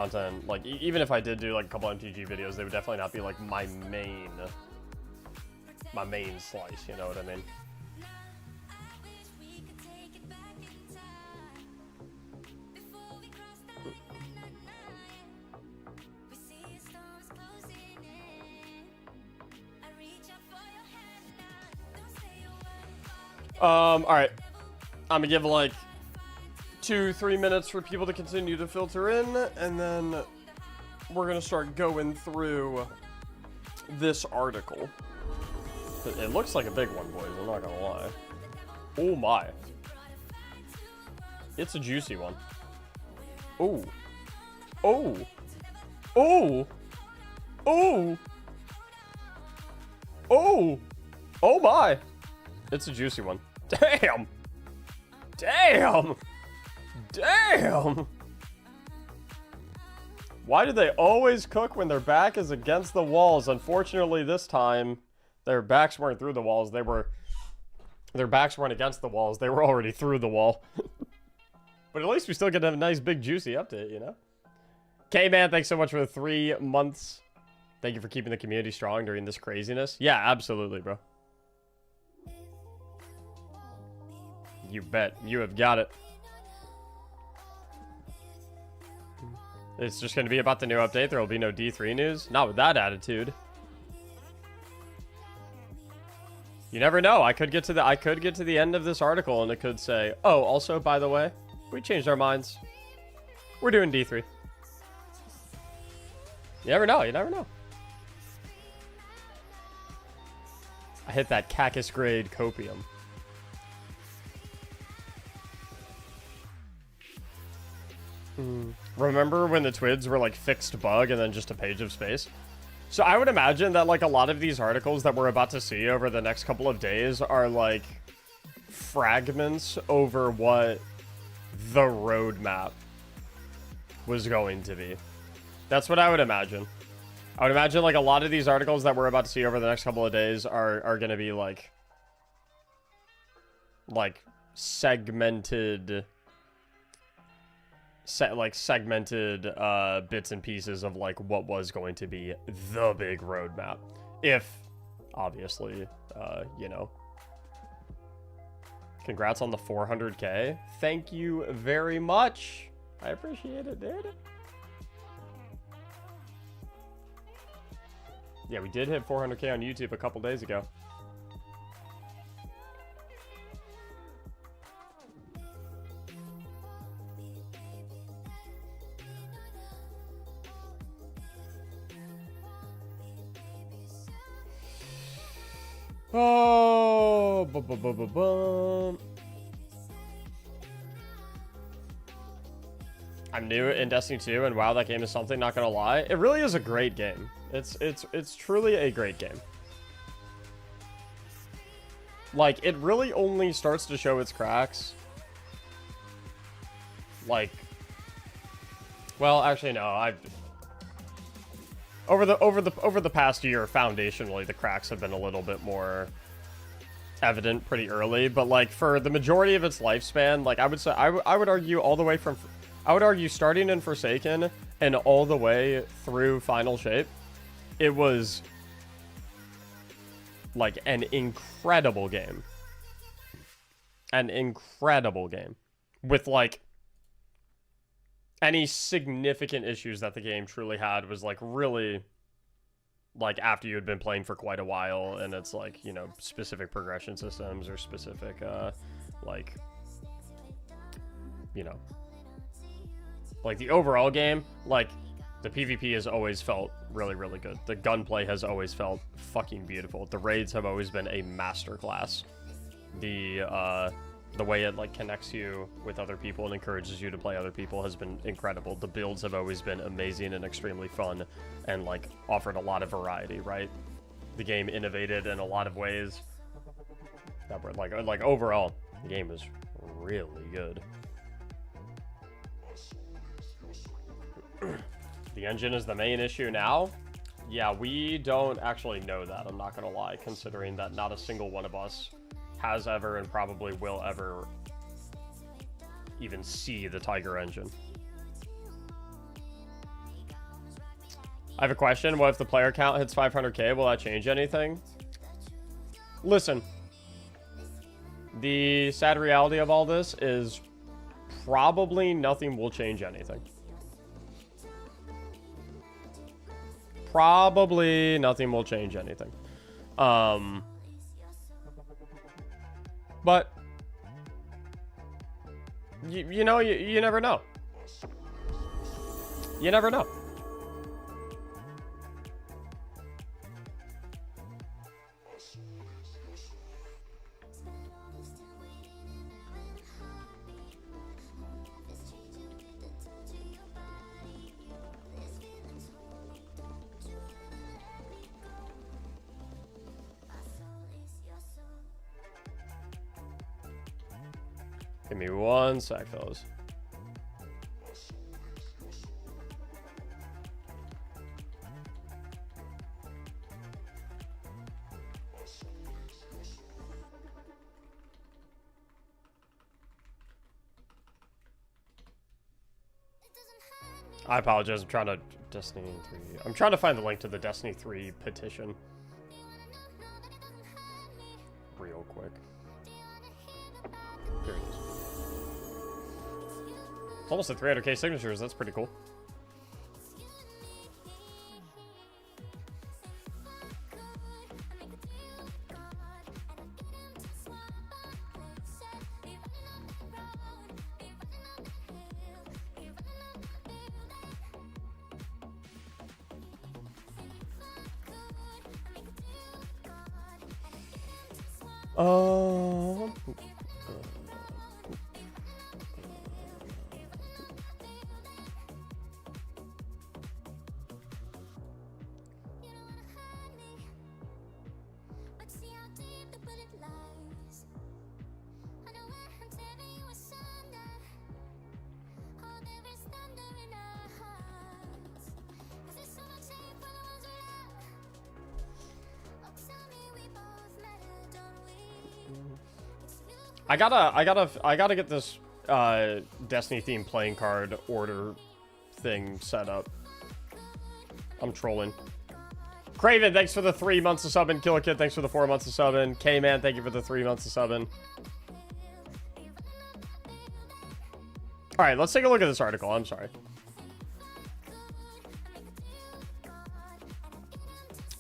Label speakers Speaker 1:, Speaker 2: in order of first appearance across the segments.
Speaker 1: content, like, even if I did do, like, a couple MTG videos, they would definitely not be, like, my main slice, you know what I mean? Alright. I'm gonna give, like, 2-3 minutes for people to continue to filter in, and then we're gonna start going through this article. It looks like a big one, boys, I'm not gonna lie. Oh my. It's a juicy one. Oh. Oh. Oh. Oh. Oh. Oh my. It's a juicy one. Damn. Damn. Damn! Why do they always cook when their back is against the walls? Unfortunately, this time, their backs weren't through the walls. Their backs weren't against the walls. They were already through the wall. But at least we still get a nice, big, juicy update, you know? K-Man, thanks so much for the 3 months. Thank you for keeping the community strong during this craziness. Yeah, absolutely, bro. You bet. You have got it. It's just going to be about the new update. There will be no D3 news. Not with that attitude. You never know. I could get to the end of this article and it could say, "Oh, also, by the way, we changed our minds. We're doing D3." You never know. You never know. I hit that cactus grade copium. Remember when the TWIDs were like fixed bug and then just a page of space? So I would imagine that like a lot of these articles that we're about to see over the next couple of days are like fragments over what the roadmap was going to be. That's what I would imagine. I would imagine like a lot of these articles that we're about to see over the next couple of days are going to be like segmented bits and pieces of like what was going to be the big roadmap, if obviously you know. Congrats on the 400k. Thank you very much. I appreciate it, dude. Yeah, we did hit 400k on YouTube a couple days ago. Oh, I'm new in Destiny 2, and wow, that game is something, not gonna lie. It really is a great game. It's truly a great game. Like, it really only starts to show its cracks. Like, well, actually, no, over the past year, foundationally, the cracks have been a little bit more evident pretty early. But like for the majority of its lifespan, like I would say, I would argue all the way from, I would argue starting in Forsaken and all the way through Final Shape, it was like an incredible game. An incredible game with like any significant issues that the game truly had was like really like after you had been playing for quite a while, and it's like, you know, specific progression systems or specific like, you know, like the overall game, like the PvP has always felt really, really good. The gunplay has always felt fucking beautiful. The raids have always been a masterclass. The way it like connects you with other people and encourages you to play other people has been incredible. The builds have always been amazing and extremely fun and like offered a lot of variety, right? The game innovated in a lot of ways that were like overall, the game was really good. The engine is the main issue now. Yeah, we don't actually know that, I'm not gonna lie, considering that not a single one of us has ever and probably will ever even see the Tiger engine. I have a question. What if the player count hits 500k? Will that change anything? Listen. The sad reality of all this is probably nothing will change anything. Probably nothing will change anything. But you know, you never know. You never know. Give me one sec, fellas. I apologize. I'm trying to Destiny 3. I'm trying to find the link to the Destiny 3 petition real quick. Here it is. It's almost at 300k signatures. That's pretty cool. I gotta get this Destiny themed playing card order thing set up. I'm trolling. Craven, thanks for the 3 months of subbing. Killer Kid, thanks for the 4 months of subbing. K-Man, thank you for the 3 months of subbing. Alright, let's take a look at this article. I'm sorry.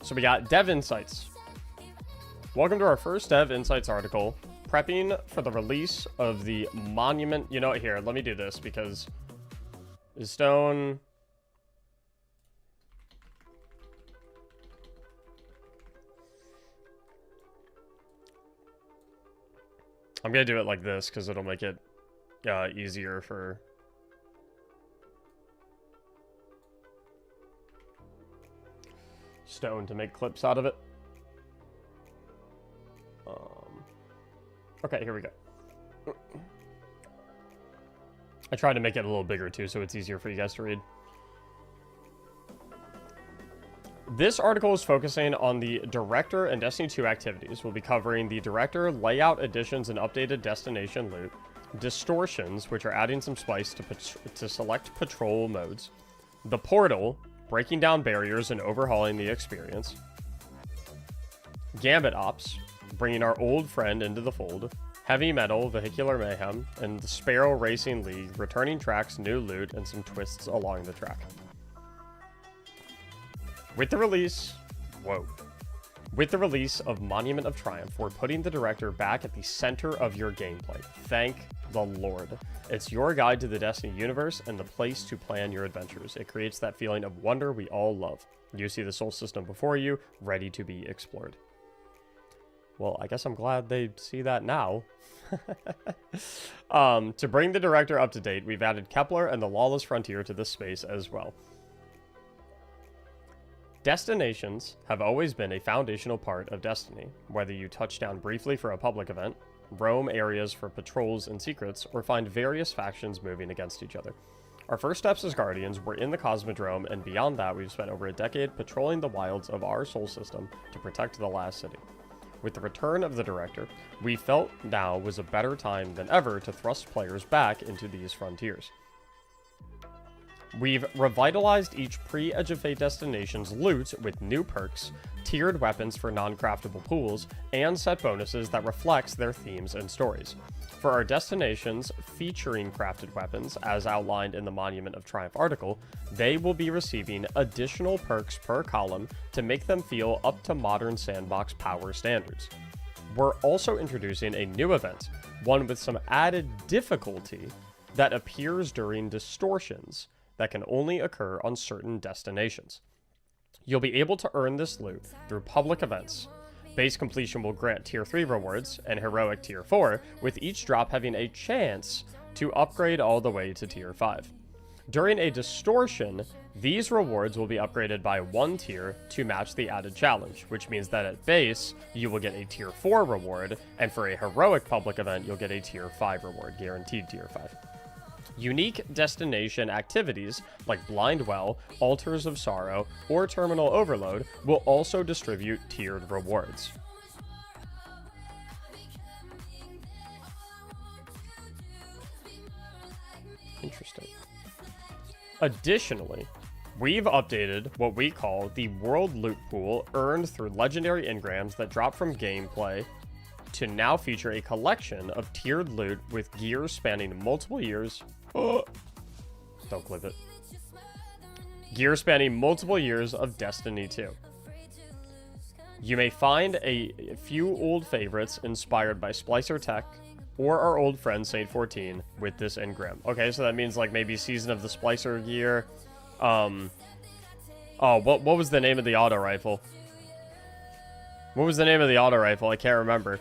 Speaker 1: So we got Dev Insights. Welcome to our first Dev Insights article. Prepping for the release of the Monument. You know what? Here, let me do this because is Stone. I'm gonna do it like this because it'll make it easier for Stone to make clips out of it. Okay, here we go. I tried to make it a little bigger too, so it's easier for you guys to read. This article is focusing on the Director and Destiny 2 activities. We'll be covering the Director, layout additions and updated destination loot, distortions, which are adding some spice to select patrol modes, the Portal, breaking down barriers and overhauling the experience, Gambit Ops, bringing our old friend into the fold, Heavy Metal, Vehicular Mayhem, and the Sparrow Racing League, returning tracks, new loot, and some twists along the track. With the release of Monument of Triumph, we're putting the Director back at the center of your gameplay. Thank the Lord. It's your guide to the Destiny universe and the place to plan your adventures. It creates that feeling of wonder we all love. You see the Soul System before you, ready to be explored. Well, I guess I'm glad they see that now. To bring the Director up to date, we've added Kepler and the Lawless Frontier to this space as well. Destinations have always been a foundational part of Destiny, whether you touch down briefly for a public event, roam areas for patrols and secrets, or find various factions moving against each other. Our first steps as Guardians were in the Cosmodrome, and beyond that, we've spent over a decade patrolling the wilds of our Soul System to protect the last city. With the return of the Director, we felt now was a better time than ever to thrust players back into these frontiers. We've revitalized each pre-Edge of Fate destination's loot with new perks, tiered weapons for non-craftable pools, and set bonuses that reflects their themes and stories. For our destinations featuring crafted weapons, as outlined in the Monument of Triumph article, they will be receiving additional perks per column to make them feel up to modern sandbox power standards. We're also introducing a new event, one with some added difficulty that appears during distortions that can only occur on certain destinations. You'll be able to earn this loot through public events. Base completion will grant tier 3 rewards and heroic tier 4, with each drop having a chance to upgrade all the way to tier 5. During a distortion, these rewards will be upgraded by 1 tier to match the added challenge, which means that at base, you will get a tier 4 reward, and for a heroic public event, you'll get a tier 5 reward, guaranteed tier 5. Unique destination activities like Blind Well, Altars of Sorrow, or Terminal Overload will also distribute tiered rewards. Interesting. Additionally, we've updated what we call the World Loot Pool earned through legendary engrams that drop from gameplay to now feature a collection of tiered loot with gear spanning multiple years. Oh, don't clip it. Gear spanning multiple years of Destiny 2. You may find a few old favorites inspired by Splicer Tech or our old friend Saint 14 with this engram. Okay, so that means like maybe Season of the Splicer gear. Oh, what was the name of the auto rifle? What was the name of the auto rifle? I can't remember.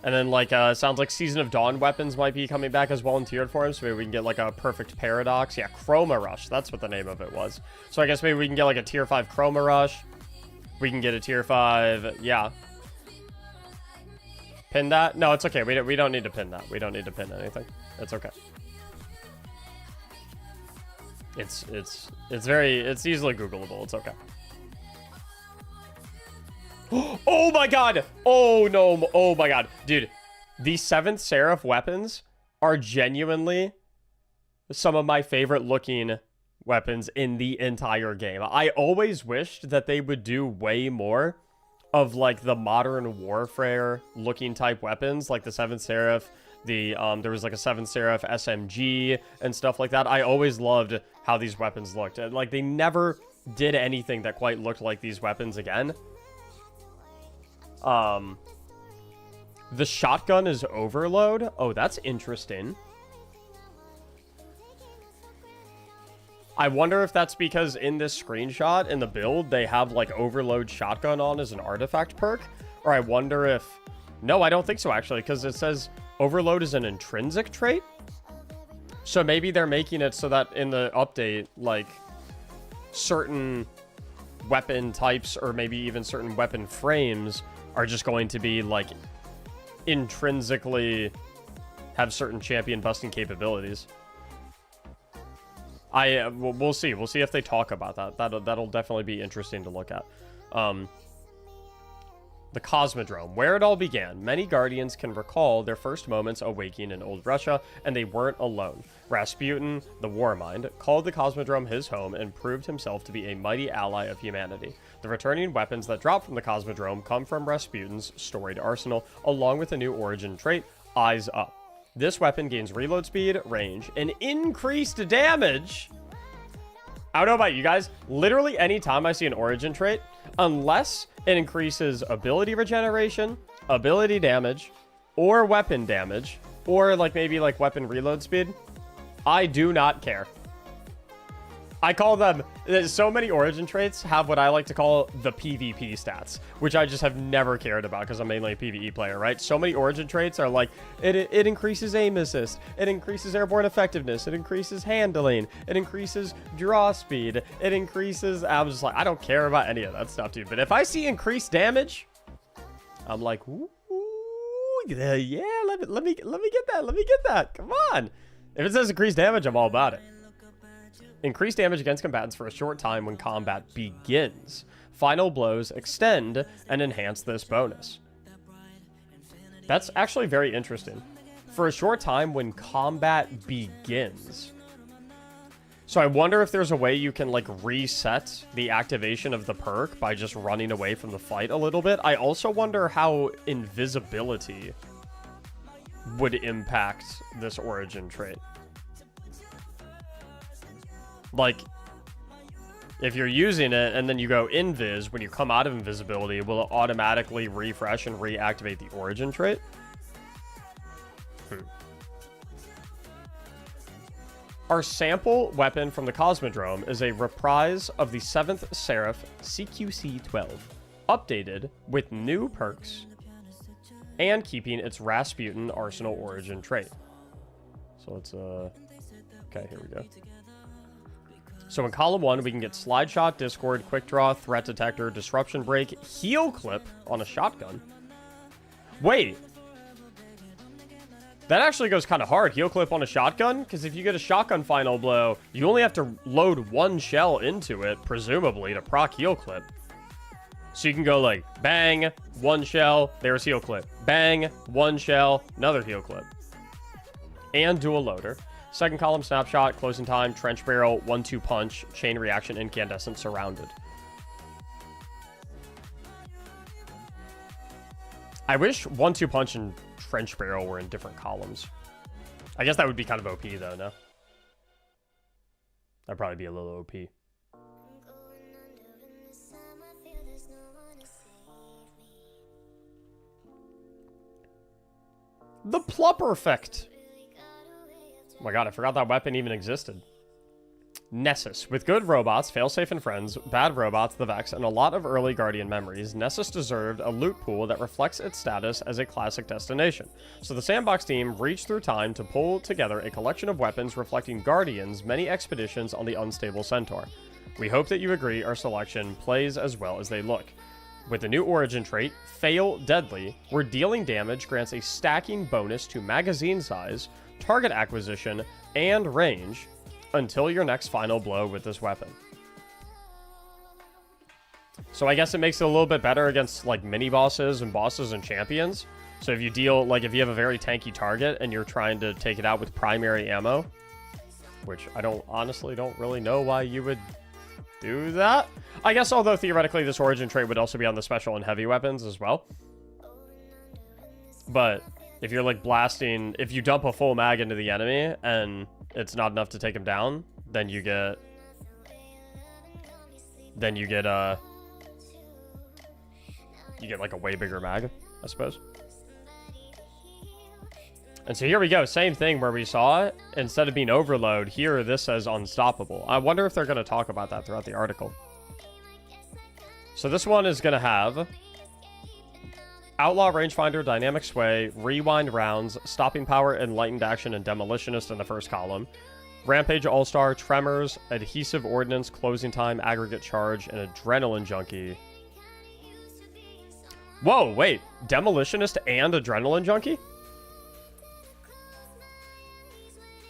Speaker 1: And then, like, sounds like Season of Dawn weapons might be coming back as well in tiered form, so maybe we can get, like, a Perfect Paradox. Yeah, Chroma Rush. That's what the name of it was. So I guess maybe we can get, like, a Tier 5 Chroma Rush. We can get a Tier 5... Yeah. Pin that? No, it's okay. We don't need to pin that. We don't need to pin anything. It's okay. It's easily Googleable. It's okay. Oh my god! Oh no, oh my god. Dude, the 7th Seraph weapons are genuinely some of my favorite looking weapons in the entire game. I always wished that they would do way more of like the modern warfare looking type weapons, like the 7th Seraph, there was like a 7th Seraph SMG and stuff like that. I always loved how these weapons looked. And like they never did anything that quite looked like these weapons again. The shotgun is overload. Oh, that's interesting. I wonder if that's because in this screenshot in the build they have like overload shotgun on as an artifact perk, or I wonder if... No, I don't think so actually, because it says overload is an intrinsic trait. So maybe they're making it so that in the update, like certain weapon types or maybe even certain weapon frames are just going to be like intrinsically have certain champion busting capabilities. We'll see. We'll see if they talk about that. That'll definitely be interesting to look at. The Cosmodrome, where it all began. Many Guardians can recall their first moments awaking in old Russia, and they weren't alone. Rasputin, the Warmind, called the Cosmodrome his home and proved himself to be a mighty ally of humanity. The returning weapons that drop from the Cosmodrome come from Rasputin's storied arsenal, along with a new origin trait, Eyes Up. This weapon gains reload speed, range, and increased damage. I don't know about you guys, literally anytime I see an origin trait, unless it increases ability regeneration, ability damage, or weapon damage, or like maybe like weapon reload speed, I do not care. I call them, so many origin traits have what I like to call the PvP stats, which I just have never cared about because I'm mainly a PvE player, right? So many origin traits are like, it increases aim assist, it increases airborne effectiveness, it increases handling, it increases draw speed, it increases, I'm just like, I don't care about any of that stuff, dude. But if I see increased damage, I'm like, ooh, yeah, let me get that, come on. If it says increased damage, I'm all about it. Increased damage against combatants for a short time when combat begins. Final blows extend and enhance this bonus. That's actually very interesting. For a short time when combat begins. So I wonder if there's a way you can, like, reset the activation of the perk by just running away from the fight a little bit. I also wonder how invisibility would impact this origin trait. Like, if you're using it and then you go invis, when you come out of invisibility, will it automatically refresh and reactivate the origin trait? Our sample weapon from the Cosmodrome is a reprise of the 7th Seraph CQC-12, updated with new perks and keeping its Rasputin Arsenal origin trait. So let's, okay, here we go. So in column 1, we can get Slide Shot, Discord, Quick Draw, Threat Detector, Disruption Break, Heal Clip on a shotgun. Wait. That actually goes kind of hard, Heal Clip on a shotgun, because if you get a shotgun final blow, you only have to load 1 shell into it, presumably, to proc Heal Clip. So you can go like, bang, 1 shell, there's Heal Clip. Bang, 1 shell, another Heal Clip. And dual loader. Second column, Snapshot, Closing Time, Trench Barrel, 1-2 Punch, Chain Reaction, Incandescent, Surrounded. I wish 1-2 Punch and Trench Barrel were in different columns. I guess that would be kind of OP, though, no? That'd probably be a little OP. The Plupper Effect. Oh my god, I forgot that weapon even existed. Nessus. With good robots, Failsafe and friends, bad robots, the Vex, and a lot of early Guardian memories, Nessus deserved a loot pool that reflects its status as a classic destination. So the Sandbox team reached through time to pull together a collection of weapons reflecting Guardian's many expeditions on the unstable Centaur. We hope that you agree our selection plays as well as they look. With the new origin trait, Fail Deadly, where dealing damage grants a stacking bonus to magazine size, target acquisition, and range until your next final blow with this weapon. So I guess it makes it a little bit better against like mini bosses and bosses and champions. So if you deal, like if you have a very tanky target and you're trying to take it out with primary ammo, which I honestly don't really know why you would do that. I guess although theoretically this origin trait would also be on the special and heavy weapons as well. But if you're like blasting, if you dump a full mag into the enemy and it's not enough to take him down, then you get like a way bigger mag, I suppose. And so here we go, same thing where we saw it. Instead of being overload, here this says unstoppable. I wonder if they're going to talk about that throughout the article. So this one is going to have Outlaw, Rangefinder, Dynamic Sway, Rewind Rounds, Stopping Power, Enlightened Action, and Demolitionist in the first column. Rampage All-Star, Tremors, Adhesive Ordnance, Closing Time, Aggregate Charge, and Adrenaline Junkie. Whoa, wait. Demolitionist and Adrenaline Junkie?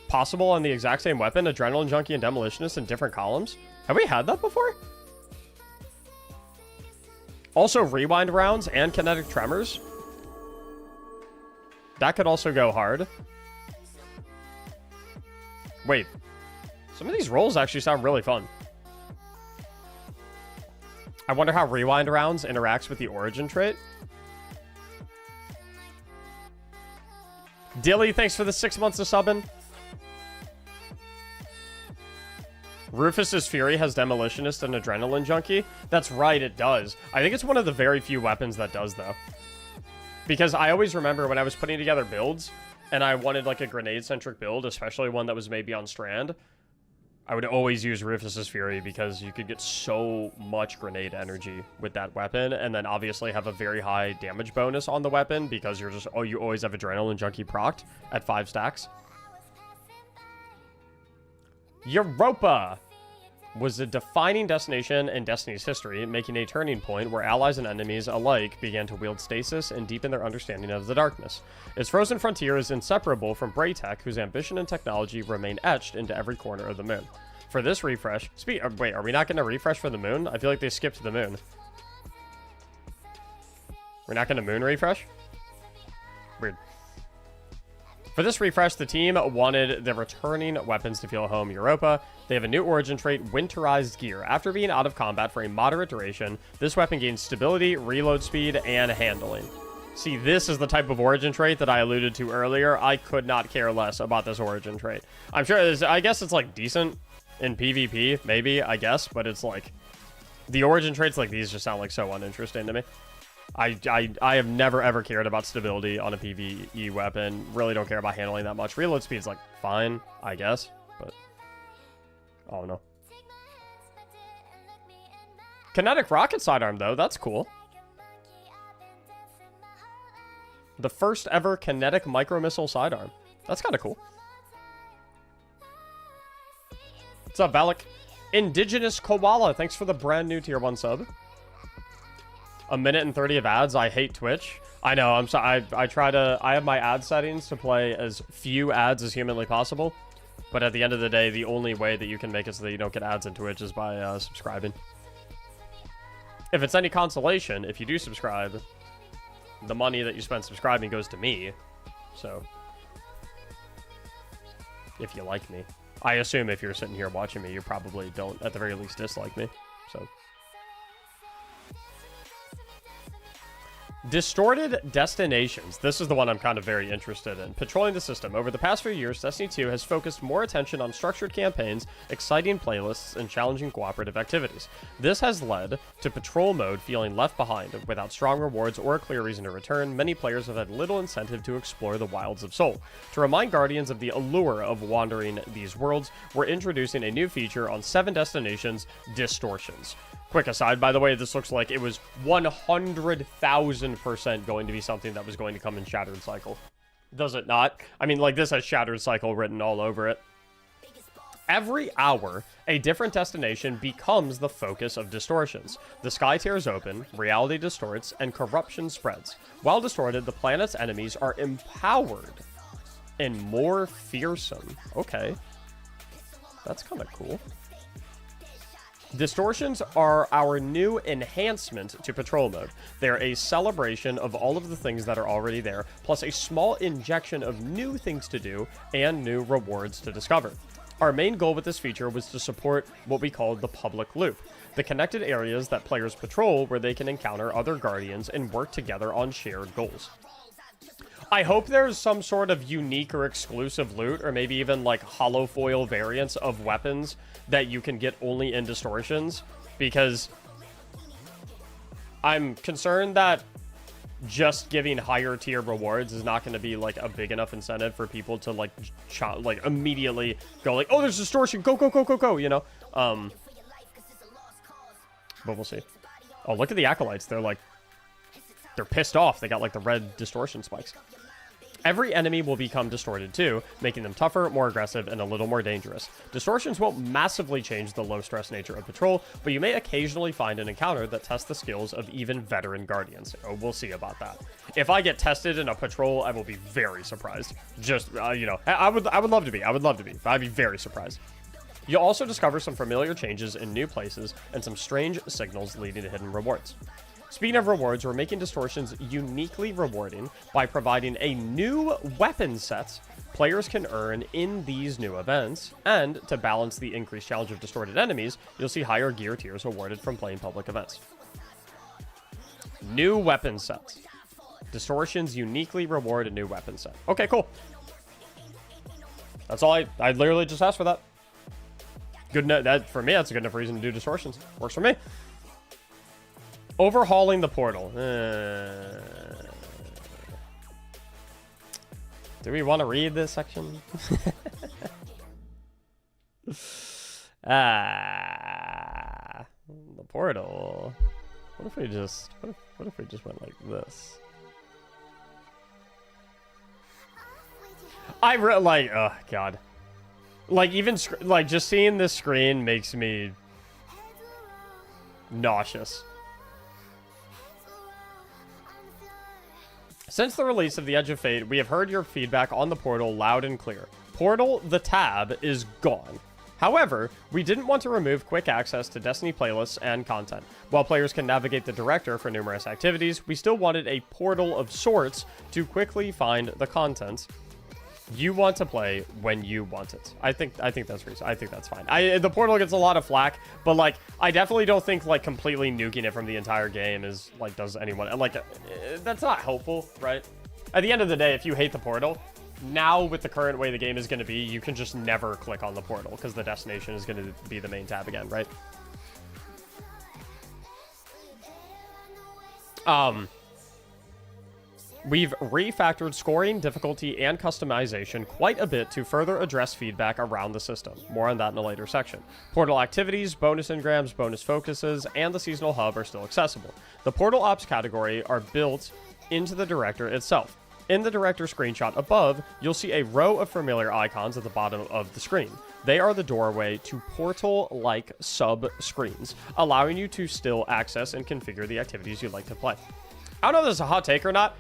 Speaker 1: Possible on the exact same weapon, Adrenaline Junkie and Demolitionist in different columns? Have we had that before? Also, Rewind Rounds and Kinetic Tremors. That could also go hard. Wait. Some of these rolls actually sound really fun. I wonder how Rewind Rounds interacts with the origin trait. Dilly, thanks for the 6 months of subbing. Rufus's Fury has Demolitionist and Adrenaline Junkie. That's right, it does. I think it's one of the very few weapons that does, though. Because I always remember when I was putting together builds, and I wanted like a grenade-centric build, especially one that was maybe on Strand, I would always use Rufus's Fury because you could get so much grenade energy with that weapon, and then obviously have a very high damage bonus on the weapon because you're just, oh, you always have Adrenaline Junkie procced at 5 stacks. Europa was a defining destination in Destiny's history, making a turning point where allies and enemies alike began to wield stasis and deepen their understanding of the darkness. Its frozen frontier is inseparable from Braytech, whose ambition and technology remain etched into every corner of the moon. For this refresh... wait, are we not going to refresh for the moon? I feel like they skipped the moon. We're not going to moon refresh? Weird. For this refresh, the team wanted the returning weapons to feel home Europa. They have a new origin trait, Winterized Gear. After being out of combat for a moderate duration, this weapon gains stability, reload speed, and handling. See, this is the type of origin trait that I alluded to earlier. I could not care less about this origin trait. I'm sure I guess it's like decent in PvP, maybe, I guess, but it's like the origin traits like these just sound like so uninteresting to me. I have never ever cared about stability on a PvE weapon. Really don't care about handling that much. Reload speed's like fine, I guess, but I don't know. Kinetic rocket sidearm though, that's cool. The first ever kinetic micro missile sidearm. That's kind of cool. What's up, Valak? Indigenous Koala, thanks for the brand new tier 1 sub. A minute and 30 of ads. I hate Twitch. I know. I'm sorry. I have my ad settings to play as few ads as humanly possible. But at the end of the day, the only way that you can make it so that you don't get ads in Twitch is by subscribing. If it's any consolation, if you do subscribe, the money that you spend subscribing goes to me. So, if you like me. I assume if you're sitting here watching me, you probably don't, at the very least, dislike me. So. Distorted Destinations. This is the one I'm kind of very interested in. Patrolling the system. Over the past few years, Destiny 2 has focused more attention on structured campaigns, exciting playlists, and challenging cooperative activities. This has led to patrol mode feeling left behind. Without strong rewards or a clear reason to return, many players have had little incentive to explore the wilds of Sol. To remind Guardians of the allure of wandering these worlds, we're introducing a new feature on 7 destinations, Distortions. Quick aside, by the way, this looks like it was 100,000% going to be something that was going to come in Shattered Cycle. Does it not? I mean, like, this has Shattered Cycle written all over it. Every hour, a different destination becomes the focus of Distortions. The sky tears open, reality distorts, and corruption spreads. While distorted, the planet's enemies are empowered and more fearsome. Okay. That's kind of cool. Distortions are our new enhancement to patrol mode. They're a celebration of all of the things that are already there, plus a small injection of new things to do and new rewards to discover. Our main goal with this feature was to support what we called the public loop, the connected areas that players patrol where they can encounter other Guardians and work together on shared goals. I hope there's some sort of unique or exclusive loot, or maybe even like hollow foil variants of weapons that you can get only in Distortions, because I'm concerned that just giving higher tier rewards is not going to be like a big enough incentive for people to like immediately go like, oh, there's Distortion, go, go, go, go, go, you know? But we'll see. Oh, look at the Acolytes. They're pissed off. They got like the red Distortion spikes. Every enemy will become distorted too, making them tougher, more aggressive, and a little more dangerous. Distortions won't massively change the low-stress nature of patrol, but you may occasionally find an encounter that tests the skills of even veteran Guardians. Oh, we'll see about that. If I get tested in a patrol, I will be very surprised. Just, you know, I would love to be. I would love to be, but I'd be very surprised. You'll also discover some familiar changes in new places and some strange signals leading to hidden rewards. Speaking of rewards, we're making Distortions uniquely rewarding by providing a new weapon set players can earn in these new events, and to balance the increased challenge of distorted enemies, you'll see higher gear tiers awarded from playing public events. New weapon sets. Distortions uniquely reward a new weapon set. Okay, cool. That's all I literally just asked for that. Good enough. That, for me, that's a good enough reason to do Distortions. Works for me. Overhauling the portal. Do we want to read this section? The portal. What if we just went like this? Oh god. Like even like just seeing this screen makes me nauseous. Since the release of The Edge of Fate, we have heard your feedback on the portal loud and clear. Portal, the tab, is gone. However, we didn't want to remove quick access to Destiny playlists and content. While players can navigate the director for numerous activities, we still wanted a portal of sorts to quickly find the content You want to play when you want it. I think that's reason. I think that's fine. The portal gets a lot of flack, but like I definitely don't think like completely nuking it from the entire game is like does anyone like that's not helpful, right? At the end of the day, if you hate the portal, now with the current way the game is going to be, you can just never click on the portal because the destination is going to be the main tab again, right? We've refactored scoring, difficulty, and customization quite a bit to further address feedback around the system. More on that in a later section. Portal activities, bonus engrams, bonus focuses, and the seasonal hub are still accessible. The portal ops category are built into the director itself. In the director screenshot above, you'll see a row of familiar icons at the bottom of the screen. They are the doorway to portal-like sub-screens, allowing you to still access and configure the activities you'd like to play. I don't know if this is a hot take or not.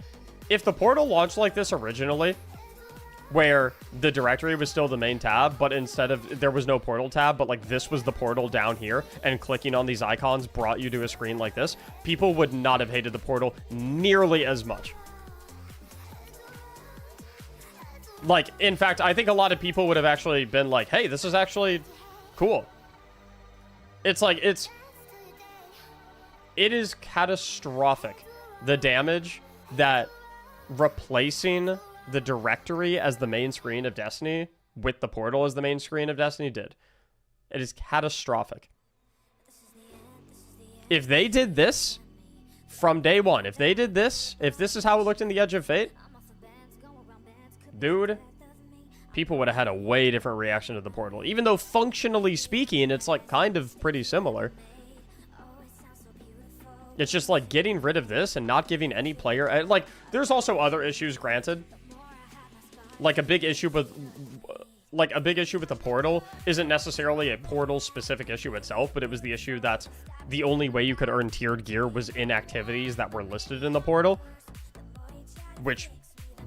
Speaker 1: If the portal launched like this originally, where the directory was still the main tab, but instead of, there was no portal tab, but like this was the portal down here, and clicking on these icons brought you to a screen like this, people would not have hated the portal nearly as much. Like, in fact, I think a lot of people would have actually been like, hey, this is actually cool. It's like, it is catastrophic, the damage that replacing the directory as the main screen of Destiny with the portal as the main screen of Destiny did. It is catastrophic. If they did this from day one, if they did this, if this is how it looked in the Edge of Fate, dude, people would have had a way different reaction to the portal. Even though functionally speaking, it's like kind of pretty similar. It's just like getting rid of this and not giving any player, like there's also other issues, granted. Like a big issue with the portal isn't necessarily a portal specific issue itself, but it was the issue that the only way you could earn tiered gear was in activities that were listed in the portal, which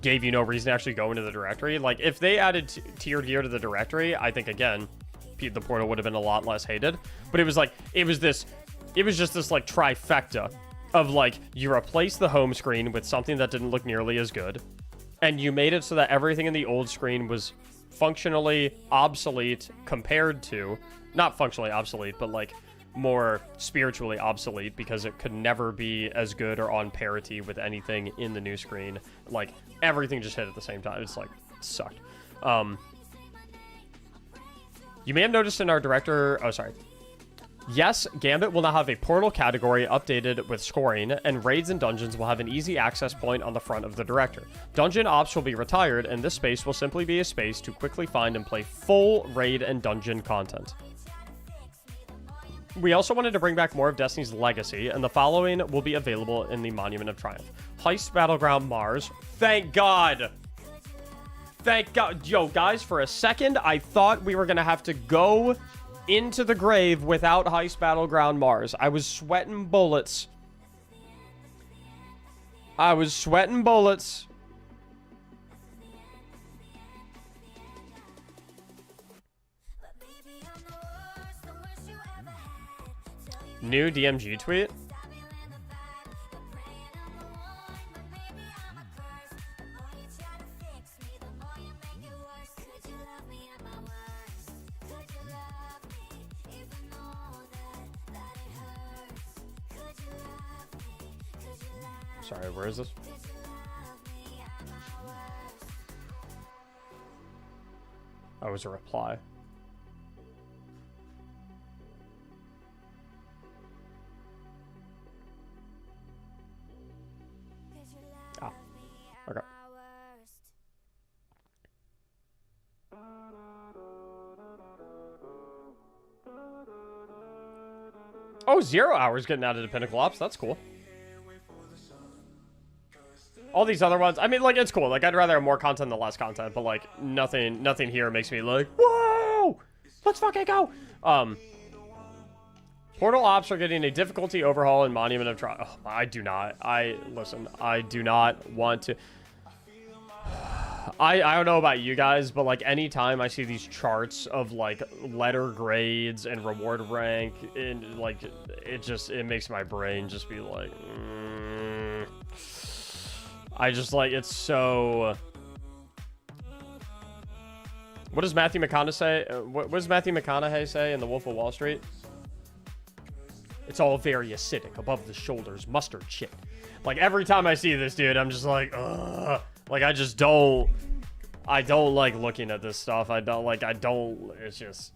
Speaker 1: gave you no reason to actually go into the directory. Like if they added tiered gear to the directory, I think again the portal would have been a lot less hated. But it was like it was just this like trifecta of like you replace the home screen with something that didn't look nearly as good, and you made it so that everything in the old screen was functionally obsolete compared to, not functionally obsolete, but like more spiritually obsolete because it could never be as good or on parity with anything in the new screen. Like everything just hit at the same time. It's like, it sucked. You may have noticed in our director, yes, Gambit will now have a portal category updated with scoring, and raids and dungeons will have an easy access point on the front of the director. Dungeon ops will be retired, and this space will simply be a space to quickly find and play full raid and dungeon content. We also wanted to bring back more of Destiny's legacy, and the following will be available in the Monument of Triumph. Heist Battleground Mars. Thank God! Thank God. Yo, guys, for a second, I thought we were going to have to go into the grave without Heist Battleground Mars. I was sweating bullets. New DMG tweet? Sorry, where is this? Oh, it was a reply. Ah, okay. Oh, 0 hours getting out of the Pinnacle Ops. That's cool. All these other ones, I mean, like, it's cool. Like, I'd rather have more content than less content, but, like, nothing here makes me like, whoa! Let's fucking go! Portal Ops are getting a difficulty overhaul in Monument of Triumph. Oh, I do not want to. I don't know about you guys, but, like, anytime I see these charts of, like, letter grades and reward rank, and, like, it makes my brain just be like, I just, like, it's so... What does Matthew McConaughey say? What does Matthew McConaughey say in The Wolf of Wall Street? It's all very acidic, above the shoulders, mustard shit. Like, every time I see this dude, I'm just like, ugh. Like, I don't like looking at this stuff. It's just...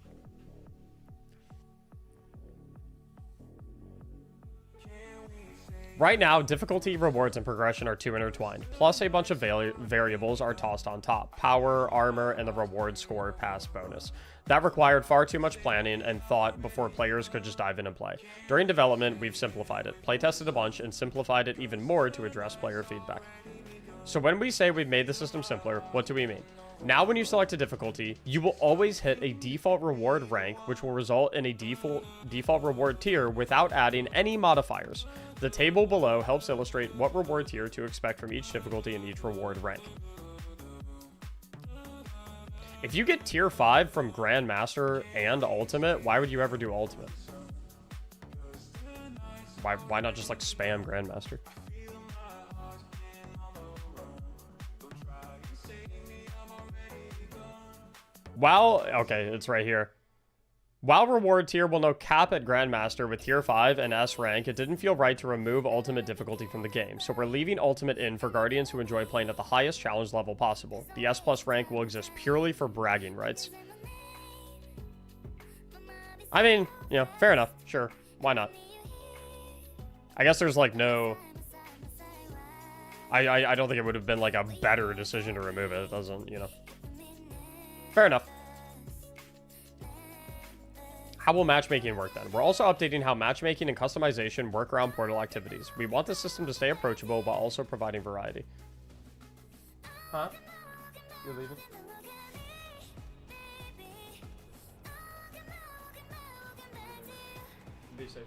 Speaker 1: Right now, difficulty, rewards, and progression are too intertwined. Plus, a bunch of variables are tossed on top. Power, armor, and the reward score pass bonus. That required far too much planning and thought before players could just dive in and play. During development, we've simplified it, playtested a bunch, and simplified it even more to address player feedback. So when we say we've made the system simpler, what do we mean? Now when you select a difficulty, you will always hit a default reward rank, which will result in a default reward tier without adding any modifiers. The table below helps illustrate what reward tier to expect from each difficulty and each reward rank. If you get tier 5 from Grandmaster and Ultimate, why would you ever do Ultimate? Why not just like spam Grandmaster? Okay, it's right here. While reward tier will no cap at Grandmaster with tier 5 and S rank, it didn't feel right to remove ultimate difficulty from the game, so we're leaving ultimate in for guardians who enjoy playing at the highest challenge level possible. The S plus rank will exist purely for bragging rights. I mean, you know, fair enough. Sure, why not? I guess there's like no... I don't think it would have been like a better decision to remove it. It doesn't, you know. Fair enough. How will matchmaking work then? We're also updating how matchmaking and customization work around portal activities. We want the system to stay approachable while also providing variety. Huh? You're leaving? Be safe.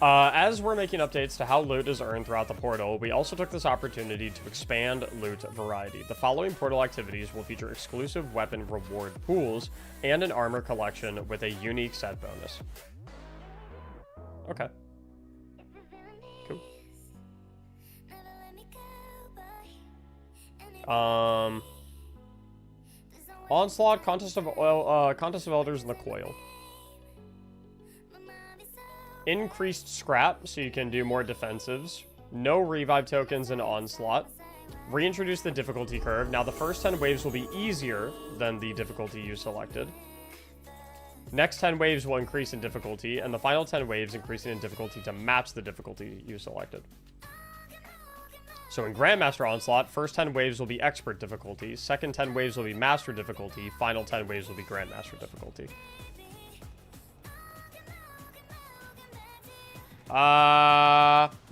Speaker 1: As we're making updates to how loot is earned throughout the portal, we also took this opportunity to expand loot variety. The following portal activities will feature exclusive weapon reward pools and an armor collection with a unique set bonus. Okay. Cool. Onslaught, Contest of Elders, and the Coil. Increased scrap, so you can do more defensives. No revive tokens in Onslaught. Reintroduce the difficulty curve. Now the first 10 waves will be easier than the difficulty you selected. Next 10 waves will increase in difficulty, and the final 10 waves increasing in difficulty to match the difficulty you selected. So in Grandmaster Onslaught, first 10 waves will be Expert difficulty, second 10 waves will be Master difficulty, final 10 waves will be Grandmaster difficulty.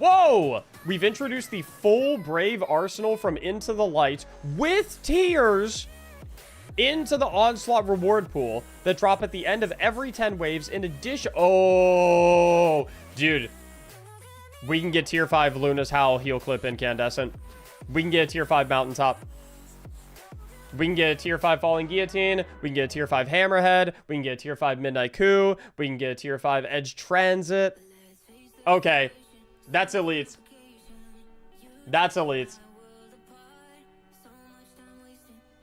Speaker 1: Whoa! We've introduced the full Brave Arsenal from Into the Light with tiers into the Onslaught reward pool that drop at the end of every 10 waves in addition. Oh, dude. We can get tier 5 Luna's Howl, Heal Clip, Incandescent. We can get a tier 5 Mountaintop. We can get a tier 5 Falling Guillotine. We can get a tier 5 Hammerhead. We can get a tier 5 Midnight Coup. We can get a tier 5 Edge Transit. Okay, that's elite. That's elite.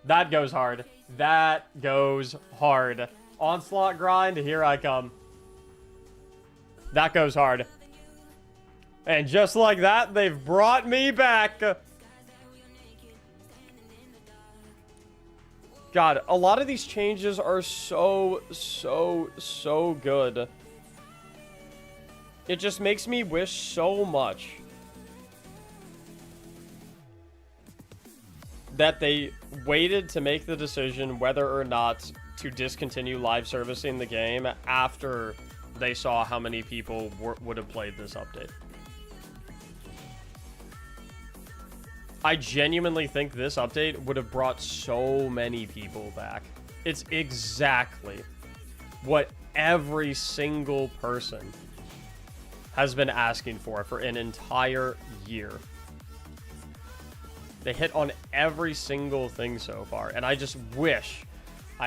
Speaker 1: That goes hard. That goes hard. Onslaught grind, here I come. That goes hard. And just like that, they've brought me back. God, a lot of these changes are so good. It just makes me wish so much that they waited to make the decision whether or not to discontinue live servicing the game after they saw how many people would have played this update. I genuinely think this update would have brought so many people back. It's exactly what every single person has been asking for an entire year. They hit on every single thing so far, and I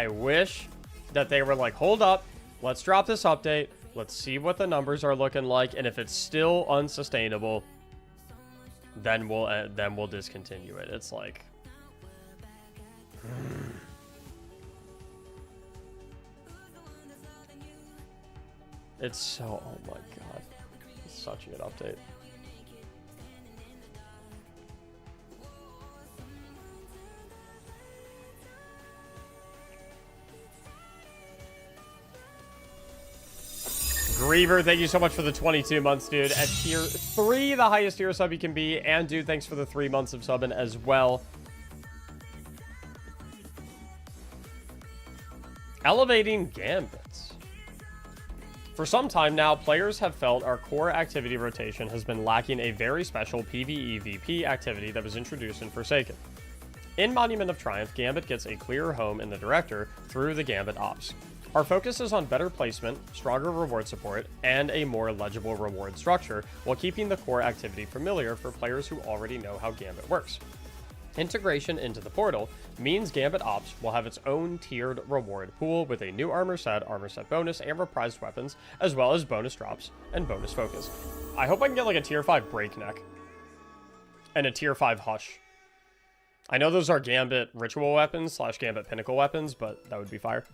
Speaker 1: wish that they were like, hold up, let's drop this update, Let's see what the numbers are looking like, and if it's still unsustainable, then we'll discontinue it. It's like... It's so... Oh my god. It's such a good update. Griever, thank you so much for the 22 months, dude. At tier 3, the highest tier sub you can be. And, dude, thanks for the 3 months of subbing as well. Elevating Gambits. For some time now, players have felt our core activity rotation has been lacking a very special PvEVP activity that was introduced in Forsaken. In Monument of Triumph, Gambit gets a clearer home in the Director through the Gambit Ops. Our focus is on better placement, stronger reward support, and a more legible reward structure, while keeping the core activity familiar for players who already know how Gambit works. Integration into the portal means Gambit Ops will have its own tiered reward pool with a new armor set bonus, and reprised weapons, as well as bonus drops and bonus focus. I hope I can get like a tier 5 Breakneck and a tier 5 Hush. I know those are Gambit ritual weapons / Gambit pinnacle weapons, but that would be fire.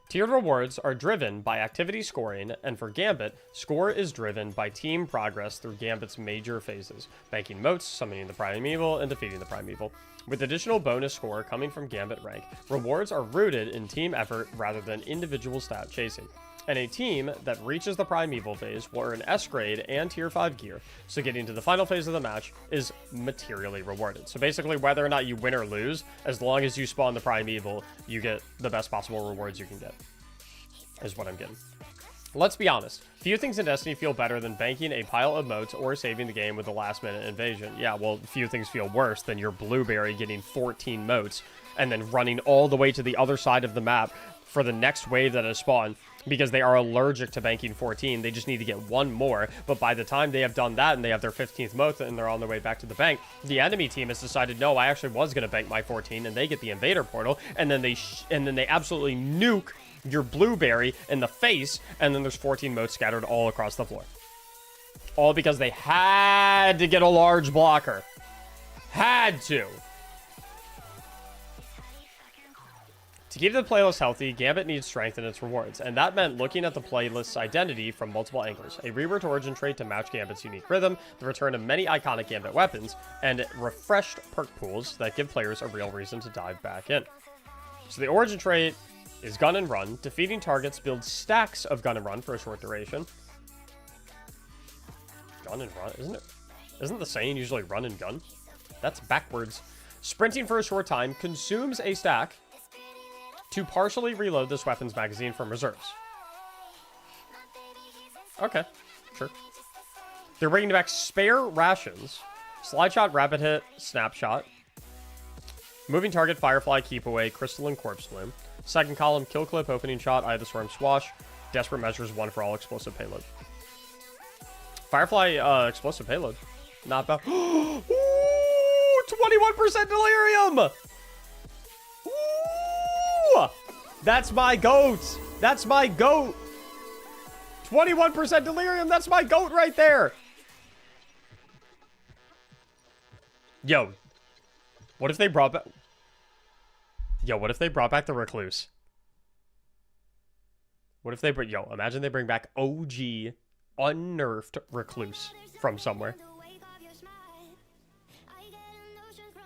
Speaker 1: Tiered rewards are driven by activity scoring, and for Gambit, score is driven by team progress through Gambit's major phases, banking moats, summoning the Primeval, and defeating the Primeval. With additional bonus score coming from Gambit rank, rewards are rooted in team effort rather than individual stat chasing. And a team that reaches the Primeval phase will earn S grade and tier 5 gear, so getting to the final phase of the match is materially rewarded. So basically, whether or not you win or lose, as long as you spawn the Primeval, you get the best possible rewards you can get, is what I'm getting. Let's be honest, few things in Destiny feel better than banking a pile of moats or saving the game with a last minute invasion. Yeah, well, few things feel worse than your Blueberry getting 14 moats and then running all the way to the other side of the map for the next wave that has spawned, because they are allergic to banking 14. They just need to get one more, but by the time they have done that and they have their 15th moat and they're on their way back to the bank, the enemy team has decided, no, I actually was going to bank my 14, and they get the invader portal, and then they absolutely nuke your Blueberry in the face, and then there's 14 moats scattered all across the floor. All because they had to get a large blocker. Had to. To keep the playlist healthy, Gambit needs strength in its rewards, and that meant looking at the playlist's identity from multiple angles. A reworked origin trait to match Gambit's unique rhythm, the return of many iconic Gambit weapons, and refreshed perk pools that give players a real reason to dive back in. So the origin trait is Gun and Run. Defeating targets builds stacks of Gun and Run for a short duration. Gun and Run, isn't it? Isn't the saying usually run and gun? That's backwards. Sprinting for a short time consumes a stack to partially reload this weapon's magazine from reserves. Okay, sure. They're bringing back spare rations, slide shot, rapid hit, snapshot, moving target, firefly, keep away, crystalline corpse bloom, second column, kill clip, opening shot, eye of the swarm, swash, desperate measures, one for all, explosive payload. Firefly, explosive payload. Not bad. Ooh, 21% delirium! That's my goat. That's my goat. 21% delirium. That's my goat right there. Yo, what if they brought back... Yo, what if they brought back the Recluse? What if they bring... Yo, imagine they bring back OG unnerfed Recluse from somewhere.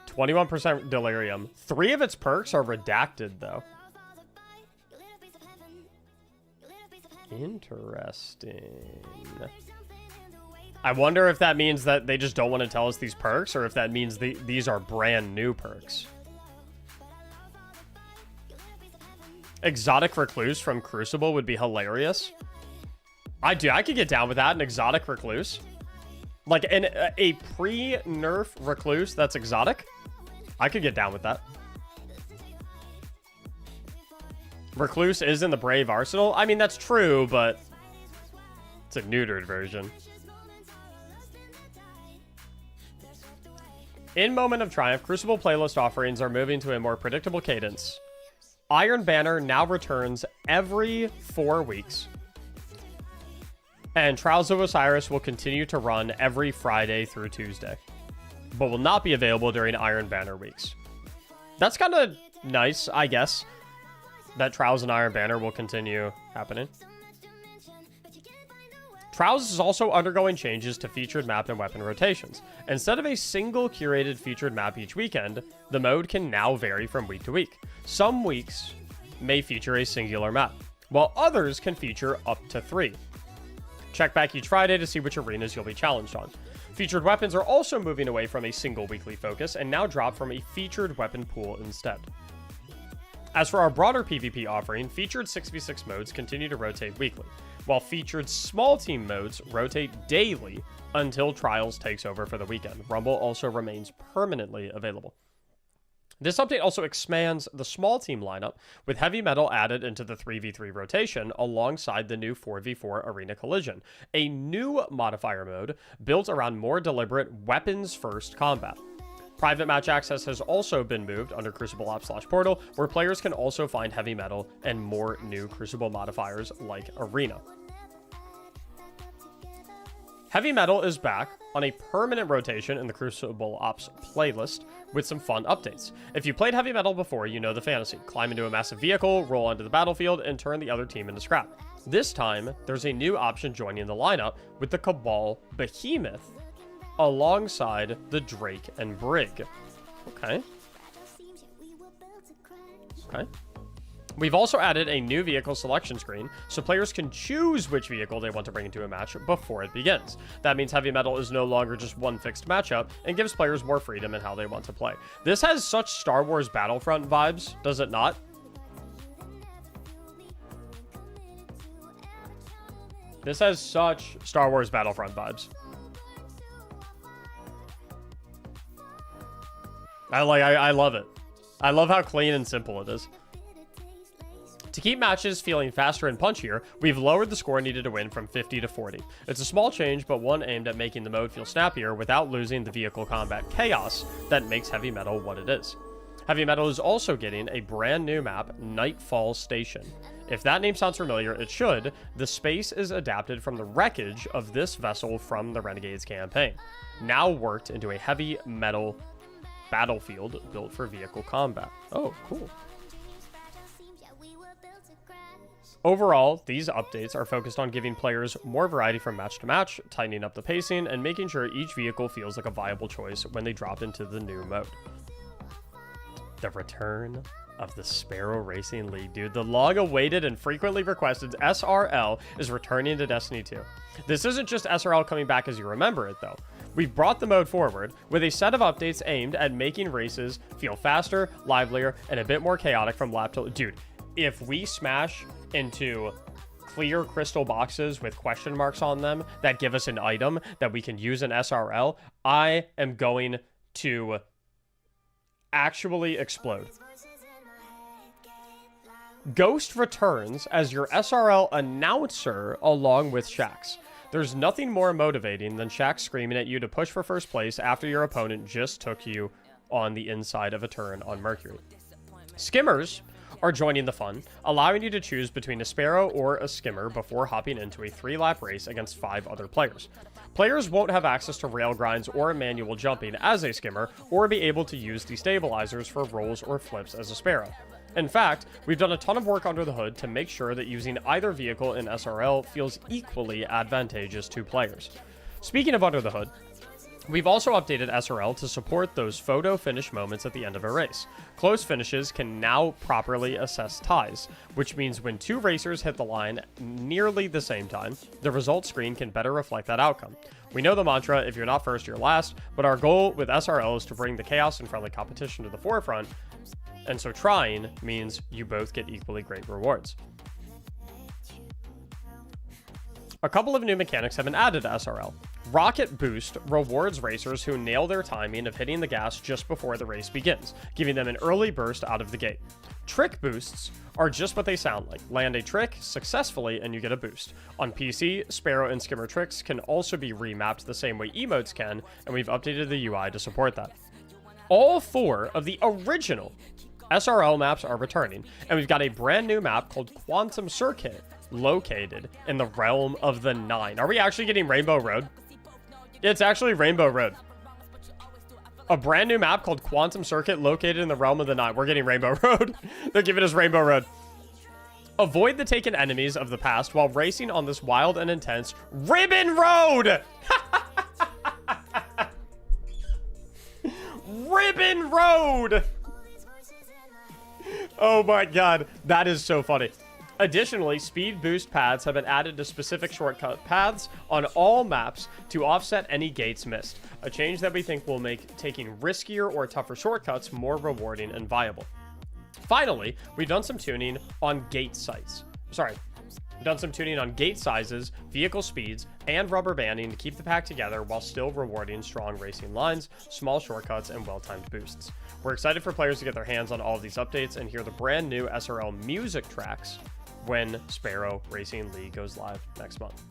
Speaker 1: 21% delirium. 3 of its perks are redacted, though. Interesting. I wonder if that means that they just don't want to tell us these perks, or if that means these are brand new perks. Exotic Recluse from Crucible would be hilarious. I could get down with that, an exotic Recluse. Like a pre-nerf Recluse that's exotic. I could get down with that. Recluse is in the Brave Arsenal. I mean, that's true, but it's a neutered version. In Moment of Triumph, Crucible playlist offerings are moving to a more predictable cadence. Iron Banner now returns every 4 weeks. And Trials of Osiris will continue to run every Friday through Tuesday, but will not be available during Iron Banner weeks. That's kind of nice, I guess, that Trials and Iron Banner will continue happening. Trials is also undergoing changes to featured map and weapon rotations. Instead of a single curated featured map each weekend, the mode can now vary from week to week. Some weeks may feature a singular map, while others can feature up to 3. Check back each Friday to see which arenas you'll be challenged on. Featured weapons are also moving away from a single weekly focus and now drop from a featured weapon pool instead. As for our broader PvP offering, featured 6v6 modes continue to rotate weekly, while featured small team modes rotate daily until Trials takes over for the weekend. Rumble also remains permanently available. This update also expands the small team lineup, with heavy metal added into the 3v3 rotation alongside the new 4v4 arena collision, a new modifier mode built around more deliberate weapons-first combat. Private match access has also been moved under Crucible Ops/Portal, where players can also find heavy metal and more new Crucible modifiers like Arena. Heavy metal is back on a permanent rotation in the Crucible Ops playlist with some fun updates. If you played heavy metal before, you know the fantasy. Climb into a massive vehicle, roll onto the battlefield, and turn the other team into scrap. This time, there's a new option joining the lineup with the Cabal Behemoth alongside the Drake and Brig. Okay. We've also added a new vehicle selection screen, so players can choose which vehicle they want to bring into a match before it begins. That means heavy metal is no longer just one fixed matchup and gives players more freedom in how they want to play. This has such Star Wars Battlefront vibes, does it not? This has such Star Wars Battlefront vibes. I love it. I love how clean and simple it is. To keep matches feeling faster and punchier, we've lowered the score needed to win from 50 to 40. It's a small change, but one aimed at making the mode feel snappier without losing the vehicle combat chaos that makes heavy metal what it is. Heavy metal is also getting a brand new map, Nightfall Station. If that name sounds familiar, it should. The space is adapted from the wreckage of this vessel from the Renegades campaign, now worked into a heavy metal battlefield built for vehicle combat. Oh, cool. Overall, these updates are focused on giving players more variety from match to match, tightening up the pacing, and making sure each vehicle feels like a viable choice when they drop into the new mode. The return of the Sparrow Racing League, dude. The long-awaited and frequently requested SRL is returning to Destiny 2. This isn't just SRL coming back as you remember it, though. We've brought the mode forward with a set of updates aimed at making races feel faster, livelier, and a bit more chaotic from lap to... Dude, if we smash into clear crystal boxes with question marks on them that give us an item that we can use in SRL, I am going to actually explode. Ghost returns as your SRL announcer along with Shax. There's nothing more motivating than Shax screaming at you to push for first place after your opponent just took you on the inside of a turn on Mercury. Skimmers are joining the fun, allowing you to choose between a Sparrow or a Skimmer before hopping into a 3-lap race against 5 other players. Players won't have access to rail grinds or manual jumping as a Skimmer, or be able to use the stabilizers for rolls or flips as a Sparrow. In fact, we've done a ton of work under the hood to make sure that using either vehicle in SRL feels equally advantageous to players. Speaking of under the hood, we've also updated SRL to support those photo finish moments at the end of a race. Close finishes can now properly assess ties, which means when 2 racers hit the line nearly the same time, the result screen can better reflect that outcome. We know the mantra, if you're not first, you're last, but our goal with SRL is to bring the chaos and friendly competition to the forefront, and so trying means you both get equally great rewards. A couple of new mechanics have been added to SRL. Rocket Boost rewards racers who nail their timing of hitting the gas just before the race begins, giving them an early burst out of the gate. Trick Boosts are just what they sound like. Land a trick successfully and you get a boost. On PC, Sparrow and Skimmer tricks can also be remapped the same way emotes can, and we've updated the UI to support that. All 4 of the original SRL maps are returning, and we've got a brand new map called Quantum Circuit, located in the realm of the Nine. Are we actually getting Rainbow Road? It's actually Rainbow Road. A brand new map called Quantum Circuit located in the realm of the Nine. We're getting Rainbow Road. They're giving us Rainbow Road. Avoid the taken enemies of the past while racing on this wild and intense Ribbon Road. Ribbon Road. Oh my god, that is so funny. Additionally, speed boost paths have been added to specific shortcut paths on all maps to offset any gates missed, a change that we think will make taking riskier or tougher shortcuts more rewarding and viable. Finally, we've done some tuning on gate sites. We've done some tuning on gate sizes, vehicle speeds, and rubber banding to keep the pack together while still rewarding strong racing lines, small shortcuts, and well-timed boosts. We're excited for players to get their hands on all of these updates and hear the brand new SRL music tracks when Sparrow Racing League goes live next month.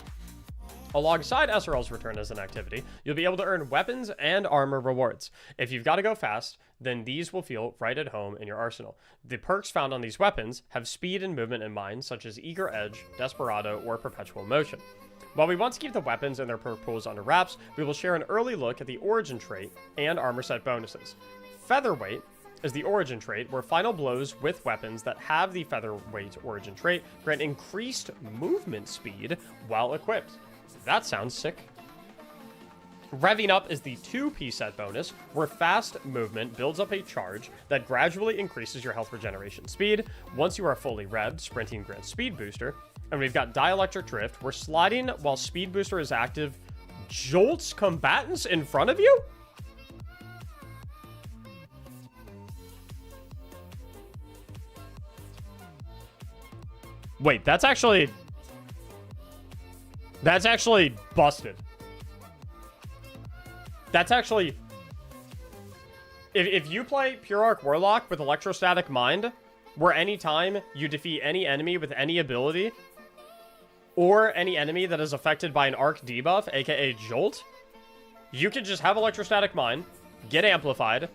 Speaker 1: Alongside SRL's return as an activity, you'll be able to earn weapons and armor rewards. If you've got to go fast, then these will feel right at home in your arsenal. The perks found on these weapons have speed and movement in mind, such as Eager Edge, Desperado, or Perpetual Motion. While we want to keep the weapons and their perk pools under wraps, we will share an early look at the Origin trait and armor set bonuses. Featherweight is the Origin trait, where final blows with weapons that have the Featherweight Origin trait grant increased movement speed while equipped. That sounds sick. Revving Up is the 2-piece set bonus, where fast movement builds up a charge that gradually increases your health regeneration speed. Once you are fully revved, sprinting grants speed booster. And we've got Dielectric Drift, where sliding while speed booster is active jolts combatants in front of you? Wait, that's actually busted. That's actually... If you play Pure Arc Warlock with Electrostatic Mind, where anytime you defeat any enemy with any ability, or any enemy that is affected by an Arc debuff, aka Jolt, you can just have Electrostatic Mind, get amplified,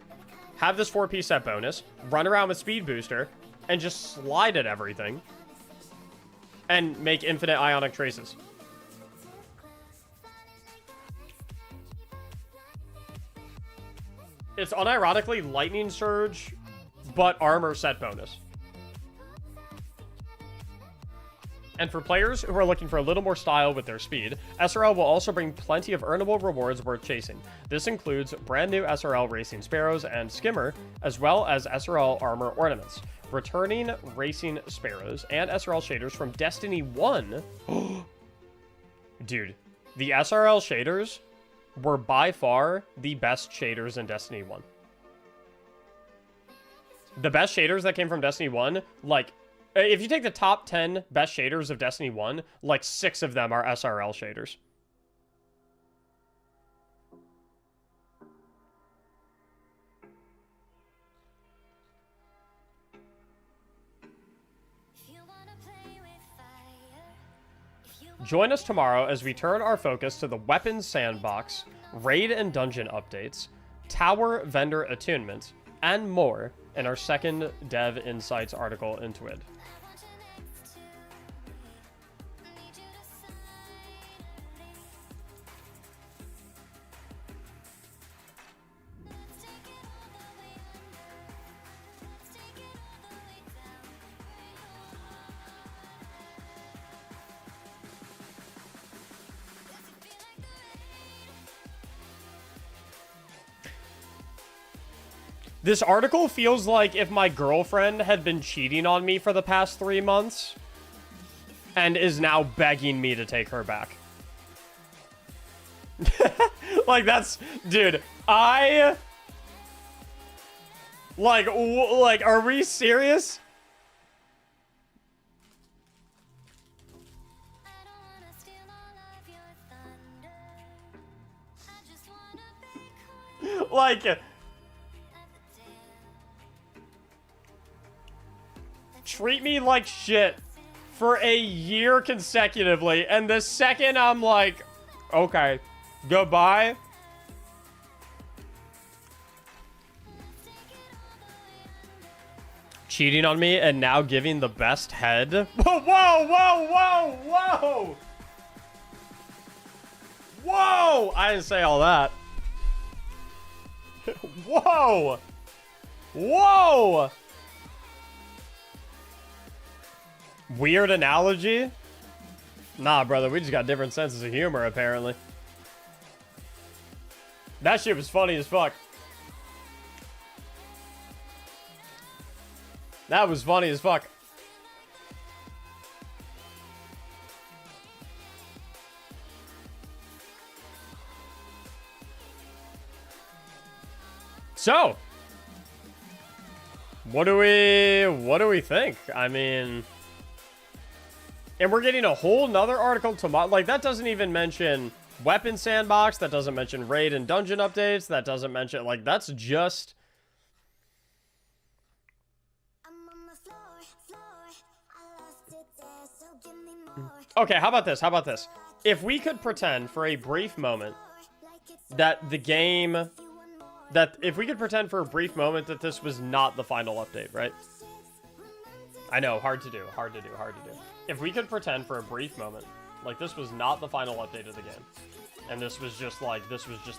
Speaker 1: have this 4-piece set bonus, run around with Speed Booster, and just slide at everything, and make infinite Ionic Traces. It's unironically Lightning Surge, but armor set bonus. And for players who are looking for a little more style with their speed, SRL will also bring plenty of earnable rewards worth chasing. This includes brand new SRL Racing Sparrows and Skimmer, as well as SRL Armor Ornaments, returning Racing Sparrows, and SRL shaders from Destiny 1. Dude, the SRL shaders were by far the best shaders in Destiny 1. The best shaders that came from Destiny 1, like, if you take the top 10 best shaders of Destiny 1, like 6 of them are SRL shaders. Join us tomorrow as we turn our focus to the Weapons Sandbox, Raid and Dungeon updates, Tower Vendor Attunement, and more in our second Dev Insights article in TWID. This article feels like if my girlfriend had been cheating on me for the past 3 months and is now begging me to take her back. Like, that's... Dude, like, are we serious? Like... Treat me like shit for a year consecutively, and the second I'm like, okay, goodbye. cheating on me and now giving the best head. Whoa, whoa, whoa, whoa, whoa! Whoa! I didn't say all that. Whoa! Whoa! Weird analogy? Nah, brother, we just got different senses of humor, apparently. That shit was funny as fuck. That was funny as fuck. So, what do we think? I mean, and we're getting a whole nother article tomorrow. Like, that doesn't even mention weapon sandbox. That doesn't mention raid and dungeon updates. That doesn't mention, like, that's just... Okay, how about this? How about this? If we could pretend for a brief moment that the game... if we could pretend for a brief moment that this was not the final update, right? I know, hard to do, hard to do, hard to do. If we could pretend for a brief moment, like this was not the final update of the game, and this was just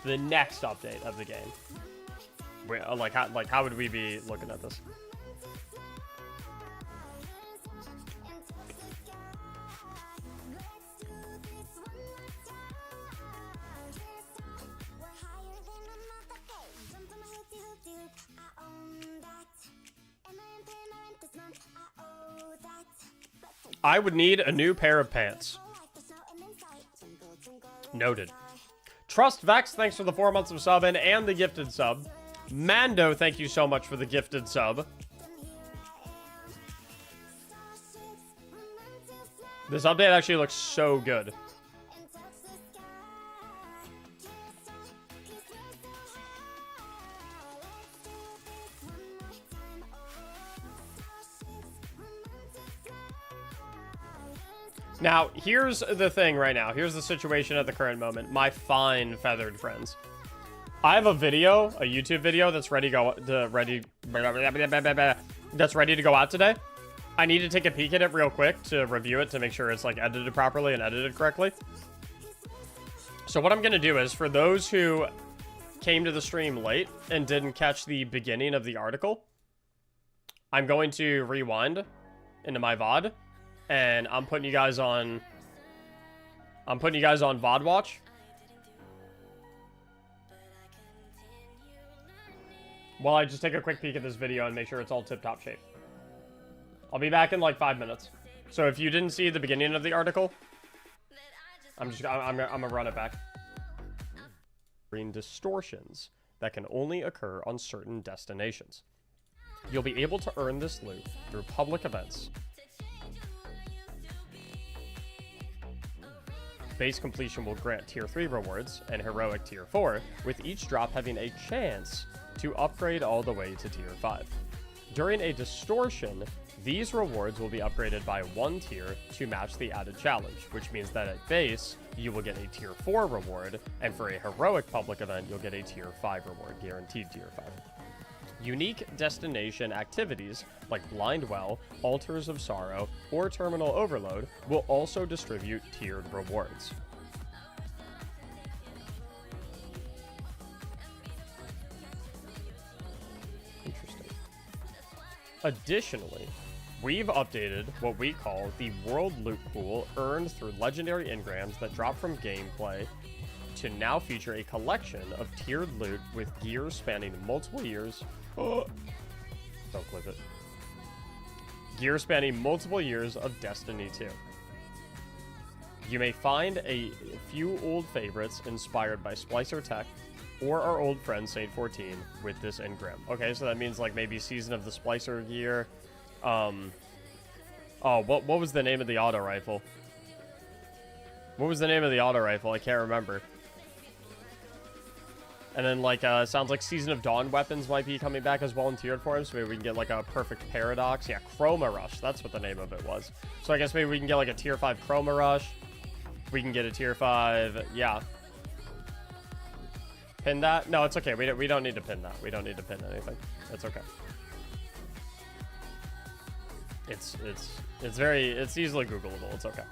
Speaker 1: the next update of the game. How would we be looking at this? I would need a new pair of pants. Noted. Trust Vex, thanks for the 4 months of sub and the gifted sub. Mando, thank you so much for the gifted sub. This update actually looks so good. Now, here's the thing right now. Here's the situation at the current moment. My fine feathered friends. I have a video, a YouTube video that's ready to go out today. I need to take a peek at it real quick to review it to make sure it's like edited properly and edited correctly. So what I'm going to do is, for those who came to the stream late and didn't catch the beginning of the article, I'm going to rewind into my VOD. And I'm putting you guys on VOD watch. While I just take a quick peek at this video and make sure it's all tip-top shape. I'll be back in like 5 minutes. So if you didn't see the beginning of the article, I'm gonna run it back. Green distortions that can only occur on certain destinations. You'll be able to earn this loot through public events. Base completion will grant tier 3 rewards and heroic tier 4, with each drop having a chance to upgrade all the way to tier 5. During a distortion, these rewards will be upgraded by 1 tier to match the added challenge, which means that at base, you will get a tier 4 reward, and for a heroic public event, you'll get a tier 5 reward, guaranteed tier 5. Unique destination activities like Blind Well, Altars of Sorrow, or Terminal Overload will also distribute tiered rewards. Interesting. Additionally, we've updated what we call the World Loot Pool earned through legendary engrams that drop from gameplay to now feature a collection of tiered loot with gear spanning multiple years. Don't clip it. Gear spanning multiple years of Destiny 2. You may find a few old favorites inspired by Splicer Tech or our old friend Saint 14 with this engram. Okay, so that means like maybe Season of the Splicer gear. Oh, what was the name of the auto rifle? What was the name of the auto rifle? I can't remember. And then, like, sounds like Season of Dawn weapons might be coming back as well in tiered form, so maybe we can get, like, a perfect paradox. Yeah, Chroma Rush. That's what the name of it was. So I guess maybe we can get, like, a tier 5 Chroma Rush. We can get a tier 5, yeah. Pin that? No, it's okay. We don't need to pin that. We don't need to pin anything. It's okay. It's easily Googleable. It's okay.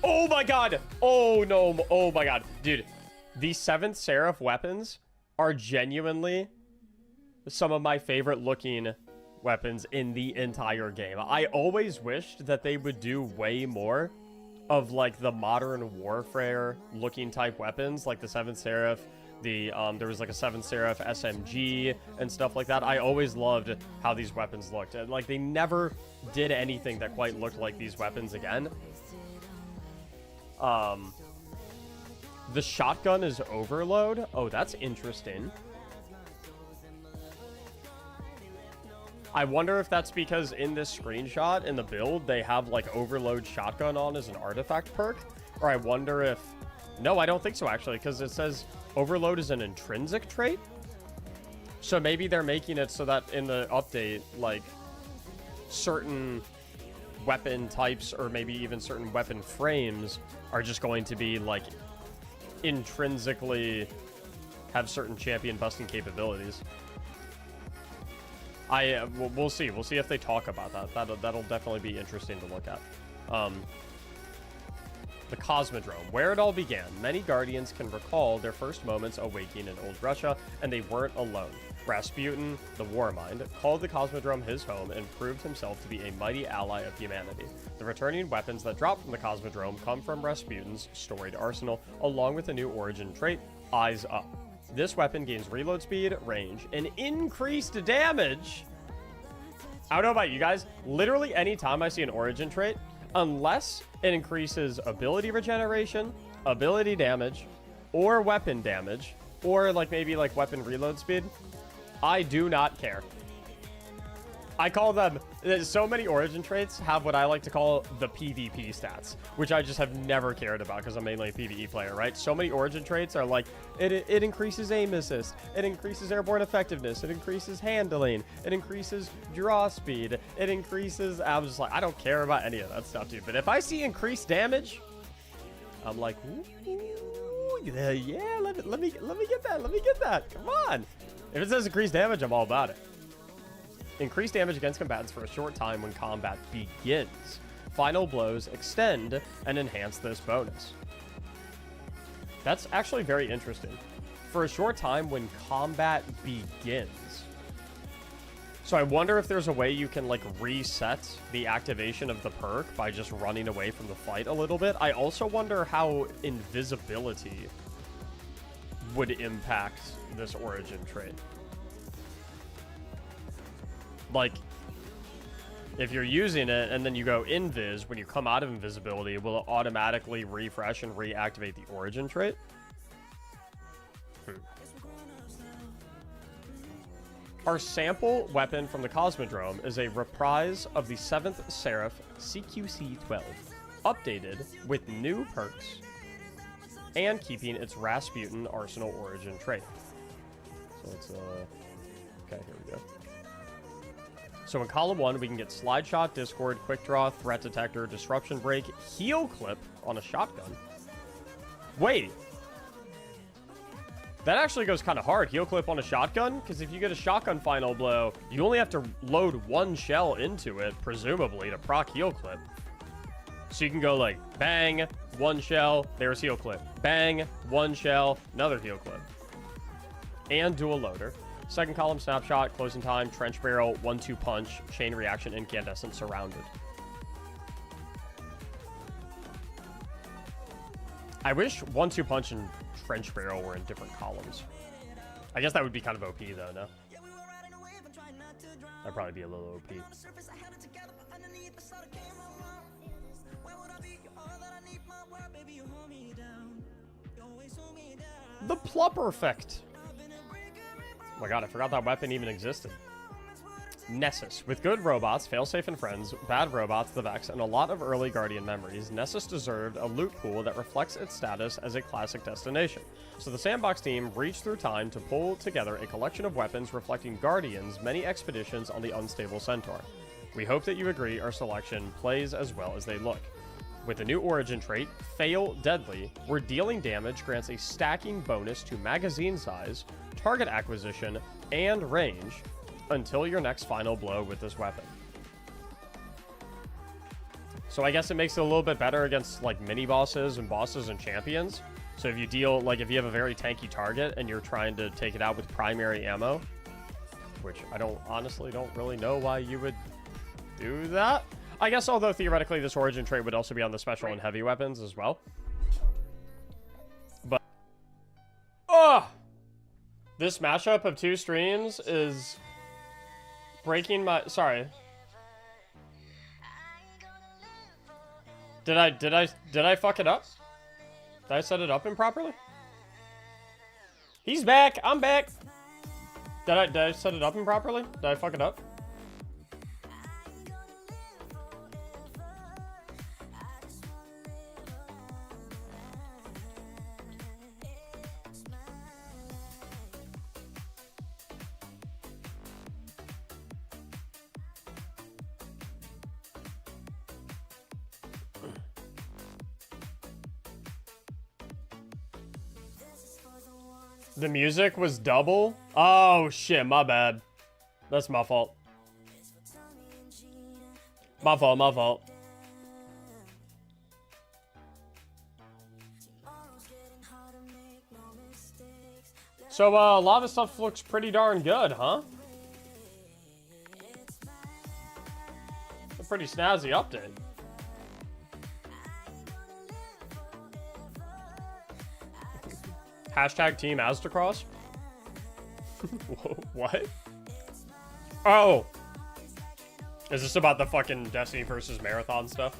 Speaker 1: Oh my god! Oh no! Oh my god, dude, the 7th Seraph weapons are genuinely some of my favorite looking weapons in the entire game. I always wished that they would do way more of like the modern warfare looking type weapons, like the 7th Seraph. There was like a 7th Seraph SMG and stuff like that. I always loved how these weapons looked. And like they never did anything that quite looked like these weapons again. The shotgun is overload. Oh, that's interesting. I wonder if that's because in this screenshot, in the build, they have like overload shotgun on as an artifact perk. Or I wonder if... No, I don't think so actually, because it says overload is an intrinsic trait. So maybe they're making it so that in the update, like certain weapon types or maybe even certain weapon frames are just going to be like intrinsically have certain champion busting capabilities. We'll see. We'll see if they talk about that. That'll definitely be interesting to look at. The Cosmodrome, where it all began. Many Guardians can recall their first moments awaking in old Russia, and they weren't alone. Rasputin, the Warmind, called the Cosmodrome his home and proved himself to be a mighty ally of humanity. The returning weapons that drop from the Cosmodrome come from Rasputin's storied arsenal, along with a new origin trait, Eyes Up. This weapon gains reload speed, range, and increased damage. I don't know about you guys. Literally any time I see an origin trait, unless it increases ability regeneration, ability damage, or weapon damage, or like maybe like weapon reload speed, I do not care. I call them, so many origin traits have what I like to call the PvP stats, which I just have never cared about because I'm mainly a PvE player, right? So many origin traits are like, it increases aim assist, it increases airborne effectiveness, it increases handling, it increases draw speed, it increases, I'm just like, I don't care about any of that stuff, dude. But if I see increased damage, I'm like, ooh, yeah, let me get that, come on. If it says increased damage, I'm all about it. Increase damage against combatants for a short time when combat begins. Final blows extend and enhance this bonus. That's actually very interesting. For a short time when combat begins. So I wonder if there's a way you can like reset the activation of the perk by just running away from the fight a little bit. I also wonder how invisibility would impact this origin trait. Like, if you're using it and then you go invis, when you come out of invisibility, will it automatically refresh and reactivate the origin trait? Our sample weapon from the Cosmodrome is a reprise of the 7th Seraph CQC-12, updated with new perks and keeping its Rasputin arsenal origin trait. So it's, okay, here we go. So in column 1, we can get Slide Shot, Discord, Quick Draw, Threat Detector, Disruption Break, Heal Clip on a shotgun. Wait. That actually goes kind of hard, Heal Clip on a shotgun, because if you get a shotgun final blow, you only have to load one shell into it, presumably, to proc Heal Clip. So you can go like, bang, one shell, there's Heal Clip. Bang, one shell, another Heal Clip. And dual loader. Second column, Snapshot, Closing Time, Trench Barrel, 1-2 Punch, Chain Reaction, Incandescent, Surrounded. I wish 1-2 Punch and Trench Barrel were in different columns. I guess that would be kind of OP though, no? That'd probably be a little OP. The Plupper Effect. Oh my god, I forgot that weapon even existed. Nessus. With good robots, Failsafe and friends, bad robots, the Vex, and a lot of early Guardian memories, Nessus deserved a loot pool that reflects its status as a classic destination. So the Sandbox team reached through time to pull together a collection of weapons reflecting Guardian's many expeditions on the unstable Centaur. We hope that you agree our selection plays as well as they look. With the new origin trait, Fail Deadly, where dealing damage grants a stacking bonus to magazine size, target acquisition, and range. until your next final blow with this weapon. So I guess it makes it a little bit better against like mini bosses and bosses and champions. So if you deal, like if you have a very tanky target and you're trying to take it out with primary ammo, which I honestly don't really know why you would do that. I guess, although theoretically this origin trait would also be on the special and heavy weapons as well. But, this mashup of 2 streams is breaking my, sorry. Did I fuck it up? Did I set it up improperly? He's back. I'm back. Did I set it up improperly? Did I fuck it up? The music was double? Oh, shit, my bad. That's my fault. My fault. So, a lot of stuff looks pretty darn good, huh? A pretty snazzy update. Hashtag Team Aztecross? What? Oh! Is this about the fucking Destiny versus Marathon stuff?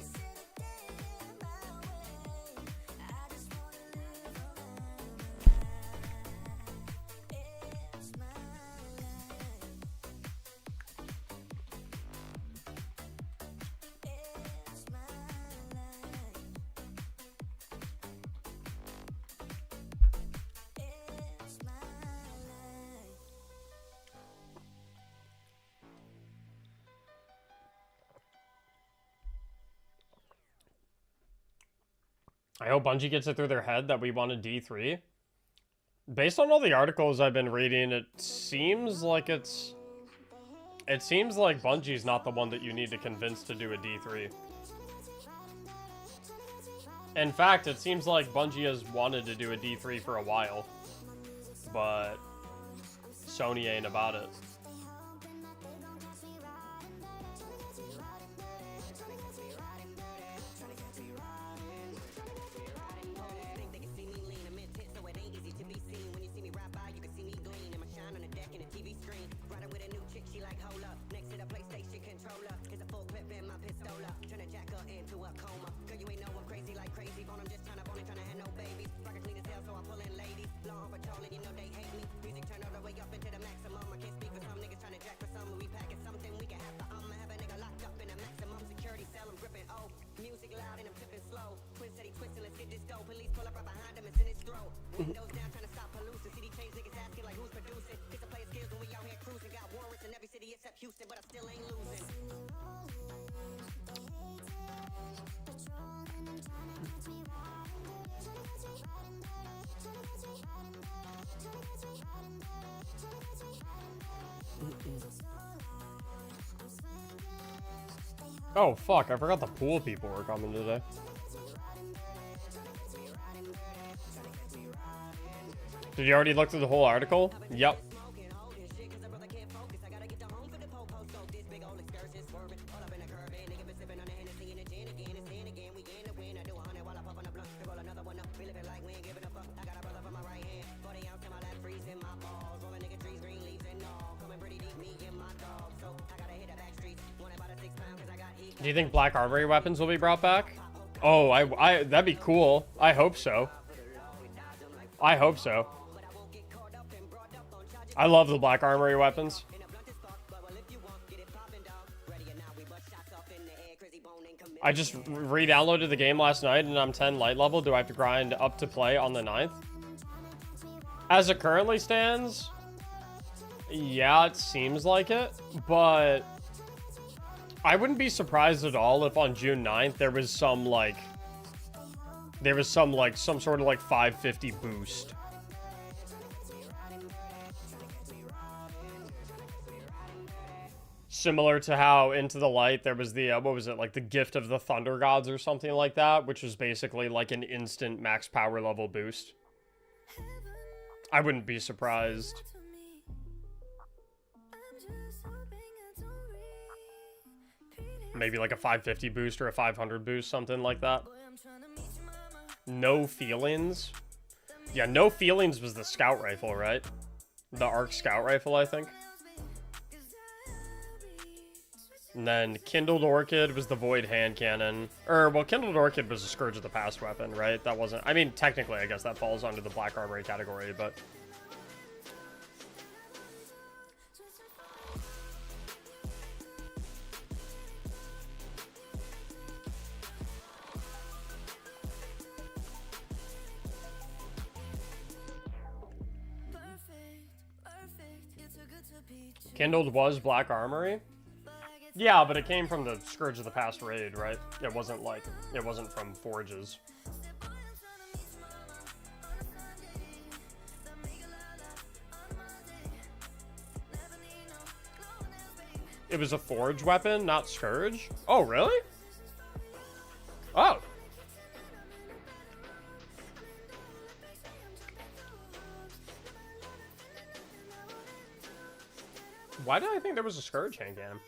Speaker 1: I hope Bungie gets it through their head that we wanted D3. Based on all the articles I've been reading, it seems like Bungie's not the one that you need to convince to do a D3. In fact, it seems like Bungie has wanted to do a D3 for a while, but Sony ain't about it. Oh, fuck, I forgot the pool people were coming today. Did you already look through the whole article? Yep. Do you think Black Armory weapons will be brought back? Oh, that'd be cool. I hope so. I hope so. I love the Black Armory weapons. I just re-downloaded the game last night and I'm 10 light level. Do I have to grind up to play on the 9th? As it currently stands, yeah, it seems like it, but I wouldn't be surprised at all if on June 9th there was some sort of 550 boost. Similar to how Into the Light, there was the, what was it, like the Gift of the Thunder Gods or something like that, which was basically like an instant max power level boost. I wouldn't be surprised. Maybe like a 550 boost or a 500 boost, something like that. No Feelings. Yeah, No Feelings was the scout rifle, right? The ARC scout rifle, I think. And then Kindled Orchid was the Void hand cannon. Well, Kindled Orchid was a Scourge of the Past weapon, right? That wasn't... I mean, technically, I guess that falls under the Black Armory category, but... Kindled was Black Armory? Yeah, but it came from the Scourge of the Past raid, right? It wasn't like... It wasn't from Forges. It was a Forge weapon, not Scourge? Oh, really? Oh. Why did I think there was a Scourge hand cannon?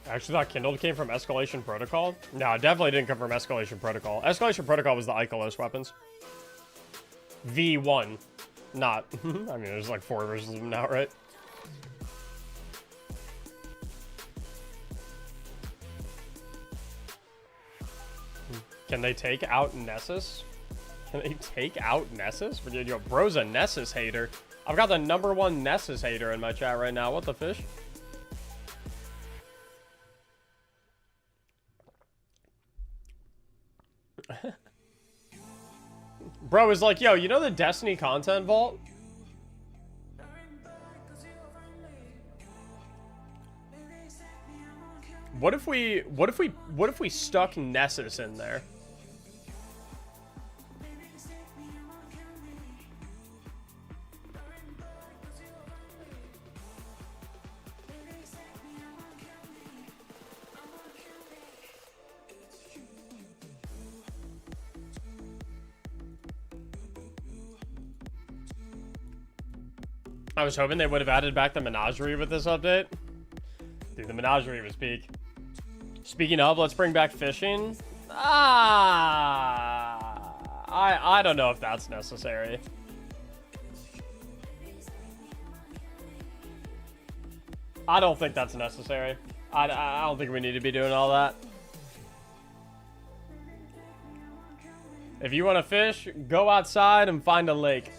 Speaker 1: I actually thought Kindled came from Escalation Protocol. No, it definitely didn't come from Escalation Protocol. Escalation Protocol was the Ikelos weapons. V1. Not. I mean, there's like 4 versions of them now, right? Can they take out Nessus? Can they take out Nessus? Yo, bro's a Nessus hater. I've got the #1 Nessus hater in my chat right now. What the fish? Bro is like, yo, you know the Destiny content vault? What if we stuck Nessus in there? I was hoping they would have added back the menagerie with this update. Dude, the menagerie was peak. Speaking of, let's bring back fishing. I don't know if that's necessary. I don't think that's necessary. I don't think we need to be doing all that. If you want to fish, go outside and find a lake.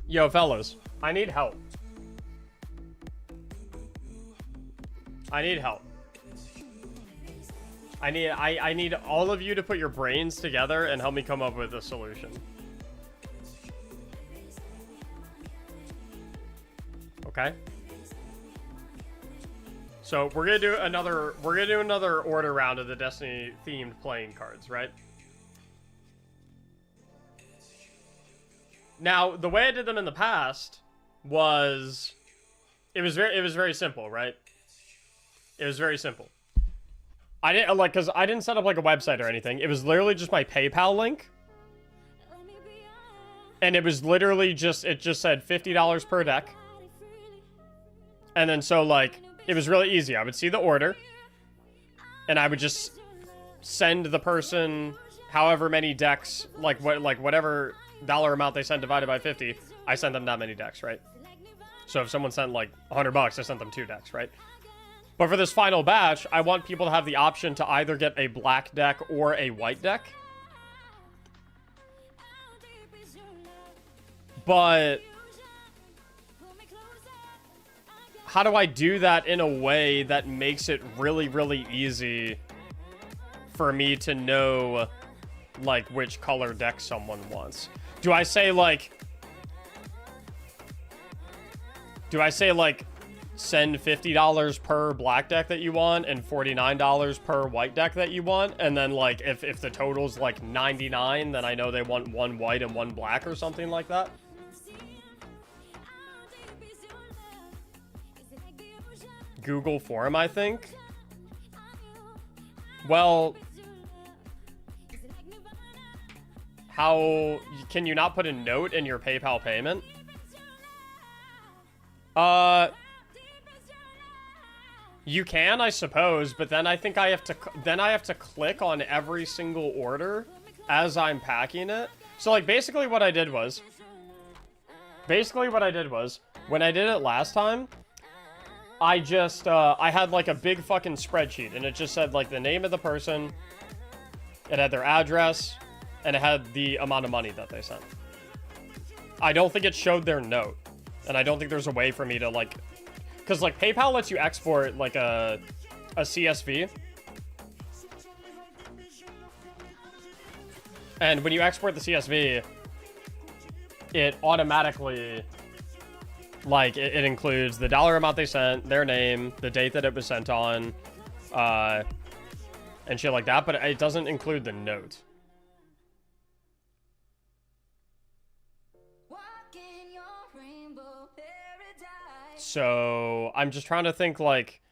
Speaker 1: Yo, fellas, I need help. I need help. I need all of you to put your brains together and help me come up with a solution. Okay? So we're gonna do another order round of the Destiny themed playing cards, right? Now, the way I did them in the past was it was very simple, right? It was very simple. I didn't cuz I didn't set up like a website or anything. It was literally just my PayPal link. And it was literally just said $50 per deck. And then so like it was really easy. I would see the order and I would just send the person however many decks, like whatever dollar amount they send divided by 50, I send them that many decks, right? So if someone sent like $100, I sent them 2 decks, right? But for this final batch, I want people to have the option to either get a black deck or a white deck. But how do I do that in a way that makes it really, really easy for me to know, like, which color deck someone wants? Do I say, like, send $50 per black deck that you want and $49 per white deck that you want? And then, like, if the total's, like, 99, then I know they want 1 white and 1 black or something like that? Google form, I think. Well, how can you not put a note in your PayPal payment? You can, I suppose, but then I think I have to click on every single order as I'm packing it. So, like, basically what I did was when I did it last time, I just, I had, like, a big fucking spreadsheet, and it just said, like, the name of the person, it had their address, and it had the amount of money that they sent. I don't think it showed their note, and I don't think there's a way for me to, like, because, like, PayPal lets you export, like, a CSV. And when you export the CSV, it automatically, like, it includes the dollar amount they sent, their name, the date that it was sent on, and shit like that, but it doesn't include the note. So, I'm just trying to think, like,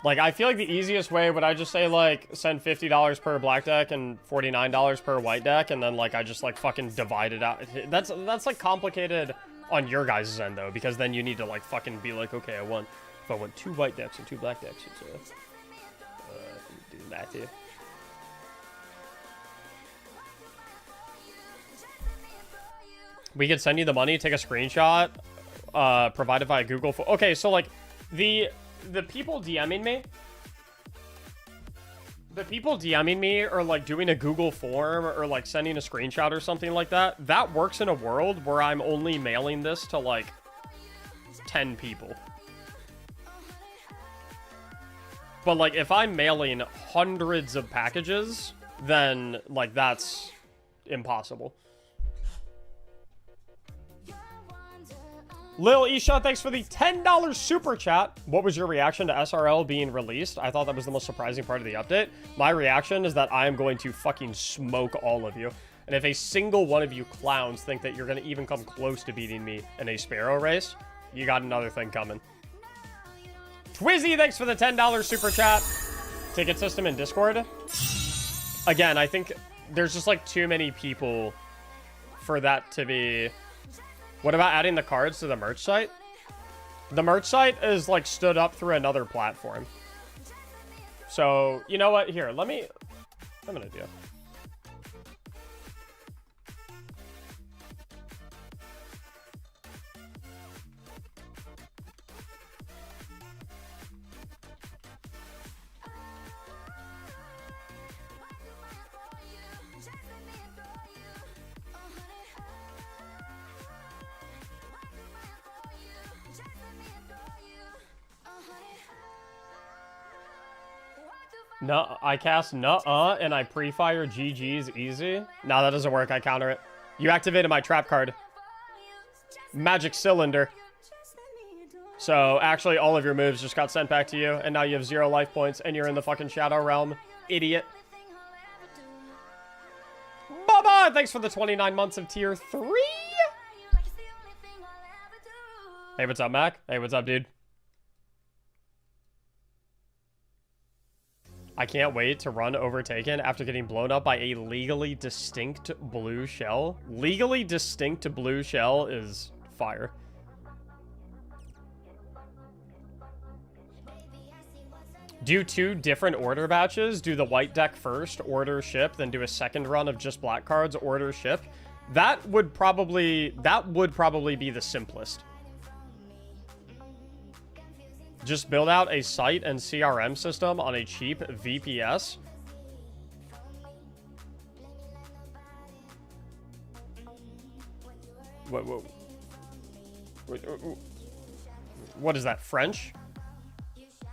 Speaker 1: I feel like the easiest way would I just say, like, send $50 per black deck and $49 per white deck, and then, like, I just, like, fucking divide it out. That's like, complicated on your guys' end, though, because then you need to, like, fucking be like, okay, if I want 2 white decks and 2 black decks, it's, do the math here. We could send you the money, take a screenshot, provided via Google. Okay, so, like, the people DMing me, or, like, doing a Google form, or, like, sending a screenshot or something like that, that works in a world where I'm only mailing this to, like, 10 people. But, like, if I'm mailing hundreds of packages, then, like, that's impossible. Lil Isha, thanks for the $10 super chat. What was your reaction to SRL being released? I thought that was the most surprising part of the update. My reaction is that I am going to fucking smoke all of you. And if a single one of you clowns think that you're going to even come close to beating me in a Sparrow race, you got another thing coming. Twizzy, thanks for the $10 super chat. Ticket system in Discord. Again, I think there's just, like, too many people for that to be... What about adding the cards to the merch site? The merch site is, like, stood up through another platform. So, you know what? Here, I'm gonna do. No, I cast nuh-uh and I pre-fire GG's easy. No, that doesn't work. I counter it. You activated my trap card. Magic Cylinder. So, actually, all of your moves just got sent back to you, and now you have 0 life points, and you're in the fucking Shadow Realm. Idiot. Bye-bye! Thanks for the 29 months of tier 3! Hey, what's up, Mac? Hey, what's up, dude? I can't wait to run Overtaken after getting blown up by a legally distinct blue shell. Legally distinct blue shell is fire. Do 2 different order batches. Do the white deck first, order ship, then do a second run of just black cards, order ship. That would probably be the simplest. Just build out a site and CRM system on a cheap VPS. What is that, French?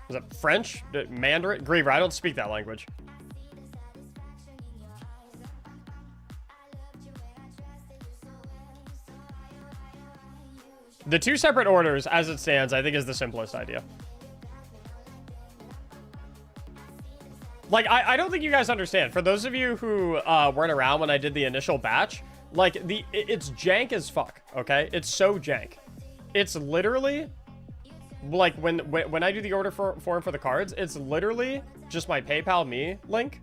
Speaker 1: Is that French? Mandarin? Griever, I don't speak that language. The 2 separate orders, as it stands, I think is the simplest idea. Like, I don't think you guys understand. For those of you who weren't around when I did the initial batch, like, it's jank as fuck, okay? It's so jank. It's literally, like, when I do the order form for the cards, it's literally just my PayPal me link.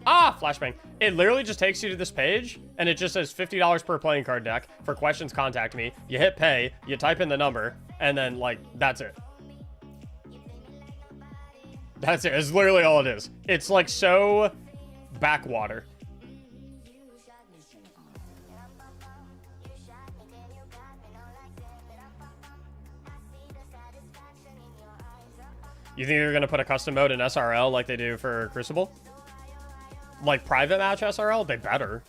Speaker 1: Ah, flashbang. It literally just takes you to this page, and it just says $50 per playing card deck. For questions, contact me. You hit pay, you type in the number, and then, like, that's it. That's it. It's literally all it is. It's, like, so backwater. You think they're going to put a custom mode in SRL like they do for Crucible? Like private match SRL? They better.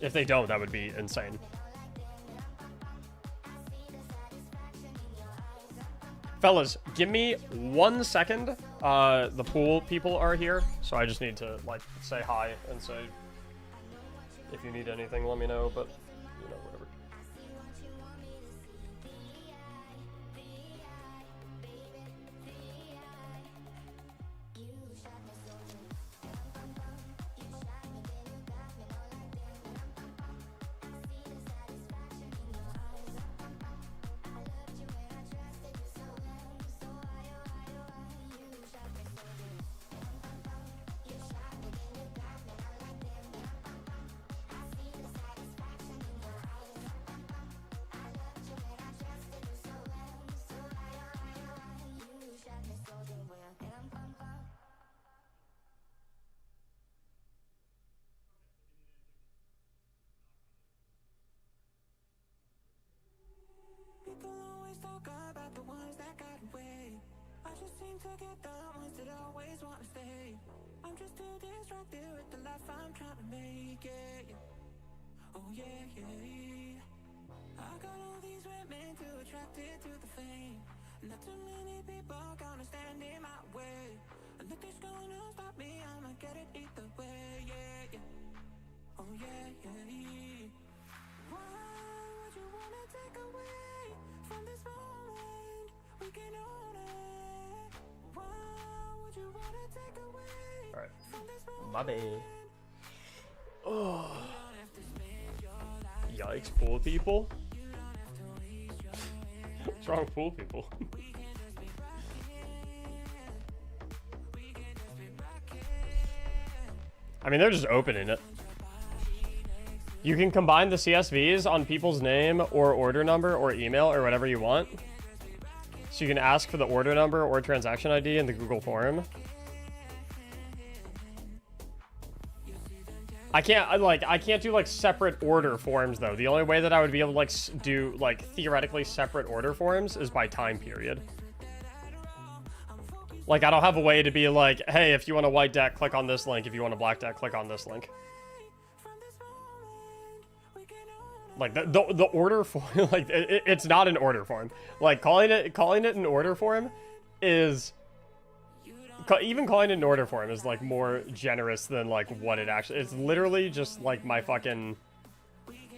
Speaker 1: If they don't, that would be insane. Fellas, give me 1 second. The pool people are here, so I just need to, like, say hi and say, if you need anything, let me know, but, you know, whatever.
Speaker 2: To get the ones that always want to stay. I'm just too distracted with the life I'm trying to make it. Oh yeah, yeah. I got all these women too attracted to the fame. Not too many people gonna stand in my way. And nothing's gonna stop me, I'ma get it either way, yeah, yeah. Oh yeah, yeah. Why would you wanna take away from this moment? We can own it.
Speaker 1: Alright. My bad. Oh. Yikes, pool people? What's wrong with pool people? I mean, they're just opening it. You can combine the CSVs on people's name or order number or email or whatever you want. So you can ask for the order number or transaction ID in the Google form. I can't do like separate order forms though. The only way that I would be able to like do like theoretically separate order forms is by time period. Like I don't have a way to be like, hey, if you want a white deck, click on this link. If you want a black deck, click on this link. Like the order form, like it's not an order form. Like calling it an order form is, even calling it an order form is like more generous than like what it actually. It's literally just like my fucking.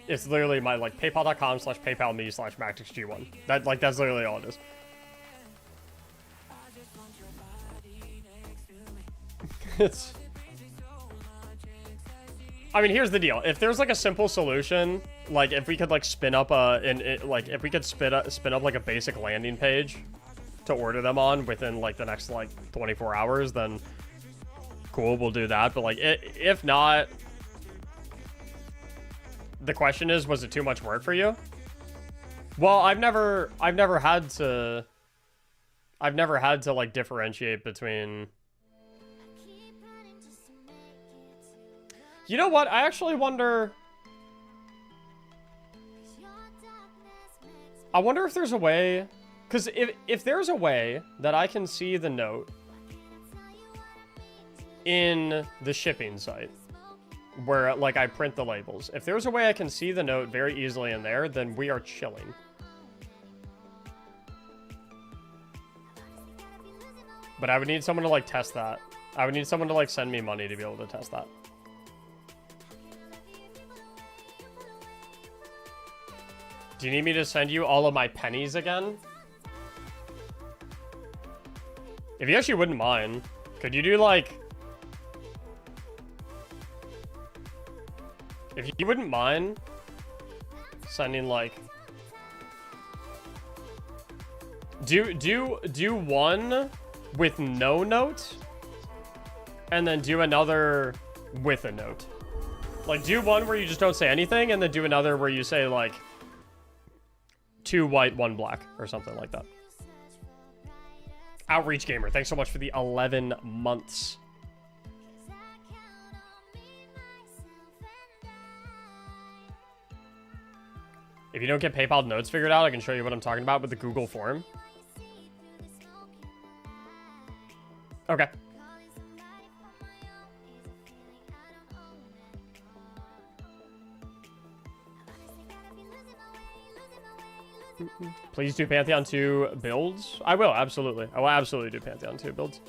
Speaker 1: It's literally my like paypal.com/paypalme/MacticsG1. That's literally all it is. It's. I mean, here's the deal. If there's like a simple solution, like if we could like spin up if we could spin up like a basic landing page to order them on within like the next like 24 hours, then cool, we'll do that. But like if not, The question is, was it too much work for you? Well, I've never had to like differentiate between. You know what? I actually wonder. I wonder if there's a way, because if there's a way that I can see the note in the shipping site, where like I print the labels. If there's a way I can see the note very easily in there, then we are chilling. But I would need someone to like test that. I would need someone to like send me money to be able to test that. Do you need me to send you all of my pennies again? If you actually wouldn't mind, could you do like... If you wouldn't mind sending like... Do one with no note, and then do another with a note. Like, do one where you just don't say anything, and then do another where you say like 2 white, 1 black, or something like that. Outreach Gamer, thanks so much for the 11 months. If you don't get PayPal notes figured out, I can show you what I'm talking about with the Google form. Okay. Please do Pantheon 2 builds. I will, absolutely. I will absolutely do Pantheon 2 builds.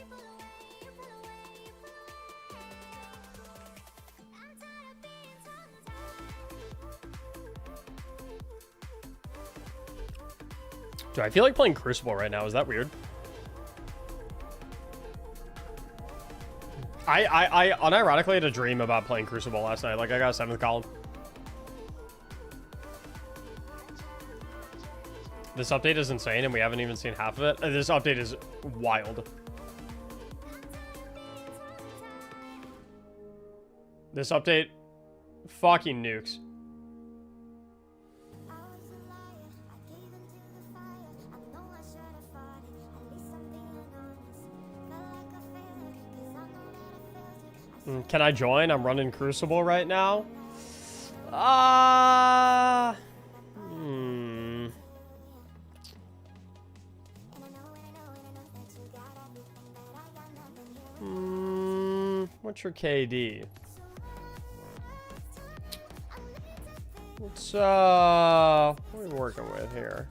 Speaker 1: Do I feel like playing Crucible right now? Is that weird? I unironically had a dream about playing Crucible last night. Like, I got a 7th column. This update is insane, and we haven't even seen half of it. This update is wild. This update fucking nukes. Can I join? I'm running Crucible right now. What's your KD? What are we working with here?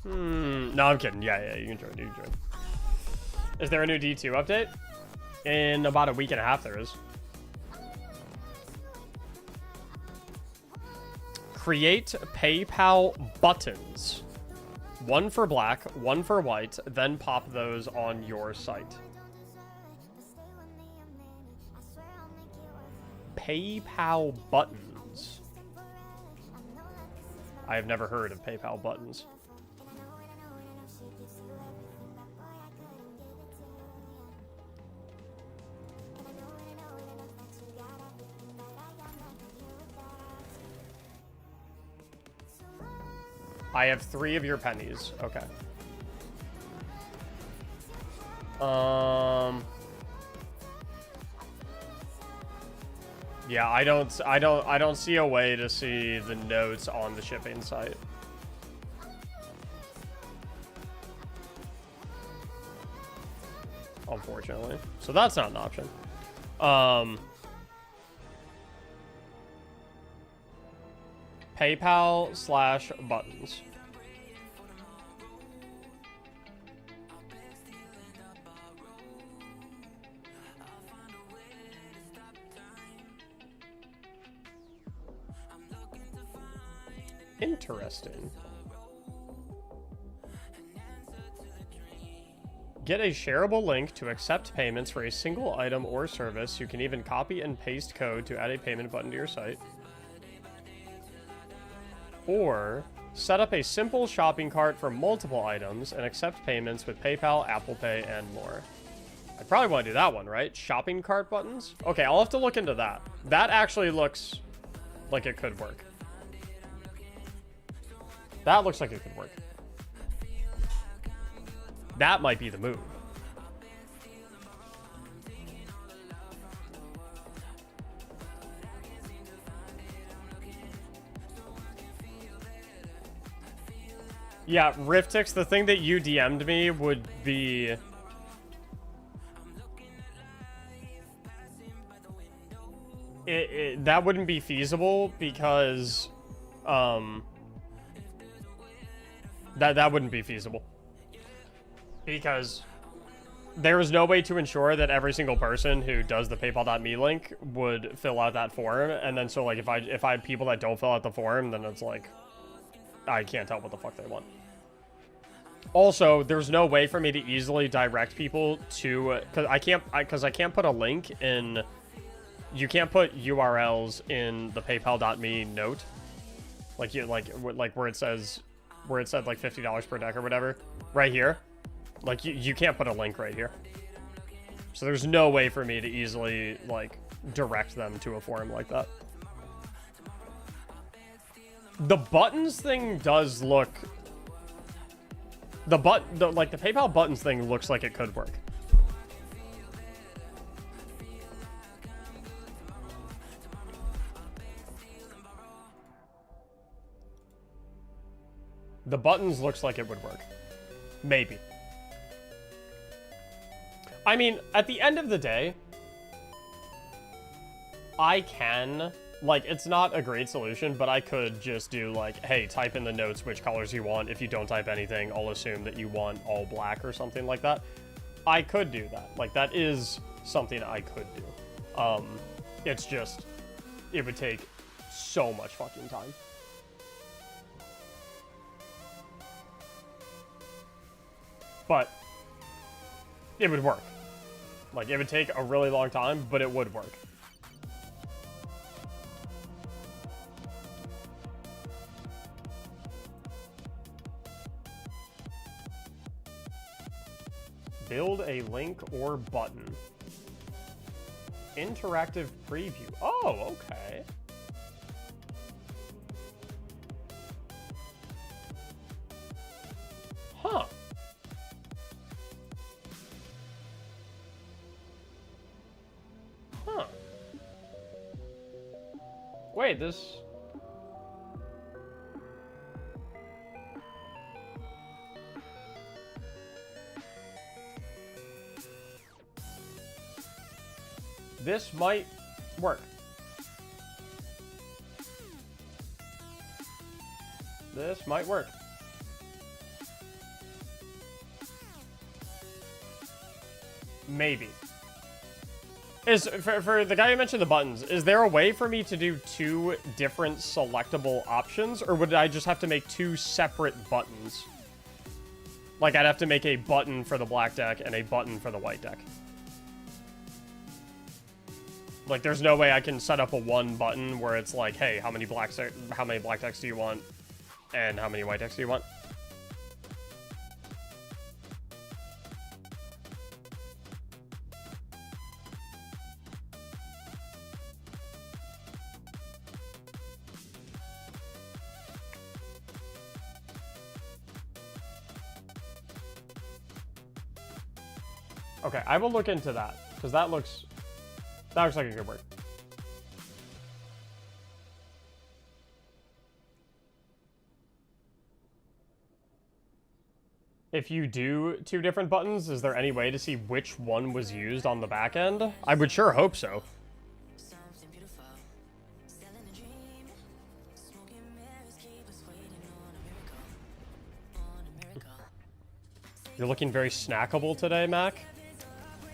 Speaker 1: No, I'm kidding. Yeah, you can join. You can join. Is there a new D2 update? In about a week and a half, there is. Create PayPal buttons. 1 for black, 1 for white, then pop those on your site. PayPal buttons. I have never heard of PayPal buttons. I have 3 of your pennies. Okay. Yeah, I don't see a way to see the notes on the shipping site. Unfortunately. So that's not an option. PayPal/buttons. Interesting. Get a shareable link to accept payments for a single item or service. You can even copy and paste code to add a payment button to your site. Or set up a simple shopping cart for multiple items and accept payments with PayPal, Apple Pay, and more. I probably want to do that one, right? Shopping cart buttons? Okay, I'll have to look into that. That actually looks like it could work. That looks like it could work. That might be the move. Yeah, Riftix, the thing that you DM'd me would be... that wouldn't be feasible because... That wouldn't be feasible. Because there is no way to ensure that every single person who does the PayPal.me link would fill out that form. And then so like if I have people that don't fill out the form, then it's like... I can't tell what the fuck they want. Also, there's no way for me to easily direct people to, because I can't put a link in. You can't put URLs in the PayPal.me note, like where it said like $50 per deck or whatever, right here. Like you can't put a link right here. So there's no way for me to easily like direct them to a forum like that. The buttons thing does look... the PayPal buttons thing looks like it could work. The buttons looks like it would work. Maybe. I mean, at the end of the day, I can... like, it's not a great solution, but I could just do, like, hey, type in the notes which colors you want. If you don't type anything, I'll assume that you want all black or something like that. I could do that. Like, that is something I could do. It's just, it would take so much fucking time. But it would work. Like, it would take a really long time, but it would work. Build a link or button. Interactive preview. Oh, okay. Huh. Huh. Wait, this... this might work. This might work. Maybe. For the guy who mentioned the buttons, is there a way for me to do two different selectable options, or would I just have to make two separate buttons? Like, I'd have to make a button for the black deck and a button for the white deck. Like, there's no way I can set up a one button where it's like, hey, how many black decks do you want, and how many white decks do you want? Okay, I will look into that, because that looks like a good work. If you do two different buttons, is there any way to see which one was used on the back end? I would sure hope so. You're looking very snackable today, Mac.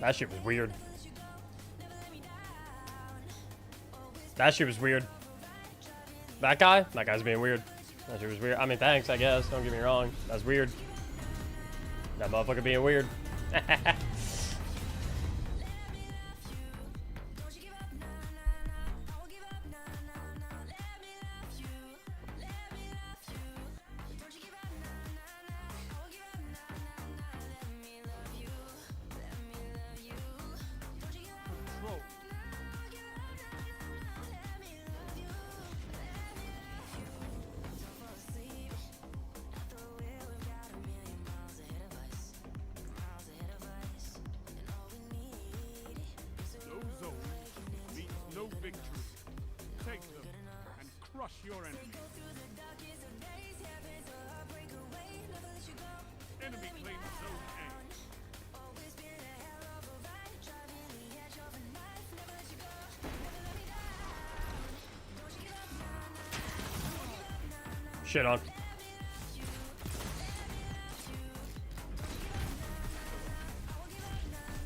Speaker 1: That shit was weird. That shit was weird. That guy's being weird. That shit was weird. I mean, thanks, I guess. Don't get me wrong. That's weird. That motherfucker being weird.
Speaker 3: Crush your enemy. Enemy claims zone A.
Speaker 1: Shit on.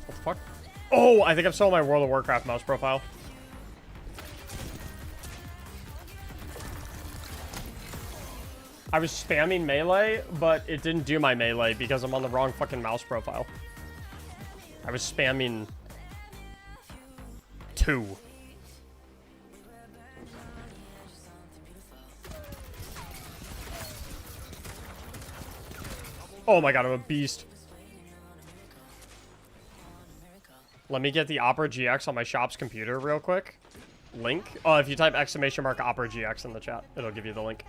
Speaker 1: What the fuck? Oh, I think I've sold my World of Warcraft mouse profile. I was spamming melee, but it didn't do my melee because I'm on the wrong fucking mouse profile. I was spamming 2. Oh my god, I'm a beast. Let me get the Opera GX on my shop's computer real quick. Link. Oh, if you type !Opera GX in the chat, it'll give you the link.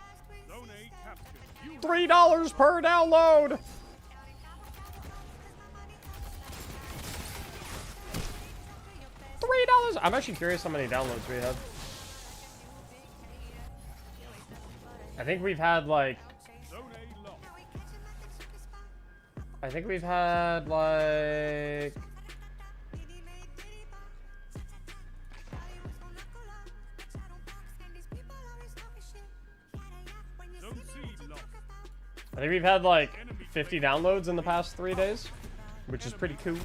Speaker 3: Zone A captured.
Speaker 1: $3 per download. $3. I'm actually curious how many downloads we had. I think we've had like.
Speaker 3: Zone A lost.
Speaker 1: I think we've had like.
Speaker 3: Zone C lost.
Speaker 1: I think we've had like 50 downloads in the past 3 days, which is pretty cool.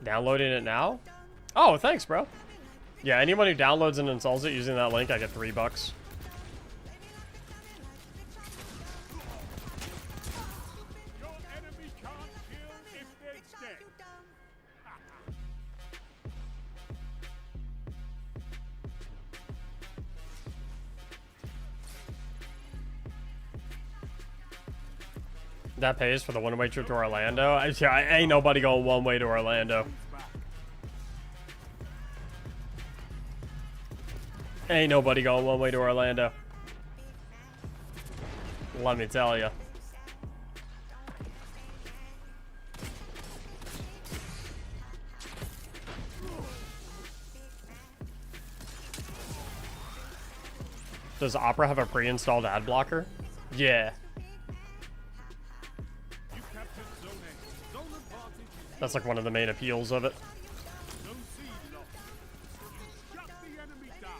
Speaker 1: Downloading it now? Oh, thanks, bro. Yeah, anyone who downloads and installs it using that link, I get $3.
Speaker 3: Your enemy can't kill if they're dead.
Speaker 1: That pays for the one-way trip to Orlando. I ain't nobody going one way to Orlando. Ain't nobody going one way to Orlando. Let me tell you. Does Opera have a pre-installed ad blocker? Yeah.
Speaker 3: You captured Zone A. Zone advantage.
Speaker 1: That's like one of the main appeals of it.
Speaker 3: Zone C lost. You shut the enemy down.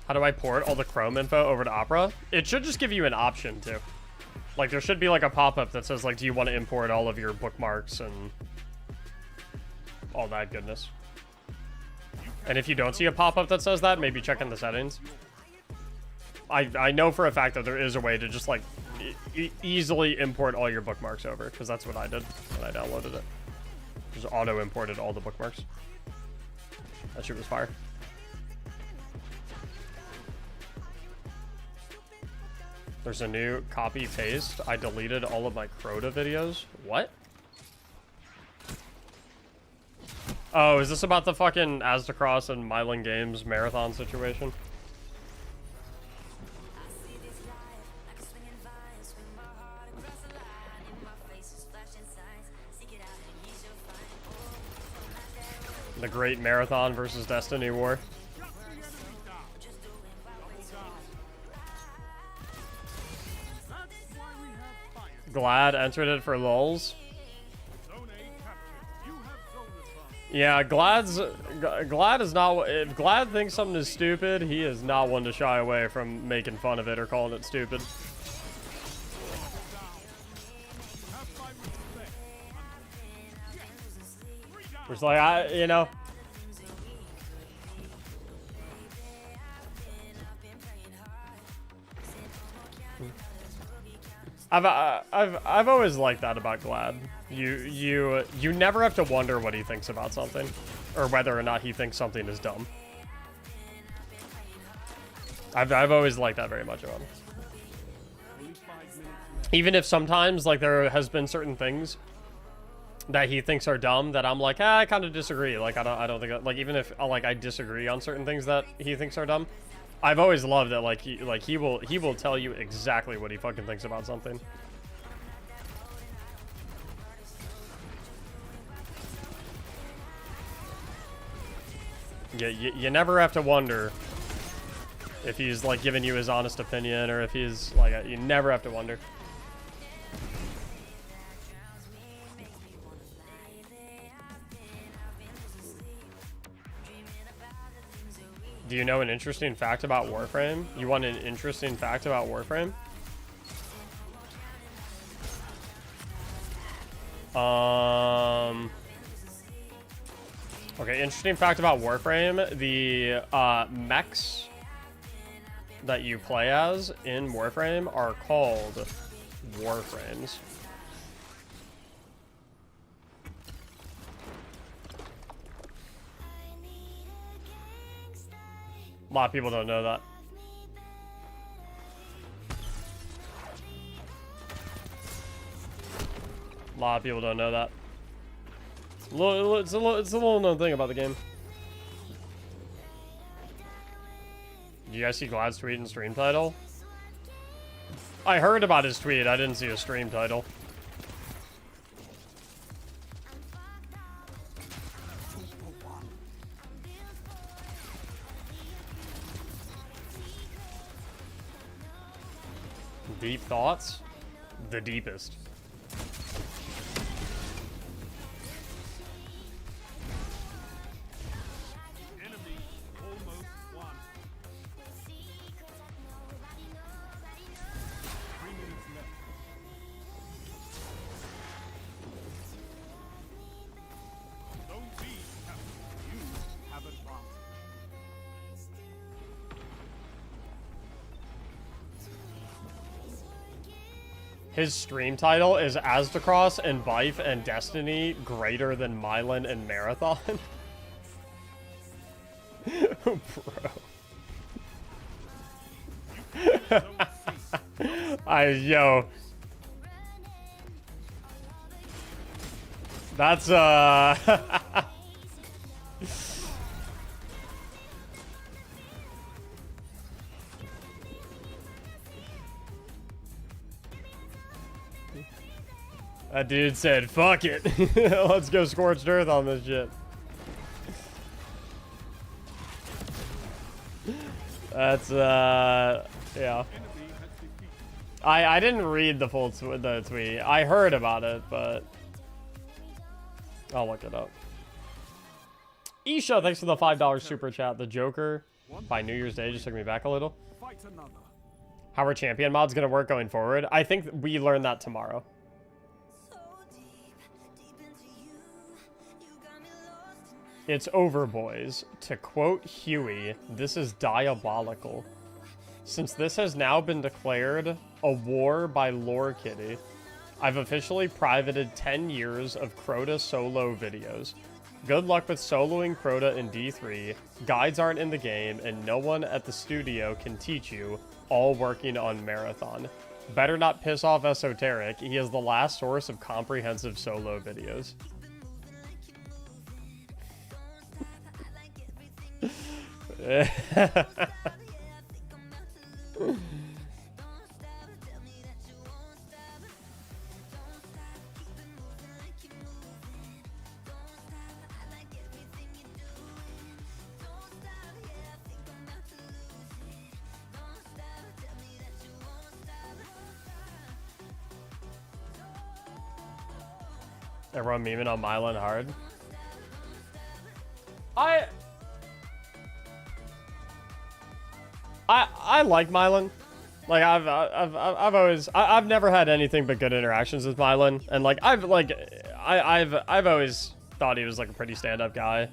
Speaker 1: How do I port all the Chrome info over to Opera? It should just give you an option to. Like, there should be like a pop-up that says, like, do you want to import all of your bookmarks and all that goodness. And if you don't see a pop-up that says that, maybe check in the settings. I know for a fact that there is a way to just, like, easily import all your bookmarks over, because that's what I did when I downloaded it. Just auto-imported all the bookmarks. That shit was fire. There's a new copy paste. I deleted all of my Crota videos. What? Oh, is this about the fucking Aztecross and Mylan Games marathon situation? The great marathon versus Destiny war. Glad entered it for lulz. Yeah, Glad is not. If Glad thinks something is stupid, he is not one to shy away from making fun of it or calling it stupid. It's like, you know. I've always liked that about Glad. You never have to wonder what he thinks about something, or whether or not he thinks something is dumb. I've always liked that very much about him. Even if sometimes, like, there has been certain things that he thinks are dumb that I'm like, I kind of disagree. Like, I don't think that, like, even if like I disagree on certain things that he thinks are dumb, I've always loved that. Like, he will tell you exactly what he fucking thinks about something. Yeah, you never have to wonder if he's like giving you his honest opinion, or if he's like, you never have to wonder. Do you know an interesting fact about Warframe? You want an interesting fact about Warframe? Okay, interesting fact about Warframe. The mechs that you play as in Warframe are called Warframes. A lot of people don't know that. A lot of people don't know that. It's a little known thing about the game. Did you guys see Glad's tweet and stream title? I heard about his tweet. I didn't see his stream title. Deep thoughts? The deepest.
Speaker 3: Enemy almost won. 3 minutes left. Zone B, Captain. You have advanced.
Speaker 1: His stream title is Aztecross and Bife and Destiny greater than Mylan and Marathon. Bro. Yo. That's That dude said, fuck it. Let's go scorched earth on this shit. That's, yeah. I didn't read the full the tweet. I heard about it, but I'll look it up. Isha, thanks for the $5 super chat. The Joker by New Year's Day just took me back a little.
Speaker 3: Fight another.
Speaker 1: How are champion mods gonna work going forward? I think we learn that tomorrow. It's over, boys. To quote Huey, this is diabolical. Since this has now been declared a war by Lore Kitty, I've officially privated 10 years of Crota solo videos. Good luck with soloing Crota in D3. Guides aren't in the game, and no one at the studio can teach you, all working on Marathon. Better not piss off Esoteric. He is the last source of comprehensive solo videos. Everyone memeing on Mylan hard. I like Mylan. Like I've never had anything but good interactions with Mylan, and like I've always thought he was like a pretty stand-up guy.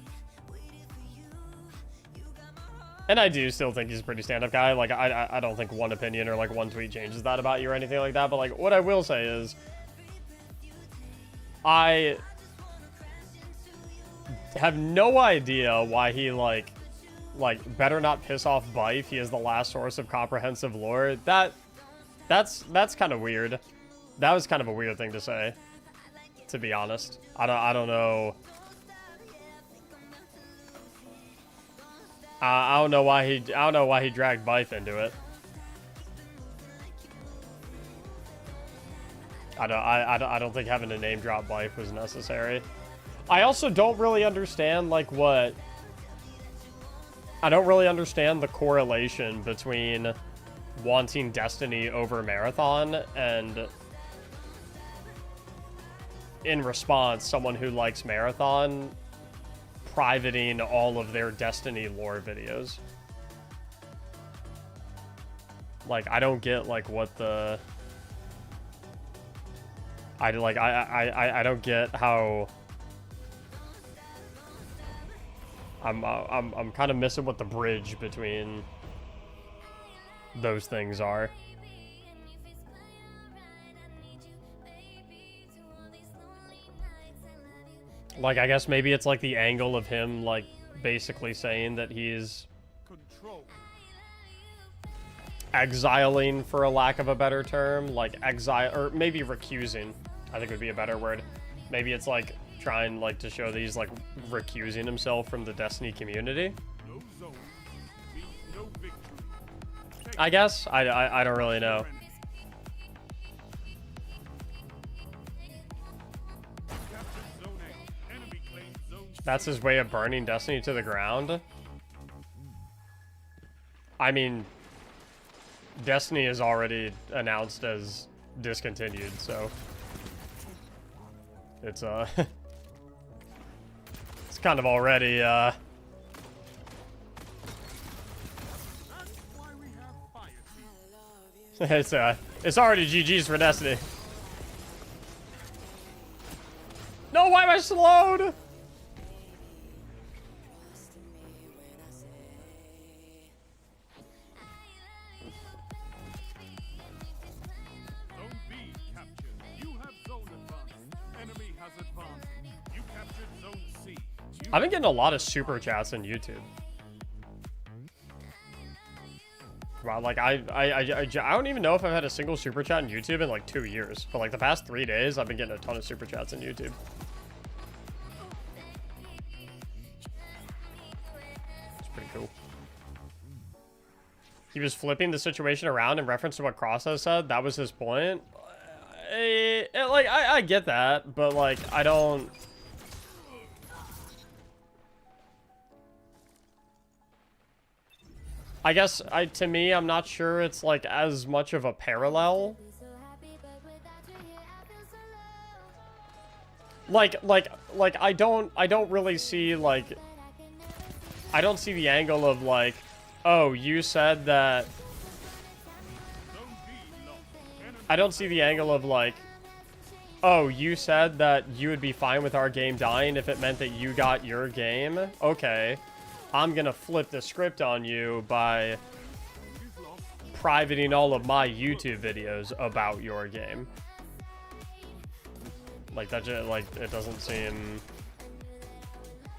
Speaker 1: And I do still think he's a pretty stand-up guy. Like I don't think one opinion or like one tweet changes that about you or anything like that, but like what I will say is I have no idea why he like better not piss off Bife. He is the last source of comprehensive lore. That's kind of weird. That was kind of a weird thing to say. to be honest. I don't know. I don't know why he dragged Bife into it. I don't think having a name drop Bife was necessary. I also don't really understand like what. I don't really understand the correlation between wanting Destiny over Marathon and, in response, someone who likes Marathon privating all of their Destiny lore videos. Like, I don't get like what the I don't get how I'm kind of missing what the bridge between those things are. Like, I guess maybe it's like the angle of him, like, basically saying that he's
Speaker 3: Control.
Speaker 1: exiling, for a lack of a better term, like exile, or maybe recusing, I think would be a better word. Maybe it's like trying like to show that he's like recusing himself from the Destiny community.
Speaker 3: No zone. Means no victory. Take
Speaker 1: I guess I don't really know.
Speaker 3: captured zone A. Enemy claims zone C.
Speaker 1: That's his way of burning Destiny to the ground. I mean, Destiny is already announced as discontinued, so it's it's kind of already
Speaker 3: That's why we have fire team.
Speaker 1: it's already GG's for Destiny. No, why am I slowed?
Speaker 3: Zone B captured. You have zone advantage. Enemy has advantage. You captured zone C. You
Speaker 1: I've been getting a lot of super chats on YouTube. Wow, like I don't even know if I've had a single super chat on YouTube in like 2 years. But like the past 3 days, I've been getting a ton of super chats on YouTube. It's pretty cool. He was flipping the situation around in reference to what Cross has said. That was his point. I get that, but like I don't. I guess to me, I'm not sure it's like as much of a parallel. Like I don't really see like, I don't see the angle of like, oh, you said that.
Speaker 3: zone B lost. Enemy
Speaker 1: I don't see the angle of like, oh, you said that you would be fine with our game dying if it meant that you got your game. Okay. I'm gonna flip the script on you by
Speaker 3: is lost.
Speaker 1: privating all of my YouTube videos about your game. Like that just like it doesn't seem,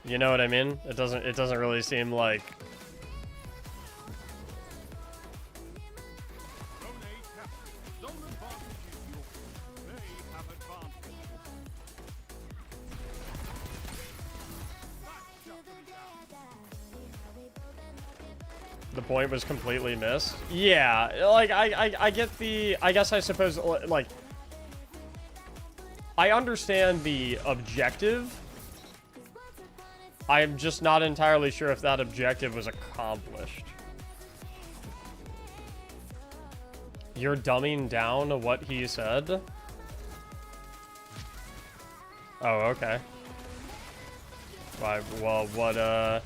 Speaker 1: you know what I mean? It doesn't really seem like.
Speaker 3: Zone A captured. Zone advantage is yours. They have advantage. That shut them down.
Speaker 1: The point was completely missed. Yeah, like I get the, I guess I suppose like I understand the objective. I'm just not entirely sure if that objective was accomplished. You're dumbing down what he said? Oh, okay. Right, well, what,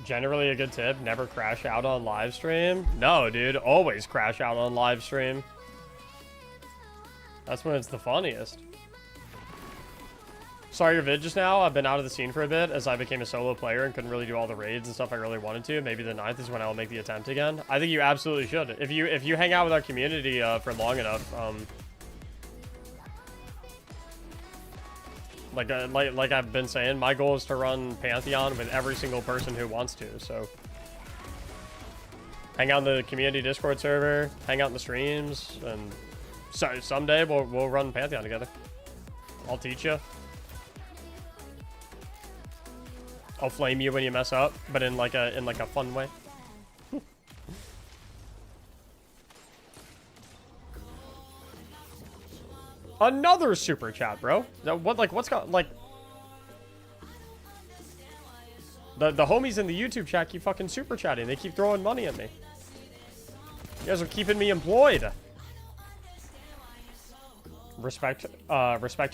Speaker 1: generally a good tip, never crash out on live stream. No, dude, always crash out on live stream. That's when it's the funniest. Saw your vid just now. I've been out of the scene for a bit as I became a solo player and couldn't really do all the raids and stuff I really wanted to. Maybe the 9th is when I'll make the attempt again. I think you absolutely should. If you hang out with our community for long enough, like I've been saying, my goal is to run Pantheon with every single person who wants to. So Hang out in the community Discord server, hang out in the streams, and so someday we'll run Pantheon together. I'll teach you. I'll flame you when you mess up, but in like a fun way. Another super chat, bro. What's got like the homies in the YouTube chat keep fucking super chatting. They keep throwing money at me. You guys are keeping me employed. Respect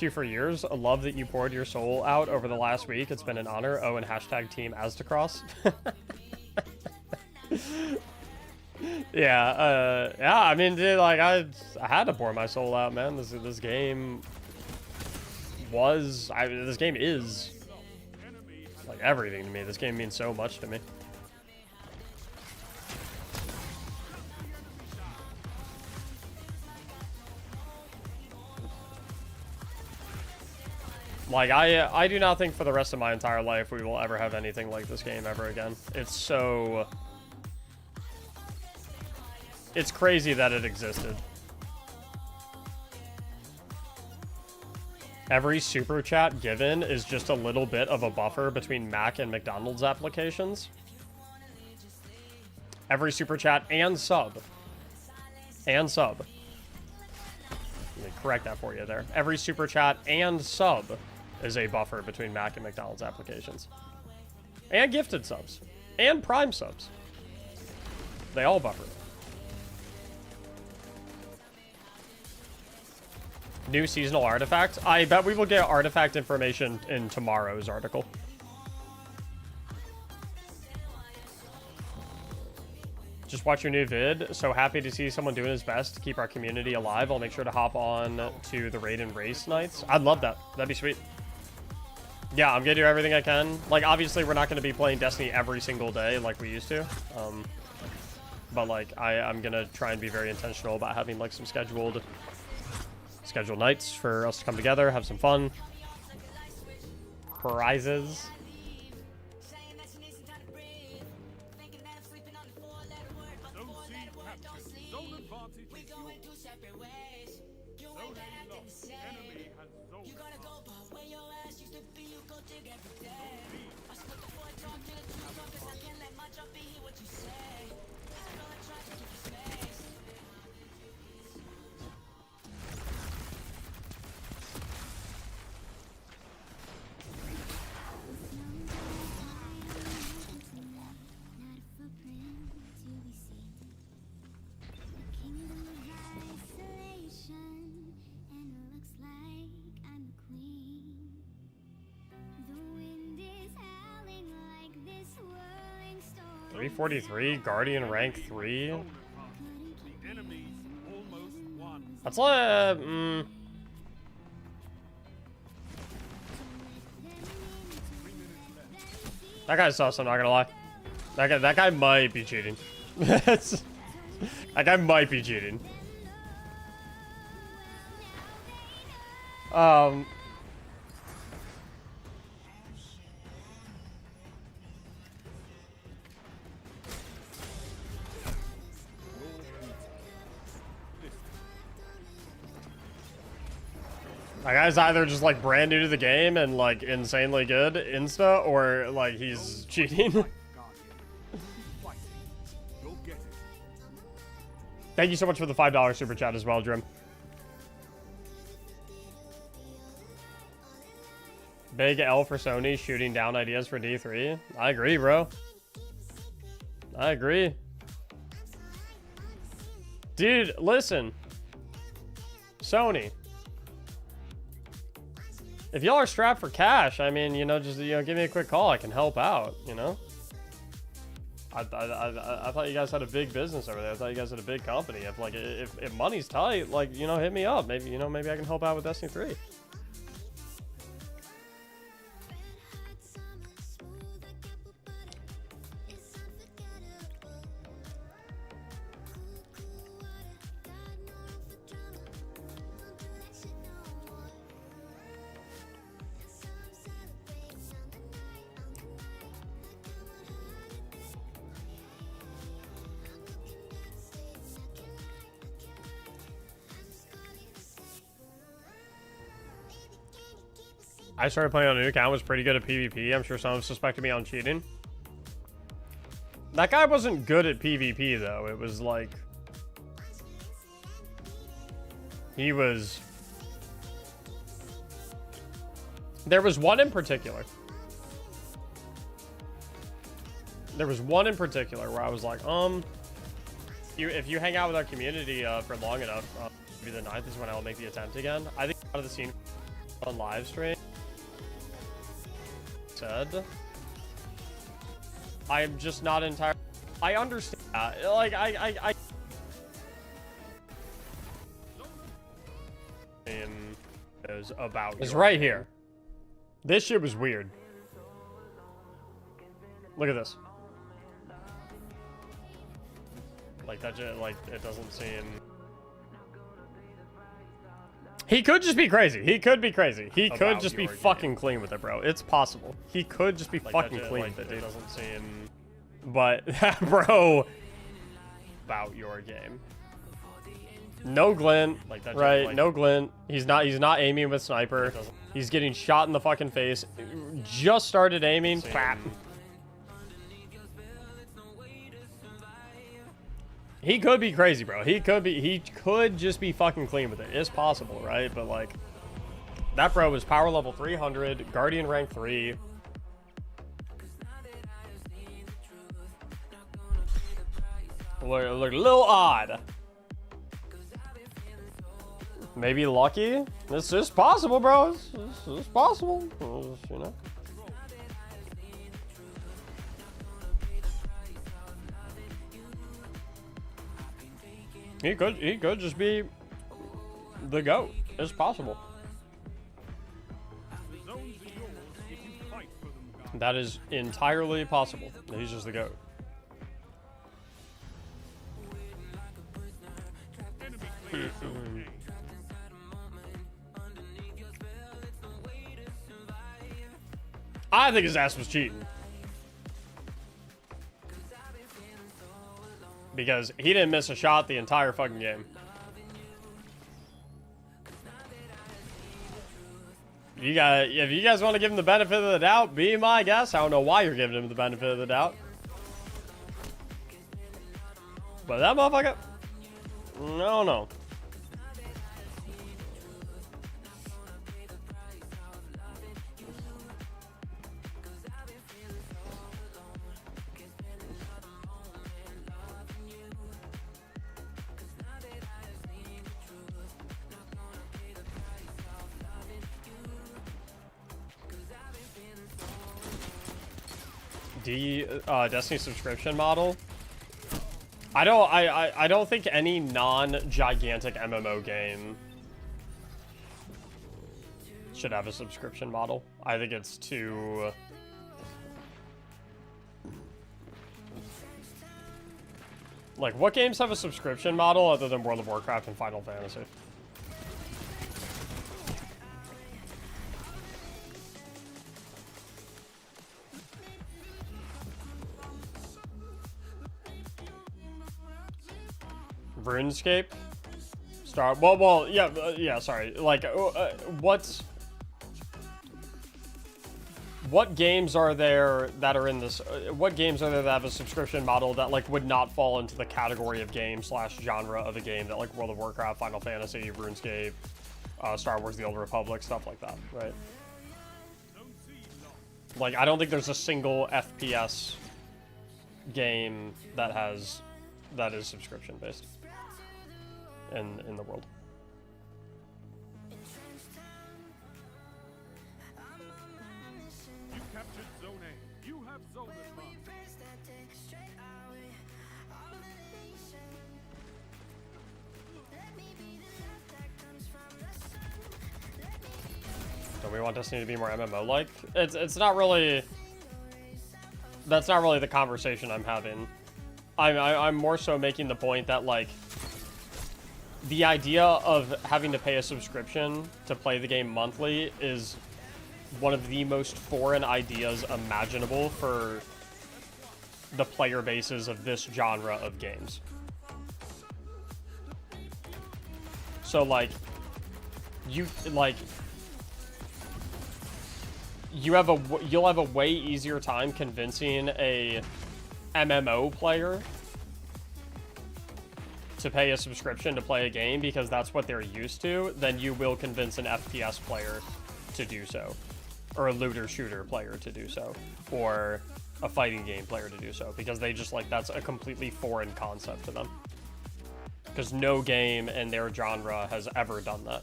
Speaker 1: you for years. I love that you poured your soul out over the last week. It's been an honor. Oh, and hashtag team Aztecross. Yeah, I mean, dude, like, I had to pour my soul out, man. This game this game is, like, everything to me. This game means so much to me. Like, I do not think for the rest of my entire life we will ever have anything like this game ever again. It's so... It's crazy that it existed. Every super chat given is just a little bit of a buffer between Mac and McDonald's applications. Every super chat and sub. And sub. Let me correct that for you there. Every super chat and sub is a buffer between Mac and McDonald's applications. And gifted subs. And Prime subs. They all buffer. New seasonal artifact. I bet we will get artifact information in tomorrow's article. Just watch your new vid. So happy to see someone doing his best to keep our community alive. I'll make sure to hop on to the raid and race nights. I'd love that. That'd be sweet. Yeah, I'm gonna do everything I can. Like, obviously, we're not gonna be playing Destiny every single day like we used to. But like, I'm gonna try and be very intentional about having like some scheduled nights for us to come together, have some fun. Prizes. .43 Guardian rank 3. That's like that guy's sus, I'm not gonna lie. That guy might be cheating. That guy might be cheating. That guy's either just like brand new to the game and like insanely good insta, or like he's cheating. Thank you so much for the $5 super chat as well, Drim. Big L for Sony shooting down ideas for D3. I agree, bro. I agree. Dude, listen. Sony. If y'all are strapped for cash, I mean, you know, just, you know, give me a quick call. I can help out, you know? I thought you guys had a big business over there. I thought you guys had a big company. If, like, if money's tight, like, you know, hit me up. Maybe, you know, maybe I can help out with Destiny 3. I started playing on a new account, was pretty good at PvP. I'm sure some suspected me on cheating. That guy wasn't good at PvP, though. It was like... He was... There was one in particular. There was one in particular where I was like, if you hang out with our community for long enough, maybe the 9th is when I'll make the attempt again. I think out of the scene on live stream said, I'm just not entirely. I understand that. Like I is about. It's right here. This shit was weird. Look at this. Like that just, like, it doesn't seem... He could just be crazy. He could be crazy. He could just be fucking clean with it, bro. It's possible. He could just be fucking clean with it, dude. It doesn't seem... But, bro... About your game. No glint. Like that, right, like... no glint. He's not aiming with sniper. He's getting shot in the fucking face. Just started aiming. Clap. He could be crazy, bro. He could just be fucking clean with it. It's possible, right? But like, that bro was power level 300, Guardian rank 3. Look a little odd. Maybe lucky. This is possible, bro. It's possible. You know. He could just be the GOAT. It's possible. That is entirely possible. He's just the GOAT. I think his ass was cheating. Because he didn't miss a shot the entire fucking game. If you guys want to give him the benefit of the doubt, be my guest. I don't know why you're giving him the benefit of the doubt. But that motherfucker, no. Destiny subscription model. I don't think any non-gigantic MMO game should have a subscription model. I think it's too... Like, what games have a subscription model other than World of Warcraft and Final Fantasy? RuneScape, yeah, sorry. Like, what games are there that are in this? What games are there that have a subscription model that like would not fall into the category of game / genre of a game that like World of Warcraft, Final Fantasy, RuneScape, Star Wars: The Old Republic, stuff like that, right? Like, I don't think there's a single FPS game that is subscription based in the world.
Speaker 3: You captured Zone A. You have zone advantage.
Speaker 1: Do we want Destiny to be more MMO-like? It's not really... That's not really the conversation I'm having. I'm more so making the point that, like, the idea of having to pay a subscription to play the game monthly is one of the most foreign ideas imaginable for the player bases of this genre of games. So, like, you'll have a way easier time convincing a MMO player to pay a subscription to play a game because that's what they're used to than you will convince an FPS player to do so, or a looter shooter player to do so, or a fighting game player to do so, because they just like, that's a completely foreign concept to them. Because no game in their genre has ever done that.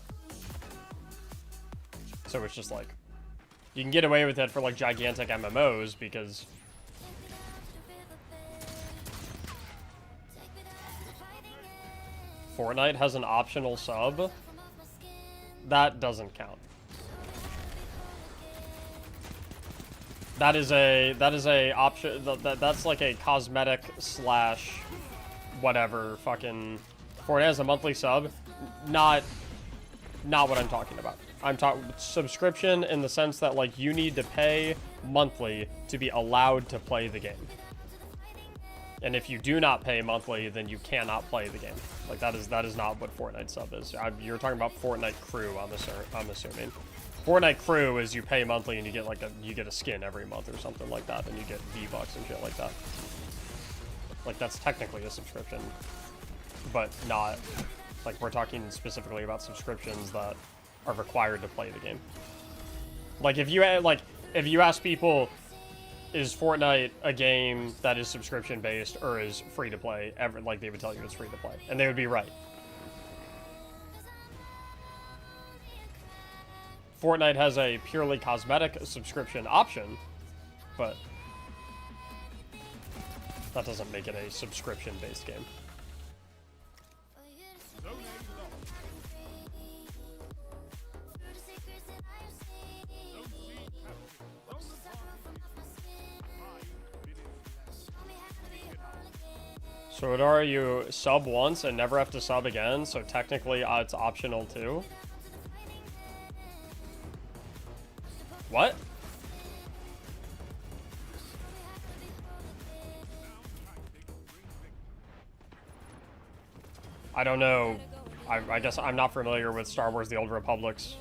Speaker 1: So it's just like, you can get away with it for like gigantic MMOs because Fortnite has an optional sub. That doesn't count. That is a option. That's like a cosmetic slash whatever fucking. Fortnite has a monthly sub. Not what I'm talking about. I'm talking subscription in the sense that like you need to pay monthly to be allowed to play the game. And if you do not pay monthly, then you cannot play the game. Like that is not what Fortnite sub is. You're talking about Fortnite Crew. I'm assuming. Fortnite Crew is you pay monthly and you get like a skin every month or something like that, and you get V-Bucks and shit like that. Like that's technically a subscription, but not like we're talking specifically about subscriptions that are required to play the game. Like if you ask people, is Fortnite a game that is subscription based or is free to play? Like they would tell you it's free to play, and they would be right. Fortnite has a purely cosmetic subscription option, but that doesn't make it a subscription-based game. So Adara, you sub once and never have to sub again, so technically it's optional too. What? I don't know. I guess I'm not familiar with Star Wars The Old Republic's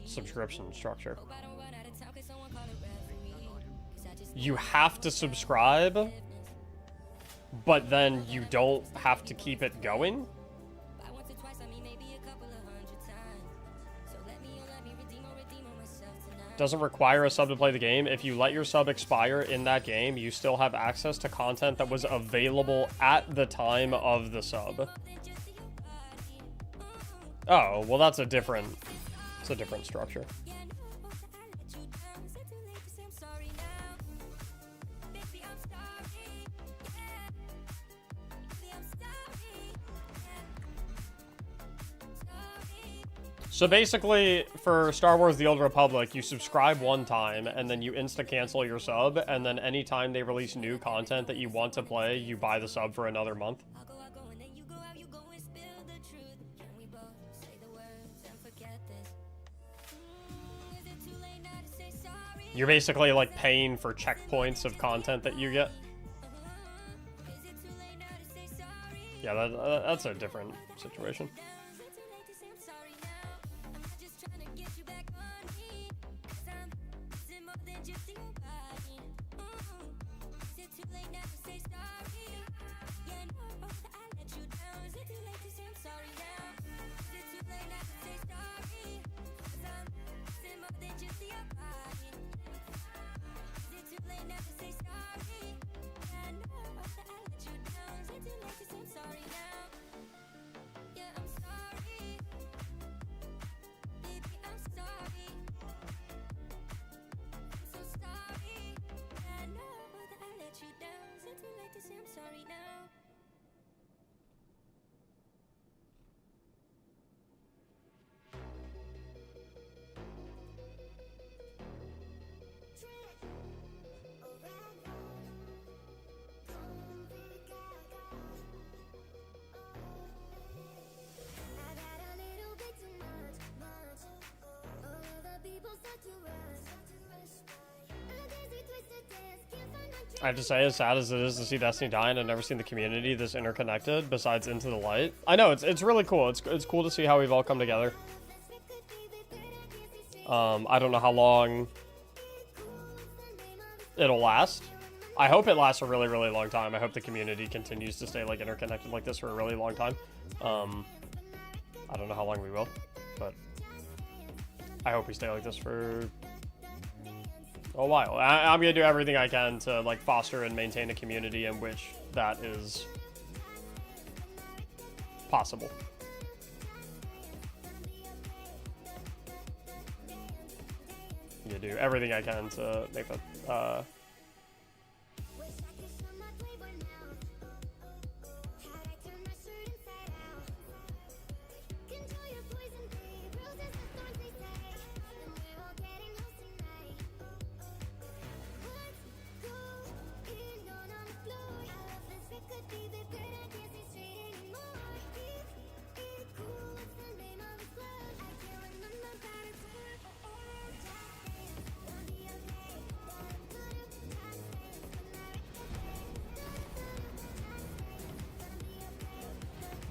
Speaker 1: subscription structure. You have to subscribe, but then you don't have to keep it going? Doesn't require a sub to play the game. If you let your sub expire in that game, you still have access to content that was available at the time of the sub. Oh, well that's a different structure. So basically, for Star Wars The Old Republic, you subscribe one time, and then you insta-cancel your sub, and then anytime they release new content that you want to play, you buy the sub for another month. You're basically, like, paying for checkpoints of content that you get. Yeah, that's a different situation. I have to say, as sad as it is to see Destiny die, and I've never seen the community this interconnected besides Into the Light. I know, it's really cool. It's cool to see how we've all come together. I don't know how long it'll last. I hope it lasts a really, really long time. I hope the community continues to stay like interconnected like this for a really long time. I don't know how long we will, but I hope we stay like this for a while. I'm gonna do everything I can to like foster and maintain a community in which that is possible. I'm gonna do everything I can to make that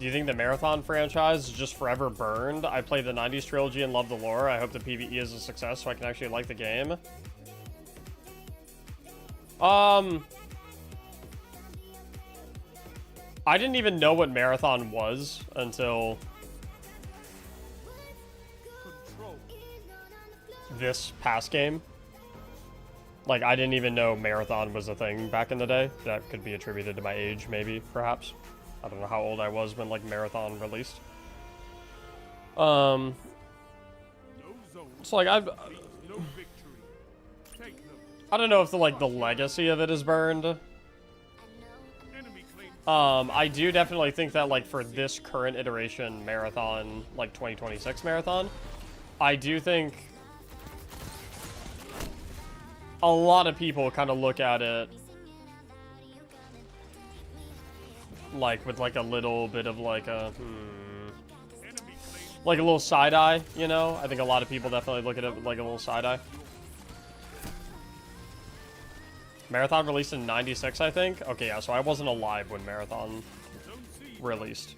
Speaker 1: Do you think the Marathon franchise is just forever burned? I played the 90s trilogy and love the lore. I hope the PvE is a success so I can actually like the game. I didn't even know what Marathon was until this past game. Like, I didn't even know Marathon was a thing back in the day. That could be attributed to my age, maybe, perhaps. I don't know how old I was when, like, Marathon released. So, like, I don't know if the, like, the legacy of it is burned. I do definitely think that, like, for this current iteration Marathon, like, 2026 Marathon, I do think a lot of people kind of look at it like with like a little bit of like a like a little side eye, you know? I think a lot of people definitely look at it with like a little side eye. Marathon released in 96, I think. Okay, yeah, so I wasn't alive when Marathon released.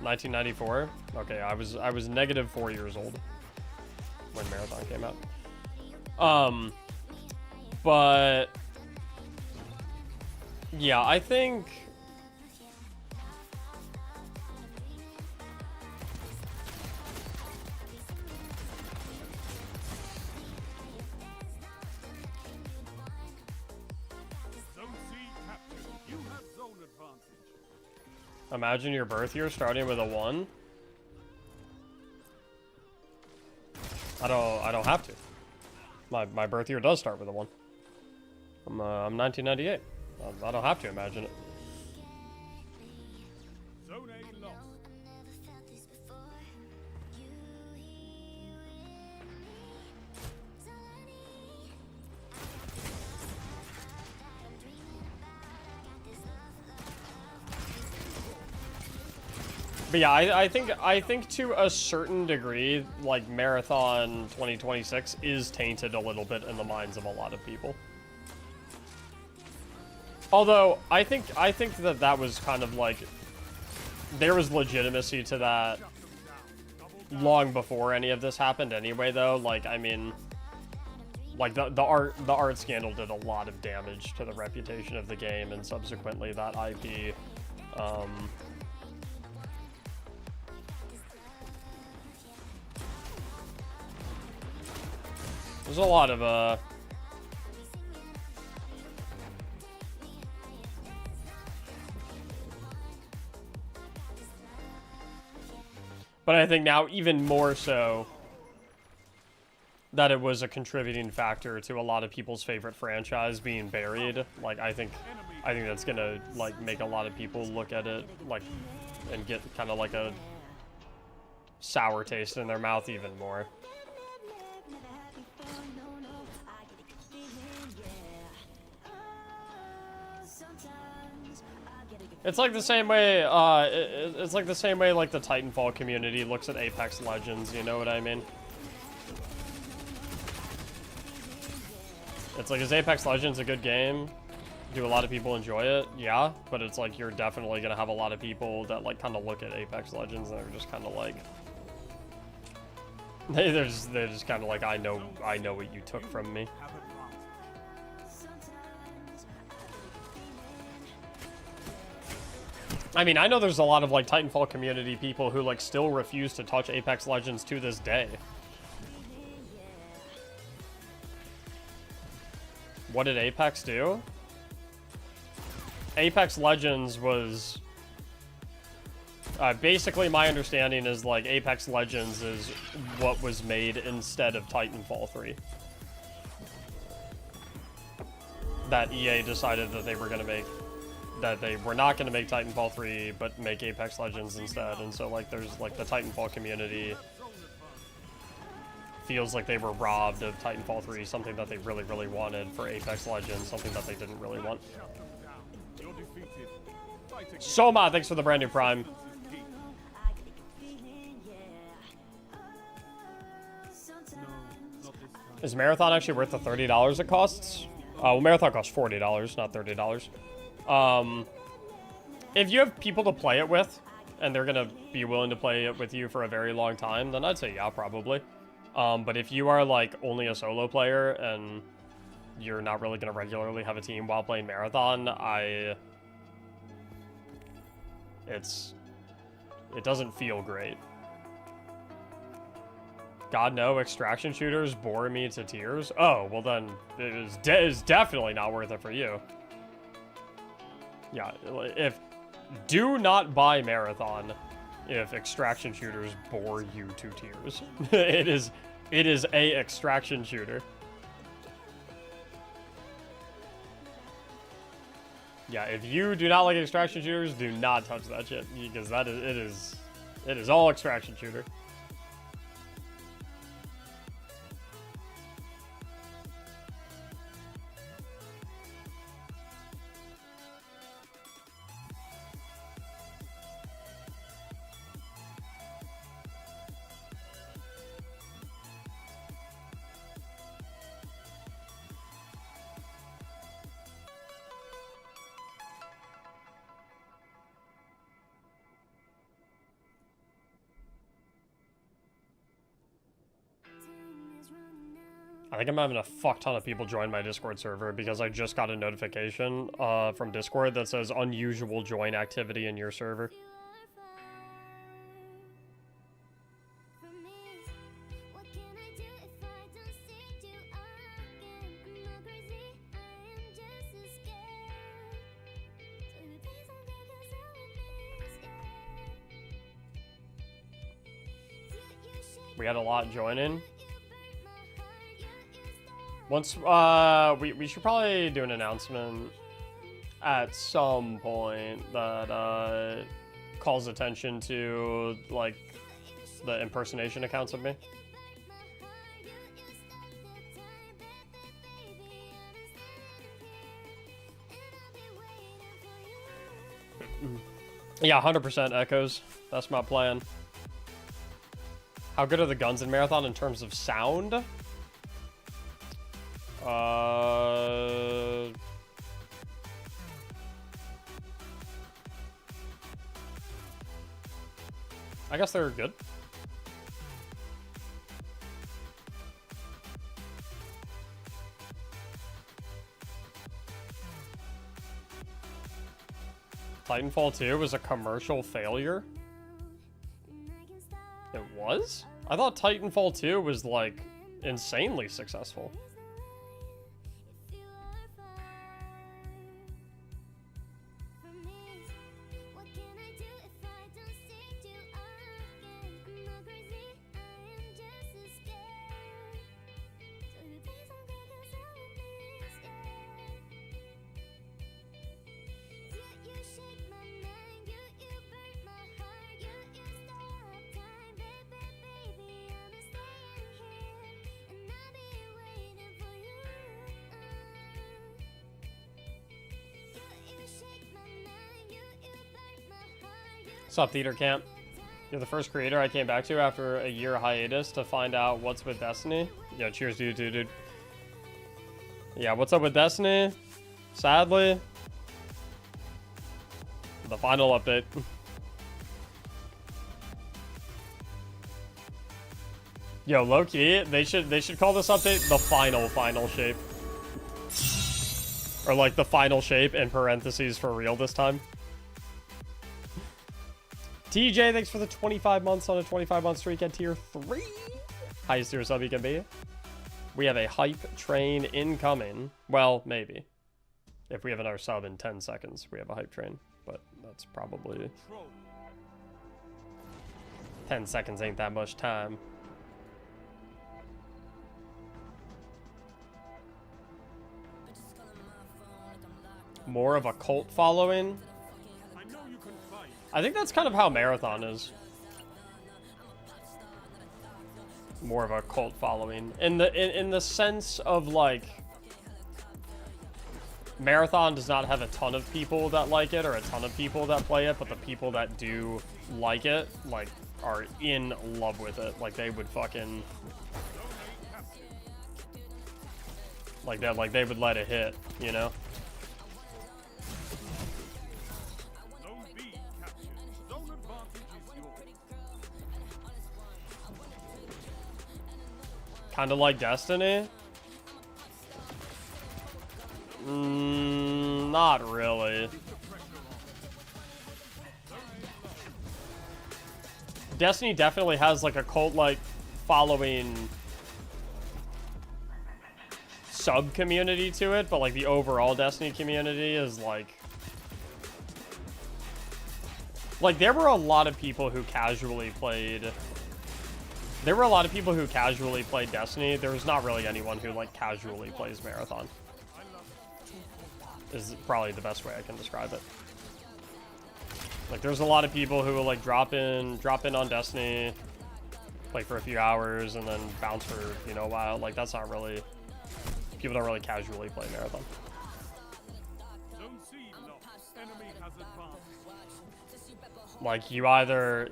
Speaker 1: 1994. Okay, I was -4 years old when Marathon came out. But yeah, I think imagine your birth year starting with a 1. I don't have to. My birth year does start with a 1. I'm 1998. I don't have to imagine it.
Speaker 3: Zone A lost.
Speaker 1: But yeah, I think to a certain degree, like Marathon 2026 is tainted a little bit in the minds of a lot of people. Although I think that was kind of like there was legitimacy to that long before any of this happened anyway, though. Like, I mean, like the art scandal did a lot of damage to the reputation of the game and subsequently that IP. There's a lot of but I think now even more so that it was a contributing factor to a lot of people's favorite franchise being buried. Like, I think that's gonna like make a lot of people look at it like and get kind of like a sour taste in their mouth even more. It's like the same way, it's like the same way like the Titanfall community looks at Apex Legends, you know what I mean? It's like, is Apex Legends a good game? Do a lot of people enjoy it? Yeah, but it's like you're definitely gonna have a lot of people that like kind of look at Apex Legends and they're just kind of like, They're just kind of like, I know what you took from me.
Speaker 3: Have advanced.
Speaker 1: I mean, I know there's a lot of like Titanfall community people who like still refuse to touch Apex Legends to this day. What did Apex do? Apex Legends was basically, my understanding is like Apex Legends is what was made instead of Titanfall 3. That EA decided that they were gonna make, that they were not gonna make Titanfall 3, but make Apex Legends instead. And so like there's like the Titanfall community feels like they were robbed of Titanfall 3, something that they really, really wanted for Apex Legends, something that they didn't really want.
Speaker 3: Shut them down. You're defeated. Fight again.
Speaker 1: Soma, thanks for the brand new Prime. Is Marathon actually worth the $30 it costs? Well, Marathon costs $40, not $30. If you have people to play it with, and they're gonna be willing to play it with you for a very long time, then I'd say yeah, probably. But if you are like only a solo player and you're not really gonna regularly have a team while playing Marathon, it doesn't feel great. God, no, extraction shooters bore me to tears. Oh, well then, it is definitely not worth it for you. Yeah, do not buy Marathon if extraction shooters bore you to tears. it is a extraction shooter. Yeah, if you do not like extraction shooters, do not touch that shit, because it is all extraction shooter. I think I'm having a fuck ton of people join my Discord server because I just got a notification from Discord that says unusual join activity in your server. We had a lot joining. Once, we should probably do an announcement at some point that, calls attention to, like, the impersonation accounts of me. Yeah, 100% echoes. That's my plan. How good are the guns in Marathon in terms of sound? I guess they're good. Titanfall 2 was a commercial failure? It was? I thought Titanfall 2 was, like, insanely successful. What's up, Theater Camp? You're the first creator I came back to after a year hiatus to find out what's with Destiny. Yeah, cheers, dude. Yeah, what's up with Destiny? Sadly, the final update. Yo, low-key, they should call this update the final shape. Or like the final shape in parentheses for real this time. TJ, thanks for the 25 months on a 25-month streak at tier 3. Highest tier sub you can be. We have a hype train incoming. Well, maybe. If we have another sub in 10 seconds, we have a hype train. But that's probably... 10 seconds ain't that much time. More of a cult following. I think that's kind of how Marathon is. More of a cult following in the sense of like Marathon does not have a ton of people that like it or a ton of people that play it, but the people that do like it like are in love with it. Like they would fucking like that, like they would let it hit, you know? Kind of like Destiny? Not really. Destiny definitely has like a cult-like following sub-community to it, but like the overall Destiny community is like there were a lot of people who casually played Destiny. There was not really anyone who like casually plays Marathon. Is probably the best way I can describe it. Like there's a lot of people who will like drop in on Destiny, play for a few hours and then bounce for, you know, a while. Like that's not really, people don't really casually play Marathon. Like you either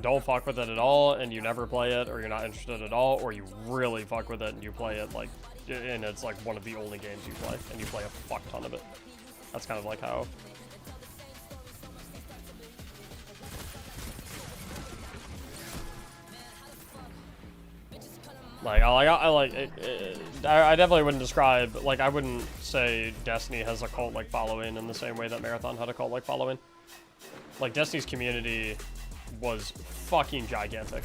Speaker 1: don't fuck with it at all and you never play it, or you're not interested at all, or you really fuck with it and you play it like, and it's like one of the only games you play and you play a fuck ton of it. That's kind of like how. Like I definitely wouldn't describe, like I wouldn't say Destiny has a cult like following in the same way that Marathon had a cult like following. Like Destiny's community was fucking gigantic.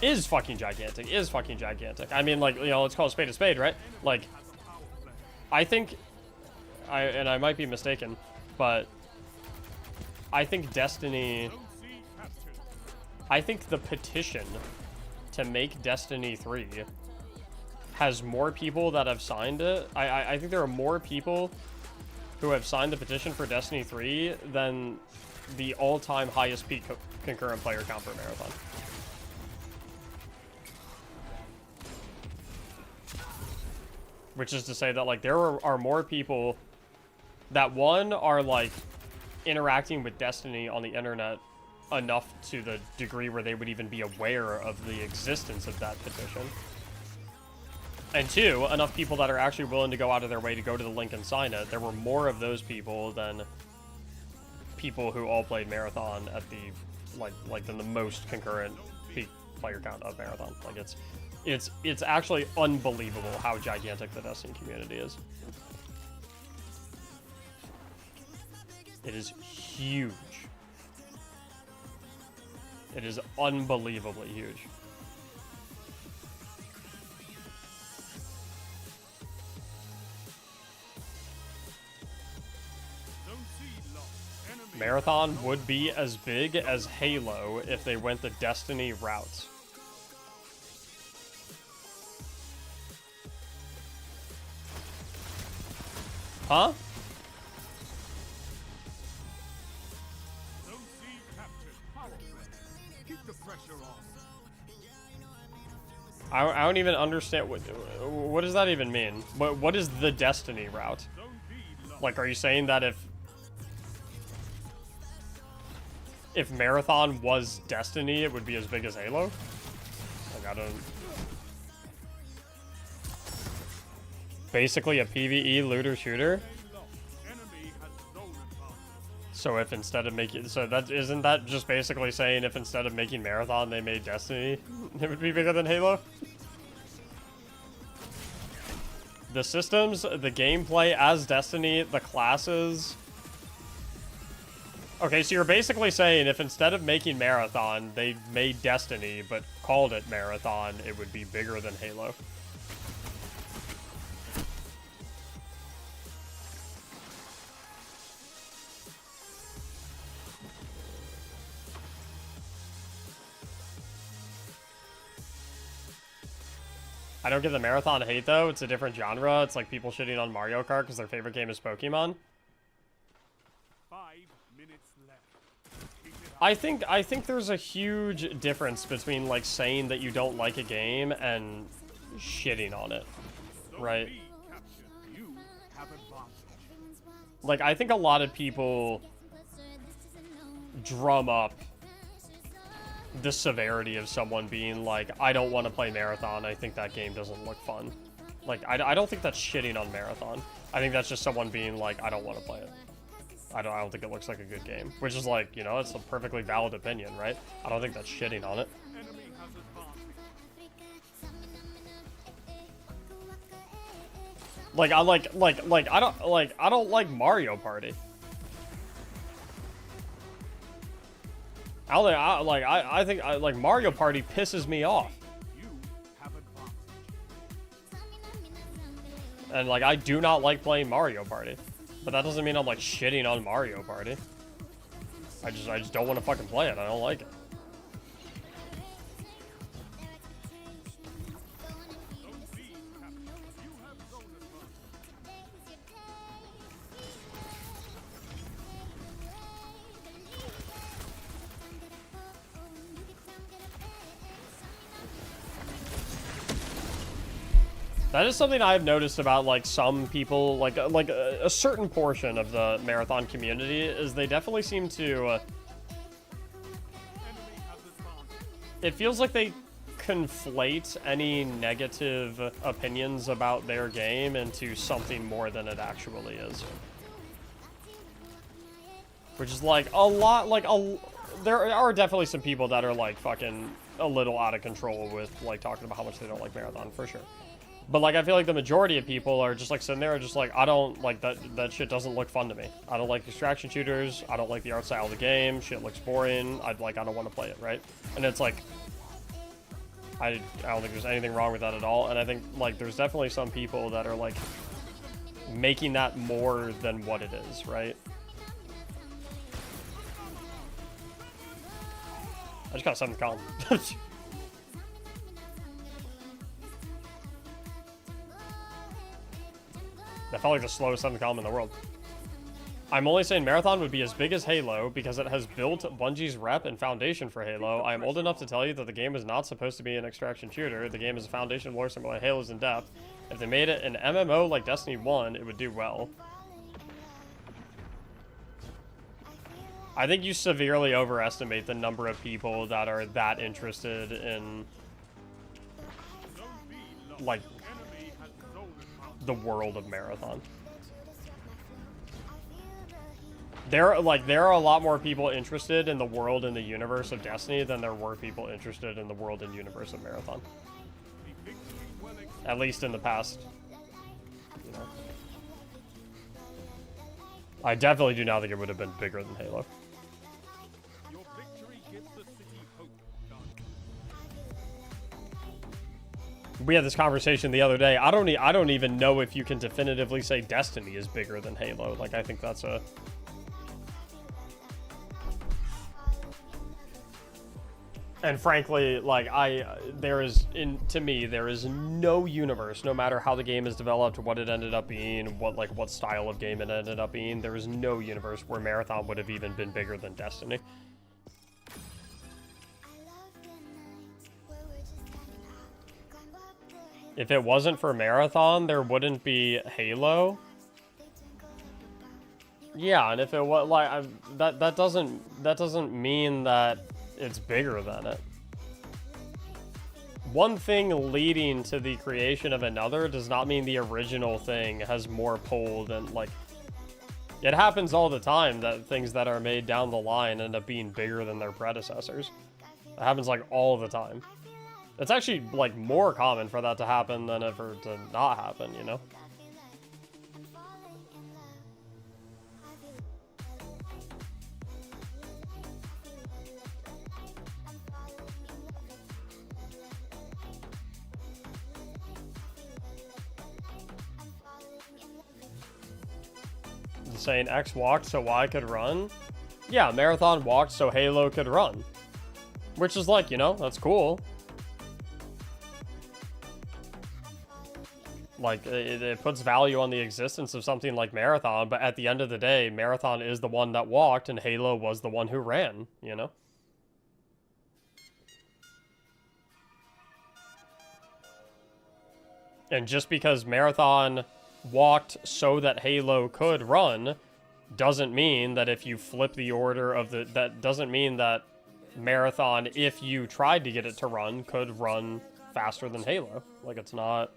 Speaker 1: Is fucking gigantic. I mean, like, you know, let's call a spade, right? Like, I think, and I might be mistaken, but I think Destiny, I think the petition to make Destiny 3 has more people that have signed it. I think there are more people who have signed the petition for Destiny 3 than the all-time highest peak concurrent player count for Marathon. Which is to say that, like, there are more people that, one, are, like, interacting with Destiny on the internet enough to the degree where they would even be aware of the existence of that petition. And two, enough people that are actually willing to go out of their way to go to the link and sign it. There were more of those people than people who all played Marathon at the, like than the most concurrent peak player count of Marathon. Like, it's actually unbelievable how gigantic the Destiny community is. It is huge. It is unbelievably huge. Marathon would be as big as Halo if they went the Destiny route. Huh? I don't even understand what does that even mean? What is the Destiny route? Like, are you saying that if Marathon was Destiny, it would be as big as Halo? Like, I don't... Basically a PvE looter shooter? So if instead of making, so that isn't that just basically saying if instead of making Marathon they made Destiny, it would be bigger than Halo? The systems, the gameplay as Destiny, the classes. Okay, so you're basically saying if instead of making Marathon, they made Destiny, but called it Marathon, it would be bigger than Halo. I don't get the Marathon hate, though. It's a different genre. It's like people shitting on Mario Kart because their favorite game is Pokemon.
Speaker 3: 5 minutes left. Keep it up.
Speaker 1: I think there's a huge difference between like saying that you don't like a game and shitting on it,
Speaker 3: Zone
Speaker 1: right?
Speaker 3: B captured. You have advantage.
Speaker 1: Like I think a lot of people drum up the severity of someone being like, I don't want to play Marathon. I think that game doesn't look fun. Like I don't think that's shitting on Marathon. I think that's just someone being like, I don't want to play it. I don't think it looks like a good game, which is like, you know, it's a perfectly valid opinion, right? I don't think that's shitting on it.
Speaker 3: Enemy has advantage.
Speaker 1: Like I don't like Mario Party. I think Mario Party pisses me off,
Speaker 3: You have advantage.
Speaker 1: and like I do not like playing Mario Party, but that doesn't mean I'm like shitting on Mario Party. I just don't want to fucking play it. I don't like it.
Speaker 3: Zone B captured. You have zone advantage.
Speaker 1: That is something I've noticed about like some people, like a certain portion of the Marathon community, is they definitely seem to.
Speaker 3: Enemy has advantage.
Speaker 1: It feels like they conflate any negative opinions about their game into something more than it actually is. Which is like a lot, there are definitely some people that are like fucking a little out of control with like talking about how much they don't like Marathon, for sure. But like I feel like the majority of people are just like sitting there just like, I don't like that shit doesn't look fun to me. I don't like extraction shooters. I don't like the art style of the game. Shit looks boring. I don't want to play it, right? And it's like I don't think there's anything wrong with that at all. And I think like there's definitely some people that are like making that more than what it is, right? I just got something to call him. That felt like the slowest something column in the world. I'm only saying Marathon would be as big as Halo because it has built Bungie's rep and foundation for Halo. I am old enough to tell you that the game is not supposed to be an extraction shooter. The game is a foundation of lore similar to Halo's in depth. If they made it an MMO like Destiny 1, it would do well. I think you severely overestimate the number of people that are that interested in
Speaker 3: Zone B lost.
Speaker 1: like
Speaker 3: Enemy has zone advantage.
Speaker 1: the world of Marathon. There are a lot more people interested in the world and the universe of Destiny than there were people interested in the world and universe of Marathon.
Speaker 3: The victory well executed.
Speaker 1: At least in the past, you know. I definitely do not think it would have been bigger than Halo.
Speaker 3: Your victory gives the city hope. Done.
Speaker 1: We had this conversation the other day. I don't even know if you can definitively say Destiny is bigger than Halo. Like I think that's a And frankly, like to me, there is no universe, no matter how the game is developed, what it ended up being, what style of game it ended up being, there is no universe where Marathon would have even been bigger than Destiny. If it wasn't for Marathon, there wouldn't be Halo. Yeah, and if it was that doesn't mean that it's bigger than it. One thing leading to the creation of another does not mean the original thing has more pull than It happens all the time that things that are made down the line end up being bigger than their predecessors. It happens like all the time. It's actually like more common for that to happen than for it to not happen, you know? Saying X walked so Y could run? Yeah, Marathon walked so Halo could run. Which is like, you know, that's cool. Like, it puts value on the existence of something like Marathon, but at the end of the day, Marathon is the one that walked and Halo was the one who ran, you know? And just because Marathon walked so that Halo could run doesn't mean that if you flip the order of the... That doesn't mean that Marathon, if you tried to get it to run, could run faster than Halo. Like, it's not...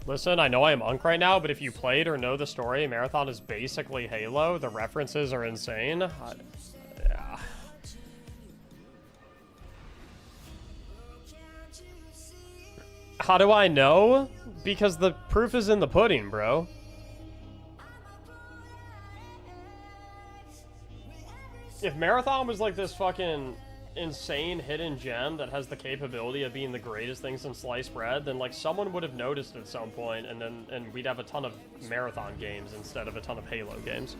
Speaker 1: Listen, I know I am Unk right now, but if you played or know the story, Marathon is basically Halo. The references are insane. Yeah. How do I know? Because the proof is in the pudding, bro. If Marathon was like this fucking insane hidden gem that has the capability of being the greatest thing since sliced bread, then like someone would have noticed at some point, and we'd have a ton of Marathon games instead of a ton of Halo games.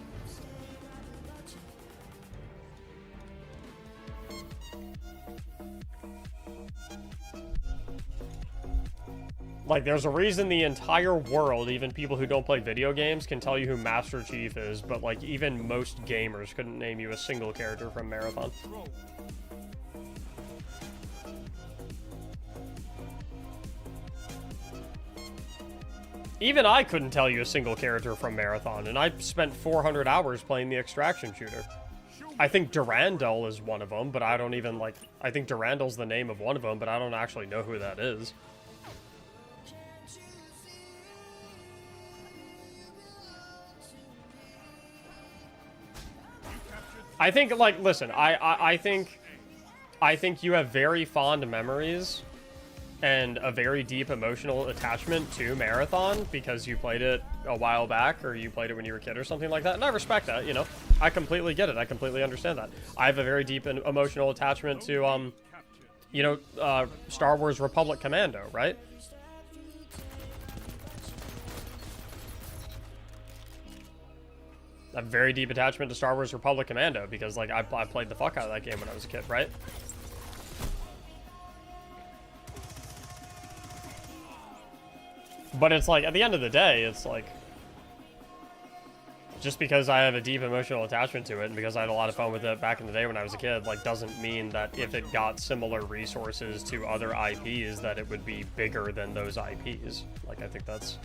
Speaker 1: Like, there's a reason the entire world, even people who don't play video games, can tell you who Master Chief is, but, like, even most gamers couldn't name you a single character from Marathon. Even I couldn't tell you a single character from Marathon, and I spent 400 hours playing the extraction shooter. I think Durandal is one of them, but I don't even, like... I think Durandal's the name of one of them, but I don't actually know who that is. I think, like, listen, I think you have very fond memories and a very deep emotional attachment to Marathon because you played it a while back, or you played it when you were a kid or something like that, and I respect that, you know? I completely get it. I completely understand that. I have a very deep and emotional attachment to, you know, Star Wars Republic Commando, right? A very deep attachment to Star Wars Republic Commando because, like, I played the fuck out of that game when I was a kid, right? But it's like, at the end of the day, it's like, just because I have a deep emotional attachment to it and because I had a lot of fun with it back in the day when I was a kid, like, doesn't mean that if it got similar resources to other IPs that it would be bigger than those IPs. Like, I think that's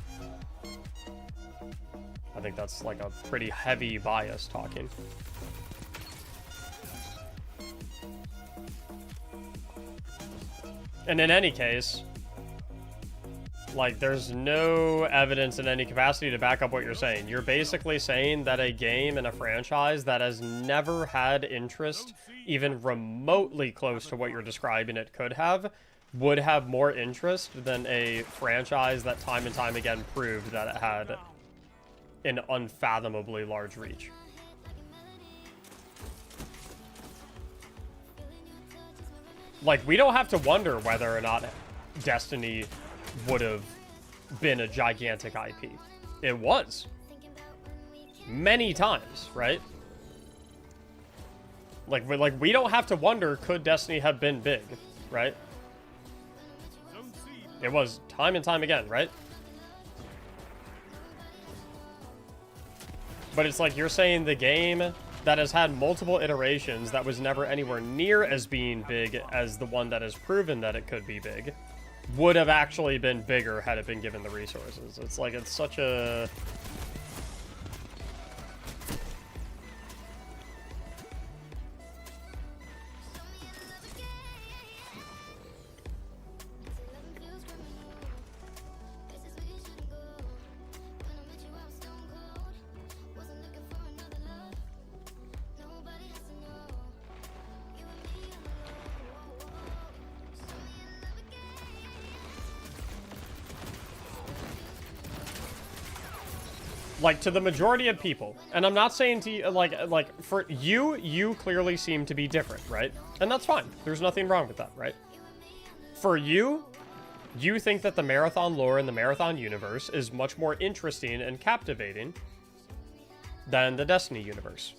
Speaker 1: like a pretty heavy bias talking. And in any case, like, there's no evidence in any capacity to back up what you're saying. You're basically saying that a game and a franchise that has never had interest, even remotely close to what you're describing it could have, would have more interest than a franchise that time and time again proved that it had an unfathomably large reach. Like, we don't have to wonder whether or not Destiny would have been a gigantic IP. It was. Many times, right? Like, we don't have to wonder, could Destiny have been big, right? It was time and time again, right? But it's like you're saying the game that has had multiple iterations that was never anywhere near as being big as the one that has proven that it could be big would have actually been bigger had it been given the resources. It's like, it's such a... Like, to the majority of people, and I'm not saying to you, like, for you, you clearly seem to be different, right? And that's fine. There's nothing wrong with that, right? For you, you think that the Marathon lore and the Marathon universe is much more interesting and captivating than the Destiny universe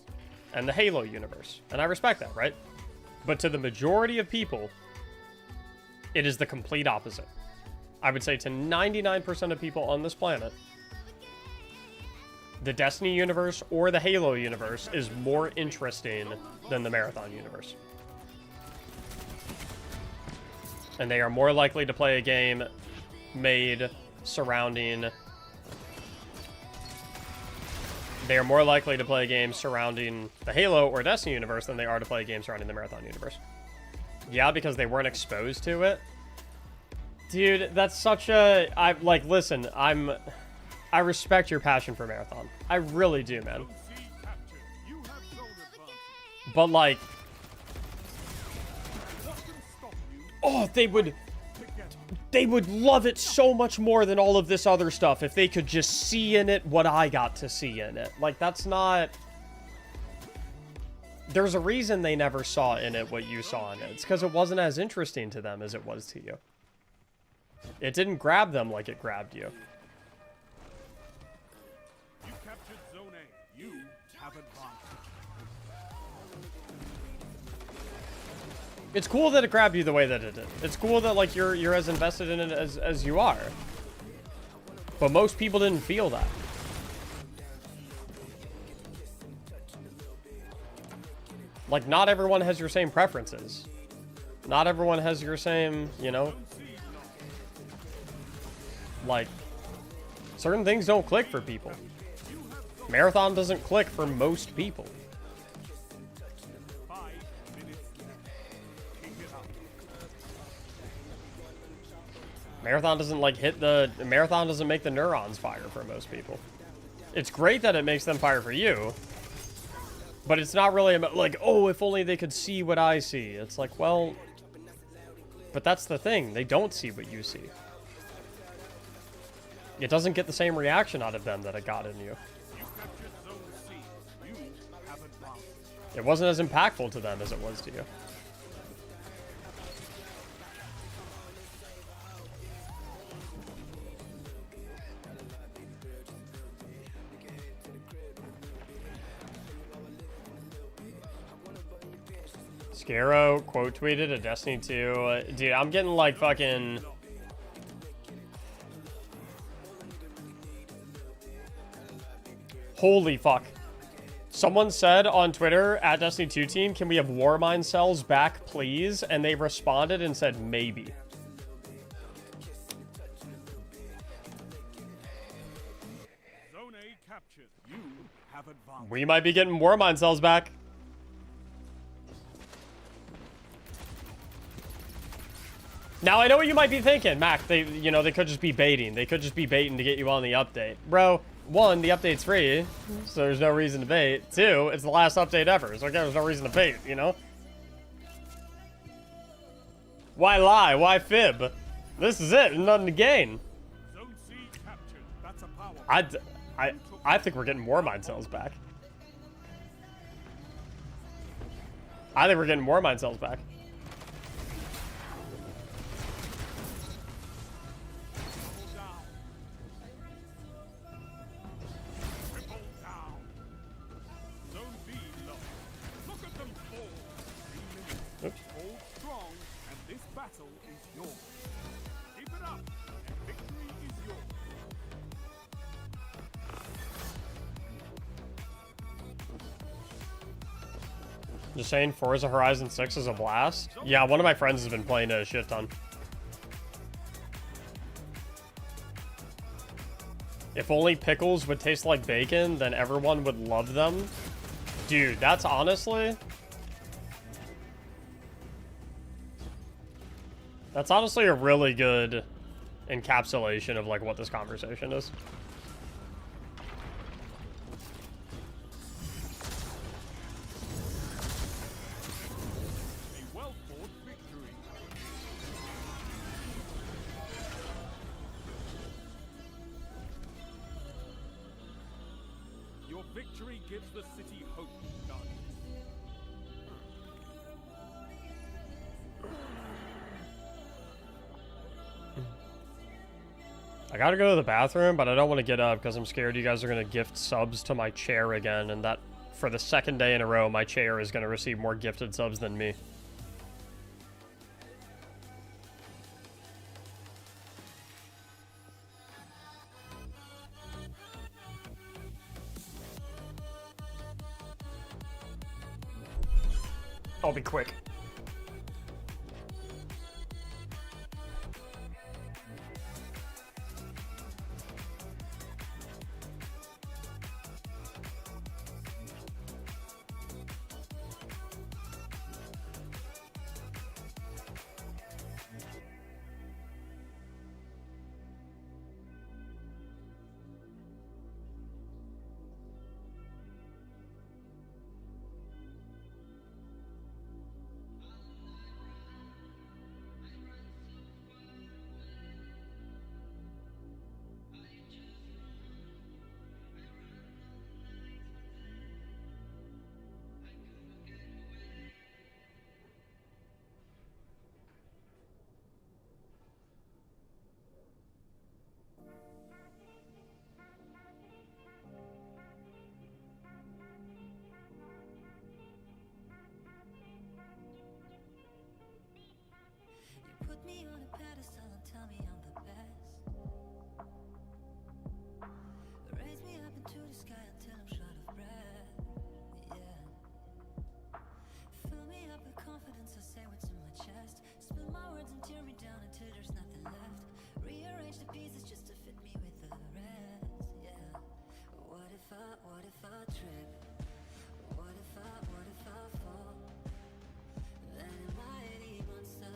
Speaker 1: and the Halo universe. And I respect that, right? But to the majority of people, it is the complete opposite. I would say to 99% of people on this planet, the Destiny universe or the Halo universe is more interesting than the Marathon universe. And they are more likely to play a game made surrounding... They are more likely to play a game surrounding the Halo or Destiny universe than they are to play a game surrounding the Marathon universe. Yeah, because they weren't exposed to it. Dude, that's such a... listen, I respect your passion for Marathon. I really do, man.
Speaker 3: Zone C captured. You have zone advantage.
Speaker 1: But, like...
Speaker 3: What can stop you?
Speaker 1: Oh,
Speaker 3: Together.
Speaker 1: they would love it so much more than all of this other stuff if they could just see in it what I got to see in it. Like, that's not... There's a reason they never saw in it what you saw in it. It's because it wasn't as interesting to them as it was to you. It didn't grab them like it grabbed you.
Speaker 3: You captured zone A. You have advantage.
Speaker 1: It's cool that it grabbed you the way that it did. It's cool that, like, you're as invested in it as you are. But most people didn't feel that. Like, not everyone has your same preferences. Not everyone has your same, you know... Like, certain things don't click for people. Marathon doesn't click for most people.
Speaker 3: 5 minutes left. Kick it up.
Speaker 1: Marathon doesn't, like, Marathon doesn't make the neurons fire for most people. It's great that it makes them fire for you. But it's not really about, like, oh, if only they could see what I see. It's like, well... But that's the thing. They don't see what you see. It doesn't get the same reaction out of them that it got in you.
Speaker 3: You captured zone C. You have advantage.
Speaker 1: It wasn't as impactful to them as it was to you. Scarrow quote tweeted a Destiny 2. Dude, I'm getting like fucking... Holy fuck. Someone said on Twitter, at Destiny 2 team, can we have Warmind cells back, please? And they responded and said, maybe.
Speaker 3: Zone A captured. You have advantage.
Speaker 1: We might be getting Warmind cells back. Now, I know what you might be thinking, Mac. They could just be baiting. They could just be baiting to get you on the update. Bro, 1, the update's free, so there's no reason to bait. 2, it's the last update ever, so again, there's no reason to bait, you know? Why lie? Why fib? This is it. Nothing to gain.
Speaker 3: Zone C captured. That's a power.
Speaker 1: I think we're getting more mind cells back. I think we're getting more mind cells back.
Speaker 3: Triple down. Zone B lost. Look at them fall. 3 minutes.
Speaker 1: Oops.
Speaker 3: Hold strong, and this battle is yours. Keep it up, and victory is yours.
Speaker 1: Just saying, Forza Horizon 6 is a blast. Yeah, one of my friends has been playing it a shit ton. If only pickles would taste like bacon, then everyone would love them. Dude, that's honestly... That's honestly a really good encapsulation of, like, what this conversation is.
Speaker 3: A well-fought victory. Victory gives the city hope, Guardians.
Speaker 1: I gotta go to the bathroom, but I don't want to get up because I'm scared you guys are gonna gift subs to my chair again, and that for the second day in a row, my chair is gonna receive more gifted subs than me. I'll be quick.
Speaker 2: Put me on a pedestal and tell me I'm the best. Raise me up into the sky until I'm short of breath. Yeah. Fill me up with confidence, I say what's in my chest. Spill my words and tear me down until there's nothing left. Rearrange the pieces just to fit me with the rest. Yeah. What if I trip? What if I fall? Then am I any monster?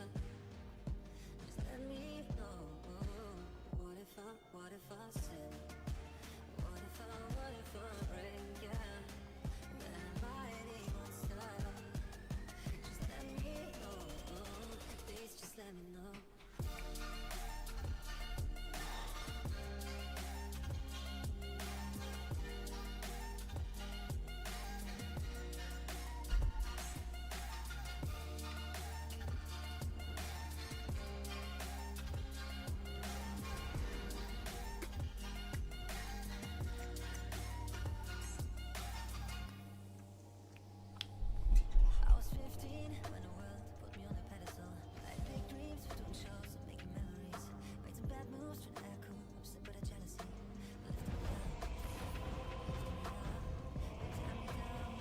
Speaker 2: Just let me know. What if I sin? What if I break? Yeah. Then am I any monster? Just let me know. Please just let me know. I was 15 when the world put me on a pedestal. I had big dreams, doing shows and making memories. Made some bad moves, trying to act cool, upset by the jealousy. Lifted me up,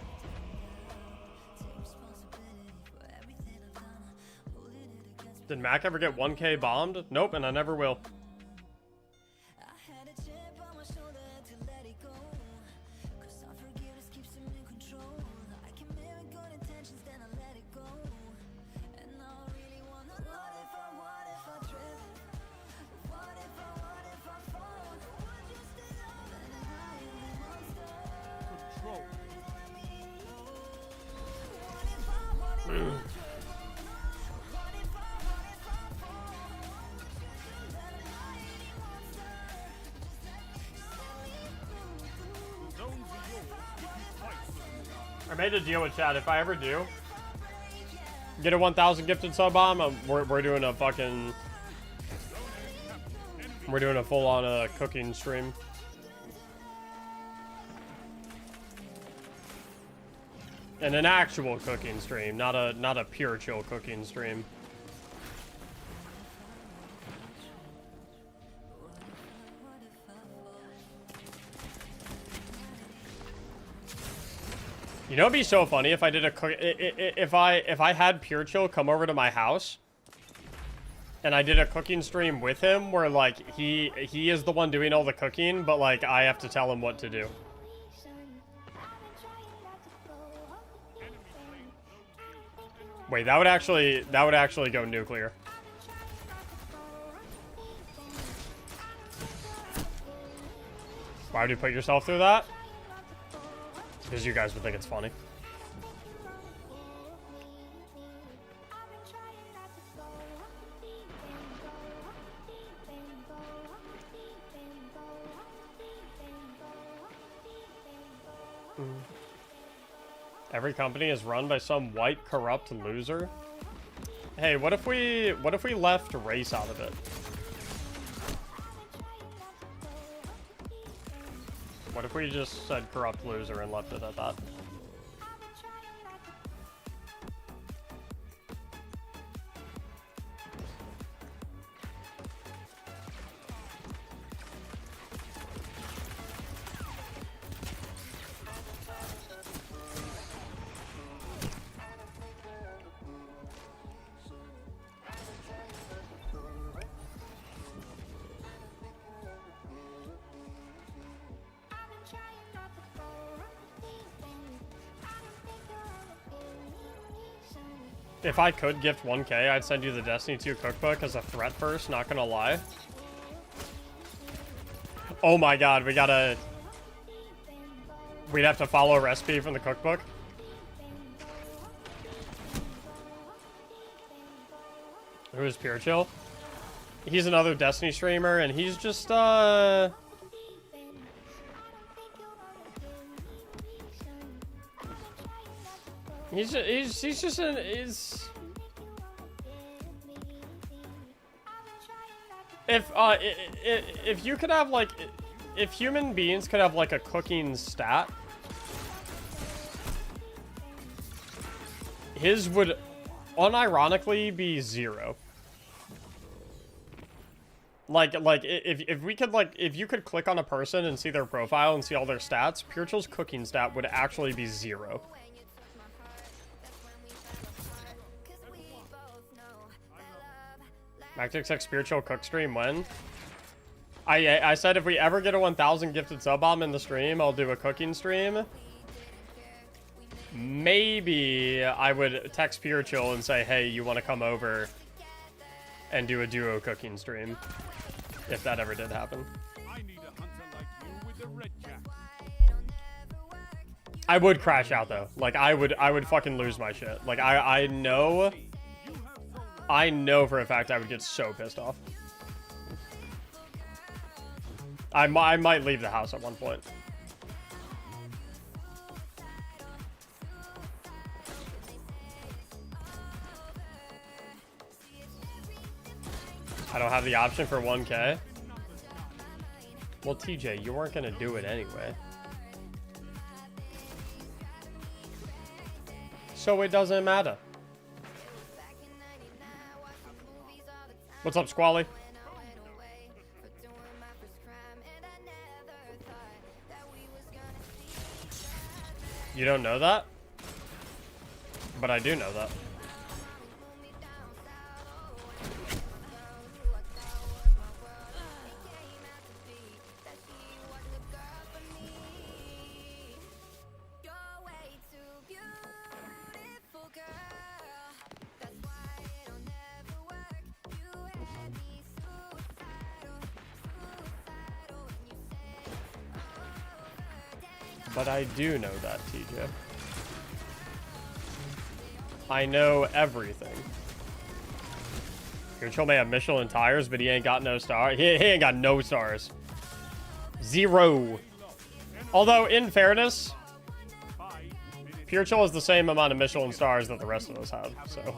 Speaker 2: take responsibility for everything I've done. Holding it against me.
Speaker 1: Did Mac ever get 1K bombed? Nope, and I never will.
Speaker 2: I had a chip on my shoulder to let it go. Cause unforgiveness keeps him in control. I can mirror good intentions, then I let it go. And I really wanna know what if I trip? What if I fall? Would you stay on? Then am I a monster?
Speaker 3: Control.
Speaker 2: Let me know. What if I trip? What if I fall? Would you let am I any monster? Just let me know.
Speaker 3: Zones are yours if you fight them.
Speaker 1: I made a deal with Chad. If I ever do get a 1,000 gifted sub bomb, we're doing a fucking, we're doing a full-on cooking stream. And an actual cooking stream, not a pure chill cooking stream. You know, it'd be so funny if I did a cook. If I had Pure Chill come over to my house, and I did a cooking stream with him, where like he is the one doing all the cooking, but like I have to tell him what to do. Wait, that would actually go nuclear. Why would you put yourself through that? Because you guys would think it's funny. Every company is run by some white corrupt loser. Hey, what if we left race out of it? What if we just said corrupt loser and left it at that? If I could gift 1K, I'd send you the Destiny 2 cookbook as a threat first, not gonna lie. Oh my god, we'd have to follow a recipe from the cookbook. Who is Pure Chill? He's another Destiny streamer, and he's just, He's just an if you could have like if human beings could have like a cooking stat, his would unironically be 0. Like if we could like if you could click on a person and see their profile and see all their stats, Pure Chill's cooking stat would actually be 0. Mactics X Spiritual Cook stream when? I said if we ever get a 1,000 gifted sub bomb in the stream, I'll do a cooking stream. Maybe I would text Pure Chill and say, hey, you want to come over and do a duo cooking stream, if that ever did happen.
Speaker 3: I need a hunter like you with the red jack.
Speaker 1: I would crash out though. Like I would fucking lose my shit. Like I know for a fact I would get so pissed off. I might leave the house at one point. I don't have the option for 1K. Well, TJ, you weren't gonna do it anyway. So it doesn't matter. What's up, Squally? You don't know that? But I do know that. But I do know that, TJ. I know everything. Your chill may have Michelin tires, but he ain't got no stars. He ain't got no stars. 0. Although, in fairness, Pure Chill has the same amount of Michelin stars that the rest of us have, so.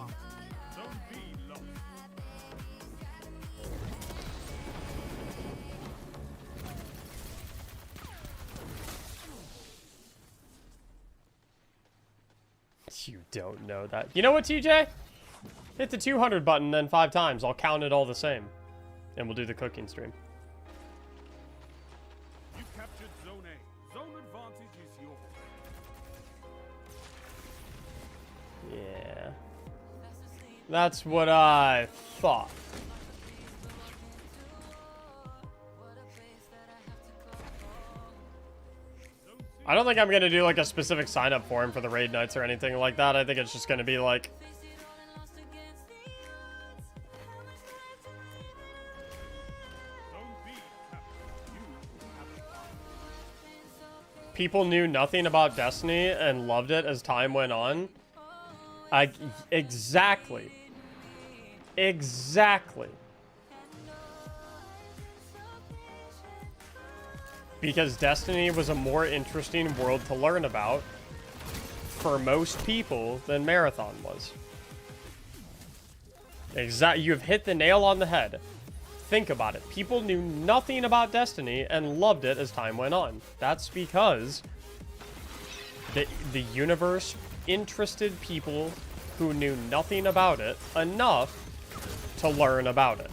Speaker 1: You don't know that. You know what, TJ? Hit the 200 button then 5 times. I'll count it all the same. And we'll do the cooking stream.
Speaker 3: You captured Zone A. Zone advantage is yours.
Speaker 1: Yeah. That's what I thought. I don't think I'm going to do like a specific sign up form for the raid nights or anything like that. I think it's just going to be like people knew nothing about Destiny and loved it as time went on. Exactly. Because Destiny was a more interesting world to learn about for most people than Marathon was. You've hit the nail on the head. Think about it. People knew nothing about Destiny and loved it as time went on. That's because the universe interested people who knew nothing about it enough to learn about it.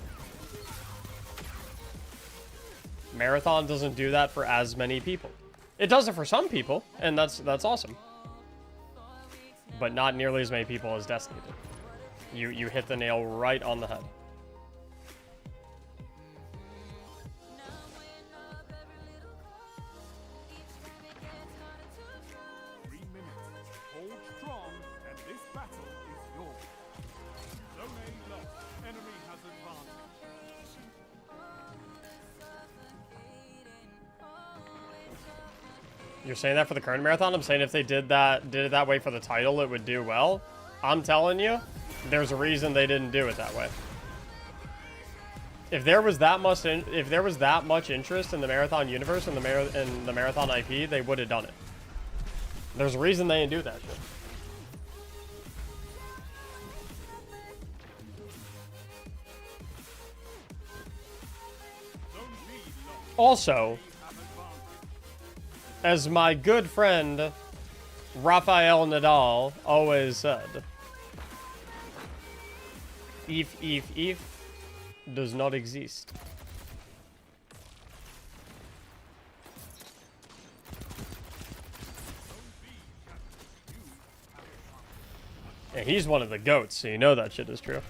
Speaker 1: Marathon doesn't do that for as many people. It does it for some people, and that's awesome. But not nearly as many people as Destiny did. You hit the nail right on the head.
Speaker 3: Hold strong, and this battle is yours. Zone A lost. Enemy has advantage.
Speaker 1: You're saying that for the current Marathon? I'm saying if they did it that way for the title, it would do well. I'm telling you, there's a reason they didn't do it that way. If there was that much interest in the Marathon universe and the Marathon IP, they would have done it. There's a reason they didn't do that shit. Also, as my good friend Rafael Nadal always said, if does not exist. Yeah, he's one of the GOATs, so you know that shit is true.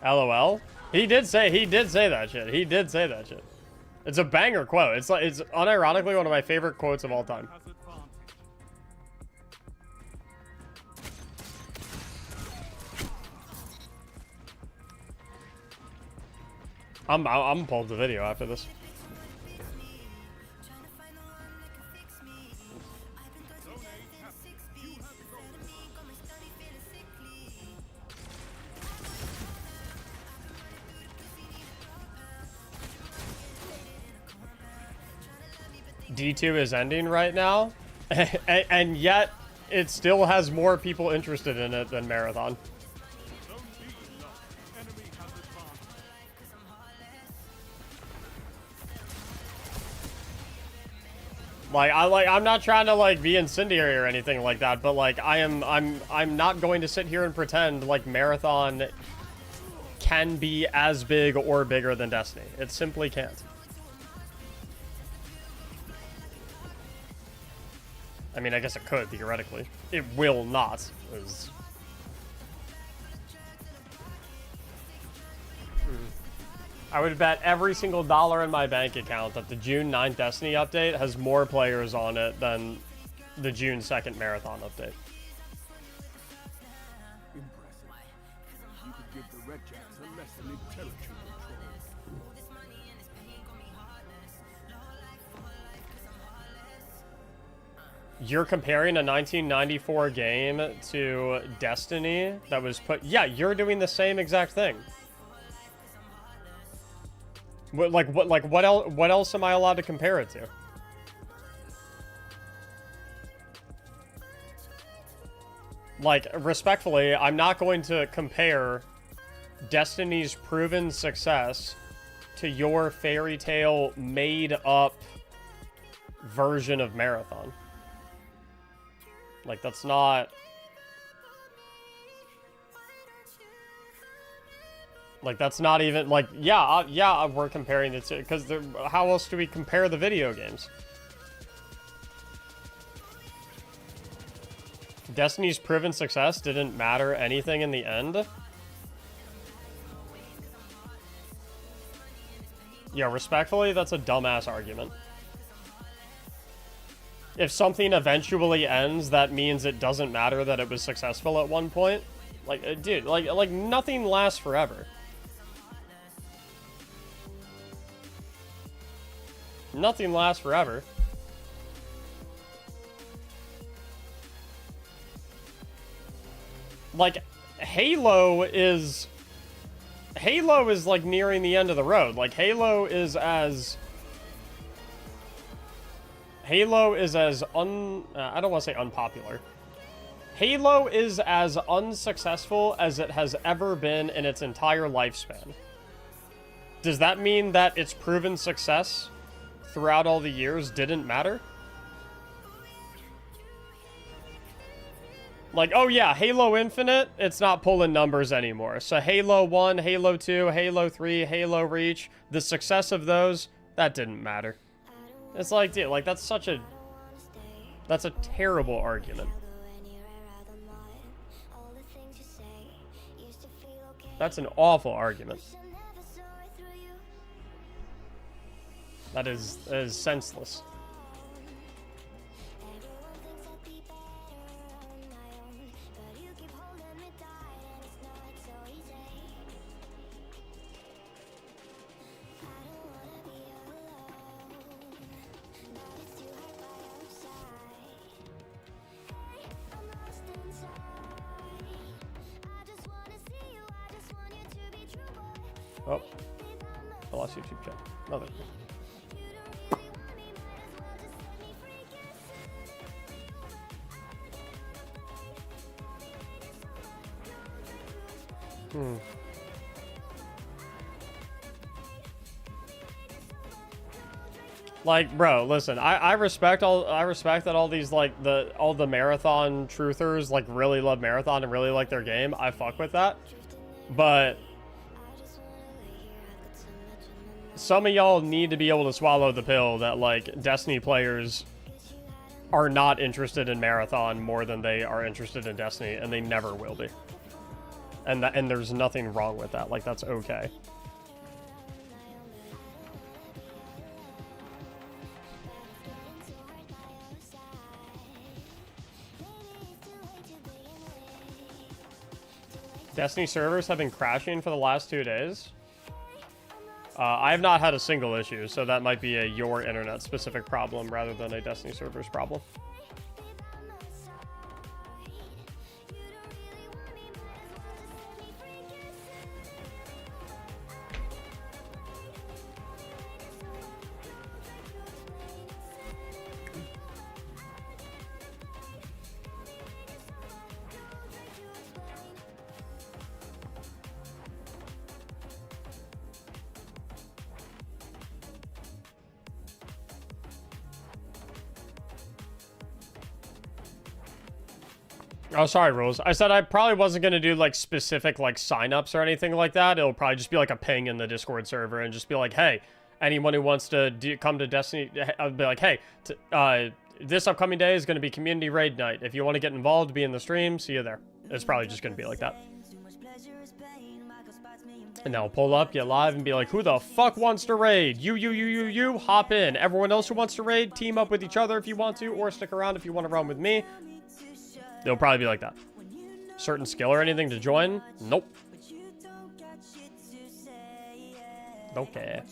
Speaker 1: LOL. He did say that shit. He did say that shit. It's a banger quote. It's unironically one of my favorite quotes of all time. I'm pulled the video after this. D2 is ending right now, and yet it still has more people interested in it than Marathon. I'm not trying to like be incendiary or anything like that, but like I'm not going to sit here and pretend like Marathon can be as big or bigger than Destiny. It simply can't. I mean, I guess it could, theoretically. It will not. I would bet every single dollar in my bank account that the June 9th Destiny update has more players on it than the June 2nd Marathon update.
Speaker 3: Impressive. You could give the Red Jacks a lesson in territory control.
Speaker 1: You're comparing a 1994 game to Destiny that was put... Yeah, you're doing the same exact thing. What else am I allowed to compare it to? Like, respectfully, I'm not going to compare Destiny's proven success to your fairy tale made-up version of Marathon. Like, that's not... Like, that's not even... Like, yeah, we're comparing the two. Because how else do we compare the video games? Destiny's proven success didn't matter anything in the end. Yeah, respectfully, that's a dumbass argument. If something eventually ends, that means it doesn't matter that it was successful at one point. Like, dude, like nothing lasts forever. Nothing lasts forever. Like, Halo is like nearing the end of the road. Like, Halo is as Halo is as I don't want to say unpopular. Halo is as unsuccessful as it has ever been in its entire lifespan. Does that mean that its proven success throughout all the years didn't matter? Like, oh yeah, Halo Infinite, it's not pulling numbers anymore. So Halo 1, Halo 2, Halo 3, Halo Reach, the success of those, that didn't matter. It's like, dude, like that's a terrible argument. That's an awful argument. That is senseless. Oh, I lost YouTube chat. Oh, there. Like, bro, listen, I respect that all these like all the marathon truthers like really love marathon and really like their game. I fuck with that. But some of y'all need to be able to swallow the pill that like Destiny players are not interested in marathon more than they are interested in Destiny, and they never will be. And there's nothing wrong with that. Like, that's okay. Destiny servers have been crashing for the last 2 days. I have not had a single issue, so that might be a your internet specific problem rather than a Destiny servers problem. Oh, sorry, Rules. I said I probably wasn't going to do, like, specific, like, signups or anything like that. It'll probably just be, like, a ping in the Discord server and just be like, hey, anyone who wants to come to Destiny, I'll be like, hey, this upcoming day is going to be community raid night. If you want to get involved, be in the stream, see you there. It's probably just going to be like that. And now pull up, get live, and be like, who the fuck wants to raid? You, hop in. Everyone else who wants to raid, team up with each other if you want to, or stick around if you want to run with me. It'll probably be like that. Certain skill or anything to join? Nope. Don't care.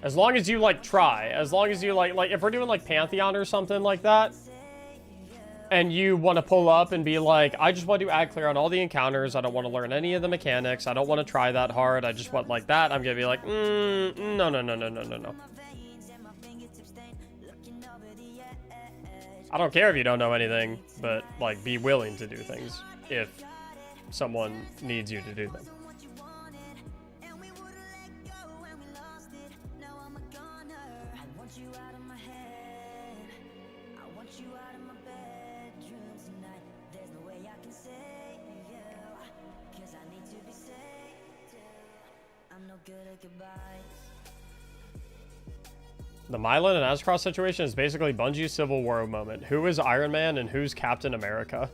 Speaker 1: As long as you, like, try. As long as you, like, if we're doing, like, Pantheon or something like that, and you want to pull up and be like, I just want to add clear on all the encounters. I don't want to learn any of the mechanics. I don't want to try that hard. I just want, like, that. I'm going to be like, no. I don't care if you don't know anything, but, like, be willing to do things if someone needs you to do them. The Milan and Ascross situation is basically Bungie's Civil War moment. Who is Iron Man and who's Captain America?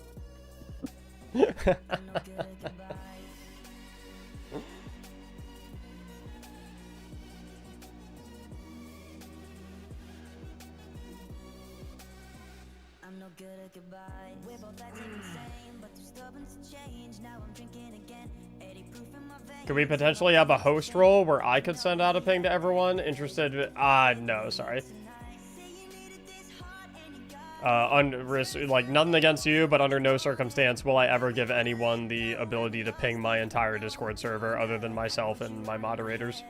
Speaker 1: Could we potentially have a host role where I could send out a ping to everyone interested? No, sorry. Like, nothing against you, but under no circumstance will I ever give anyone the ability to ping my entire Discord server other than myself and my moderators.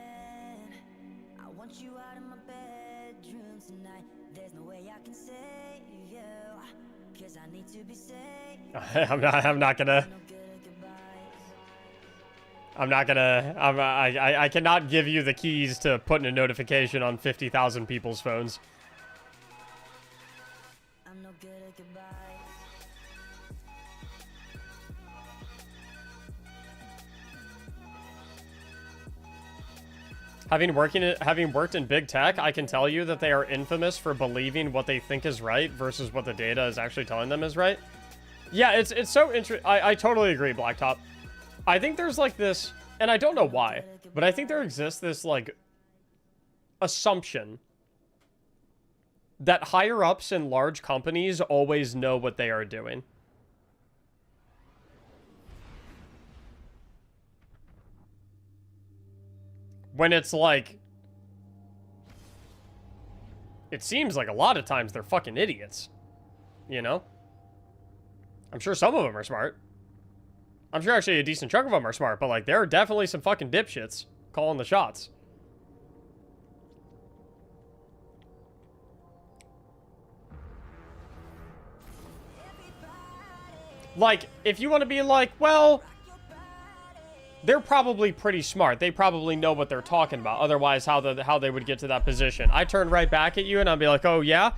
Speaker 1: I cannot give you the keys to putting a notification on 50,000 people's phones. Having worked in big tech, I can tell you that they are infamous for believing what they think is right versus what the data is actually telling them is right. Yeah, it's so interesting. I totally agree, Blacktop. I think there's like this, and I don't know why, but I think there exists this like assumption that higher ups in large companies always know what they are doing. When it's like, it seems like a lot of times they're fucking idiots, you know? I'm sure some of them are smart. I'm sure actually a decent chunk of them are smart, but like there are definitely some fucking dipshits calling the shots. Like, if you want to be like, well, they're probably pretty smart. They probably know what they're talking about. Otherwise, how they would get to that position. I turn right back at you and I'll be like, oh yeah?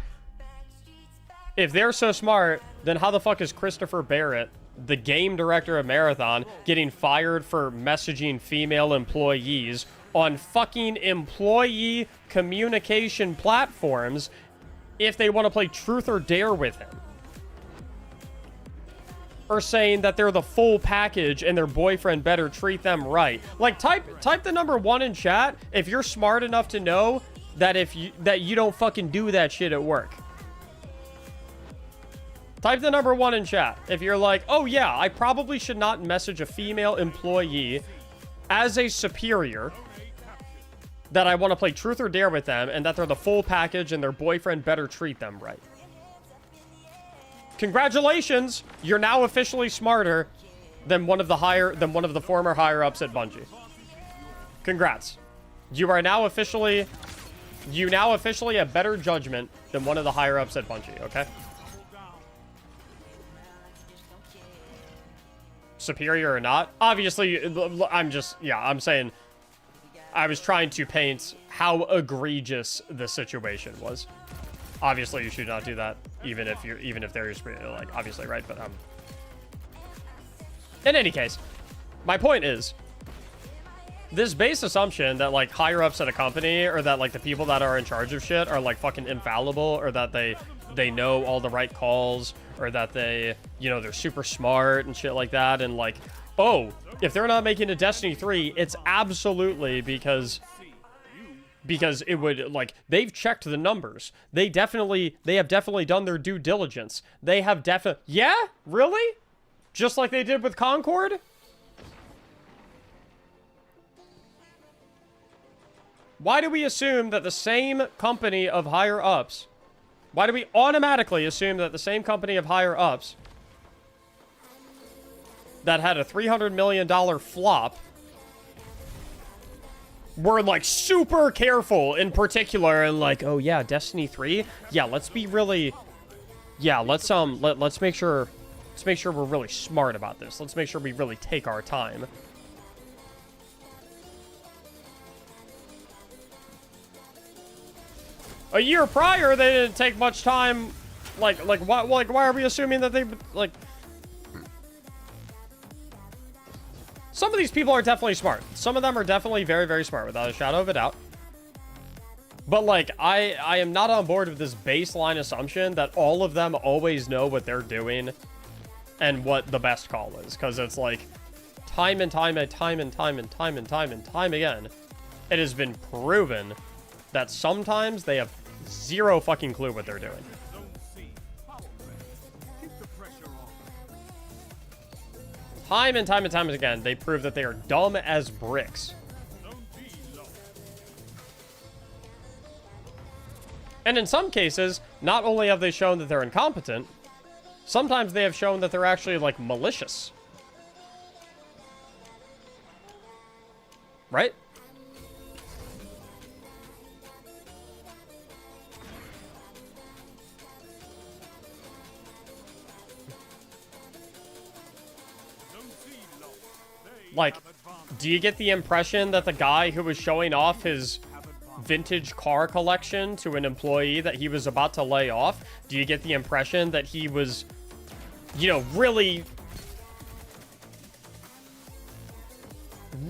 Speaker 1: If they're so smart, then how the fuck is Christopher Barrett, the game director of Marathon, getting fired for messaging female employees on fucking employee communication platforms if they want to play Truth or Dare with him? Or saying that they're the full package and their boyfriend better treat them right. Like, type the number 1 in chat if you're smart enough to know that that you don't fucking do that shit at work. Type the number 1 in chat if you're like, oh yeah, I probably should not message a female employee as a superior, that I want to play Truth or Dare with them, and that they're the full package and their boyfriend better treat them right. Congratulations, you're now officially smarter than one of the former higher ups at Bungie. Congrats. You now officially have better judgment than one of the higher ups at Bungie, okay? Superior or not? Obviously, I'm saying I was trying to paint how egregious the situation was. Obviously, you should not do that, even if they're your superior, like, obviously, right? But in any case, my point is, this base assumption that like higher ups at a company, or that like the people that are in charge of shit are like fucking infallible, or that they know all the right calls, or that they, you know, they're super smart and shit like that, and like, oh, if they're not making a Destiny 3, it's absolutely because it would, like, they've checked the numbers. They have definitely done their due diligence. They have yeah? Really? Just like they did with Concord? Why do we assume that the same company of higher ups, why do we automatically assume that the same company of higher ups that had a $300 million flop were like super careful in particular, and like, oh yeah, Destiny 3? Yeah, let's be really, yeah, let's make sure we're really smart about this. Let's make sure we really take our time. A year prior, they didn't take much time. Why are we assuming that they, like... Some of these people are definitely smart. Some of them are definitely very, very smart, without a shadow of a doubt. But, like, I am not on board with this baseline assumption that all of them always know what they're doing and what the best call is. Because it's like, time and time again, it has been proven that sometimes they have zero fucking clue what they're doing. Time and time again, they prove that they are dumb as bricks. And in some cases, not only have they shown that they're incompetent, sometimes they have shown that they're actually, like, malicious. Right? Like, do you get the impression that the guy who was showing off his vintage car collection to an employee that he was about to lay off, do you get the impression that he was, you know, really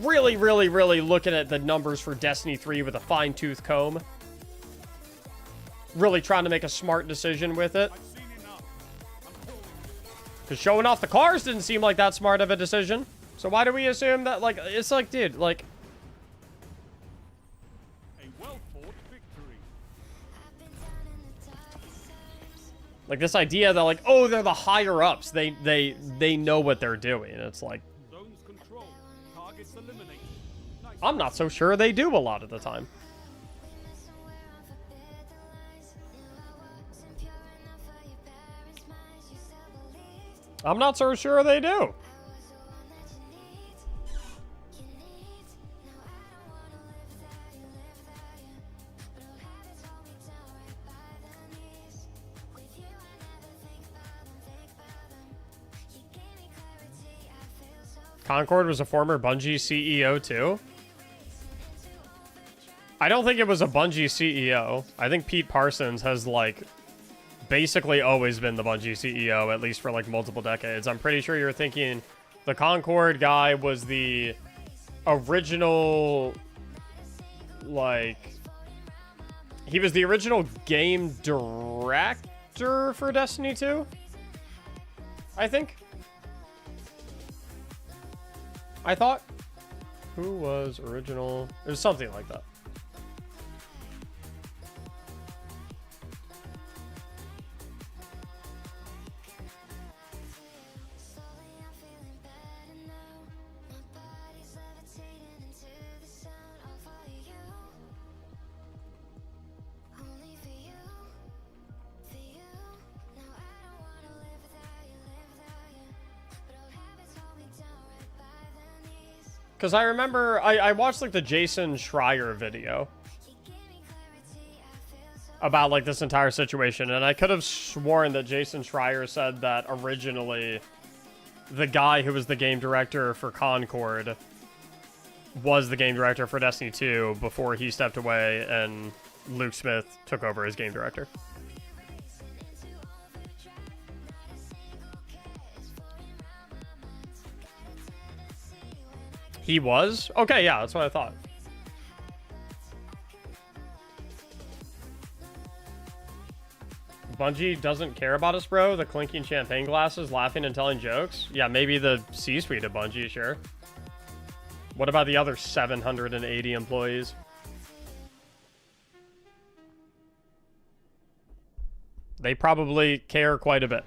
Speaker 1: looking at the numbers for Destiny 3 with a fine-tooth comb? Really trying to make a smart decision with it? Because showing off the cars didn't seem like that smart of a decision. So why do we assume that, like, it's like, dude, like...
Speaker 3: A well-fought victory.
Speaker 1: Like, this idea that, like, oh, they're the higher-ups. They know what they're doing. It's like...
Speaker 3: Zones controlled. Targets eliminated. Nice.
Speaker 1: I'm not so sure they do a lot of the time. I'm not so sure they do. Concord was a former Bungie CEO too. I don't think it was a Bungie CEO. I think Pete Parsons has, like, basically always been the Bungie CEO, at least for, like, multiple decades. I'm pretty sure you're thinking the Concord guy was the original, like, he was the original game director for Destiny 2, I think. I thought. Who was original? It was something like that. Because I remember, I watched, like, the Jason Schreier video about, like, this entire situation, and I could have sworn that Jason Schreier said that originally the guy who was the game director for Concord was the game director for Destiny 2 before he stepped away and Luke Smith took over as game director. He was? Okay, yeah, that's what I thought. Bungie doesn't care about us, bro. The clinking champagne glasses, laughing and telling jokes. Yeah, maybe the C-suite of Bungie, sure. What about the other 780 employees? They probably care quite a bit.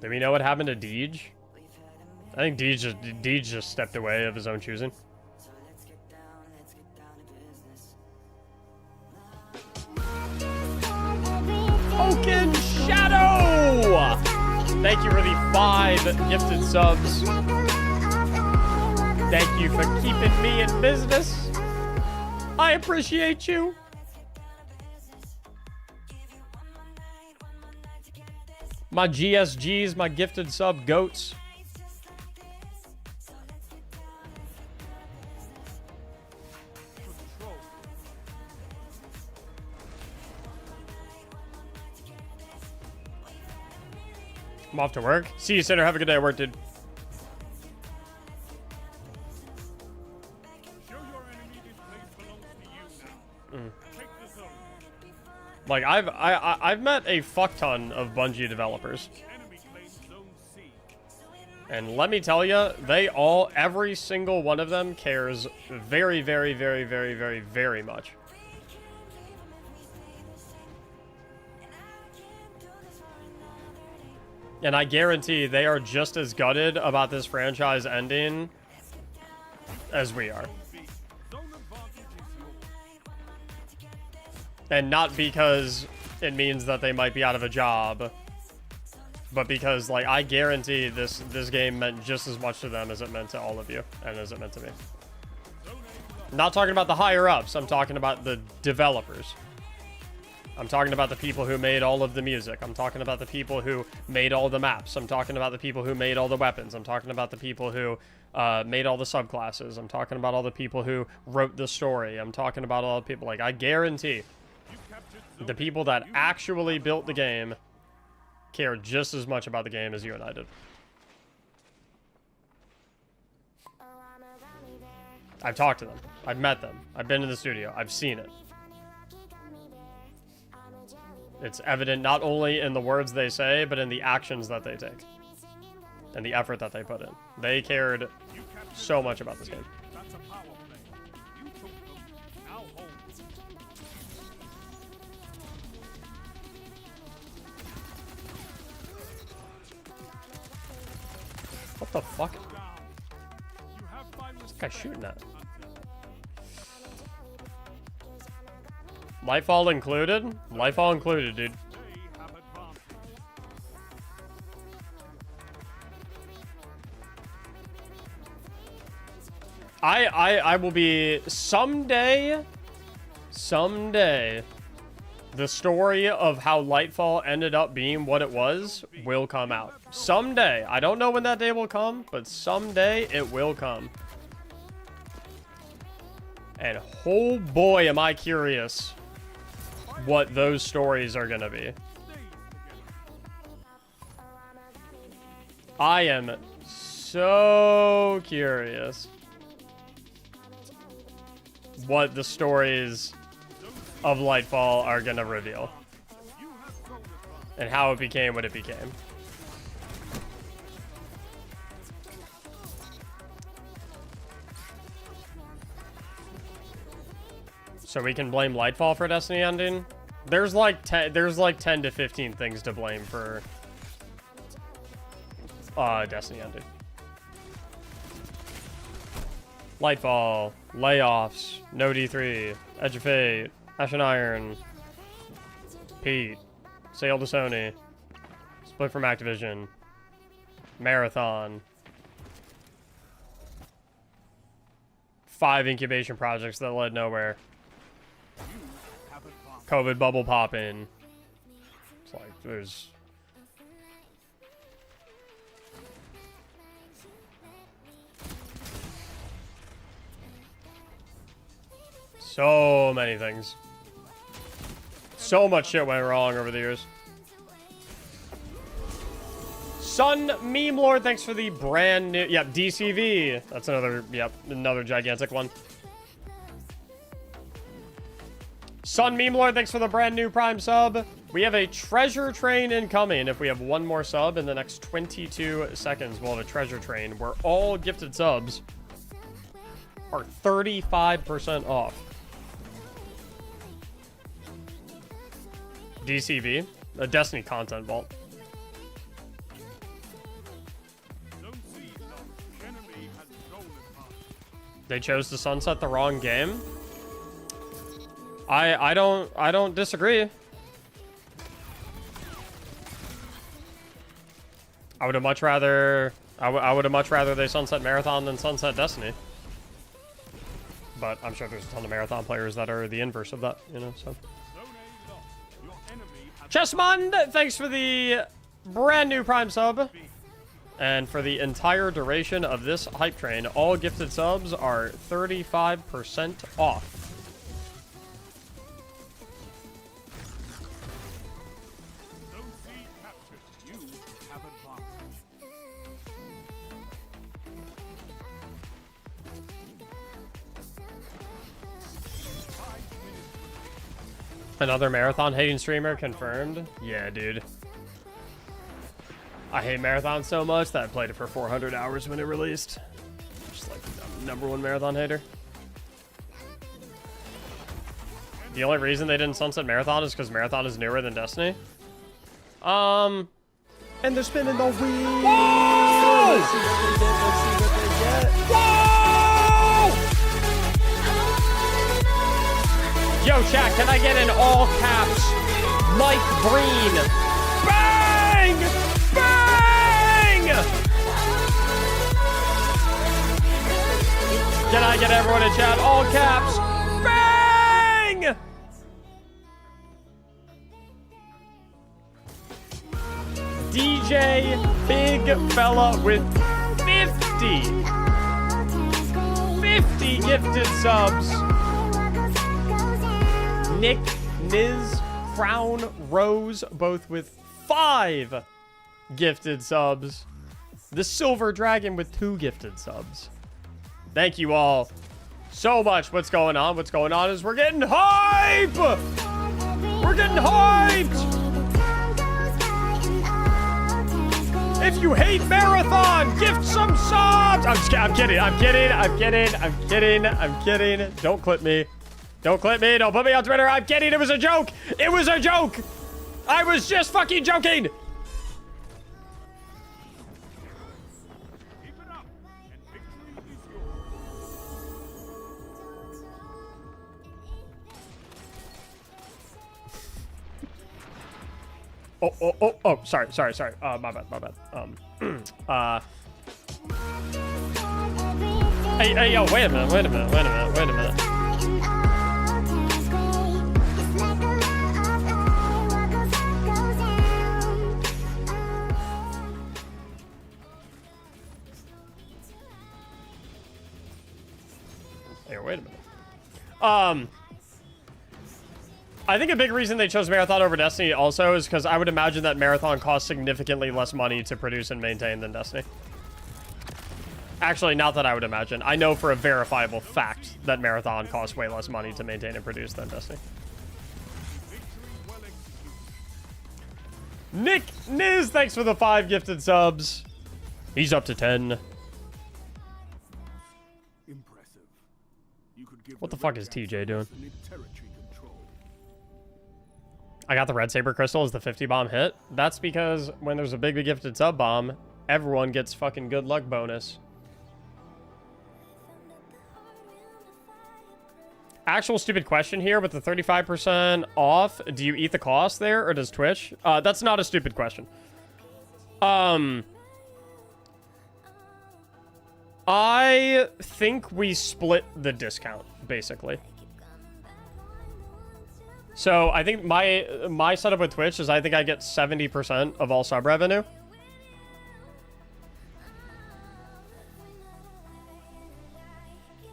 Speaker 1: Do we know what happened to Deej? I think Deej just stepped away of his own choosing. Oaken Shadow! Thank you for the 5 gifted subs. Thank you for keeping me in business. I appreciate you. My GSGs, my gifted sub goats. I'm off to work. See you, Sinner. Have a good day at work, dude.
Speaker 3: Show your enemy this place belongs to you now. Take the zone.
Speaker 1: Like, I've met a fuck ton of Bungie developers.
Speaker 3: Enemy claims zone C.
Speaker 1: And let me tell you, every single one of them cares very, very, very, very, very, very much. And I guarantee they are just as gutted about this franchise ending as we are.
Speaker 3: Zone advantage is yours.
Speaker 1: And not because it means that they might be out of a job, but because, like, I guarantee this game meant just as much to them as it meant to all of you, and as it meant to me.
Speaker 3: Zone A lost.
Speaker 1: I'm not talking about the higher ups. I'm talking about the developers. I'm talking about the people who made all of the music. I'm talking about the people who made all the maps. I'm talking about the people who made all the weapons. I'm talking about the people who made all the subclasses. I'm talking about all the people who wrote the story. I'm talking about all the people. Like, I guarantee the people that actually built the game care just as much about the game as you and I did. I've talked to them. I've met them. I've been in the studio. I've seen it. It's evident not only in the words they say, but in the actions that they take. And the effort that they put in. They cared so much about this game.
Speaker 3: That's a power play. You took them. Now hold.
Speaker 1: What the fuck?
Speaker 3: You have my
Speaker 1: This guy's shooting at. Life all included? Life all included, dude.
Speaker 3: They have advantage.
Speaker 1: I will be someday, the story of how Lightfall ended up being what it was will come out. Someday. I don't know when that day will come, but someday it will come. And oh boy, am I curious what those stories are gonna be. I am so curious what the stories of Lightfall are gonna reveal and how it became what it became. So we can blame Lightfall for Destiny ending? There's like 10 to 15 things to blame for Destiny ending. Lightfall, layoffs, no D3, Edge of Fate, Ash and Iron, Pete, sale to Sony, split from Activision, Marathon, 5 incubation projects that led nowhere. COVID bubble popping. It's like there's so many things. So much shit went wrong over the years. Sun Meme Lord, thanks for the brand new, yep, DCV. That's another, yep, another gigantic one. Sun Meme Lord, thanks for the brand new Prime sub. We have a treasure train incoming. If we have one more sub in the next 22 seconds, we'll have a treasure train where all gifted subs are 35% off. DCV, a Destiny content vault. They chose to sunset the wrong game. I don't disagree. I would have much rather they sunset Marathon than sunset Destiny. But I'm sure there's a ton of Marathon players that are the inverse of that, you know, so. Chessmond, thanks for the brand new Prime sub. And for the entire duration of this hype train, all gifted subs are 35% off. Another Marathon hating streamer confirmed? Yeah, dude. I hate Marathon so much that I played it for 400 hours when it released. Just like the #1 Marathon hater. The only reason they didn't sunset Marathon is because Marathon is newer than Destiny. And they're spinning the wheel. Whoa! Let's see what they get. Whoa! Yo, chat, can I get an all caps Mike Breen? Bang! Bang! Can I get everyone in chat? All caps. Bang! DJ Big Fella with 50 gifted subs. Nick, Niz, Crown, Rose, both with 5 gifted subs. The Silver Dragon with 2 gifted subs. Thank you all so much. What's going on? What's going on is we're getting hype! We're getting hyped! If you hate Marathon, gift some subs! I'm kidding. Don't clip me. Don't clip me. Don't put me on Twitter. I'm kidding. It was a joke. It was a joke. I was just fucking joking.
Speaker 3: Keep it up, and victory is yours.
Speaker 1: Oh, sorry. My bad. Hey, yo, wait a minute. I think a big reason they chose Marathon over Destiny also is because I would imagine that Marathon costs significantly less money to produce and maintain than Destiny. Actually, not that I would imagine. I know for a verifiable fact that Marathon costs way less money to maintain and produce than Destiny. Nick Niz, thanks for the 5 gifted subs. He's up to 10.
Speaker 3: Impressive. You could give
Speaker 1: What the fuck is TJ doing?
Speaker 3: territory control.
Speaker 1: I got the Red Saber Crystal as the 50 bomb hit. That's because when there's a big gifted sub bomb, everyone gets fucking good luck bonus. Actual stupid question here, with the 35% off, do you eat the cost there, or does Twitch? That's not a stupid question. I think we split the discount, basically. So I think my setup with Twitch is I think I get 70% of all sub revenue.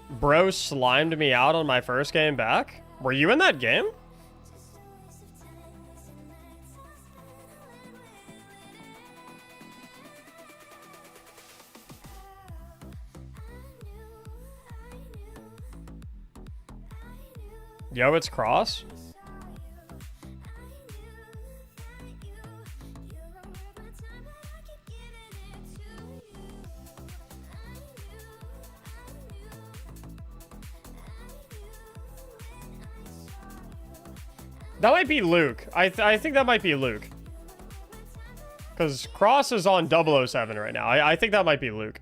Speaker 1: Bro slimed me out on my first game back. Were you in that game? Yo, it's Cross. That might be Luke. I think that might be Luke. Because Cross is on 007 right now. I think that might be Luke.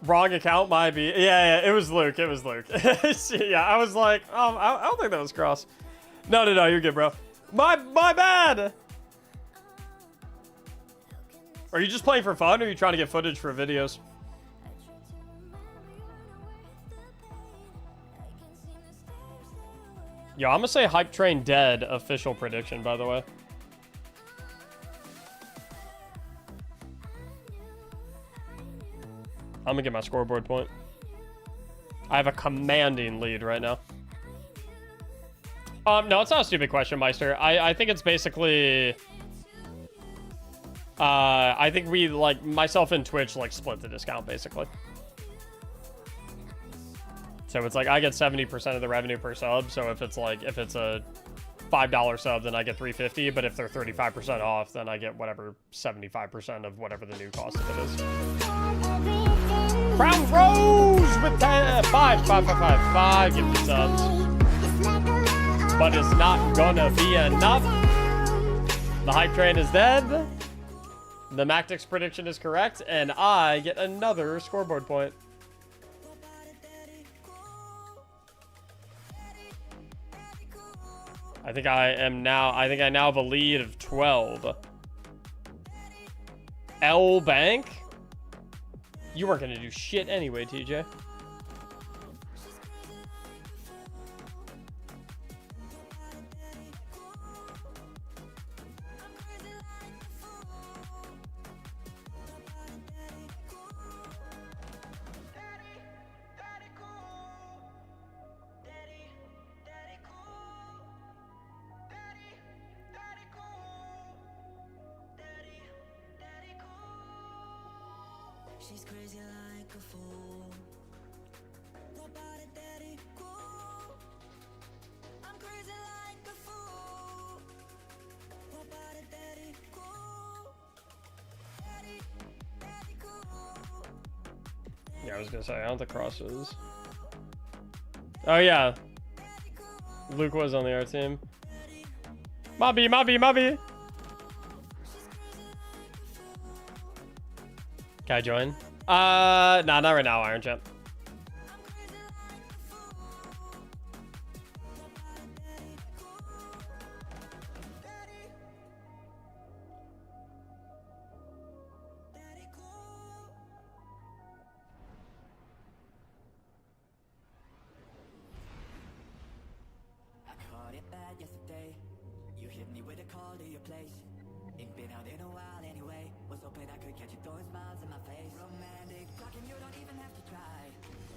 Speaker 1: Wrong account might be. Yeah, it was Luke. It was Luke. Yeah, I was like, I don't think that was Cross. No, you're good, bro. My bad. Are you just playing for fun, or are you trying to get footage for videos? Yo, I'm gonna say Hype Train dead official prediction, by the way. I'm gonna get my scoreboard point. I have a commanding lead right now. No, it's not a stupid question, Meister. I think it's basically... I think we, like, myself and Twitch, like, split the discount, basically. So it's like I get 70% of the revenue per sub. So if it's a $5 sub, then I get $3.50. But if they're 35% off, then I get whatever 75% of whatever the new cost of it is. Crown Rose with 5 gifted subs. But it's not gonna be enough. The hype train is dead. The Mactics prediction is correct, and I get another scoreboard point. I think I now have a lead of 12. L Bank? You weren't gonna do shit anyway, TJ.
Speaker 2: She's crazy like a fool. What about it, daddy? Cool. I'm crazy like a fool. What about it, daddy? Cool. Daddy cool.
Speaker 1: Yeah, I was gonna say, I don't think Cross is. Oh, yeah. Luke was on the art team. Mobby. Can I join? Nah, not right now, Iron Champ.
Speaker 2: I caught it bad yesterday. You hit me with a call to your place. Ain't been out in a while anyway. Was hoping I could catch you throwing smiles in my face. Romantic talking, you don't even have to try.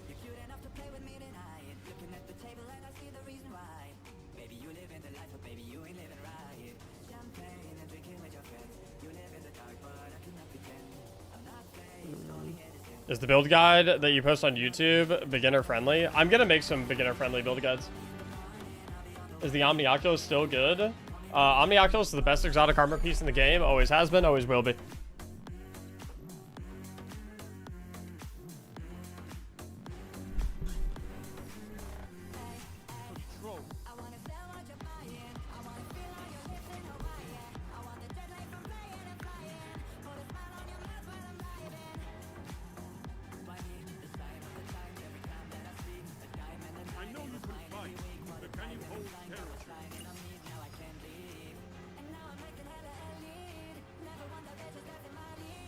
Speaker 2: You're cute enough to play with me tonight. Looking at the table and I see the reason why. Baby, you live in the life, but baby, you ain't living right. Champagne and drinking with your friends. You live in the dark, but I cannot pretend. I'm not faced, only innocent.
Speaker 1: Is the build guide that you post on YouTube beginner friendly? I'm gonna make some beginner friendly build guides. Is the Omni Oculus still good? Omni Oculus is the best exotic armor piece in the game. Always has been, always will be.
Speaker 3: Control. I know you can fight, but can you hold territory?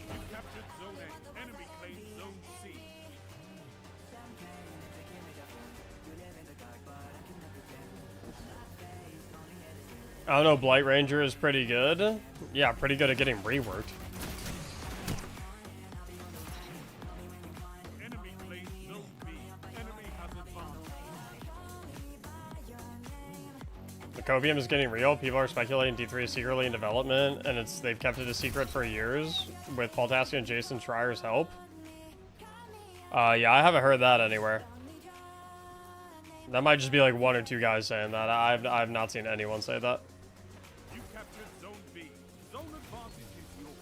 Speaker 3: You captured Zone A. Enemy claims Zone C.
Speaker 1: I don't know, Blight Ranger is pretty good. Yeah, pretty good at getting reworked.
Speaker 3: Enemy claims Zone B. Enemy has advanced.
Speaker 1: The Copium is getting real. People are speculating D3 is secretly in development, and they've kept it a secret for years with Paul Tassi and Jason Schreier's help. Yeah, I haven't heard that anywhere. That might just be like one or two guys saying that. I've not seen anyone say that.
Speaker 3: You captured Zone B. Zone advantage is yours.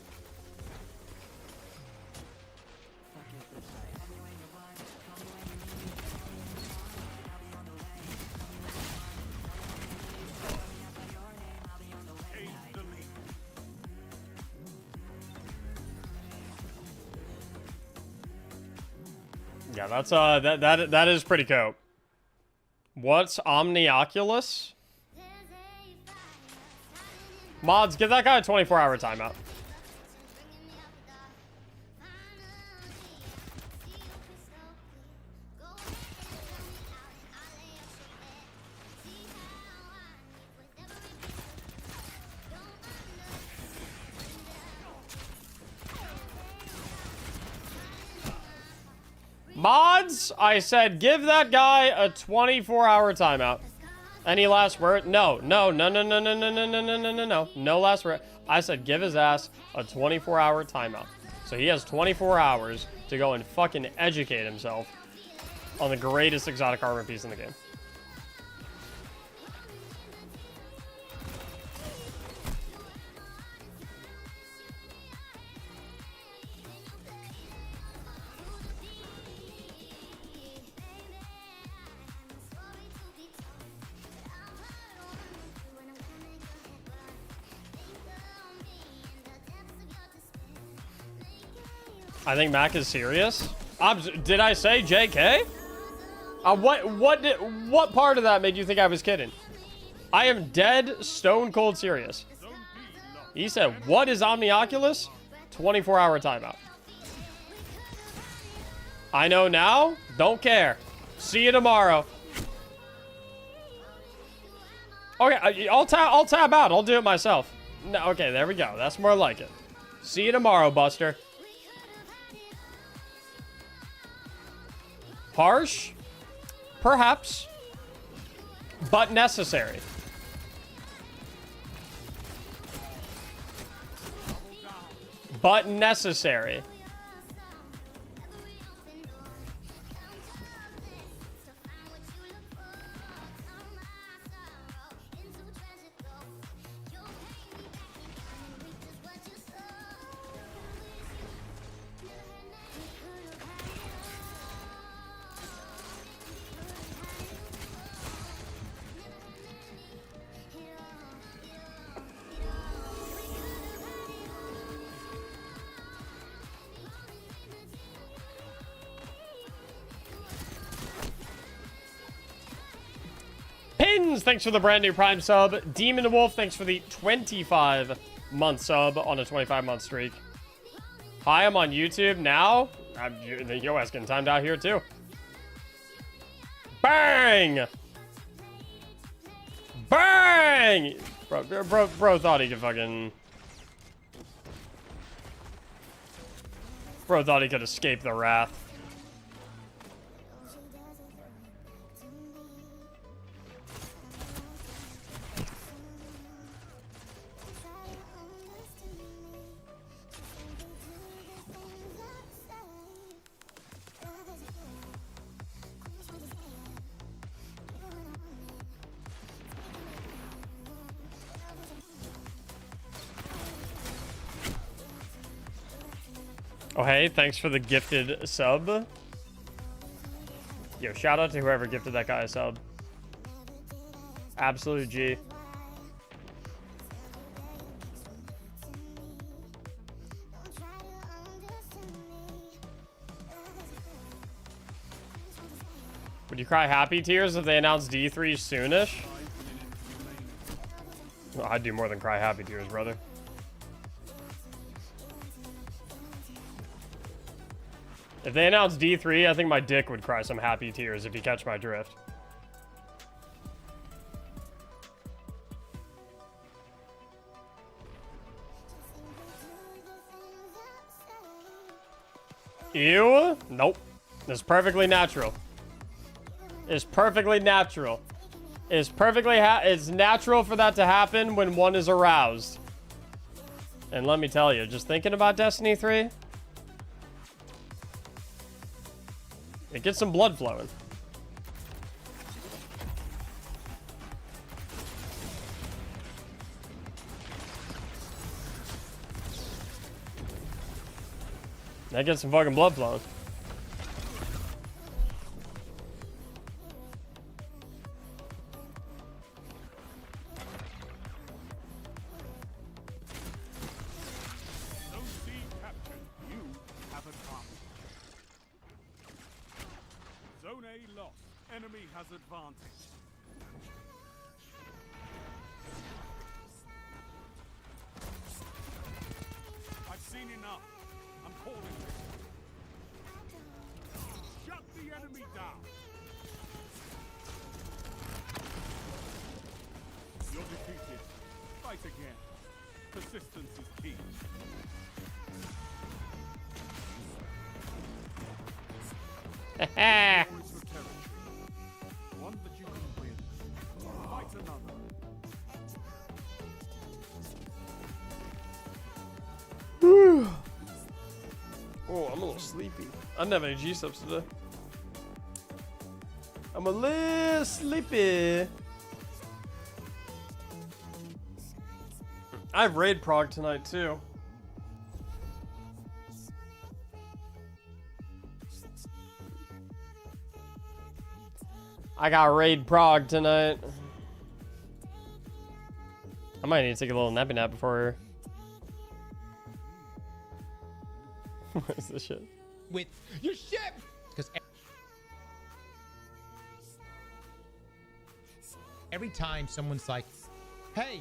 Speaker 3: Gain the lead.
Speaker 1: Yeah, that's that is pretty cool. What's Omni Oculus? Mods, give that guy a 24-hour timeout. Mods, I said give that guy a 24-hour timeout. Any last word? No. No last word. I said give his ass a 24-hour timeout. So he has 24 hours to go and fucking educate himself on the greatest exotic armor piece in the game. I think Mac is serious. Did I say JK? What part of that made you think I was kidding? I am dead stone cold serious.
Speaker 3: Zone B lost.
Speaker 1: He said, what is Omni Oculus? 24-hour timeout. I know now. Don't care. See you tomorrow. Okay, I'll tab out. I'll do it myself. No, okay, there we go. That's more like it. See you tomorrow, Buster. Harsh? Perhaps. But necessary. But necessary. Pins, thanks for the brand new Prime sub. Demon Wolf, thanks for the 25-month sub on a 25-month streak. Hi, I'm on YouTube now. Yo ass getting timed out here too. Bang! Bang! Bro thought he could fucking... Bro thought he could escape the wrath. Oh, hey, thanks for the gifted sub. Yo, shout out to whoever gifted that guy a sub. Absolute G. Would you cry happy tears if they announced D3 soonish? Well, I'd do more than cry happy tears, brother. If they announced D3, I think my dick would cry some happy tears if you catch my drift. Ew? Nope. It's perfectly natural. It's perfectly natural. It's perfectly it's natural for that to happen when one is aroused. And let me tell you, just thinking about Destiny 3, it gets some blood flowing. That gets some fucking blood flowing.
Speaker 3: Zone C captured. You have advanced. Zone A lost. Enemy has advantage. I've seen enough. I'm calling it. Shut the enemy down. You're defeated. Fight again. Persistence is key. Always for territory. One that you can win. Fight another.
Speaker 1: Oh, I'm a little sleepy. I didn't have any G-subs today. I'm a little sleepy. I have raid prog tonight too. I got raid prog tonight. I might need to take a little nappy nap before. What is this shit?
Speaker 4: With your ship, because every time someone's like, hey,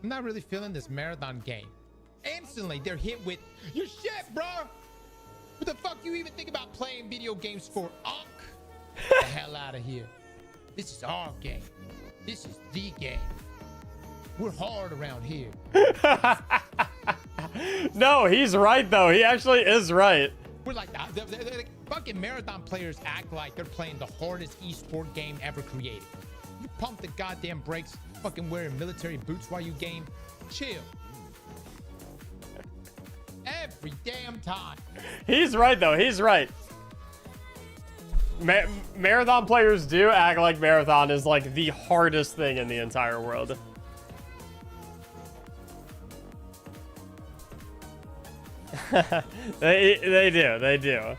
Speaker 4: I'm not really feeling this marathon game, Instantly, they're hit with your shit, bro. What the fuck you even think about playing video games for? The hell out of here. This is our game. This is the game. We're hard around here.
Speaker 1: No, he's right though. He actually is right.
Speaker 4: We're like the fucking marathon players act like they're playing the hardest esport game ever created. You pump the goddamn brakes, fucking wearing military boots while you game. Chill. Every damn time.
Speaker 1: He's right though. He's right. Marathon players do act like marathon is like the hardest thing in the entire world. They do. They do.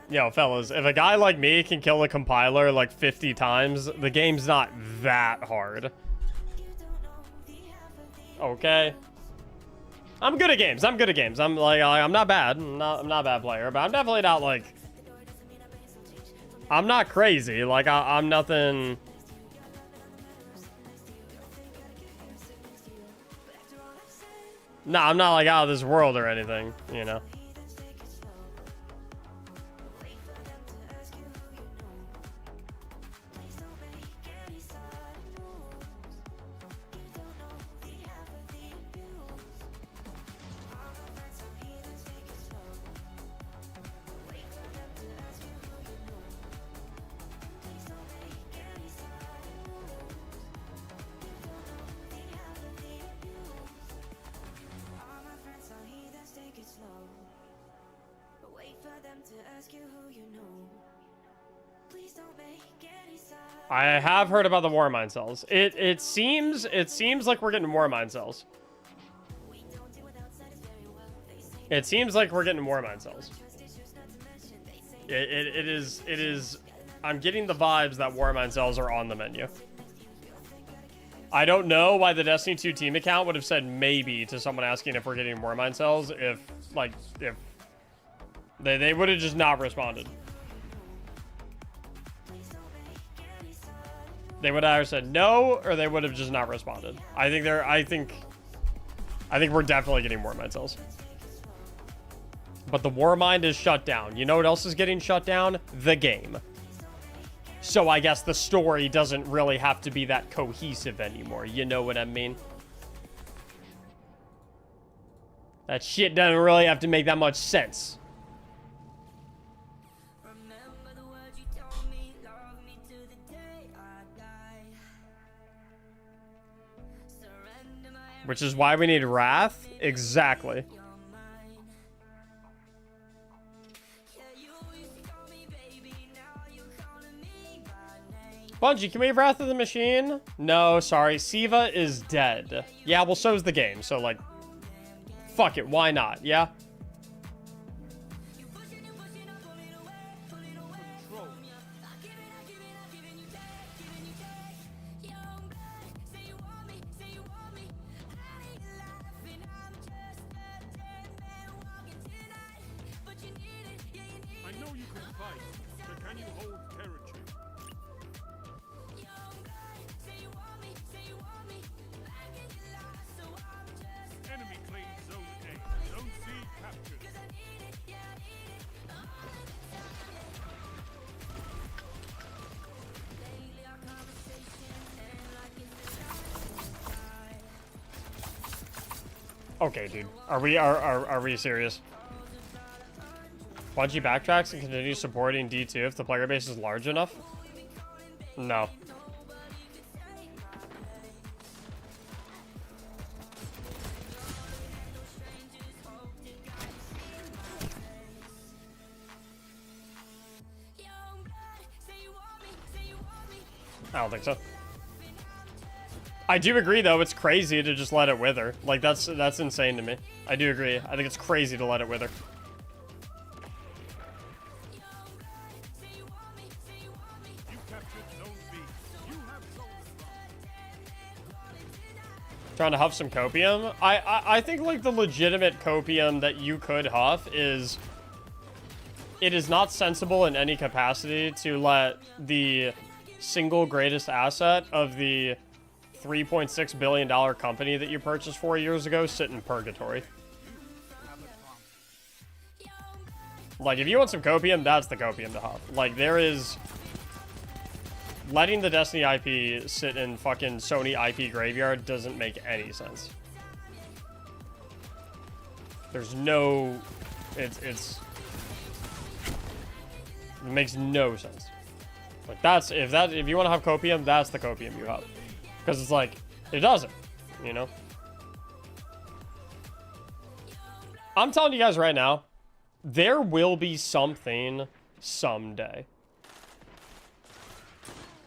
Speaker 1: Yo, fellas, if a guy like me can kill a compiler like 50 times, the game's not that hard. Okay. I'm good at games. I'm good at games. I'm like, I'm not bad. I'm not a bad player, but I'm definitely not like, I'm not crazy. Like, I'm nothing. Nah, I'm not like out of this world or anything, you know. I have heard about the war mine cells. It seems like we're getting war mine cells. It seems like we're getting war mine cells. It is. I'm getting the vibes that war mine cells are on the menu. I don't know why the Destiny 2 team account would have said maybe to someone asking if we're getting war mine cells if they would have just not responded. They would have either said no, or they would have just not responded. I think we're definitely getting war mine cells. But the war mine is shut down. You know what else is getting shut down? The game. So I guess the story doesn't really have to be that cohesive anymore. You know what I mean? That shit doesn't really have to make that much sense. Which is why we need Wrath? Exactly. Bungie, can we have Wrath of the Machine? No, sorry. Siva is dead. Yeah, well, so is the game. So, like, fuck it. Why not? Yeah? Okay, dude. Are we serious? Bungie backtracks and continues supporting D2 if the player base is large enough? No. I don't think so. I do agree, though. It's crazy to just let it wither. Like, that's insane to me. I do agree. I think it's crazy to let it wither. Trying to huff some copium? I think, like, the legitimate copium that you could huff is it is not sensible in any capacity to let the single greatest asset of the $3.6 billion company that you purchased 4 years ago sit in purgatory. Like, if you want some copium, that's the copium to have. Like, there is... Letting the Destiny IP sit in fucking Sony IP graveyard doesn't make any sense. There's no... It makes no sense. Like, that's... If you want to have copium, that's the copium you have. Because it's like, it doesn't, you know? I'm telling you guys right now, there will be something someday.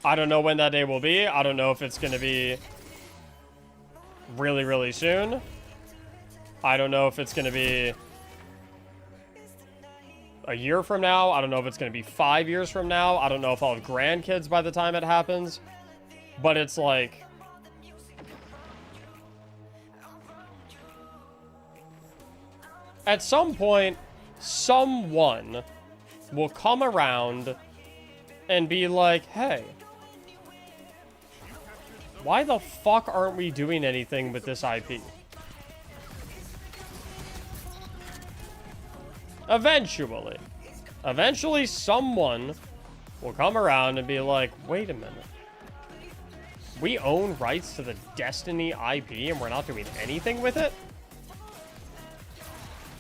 Speaker 1: I don't know when that day will be. I don't know if it's going to be really, really soon. I don't know if it's going to be a year from now. I don't know if it's going to be 5 years from now. I don't know if I'll have grandkids by the time it happens. But it's like... At some point, someone will come around and be like, hey, why the fuck aren't we doing anything with this IP? Eventually. Eventually, someone will come around and be like, wait a minute. We own rights to the Destiny IP and we're not doing anything with it?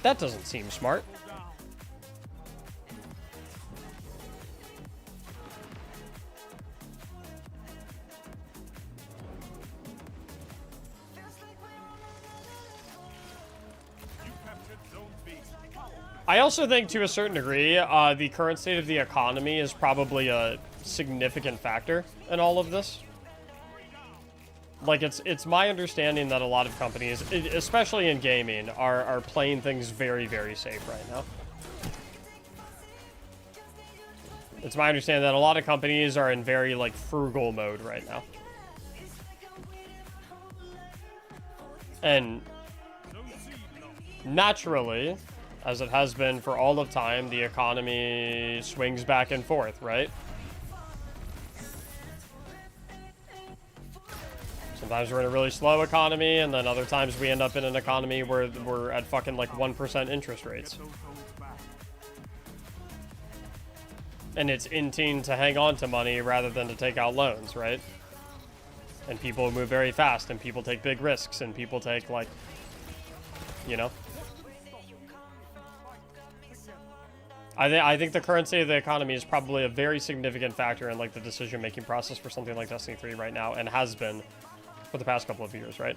Speaker 1: That doesn't seem smart. I also think, to a certain degree, the current state of the economy is probably a significant factor in all of this. Like, it's my understanding that a lot of companies, especially in gaming, are playing things very, very safe right now. It's my understanding that a lot of companies are in very, like, frugal mode right now. And naturally, as it has been for all of time, the economy swings back and forth, right? Sometimes we're in a really slow economy, and then other times we end up in an economy where we're at fucking like 1% interest rates. And it's inting to hang on to money rather than to take out loans, right? And people move very fast, and people take big risks, and people take, like, you know? I think the current state of the economy is probably a very significant factor in, like, the decision-making process for something like Destiny 3 right now, and has been for the past couple of years, right?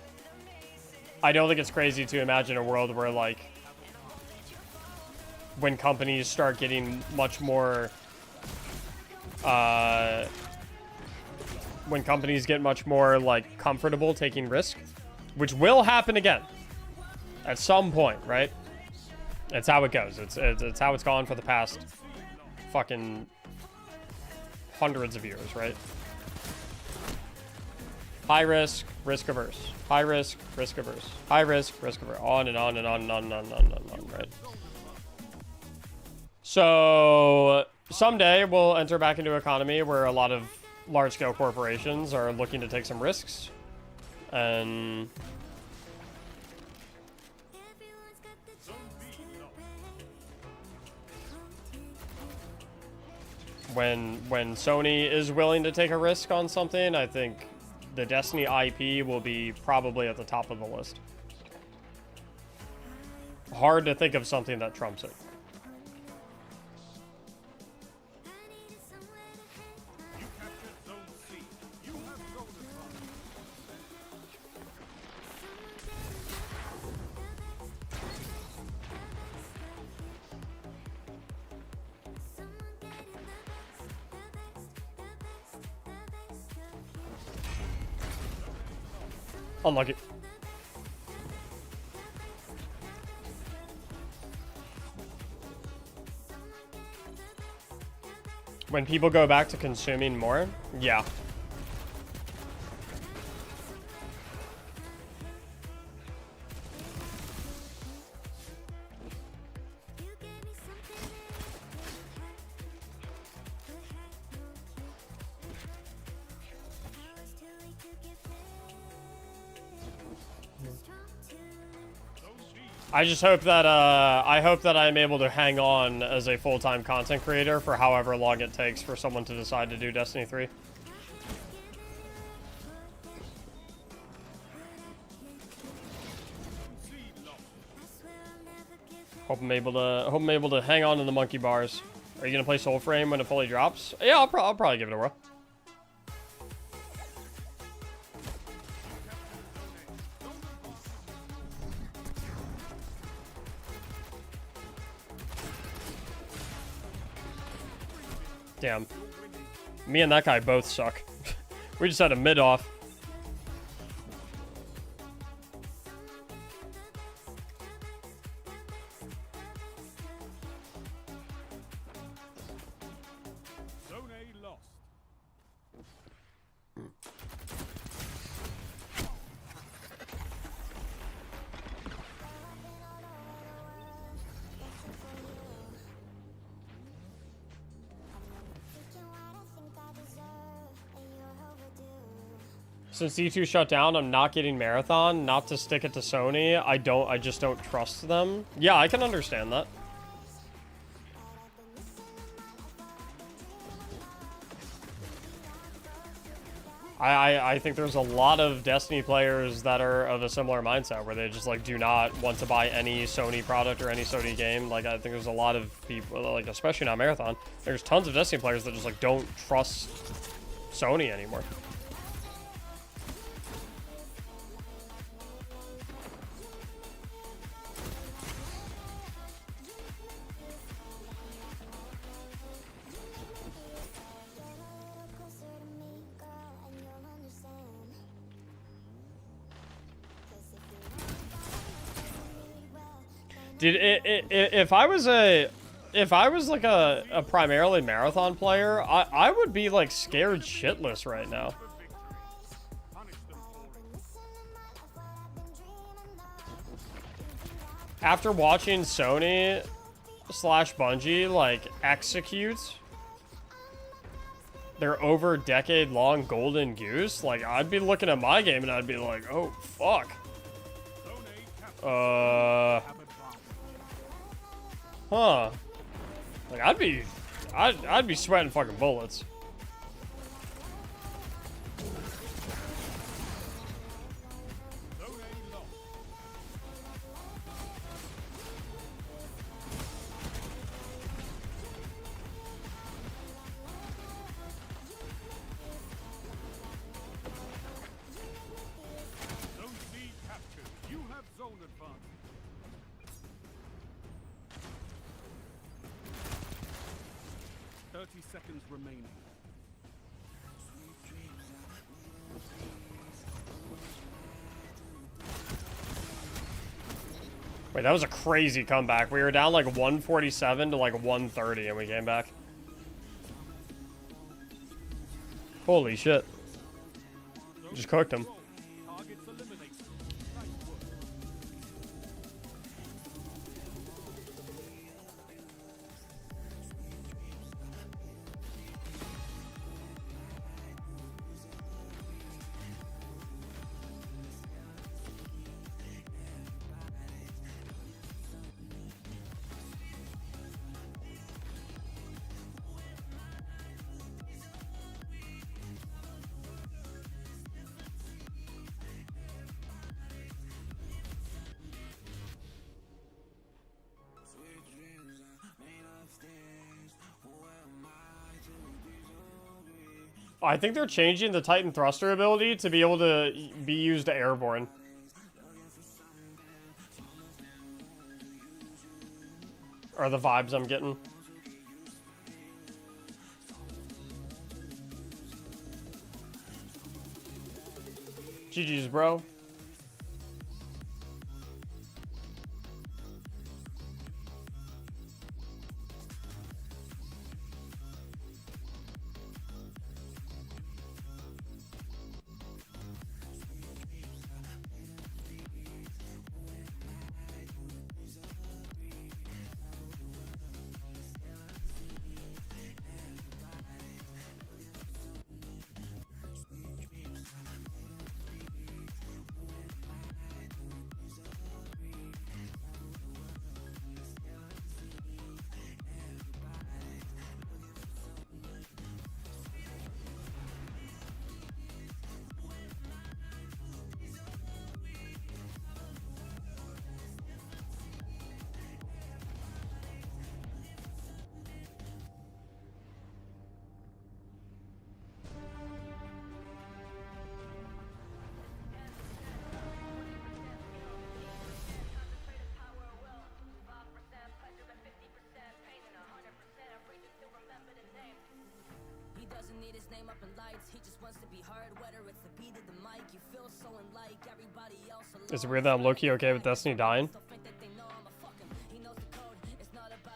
Speaker 1: I don't think it's crazy to imagine a world where, like, when companies start getting much more, when companies get much more, like, comfortable taking risk, which will happen again at some point, right? It's how it goes. It's how it's gone for the past fucking hundreds of years, right? High risk, risk averse. High risk, risk averse. High risk, risk averse. On and on and on and on and on and on, right? So someday we'll enter back into an economy where a lot of large-scale corporations are looking to take some risks, and when Sony is willing to take a risk on something, I think the Destiny IP will be probably at the top of the list. Hard to think of something that trumps it. Unlucky. When people go back to consuming more, yeah. I just hope that I hope that I'm able to hang on as a full-time content creator for however long it takes for someone to decide to do Destiny 3. Hope I'm able to hang on to the monkey bars. Are you gonna play Soulframe when it fully drops? Yeah, I'll probably give it a whirl. Damn. Me and that guy both suck. We just had a mid off.
Speaker 3: Zone A lost.
Speaker 1: Since E2 shut down, I'm not getting Marathon. Not to stick it to Sony. I just don't trust them. Yeah, I can understand that. I think there's a lot of Destiny players that are of a similar mindset where they just like do not want to buy any Sony product or any Sony game. Like I think there's a lot of people, like especially not Marathon. There's tons of Destiny players that just like don't trust Sony anymore. Dude, if I was like a primarily Marathon player, I would be like scared shitless right now. After watching Sony / Bungie like execute their over decade-long golden goose, like I'd be looking at my game and I'd be like, oh fuck. Huh. Like I'd be sweating fucking bullets.
Speaker 3: Zone C captured. You have zone advantage. Seconds remaining.
Speaker 1: Wait, that was a crazy comeback. We were down like 147 to like 130 and we came back. Holy shit. Just cooked him.
Speaker 3: Targets eliminated. Nice work.
Speaker 1: I think they're changing the Titan thruster ability to be able to be used airborne. Are the vibes I'm getting. GG's, bro. Is it weird that I'm low-key okay with Destiny dying?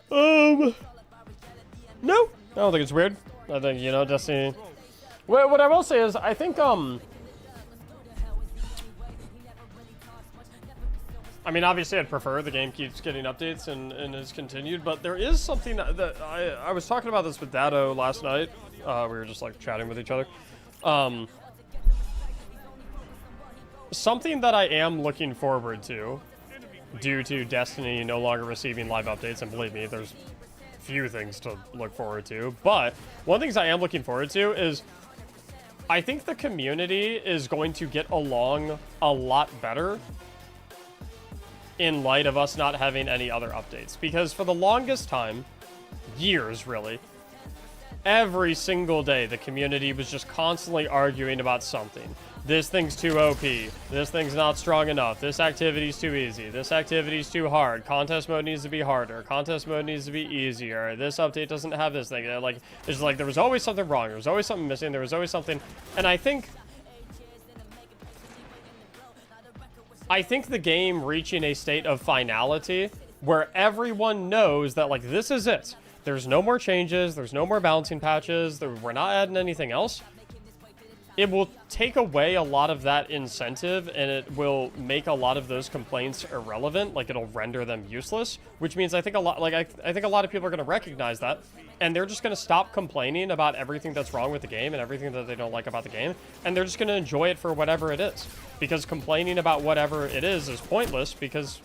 Speaker 1: No, I don't think it's weird. I think, you know, Destiny. What I will say is, I think, I mean, obviously, I'd prefer the game keeps getting updates and is continued, but there is something that I was talking about this with Dado last night. We were just like chatting with each other. Something that I am looking forward to, due to Destiny no longer receiving live updates, and believe me, there's few things to look forward to, but one of the things I am looking forward to is I think the community is going to get along a lot better in light of us not having any other updates. Because for the longest time, years really, every single day the community was just constantly arguing about something. This thing's too OP. This thing's not strong enough. This activity's too easy. This activity's too hard. Contest mode needs to be harder. Contest mode needs to be easier. This update doesn't have this thing. Like, it's like there was always something wrong. There was always something missing. There was always something. And I think the game reaching a state of finality where everyone knows that, like, this is it. There's no more changes. There's no more balancing patches. We're not adding anything else. It will take away a lot of that incentive, and it will make a lot of those complaints irrelevant. Like, it'll render them useless, which means I think a lot, like, I think a lot of people are going to recognize that, and they're just going to stop complaining about everything that's wrong with the game and everything that they don't like about the game, and they're just going to enjoy it for whatever it is. Because complaining about whatever it is pointless, because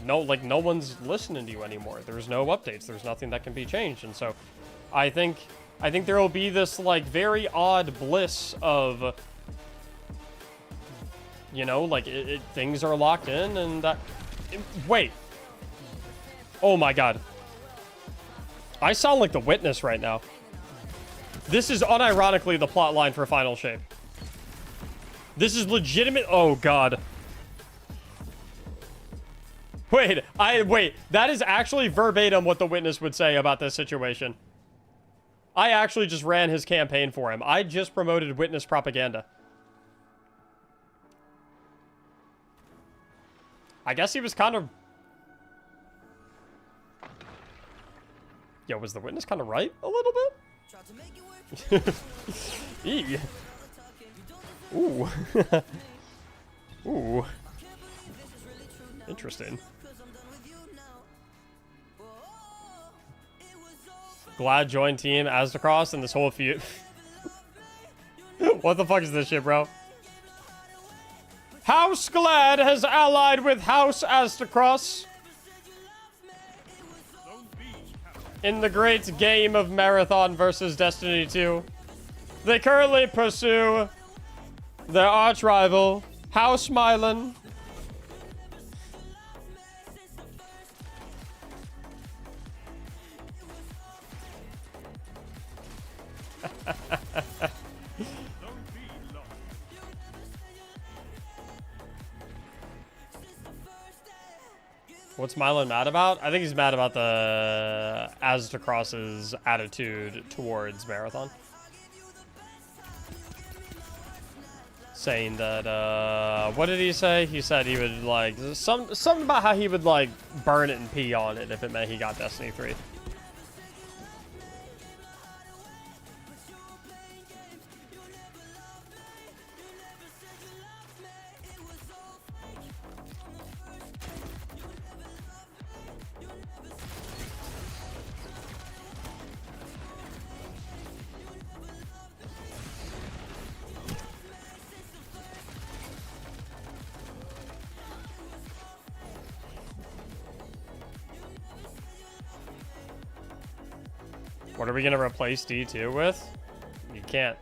Speaker 1: no one's listening to you anymore. There's no updates. There's nothing that can be changed, and so I think there will be this, like, very odd bliss of, you know, like, things are locked in, and that... Wait. Oh, my God. I sound like the Witness right now. This is unironically the plot line for Final Shape. This is legitimate... Oh, God. Wait, that is actually verbatim what the Witness would say about this situation. I actually just ran his campaign for him. I just promoted Witness propaganda. I guess he was kind of... Yo, was the Witness kind of right a little bit? Eee. Ooh. Ooh. Interesting. Glad joined team Aztecross and this whole feud. What the fuck is this shit, bro? House Glad has allied with House Aztecross in the great game of Marathon versus Destiny 2. They currently pursue their arch rival, House Mylan. What's Milo mad about? I think he's mad about the Aztecross's attitude towards Marathon. Saying that, what did he say? He said he would, like, something about how he would, like, burn it and pee on it if it meant he got Destiny 3. What are we gonna replace D2 with? You can't.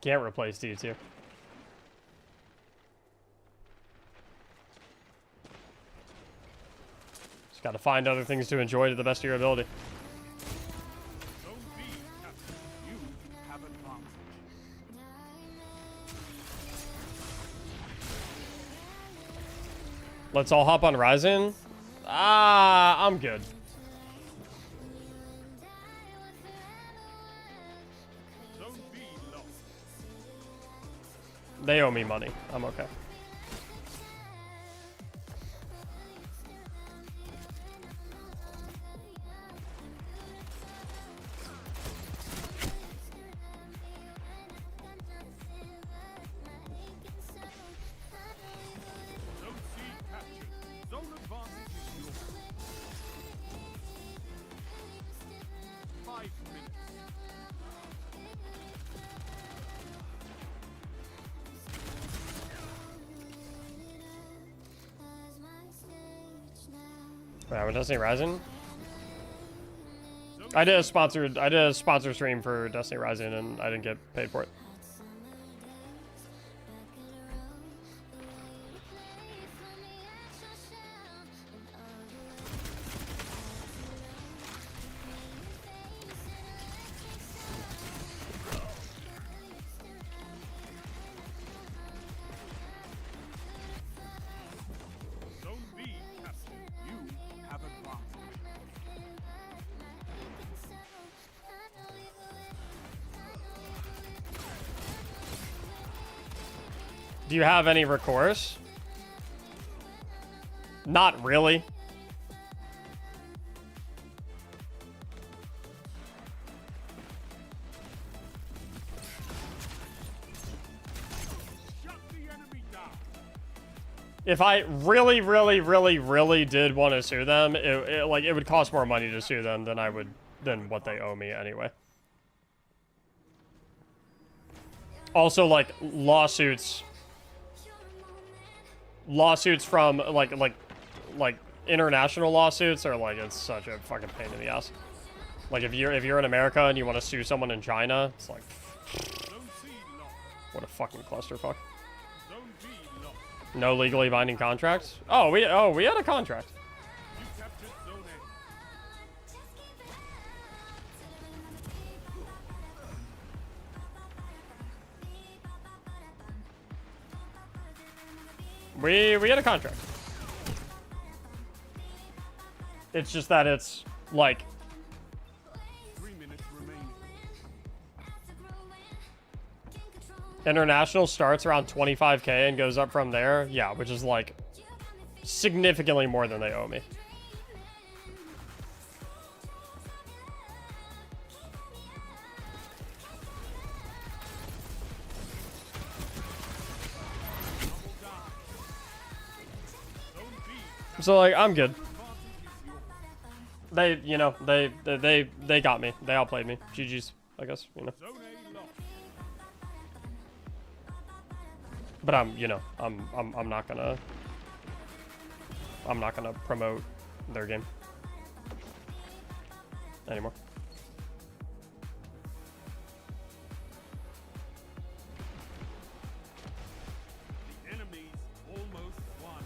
Speaker 1: Can't replace D2. Just gotta find other things to enjoy to the best of your ability. Let's all hop on Ryzen. I'm good. They owe me money. I'm okay.
Speaker 3: Zone C captured. Zone advantage is yours. 5 minutes.
Speaker 1: Yeah, with Destiny Rising. I did a sponsor stream for Destiny Rising and I didn't get paid for it.
Speaker 3: Zone B captured. You have advanced.
Speaker 1: Do you have any recourse? Not really.
Speaker 3: Shut the enemy down.
Speaker 1: If I really did want to sue them, it would cost more money to sue them than what they owe me anyway. Also, like lawsuits from like international lawsuits are like, it's such a fucking pain in the ass. Like if you're in America and you want to sue someone in China, it's like,
Speaker 3: Zone C locked.
Speaker 1: what a fucking clusterfuck.
Speaker 3: Zone B locked.
Speaker 1: No legally binding contracts. Oh, we had a contract.
Speaker 3: You captured Zone A.
Speaker 1: We had a contract. It's just that it's like
Speaker 3: 3 minutes remaining.
Speaker 1: international starts around 25K and goes up from there. Yeah, which is like significantly more than they owe me.
Speaker 3: Zone B
Speaker 1: So like I'm good.
Speaker 3: advantage is yours.
Speaker 1: They, you know, they got me. They outplayed me. GG's, I guess, you know.
Speaker 3: Zone A locked.
Speaker 1: But I'm not gonna promote their game anymore.
Speaker 3: The enemy's almost won.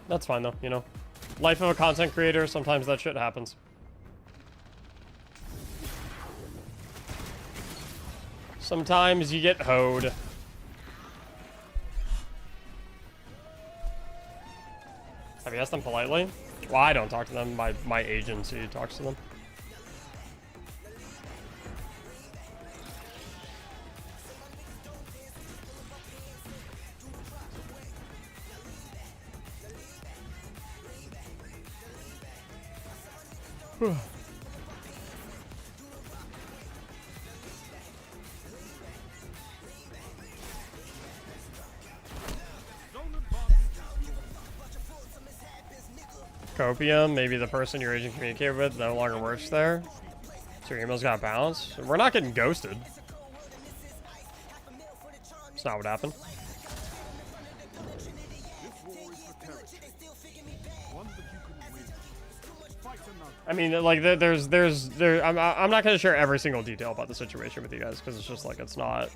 Speaker 1: That's fine though, you know. Life of a content creator, sometimes that shit happens. Sometimes you get hoed. Have you asked them politely? Well, I don't talk to them. My agency talks to them.
Speaker 3: Zone advantage is yours.
Speaker 1: Copium, maybe the person your agent communicated with no longer works there. So your emails got bounced. We're not getting ghosted. It's not what happened.
Speaker 3: This war is for territory. One that you can win. Fight another.
Speaker 1: I mean, like, I'm not gonna share every single detail about the situation with you guys because it's just like it's not.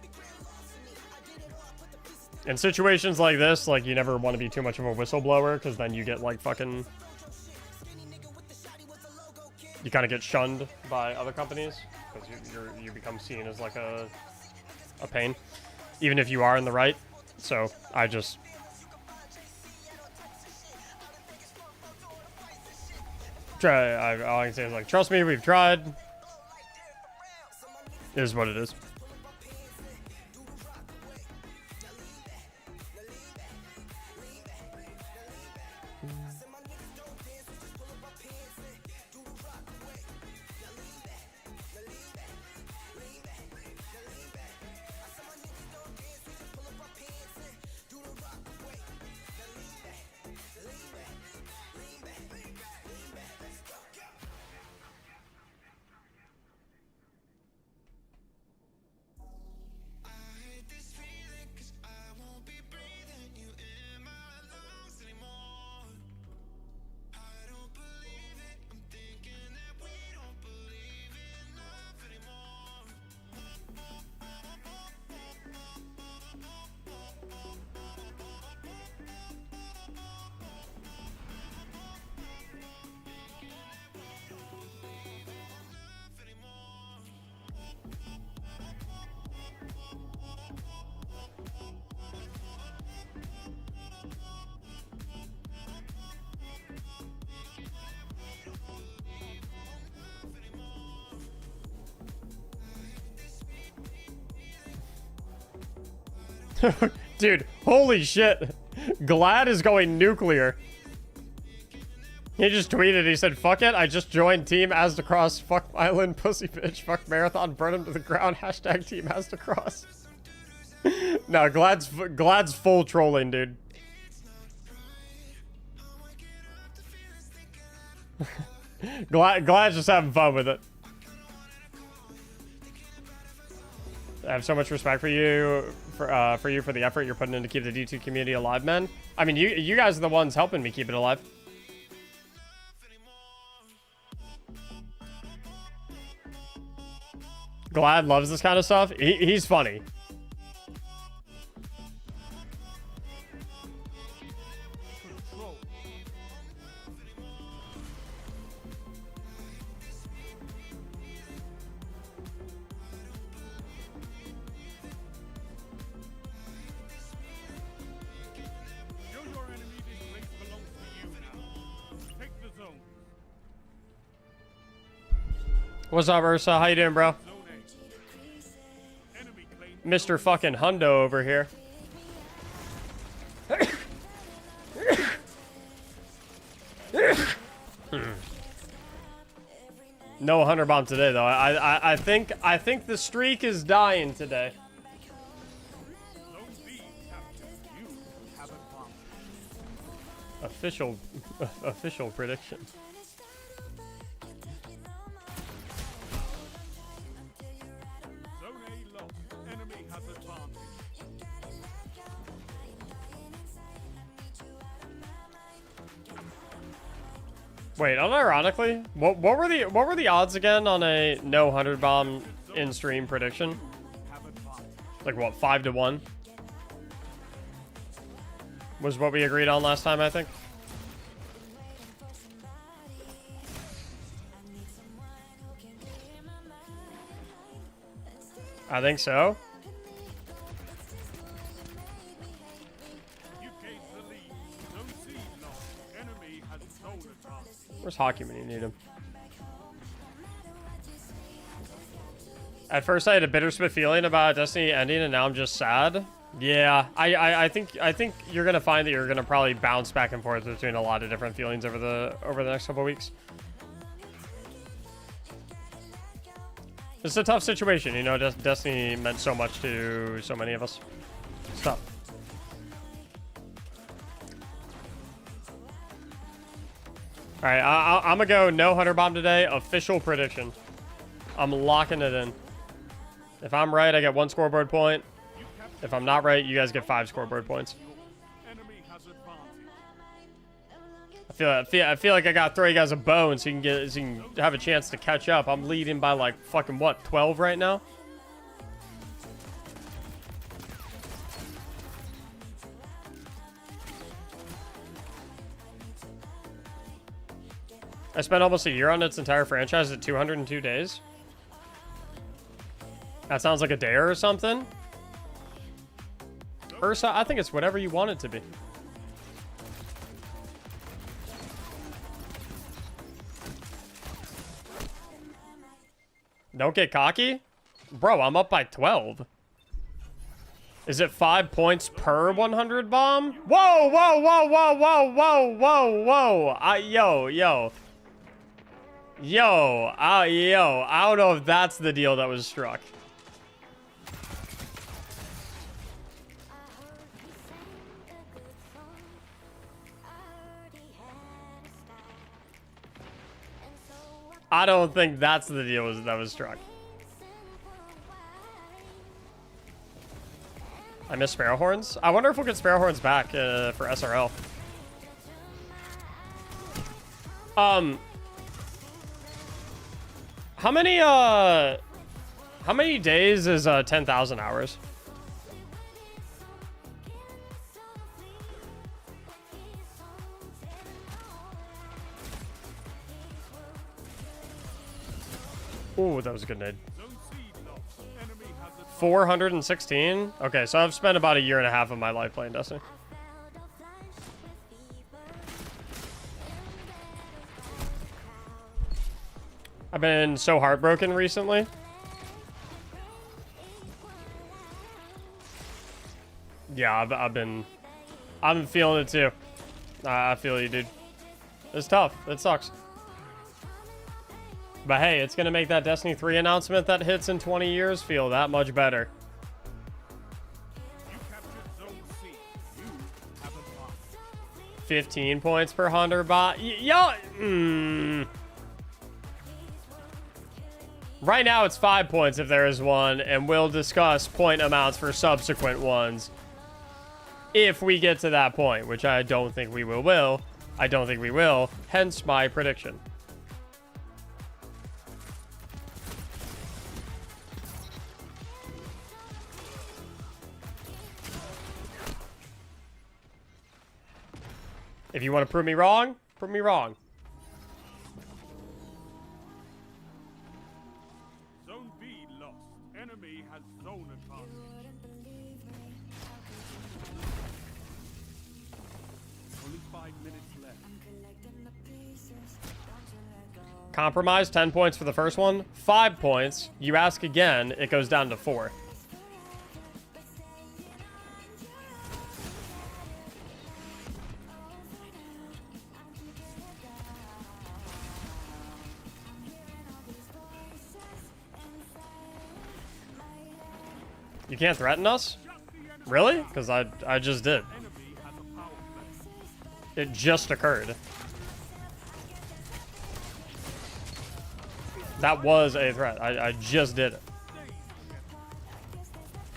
Speaker 1: In situations like this, like you never want to be too much of a whistleblower because then you get like fucking. You kind of get shunned by other companies because you become seen as like a pain, even if you are in the right. So I just. All I can say is like, trust me, we've tried. Is what it is. Dude, holy shit. Glad is going nuclear. He just tweeted, he said, fuck it, I just joined Team Asdacross, fuck Island, pussy bitch, fuck Marathon, burn him to the ground, hashtag Team Asdacross. No, Glad's full trolling, dude. Glad's just having fun with it. I have so much respect for you, for the effort you're putting in to keep the D2 community alive, man. I mean, you guys are the ones helping me keep it alive. Glad loves this kind of stuff. He's funny.
Speaker 3: Control. Show your enemy this place belongs to you now. Take the zone.
Speaker 1: What's up, Ursa? How you doing, bro?
Speaker 3: Zone A. Enemy claimed
Speaker 1: Mr. fucking Hundo over here. No 100 bomb today, though. I think the streak is dying today.
Speaker 3: Zone B captured. You have advantage.
Speaker 1: Official prediction.
Speaker 3: Zone A lost. Enemy has advantage.
Speaker 1: Wait, unironically, what were the odds again on a no 100 bomb in stream prediction?
Speaker 3: Have advantage.
Speaker 1: Like what, 5 to 1? Was what we agreed on last time, I think. I think so.
Speaker 3: You gained the lead. Zone C lost. Enemy has zone advantage.
Speaker 1: Where's Hockey when you need him? At first I had a bittersweet feeling about Destiny ending, and now I'm just sad. Yeah, I think you're gonna find that you're gonna probably bounce back and forth between a lot of different feelings over the next couple weeks. It's a tough situation, you know. Destiny meant so much to so many of us. It's tough. All right, I'm gonna go no 100 bomb today. Official prediction. I'm locking it in. If I'm right, I get 1 scoreboard point. If I'm not right, you guys get 5 scoreboard points.
Speaker 3: Enemy has advantage.
Speaker 1: I feel like I gotta throw you guys a bone so you can have a chance to catch up. I'm leading by like fucking what, 12 right now? I spent almost a year on its entire franchise at 202 days. That sounds like a dare or something. Ursa, I think it's whatever you want it to be. Don't get cocky? Bro, I'm up by 12. Is it 5 points per 100 bomb? Whoa, whoa, whoa, whoa, whoa, whoa, whoa, whoa. Yo. Yo, I don't know if that's the deal that was struck. I don't think that's the deal that was struck. I miss Sparrowhorns. I wonder if we'll get Sparrowhorns back for SRL. How many days is 10,000 hours? Ooh, that was a good nade. 416? Okay, so I've spent about a year and a half of my life playing Destiny. I've been so heartbroken recently. Yeah, I've been feeling it too. I feel you, dude. It's tough. It sucks. But hey, it's going to make that Destiny 3 announcement that hits in 20 years feel that much better.
Speaker 3: You captured Zone C. You have a bomb.
Speaker 1: 15 points per 100 bot. Right now it's 5 points if there is one, and we'll discuss point amounts for subsequent ones if we get to that point, which I don't think we will. I don't think we will, hence my prediction. If you want to prove me wrong, prove me wrong.
Speaker 3: Zone B lost. Enemy has zone advantage. Only 5 minutes left.
Speaker 1: Compromise, 10 points for the first one, 5 points. You ask again, it goes down to 4. You can't threaten us? Really? Because I just did. It just occurred. That was a threat. I just did it.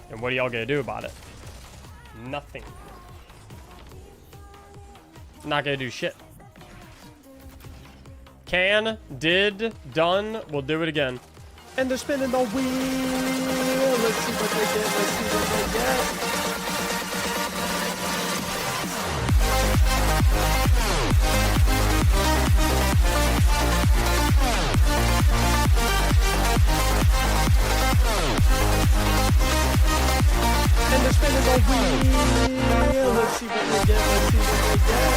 Speaker 1: And what are y'all gonna do about it? Nothing. Not gonna do shit. Can, did, done, we'll do it again. And they're spinning the wheel. Let's see what they get. Let's see what they get. And they're spinning the wheel. Let's see what they get. Let's see what they get.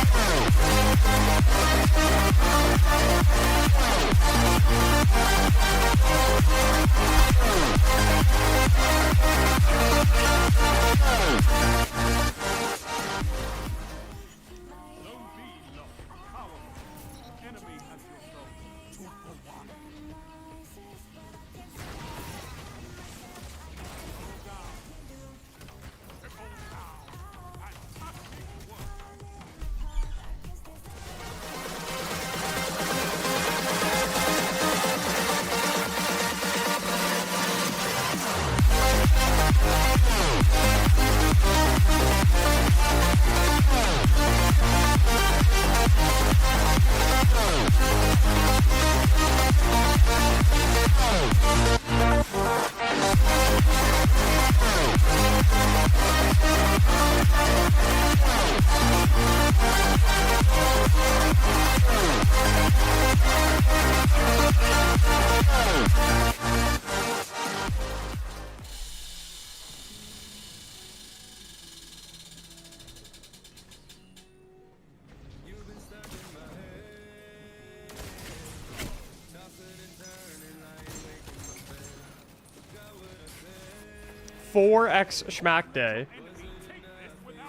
Speaker 1: 4x Schmack Day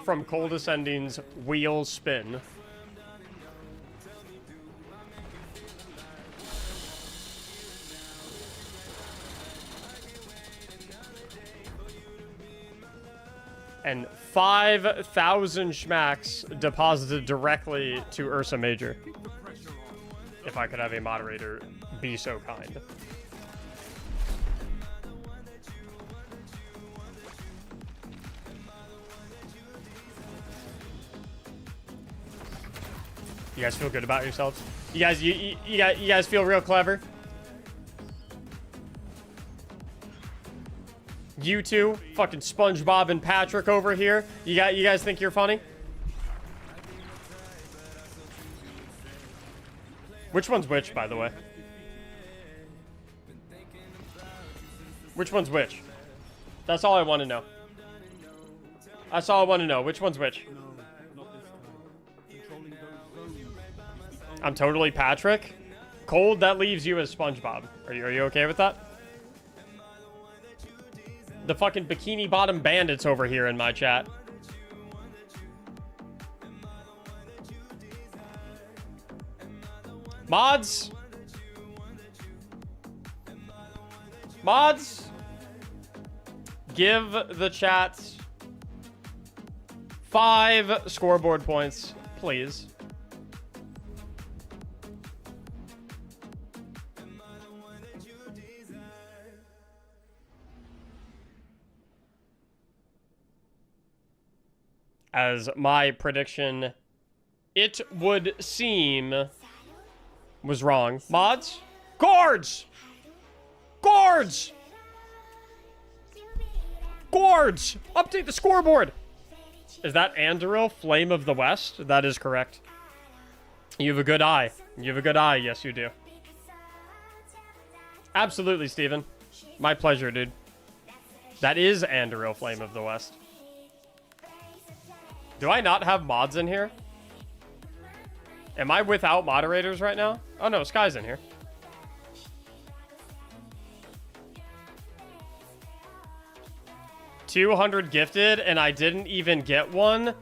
Speaker 1: from Cold Ascending's Wheel Spin. And 5,000 schmacks deposited directly to Ursa Major. If I could have a moderator be so kind. You guys feel good about yourselves? You guys feel real clever? You two, fucking SpongeBob and Patrick over here. You guys think you're funny? Which one's which, by the way? Which one's which? That's all I want to know. That's all I want to know. Which one's which? I'm totally Patrick. Cold, that leaves you as SpongeBob. Are you okay with that? The fucking Bikini Bottom Bandits over here in my chat. Mods? Mods? Give the chat 5 scoreboard points, please. As my prediction, it would seem, was wrong. Mods? Guards! Guards! Guards! Update the scoreboard! Is that Andoril, Flame of the West? That is correct. You have a good eye. You have a good eye. Yes, you do. Absolutely, Steven. My pleasure, dude. That is Andoril, Flame of the West. Do I not have mods in here? Am I without moderators right now? Oh no, Sky's in here. $200 gifted and I didn't even get one.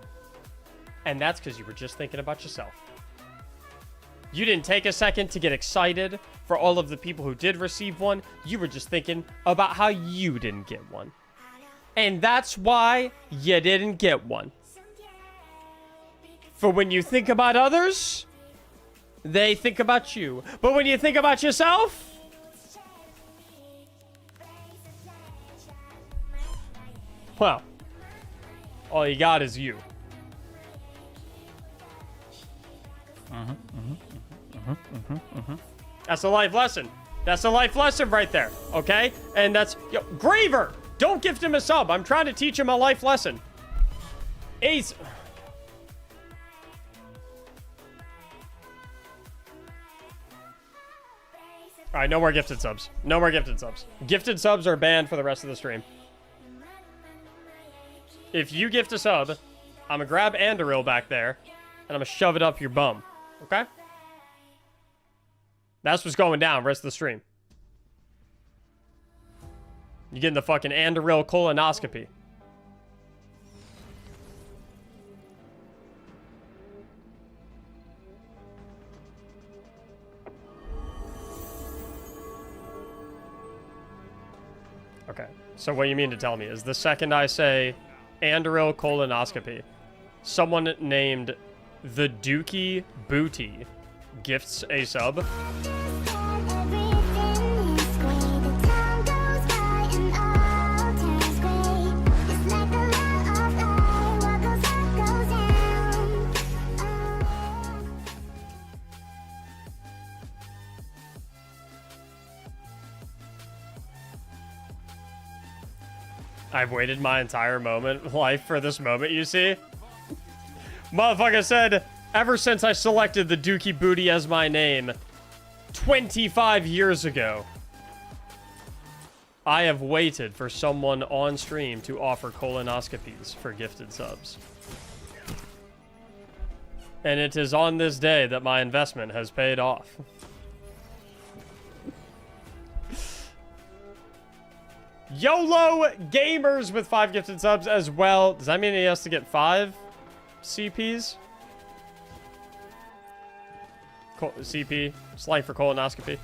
Speaker 1: And that's because you were just thinking about yourself. You didn't take a second to get excited for all of the people who did receive one. You were just thinking about how you didn't get one. And that's why you didn't get one. For when you think about others, they think about you. But when you think about yourself, well, all you got is you. That's a life lesson. That's a life lesson right there, okay? And that's... Yo, Graver! Don't gift him a sub. I'm trying to teach him a life lesson. Ace... Alright, no more gifted subs. No more gifted subs. Gifted subs are banned for the rest of the stream. If you gift a sub, I'm gonna grab Andoril back there, and I'm gonna shove it up your bum. Okay? That's what's going down rest of the stream. You're getting the fucking Andoril colonoscopy. Okay, so what you mean to tell me is the second I say Andoril colonoscopy, someone named the Dookie Booty gifts a sub. I've waited my entire life for this moment, you see? Motherfucker said, ever since I selected the Dookie Booty as my name 25 years ago, I have waited for someone on stream to offer colonoscopies for gifted subs. And it is on this day that my investment has paid off. YOLO Gamers with 5 gifted subs as well. Does that mean he has to get 5 CPs? CP, slang for colonoscopy.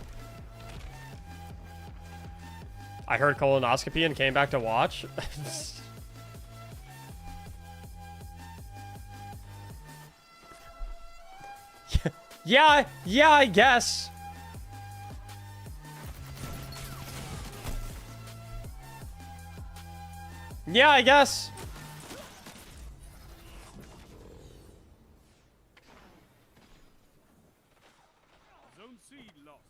Speaker 1: I heard colonoscopy and came back to watch. yeah, I guess. Yeah, I guess.
Speaker 3: Zone C lost.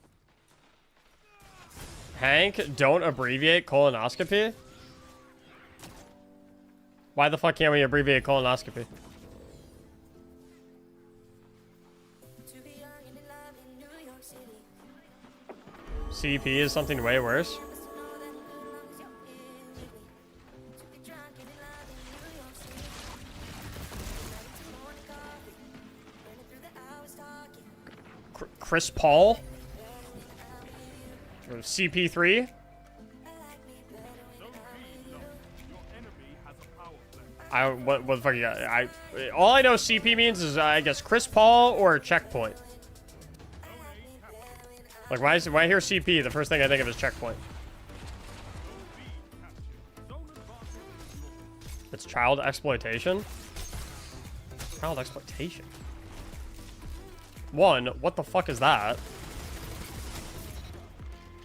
Speaker 1: Hank, don't abbreviate colonoscopy. Why the fuck can't we abbreviate colonoscopy? CP is something way worse. Chris Paul? CP3?
Speaker 3: Zone B lost. Your enemy has a power play.
Speaker 1: What the fuck you got? All I know CP means is, I guess, Chris Paul or checkpoint. Like, when I hear CP, the first thing I think of is checkpoint.
Speaker 3: Zone advantage.
Speaker 1: It's child exploitation? Child exploitation? One, what the fuck is that?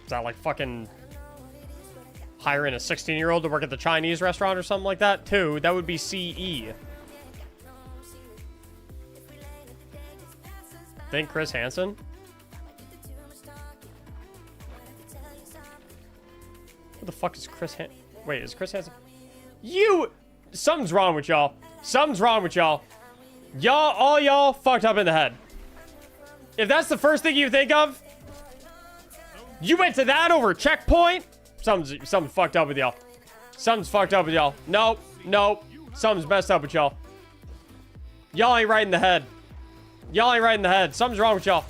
Speaker 1: Is that like fucking hiring a 16-year-old to work at the Chinese restaurant or something like that? Two, that would be CE. Think Chris Hansen? What the fuck is Chris Han- Wait, is Chris Hansen? Something's wrong with y'all. Something's wrong with y'all. All y'all fucked up in the head. If that's the first thing you think of, you went to that over checkpoint? Something's fucked up with y'all. Something's fucked up with y'all. Nope. Something's messed up with y'all. Y'all ain't right in the head. Y'all ain't right in the head. Something's wrong with y'all.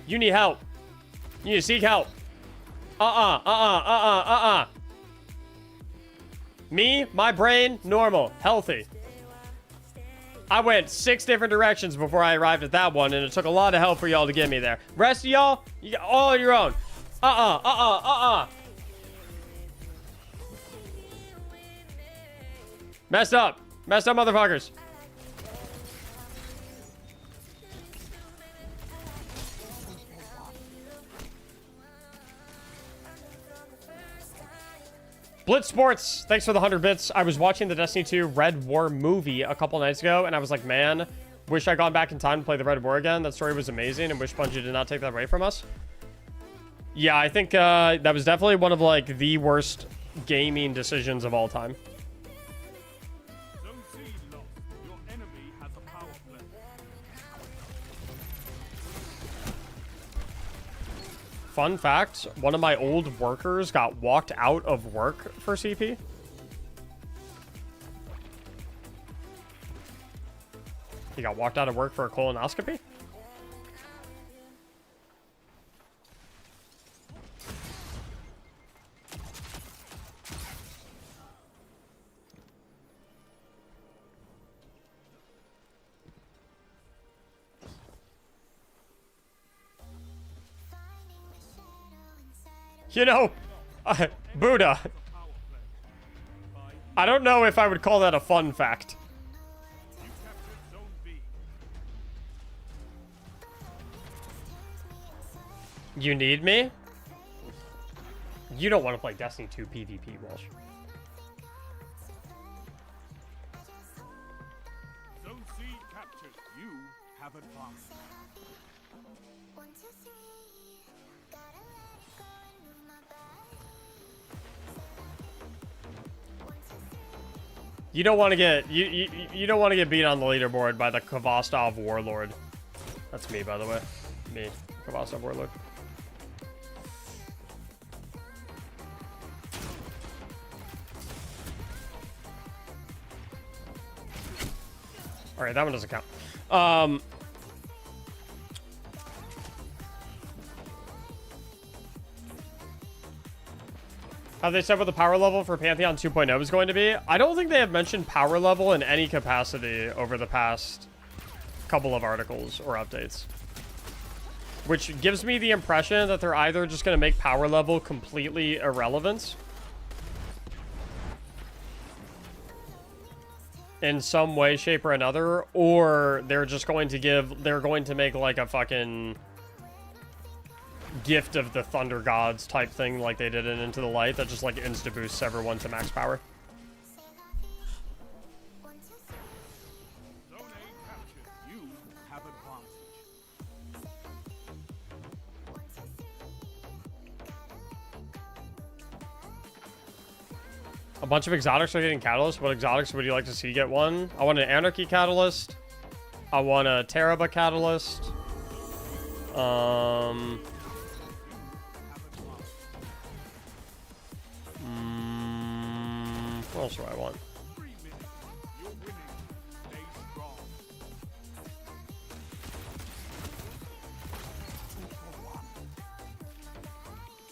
Speaker 1: You need help. You need to seek help. Me, my brain, normal, healthy. I went 6 different directions before I arrived at that one, and it took a lot of help for y'all to get me there. Rest of y'all, you got all on your own. Messed up. Messed up motherfuckers. Blitz Sports, thanks for the 100 bits. I was watching the Destiny 2 Red War movie a couple nights ago, and I was like, man, wish I gone back in time to play the Red War again. That story was amazing, and wish Bungie did not take that away from us. Yeah, I think that was definitely one of, like, the worst gaming decisions of all time.
Speaker 3: Zone C lost. Your enemy has a power play.
Speaker 1: Fun fact, one of my old workers got walked out of work for CP. He got walked out of work for a colonoscopy? You know, Buddha, I don't know if I would call that a fun fact.
Speaker 3: You captured Zone B.
Speaker 1: You need me? You don't want to play Destiny 2 PvP, Walsh.
Speaker 3: Zone C captured. You have advanced.
Speaker 1: You don't want to get you don't want to get beat on the leaderboard by the Kvastov Warlord. That's me, by the way. Me, Kvastov Warlord. All right, that one doesn't count. Have they said what the power level for Pantheon 2.0 is going to be? I don't think they have mentioned power level in any capacity over the past couple of articles or updates. Which gives me the impression that they're either just going to make power level completely irrelevant in some way, shape, or another, or they're just going to make like a fucking gift of the Thunder Gods type thing like they did in Into the Light that just like insta boosts everyone to max power.
Speaker 3: Zone A captured. You have advantage.
Speaker 1: A bunch of exotics are getting catalysts. What exotics would you like to see get one? I want an Anarchy catalyst. I want a Teraba catalyst. What else do I want?
Speaker 3: 3 minutes. You're winning. Stay strong.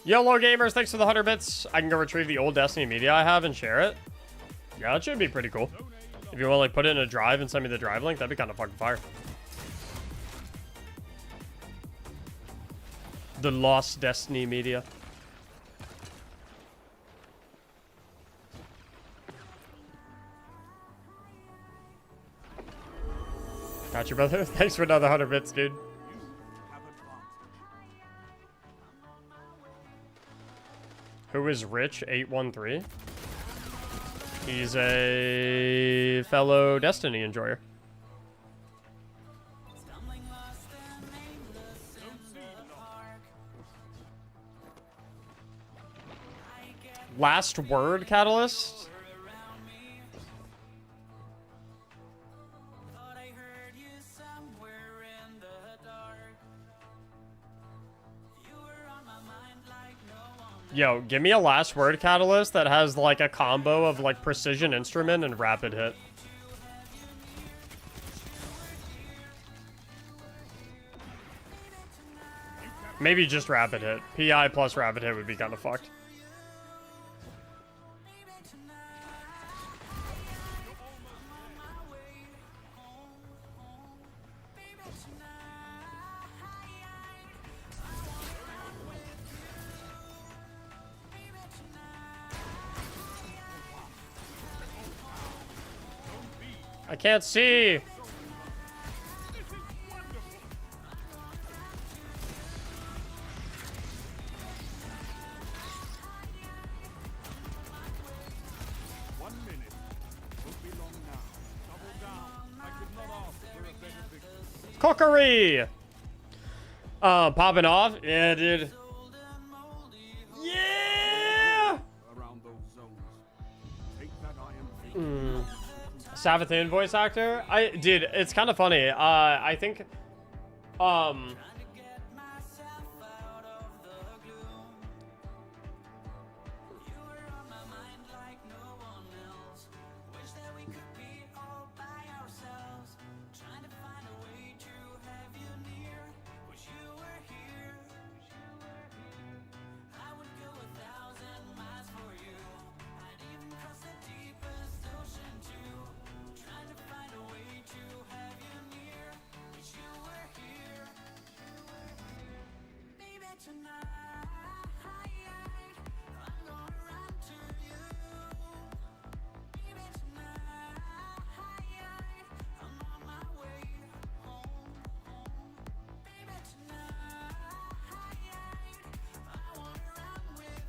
Speaker 1: YOLO gamers, thanks for the 100 bits. I can go retrieve the old Destiny media I have and share it. Yeah, that should be pretty cool. If you want to like put it in a drive and send me the drive link, that'd be kind of fucking fire. The lost Destiny media. Got you, brother. Thanks for another 100 bits, dude.
Speaker 3: Have advantage.
Speaker 1: Who is Rich 813? He's a fellow Destiny enjoyer. Last word, Catalyst? Yo, give me a last word catalyst that has like a combo of like precision instrument and rapid hit. Maybe just rapid hit. PI plus rapid hit would be kind of fucked. I can't see. Cookery! Popping off? Yeah, dude. Yeah!
Speaker 3: Around those zones. Take that iron.
Speaker 1: Savathun voice actor? Dude, it's kind of funny. I think,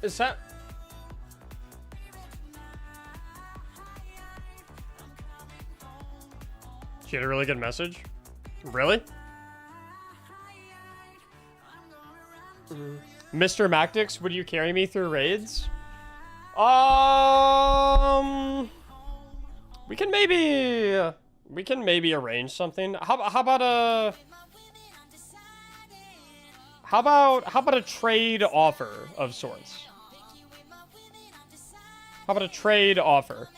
Speaker 1: is that... She had a really good message? Really? Mr. Mactics, would you carry me through raids? We can maybe arrange something. How about a trade offer of sorts? How about a trade offer?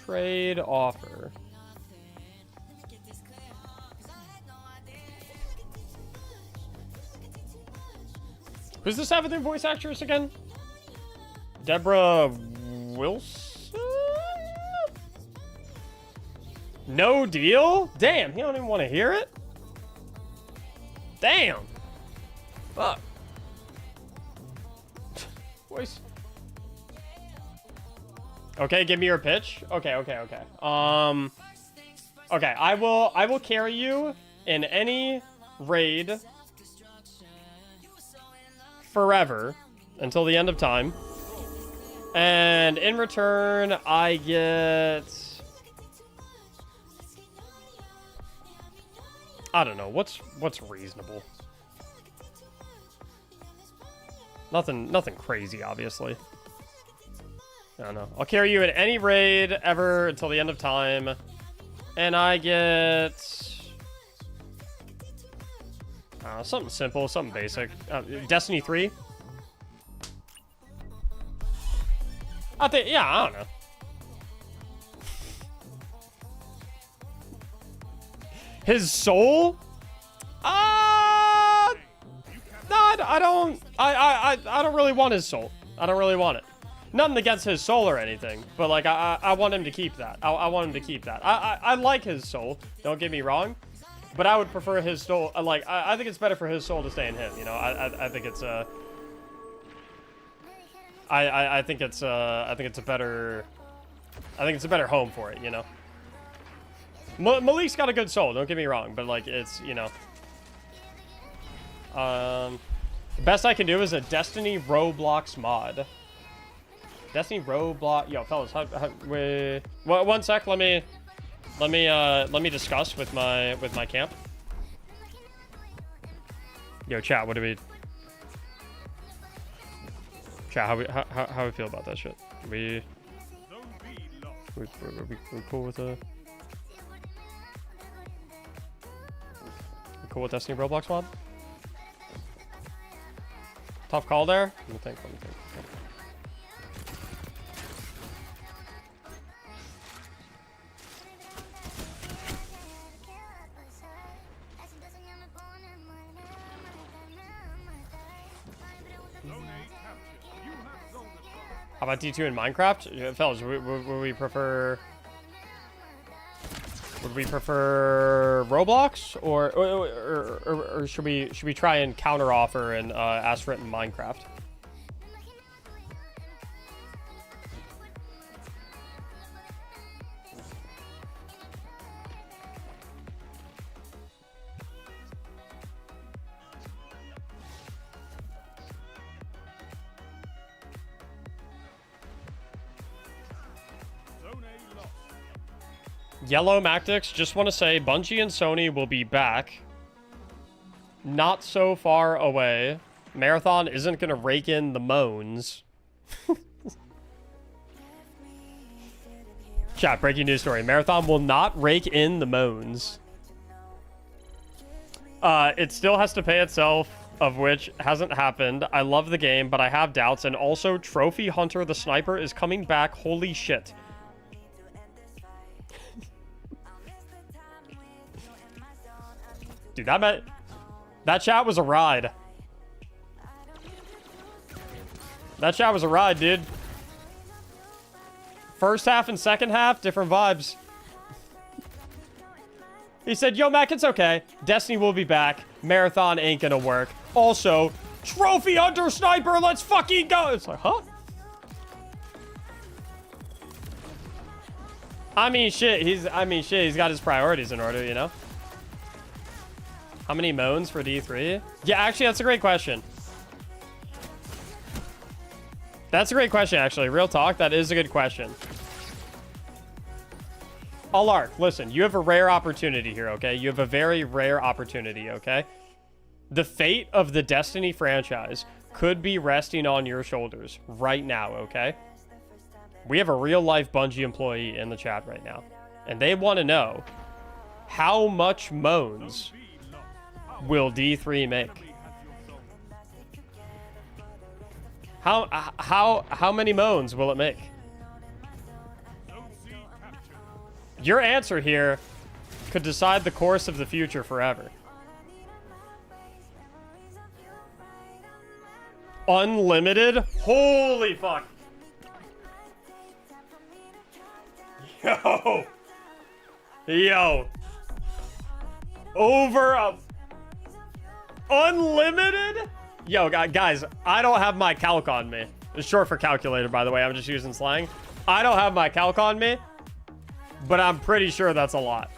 Speaker 1: Trade offer. Who's the 7th voice actress again? Deborah Wilson? No deal? Damn, he don't even want to hear it? Damn. Fuck. Voice. Okay, give me your pitch. Okay. Okay, I will carry you in any raid forever until the end of time. And in return, I get, I don't know, what's reasonable? Nothing crazy, obviously. I don't know. I'll carry you in any raid ever until the end of time. And I get something simple, something basic. Destiny 3. I think, yeah, I don't know. His soul? No, I don't really want his soul. I don't really want it. Nothing against his soul or anything, but like I want him to keep that. I want him to keep that. I like his soul. Don't get me wrong, but I would prefer his soul. Like I think it's better for his soul to stay in him. You know, I think it's I think it's a better home for it. You know, Malik's got a good soul. Don't get me wrong, but like it's, you know, the best I can do is a Destiny Roblox mod. Destiny Roblox. Yo, fellas, wait, one sec. Let me discuss with my camp. Yo, chat. What do we? Chat. How we feel about that shit? We cool with the? We cool with Destiny Roblox mod? Tough call there. Let me think. How about D2 in Minecraft? Yeah, fellas, would we prefer... Would we prefer Roblox? Or should we try and counter offer and ask for it in Minecraft? Yellow Mactics, just want to say Bungie and Sony will be back. Not so far away. Marathon isn't going to rake in the moans. Chat, breaking news story. Marathon will not rake in the moans. It still has to pay itself, of which hasn't happened. I love the game, but I have doubts. And also, Trophy Hunter the Sniper is coming back. Holy shit. Dude, that chat was a ride. That chat was a ride, dude. First half and second half, different vibes. He said, yo, Mac, it's okay. Destiny will be back. Marathon ain't gonna work. Also, Trophy Hunter Sniper, let's fucking go. It's like, huh? I mean, shit, he's got his priorities in order, you know? How many moans for D3? Yeah, actually, that's a great question. That's a great question, actually. Real talk, that is a good question. Alark, listen, you have a rare opportunity here, okay? You have a very rare opportunity, okay? The fate of the Destiny franchise could be resting on your shoulders right now, okay? We have a real-life Bungie employee in the chat right now, and they want to know how much moans will D3 make? How many moans will it make? Your answer here could decide the course of the future forever. Unlimited? Holy fuck. Yo. Yo. Over a... Unlimited? Yo, guys, I don't have my calc on me. It's short for calculator, by the way. I'm just using slang. I don't have my calc on me, but I'm pretty sure that's a lot.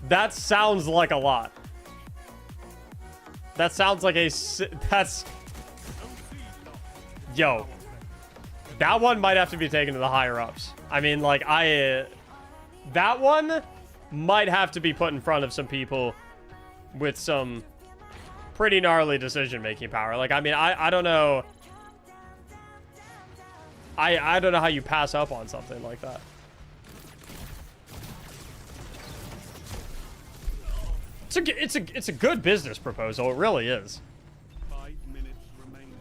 Speaker 1: That sounds like a lot. That sounds like a... That's... Yo. That one might have to be taken to the higher-ups. I mean, like, that one might have to be put in front of some people with some pretty gnarly decision-making power. Like, I mean, I don't know... I don't know how you pass up on something like that. It's a good business proposal. It really is.
Speaker 3: 5 minutes remaining.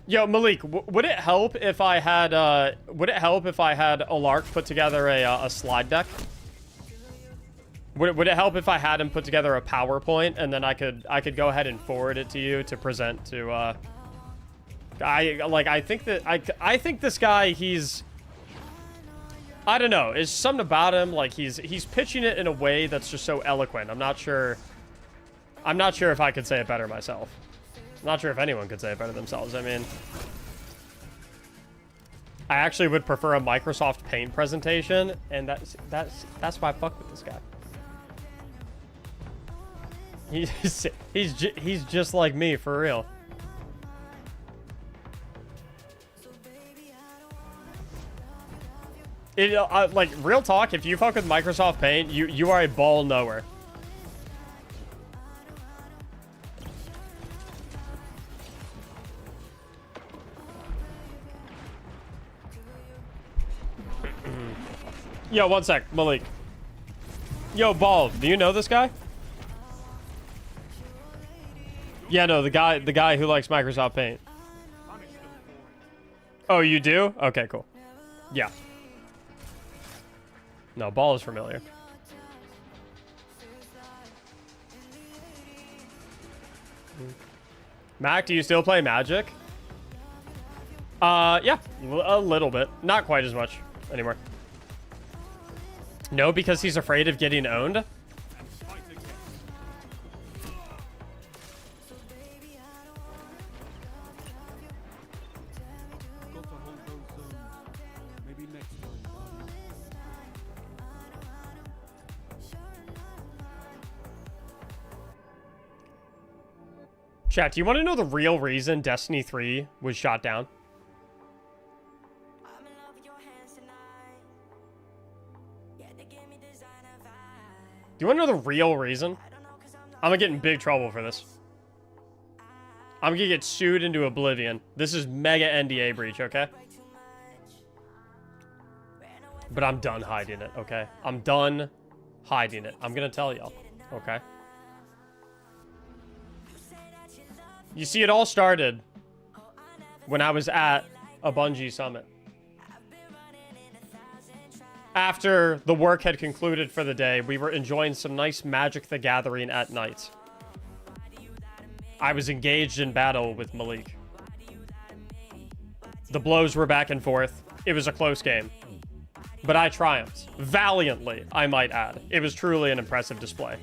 Speaker 1: Yo, Malik, would it help if I had Olark put together a slide deck? Would it help if I had him put together a PowerPoint and then I could go ahead and forward it to you to present to I think this guy, he's, I don't know, it's something about him, like he's pitching it in a way that's just so eloquent. I'm not sure if I could say it better myself. I'm not sure if anyone could say it better themselves. I mean, I actually would prefer a Microsoft Paint presentation, and that's why I fuck with this guy. He's just like me, for real. Like, real talk, if you fuck with Microsoft Paint, you are a ball knower. Yo, one sec, Malik. Yo, Ball, do you know this guy? Yeah, no, the guy who likes Microsoft Paint. Oh, you do? Okay, cool. Yeah. No, Ball is familiar. Mac, do you still play Magic? Yeah, a little bit. Not quite as much anymore. No, because he's afraid of getting owned?
Speaker 3: Maybe next time.
Speaker 1: Chat, do you want to know the real reason Destiny 3 was shot down? Do you want to know the real reason? I'm gonna get in big trouble for this. I'm gonna get sued into oblivion. This is mega NDA breach, okay? But I'm done hiding it, okay? I'm done hiding it. I'm gonna tell y'all, okay? You see, it all started when I was at a Bungie summit. After the work had concluded for the day, we were enjoying some nice Magic the Gathering at night. I was engaged in battle with Malik. The blows were back and forth. It was a close game. But I triumphed. Valiantly, I might add. It was truly an impressive display.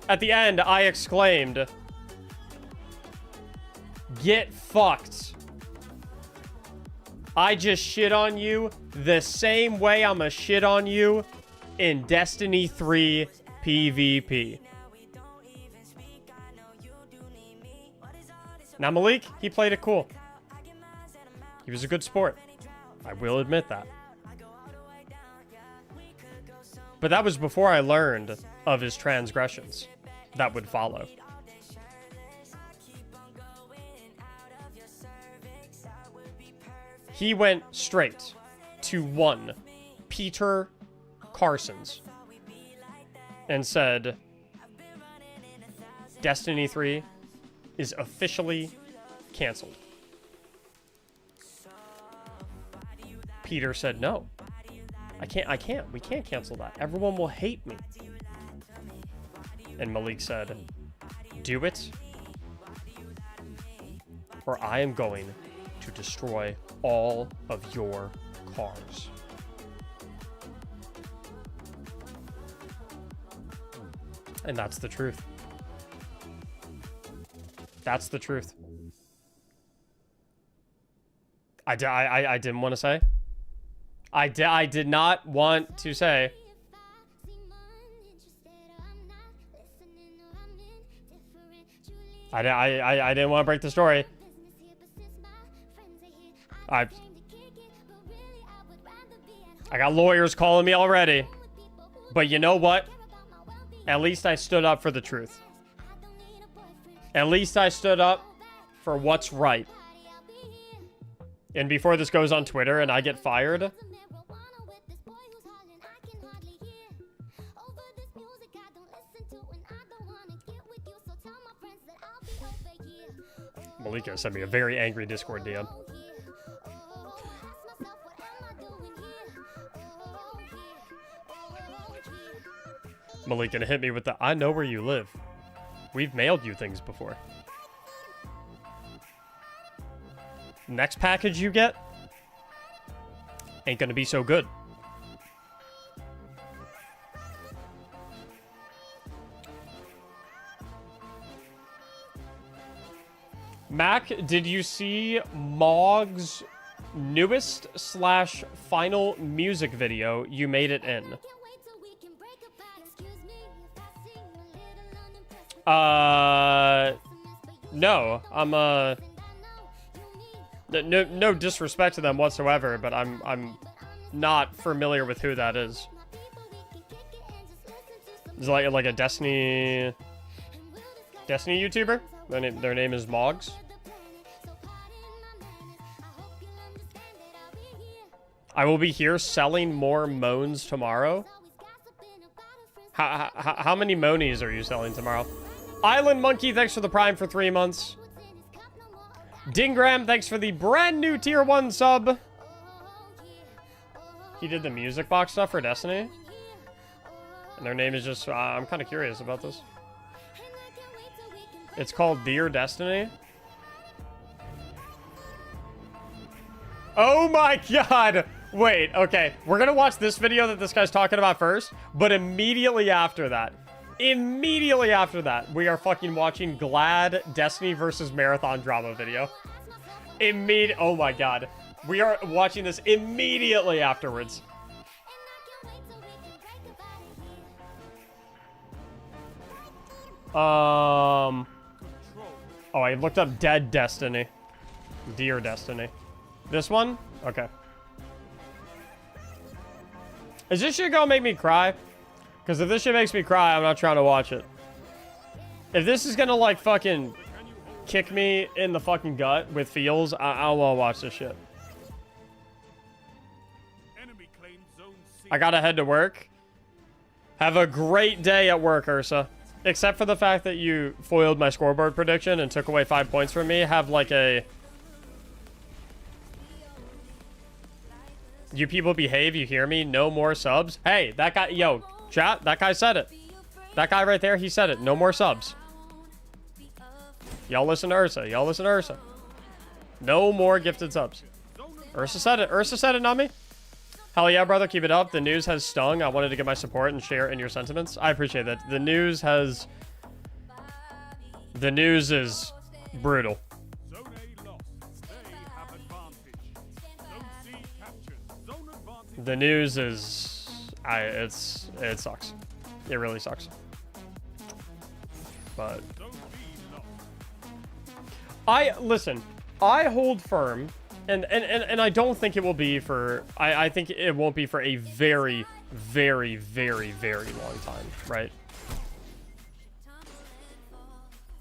Speaker 1: At the end, I exclaimed, "Get fucked. I just shit on you the same way I'ma shit on you in Destiny 3 PvP." Now, Malik, he played it cool. He was a good sport. I will admit that. But that was before I learned of his transgressions that would follow. He went straight to one Peter Carson's and said, "Destiny 3 is officially canceled." Peter said, "No, I can't. We can't cancel that. Everyone will hate me." And Malik said, "Do it, or I am going to destroy all of your cars. And that's the truth. That's the truth. I didn't want to say. I did not want to say. I didn't want to break the story. I got lawyers calling me already. But you know what? At least I stood up for the truth. At least I stood up for what's right. And before this goes on Twitter and I get fired, Malika sent me a very angry Discord DM. Malika hit me with the, I know where you live. We've mailed you things before. Next package you get ain't gonna be so good. Mac, did you see Mog's newest / final music video you made it in? No, I'm no disrespect to them whatsoever, but I'm not familiar with who that is. It's like a Destiny YouTuber. Their name is Mogs. I will be here selling more moans tomorrow. How many monies are you selling tomorrow? Island Monkey, thanks for the Prime for 3 months. Dingram, thanks for the brand new tier 1 sub. He did the music box stuff for Destiny. And their name is just, I'm kind of curious about this. It's called Dear Destiny. Oh my god! Wait, okay. We're gonna watch this video that this guy's talking about first, but immediately after that, we are fucking watching Glad Destiny versus Marathon drama video. Oh my god. We are watching this immediately afterwards. Oh, I looked up Dead Destiny. Dear Destiny. This one? Okay. Is this shit gonna make me cry? Because if this shit makes me cry, I'm not trying to watch it. If this is gonna, like, fucking kick me in the fucking gut with feels, I don't want to watch this shit. I gotta head to work. Have a great day at work, Ursa. Except for the fact that you foiled my scoreboard prediction and took away 5 points from me. Have, like, a... You people behave, you hear me? No more subs. Hey, that guy... Yo, chat, that guy said it. That guy right there, he said it. No more subs. Y'all listen to Ursa. Y'all listen to Ursa. No more gifted subs. Ursa said it. Ursa said it, not me. Hell yeah, brother. Keep it up. The news has stung. I wanted to get my support and share in your sentiments. I appreciate that. The news is brutal. The news is... it sucks. It really sucks. But... Listen, I hold firm, and I don't think it will be for... I think it won't be for a very, very, very, very long time, right?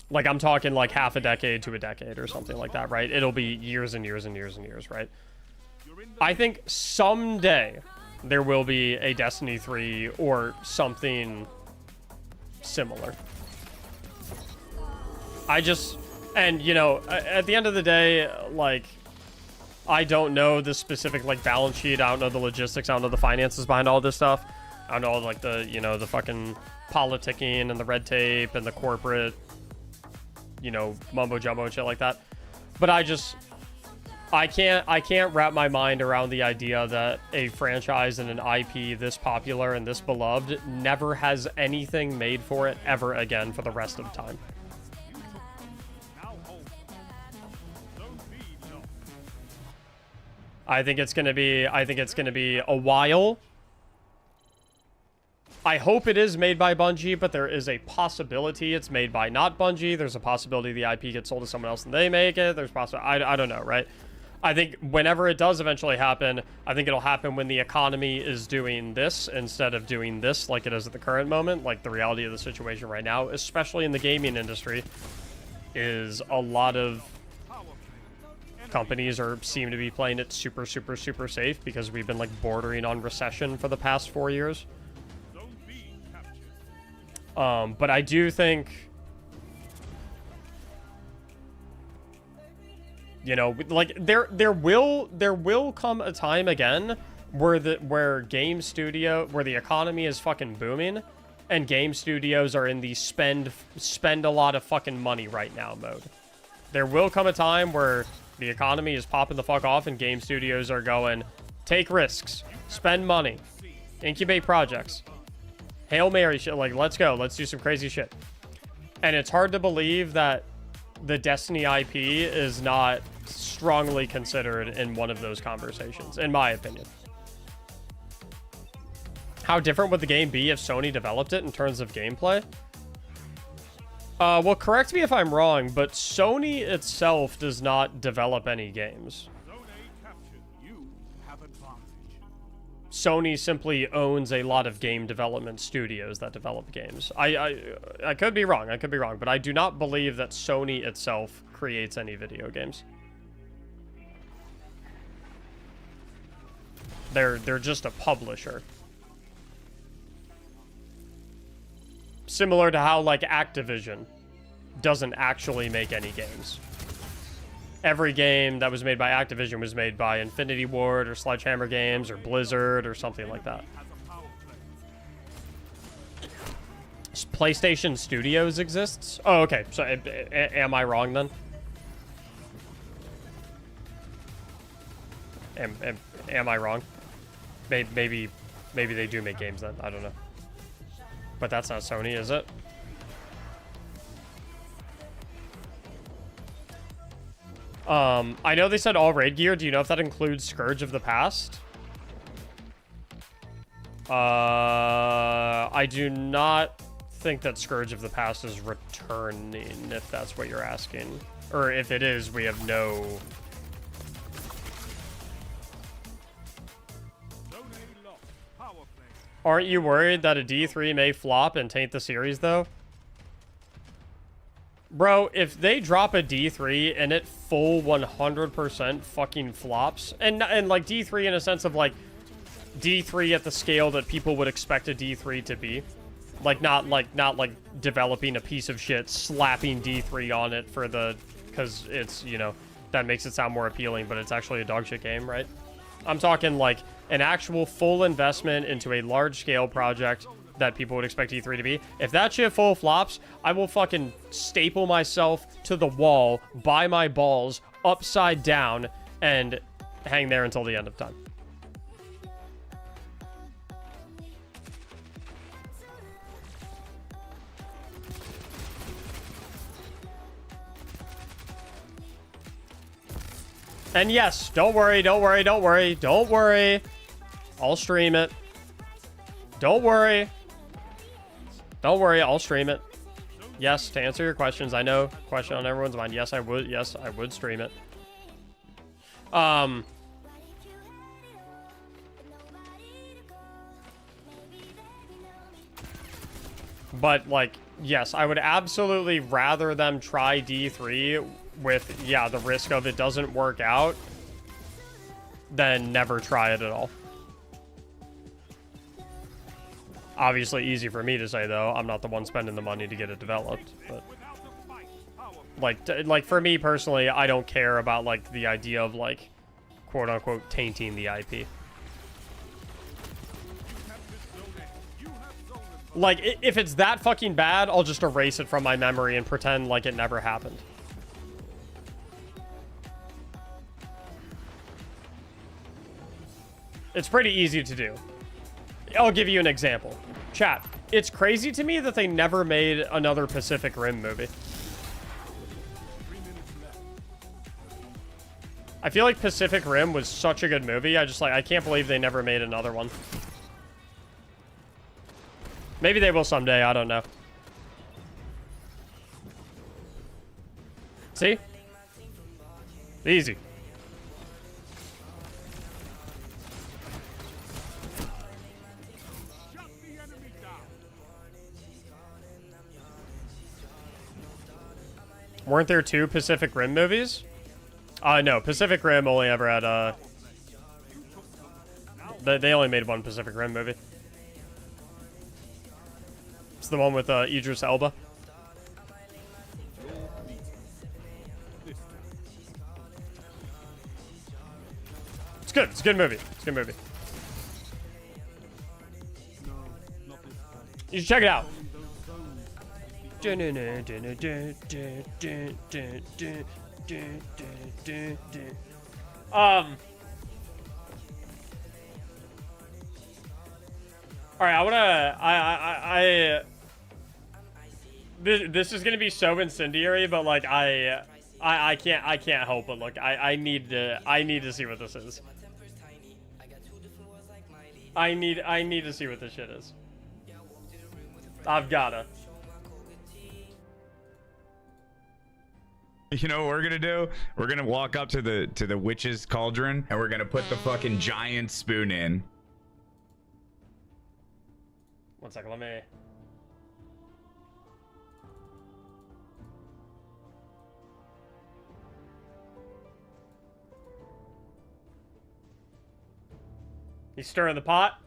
Speaker 1: Like, I'm talking like half a decade to a decade or something like that, right? It'll be years and years and years and years, right? I think someday there will be a Destiny 3 or something similar. And, you know, at the end of the day, like, I don't know the specific, like, balance sheet. I don't know the logistics. I don't know the finances behind all this stuff. I don't know, like, the, you know, the fucking politicking and the red tape and the corporate, you know, mumbo jumbo and shit like that. But I can't wrap my mind around the idea that a franchise and an IP this popular and this beloved never has anything made for it ever again for the rest of time.
Speaker 3: Now hold. Zone B locked.
Speaker 1: I think it's gonna be a while. I hope it is made by Bungie, but there is a possibility it's made by not Bungie. There's a possibility the IP gets sold to someone else and they make it. There's I don't know, right? I think whenever it does eventually happen, I think it'll happen when the economy is doing this instead of doing this like it is at the current moment. Like the reality of the situation right now, especially in the gaming industry, is a lot of companies seem to be playing it super safe because we've been like bordering on recession for the past 4 years.
Speaker 3: Zone B captured.
Speaker 1: But I do think, you know, like there will come a time again where where the economy is fucking booming, and game studios are in the spend a lot of fucking money right now mode. There will come a time where the economy is popping the fuck off and game studios are going, take risks, spend money, incubate projects, Hail Mary shit, like, let's go, let's do some crazy shit. And it's hard to believe that the Destiny IP is not strongly considered in one of those conversations, in my opinion. How different would the game be if Sony developed it in terms of gameplay? Well, correct me if I'm wrong, but Sony itself does not develop any games.
Speaker 3: Zone A captured. You have advantage.
Speaker 1: Sony simply owns a lot of game development studios that develop games. I could be wrong, but I do not believe that Sony itself creates any video games. They're just a publisher. Similar to how, like, Activision doesn't actually make any games. Every game that was made by Activision was made by Infinity Ward or Sledgehammer Games or Blizzard or something like that.
Speaker 3: Has a power play.
Speaker 1: PlayStation Studios exists? Oh, okay. So am I wrong then? Am I wrong? Maybe they do make games then. I don't know. But that's not Sony, is it? I know they said all raid gear. Do you know if that includes Scourge of the Past? I do not think that Scourge of the Past is returning, if that's what you're asking. Or if it is, we have no...
Speaker 3: Zone A locked. Power play.
Speaker 1: Aren't you worried that a D3 may flop and taint the series, though? Bro, if they drop a D3 and it full 100% fucking flops, and like D3 in a sense of like D3 at the scale that people would expect a D3 to be, like not like developing a piece of shit, slapping D3 on it for the, because it's, you know, that makes it sound more appealing, but it's actually a dog shit game, right? I'm talking like an actual full investment into a large scale project that people would expect E3 to be. If that shit full flops, I will fucking staple myself to the wall, buy my balls upside down, and hang there until the end of time. And yes, don't worry. I'll stream it. Don't worry, I'll stream it. Yes, to answer your questions, I know, question on everyone's mind. Yes, I would stream it. But, like, yes, I would absolutely rather them try D3 with, yeah, the risk of it doesn't work out than never try it at all. Obviously easy for me to say, though. I'm not the one spending the money to get it developed. But like for me personally, I don't care about like the idea of like quote unquote tainting the IP. Like if it's that fucking bad, I'll just erase it from my memory and pretend like it never happened. It's pretty easy to do. I'll give you an example. Chat, it's crazy to me that they never made another Pacific Rim movie. I feel like Pacific Rim was such a good movie. I can't believe they never made another one. Maybe they will someday, I don't know. See? Easy.
Speaker 3: Shut the enemy down.
Speaker 1: Weren't there 2 Pacific Rim movies? No, Pacific Rim only ever had, they only made 1 Pacific Rim movie. It's the one with, Idris Elba. It's good. It's a good movie. It's a good movie.
Speaker 3: No, not this time.
Speaker 1: You should check it out. All right, this is gonna be so incendiary, but like I can't help but look. I need to see what this is. I need to see what this shit is. I've gotta.
Speaker 5: You know what we're gonna do? We're gonna walk up to the witch's cauldron and we're gonna put the fucking giant spoon in.
Speaker 1: One second, let me. He's stirring the pot.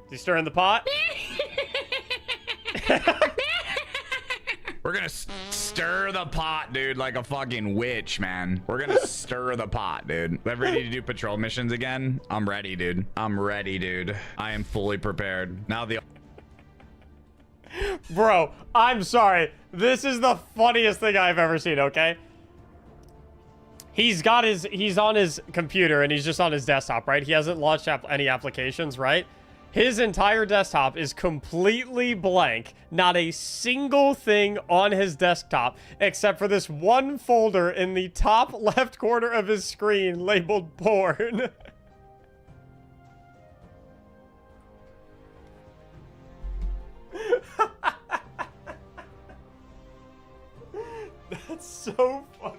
Speaker 1: Is he stirring the pot?
Speaker 5: We're gonna stir the pot, dude, like a fucking witch, man. We're gonna stir the pot, dude. I'm ready to do patrol missions again. I'm ready, dude. I'm ready, dude. I am fully prepared. Now the...
Speaker 1: Bro, I'm sorry. This is the funniest thing I've ever seen, okay? He's on his computer and he's just on his desktop, right? He hasn't launched any applications, right? His entire desktop is completely blank. Not a single thing on his desktop except for this one folder in the top left corner of his screen labeled porn. That's so funny.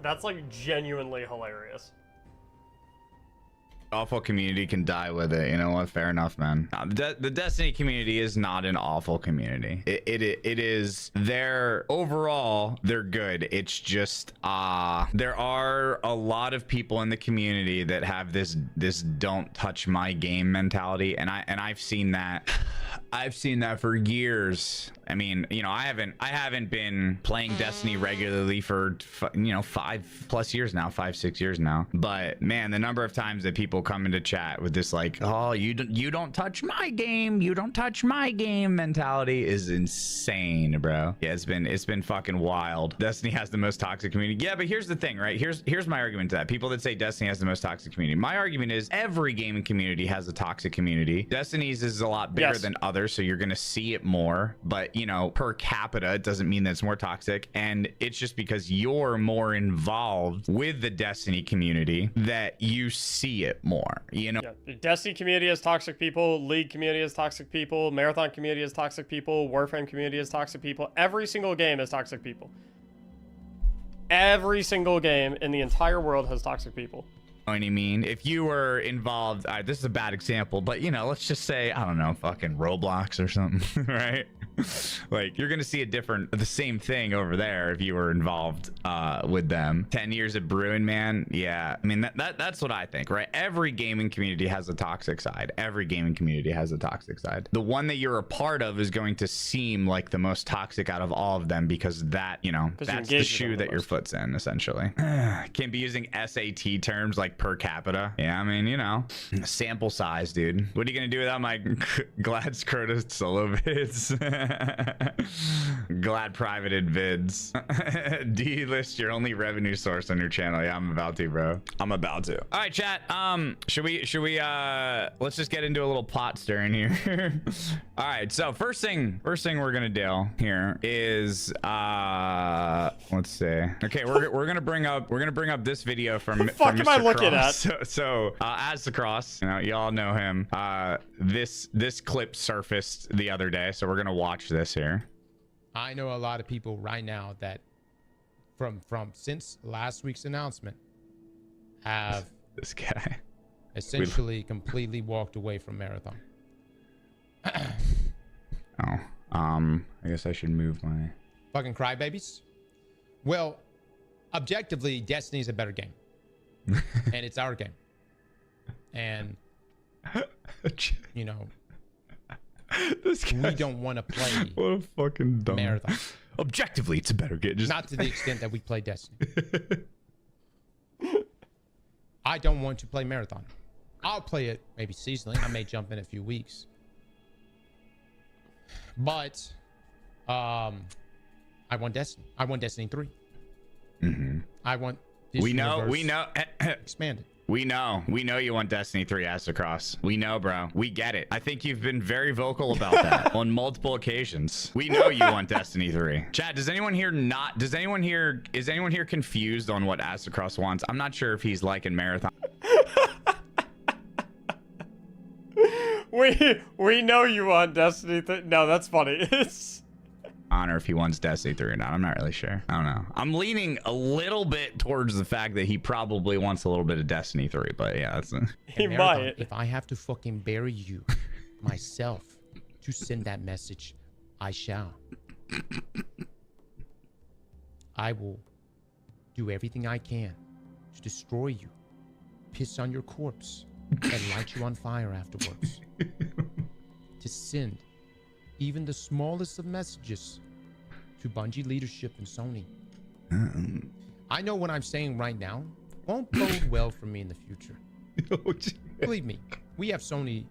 Speaker 1: That's like genuinely hilarious.
Speaker 5: awful community can die with it. You know what? Fair enough, man. The Destiny community is not an awful community. It is. They're overall they're good. It's just there are a lot of people in the community that have this don't touch my game mentality, and I've seen that. I've seen that for years. I mean, you know, I haven't been playing Destiny regularly for, you know, 5+ years now, 5-6 years now. But man, the number of times that people come into chat with this like, oh, you don't touch my game, you don't touch my game mentality is insane, bro. Yeah, it's been fucking wild. Destiny has the most toxic community. Yeah, but here's the thing, right? Here's my argument to that. People that say Destiny has the most toxic community. My argument is every gaming community has a toxic community. Destiny's is a lot bigger than others, so you're gonna see it more. But but you know, per capita, it doesn't mean that it's more toxic. And it's just because you're more involved with the Destiny community that you see it more, you know?
Speaker 1: Yeah, the Destiny community has toxic people, League community has toxic people, Marathon community has toxic people, Warframe community has toxic people. Every single game has toxic people. Every single game in the entire world has toxic people.
Speaker 5: Know what I mean? If you were involved, this is a bad example, but you know, let's just say, I don't know, fucking Roblox or something, right? Like, you're gonna see the same thing over there if you were involved with them. 10 years of brewing, man. Yeah, I mean, that's what I think, right? Every gaming community has a toxic side. Every gaming community has a toxic side. The one that you're a part of is going to seem like the most toxic out of all of them because that, you know, that's the shoe that your foot's in, essentially. Can't be using SAT terms like per capita. Yeah, I mean, you know, sample size, dude. What are you gonna do without my Glad Scrotus solo vids? Glad privated vids. Delist your only revenue source on your channel. Yeah, I'm about to, bro. I'm about to. All right, chat. Should we let's just get into a little pot stirring here. All right, so first thing we're gonna do here is let's see. Okay, we're gonna bring up this video from
Speaker 1: What the fuck am I looking at?
Speaker 5: So as the cross, you know, y'all know him. This clip surfaced the other day, so we're gonna watch this here.
Speaker 4: I know a lot of people right now that from since last week's announcement have
Speaker 5: this guy
Speaker 4: essentially completely walked away from Marathon.
Speaker 5: Oh, I guess I should move my
Speaker 4: fucking crybabies. Well, objectively, Destiny's a better game. And it's our game. And you know,
Speaker 5: this guy,
Speaker 4: we don't want to play
Speaker 5: what a fucking dumb
Speaker 4: Marathon.
Speaker 5: Objectively, it's a better game. Just
Speaker 4: Not to the extent that we play Destiny. I don't want to play Marathon. I'll play it maybe seasonally. I may jump in a few weeks. But I want Destiny. I want Destiny 3.
Speaker 5: Mm-hmm.
Speaker 4: I want this
Speaker 5: we know
Speaker 4: expanded.
Speaker 5: We know you want Destiny 3 Across. We know, bro. We get it. I think you've been very vocal about that on multiple occasions. We know you want Destiny 3. Chat, is anyone here confused on what Across wants? I'm not sure if he's liking Marathon.
Speaker 1: We know you want Destiny 3. No, that's funny.
Speaker 5: Or if he wants Destiny 3 or not. I'm not really sure. I don't know. I'm leaning a little bit towards the fact that he probably wants a little bit of Destiny 3, but yeah, that's
Speaker 1: he
Speaker 4: Marathon,
Speaker 1: might.
Speaker 4: if I have to fucking bury you myself to send that message, I shall. I will do everything I can to destroy you, piss on your corpse, and light you on fire afterwards. To send even the smallest of messages to Bungie leadership and Sony. I know what I'm saying right now won't bode well for me in the future. Believe me, we have Sony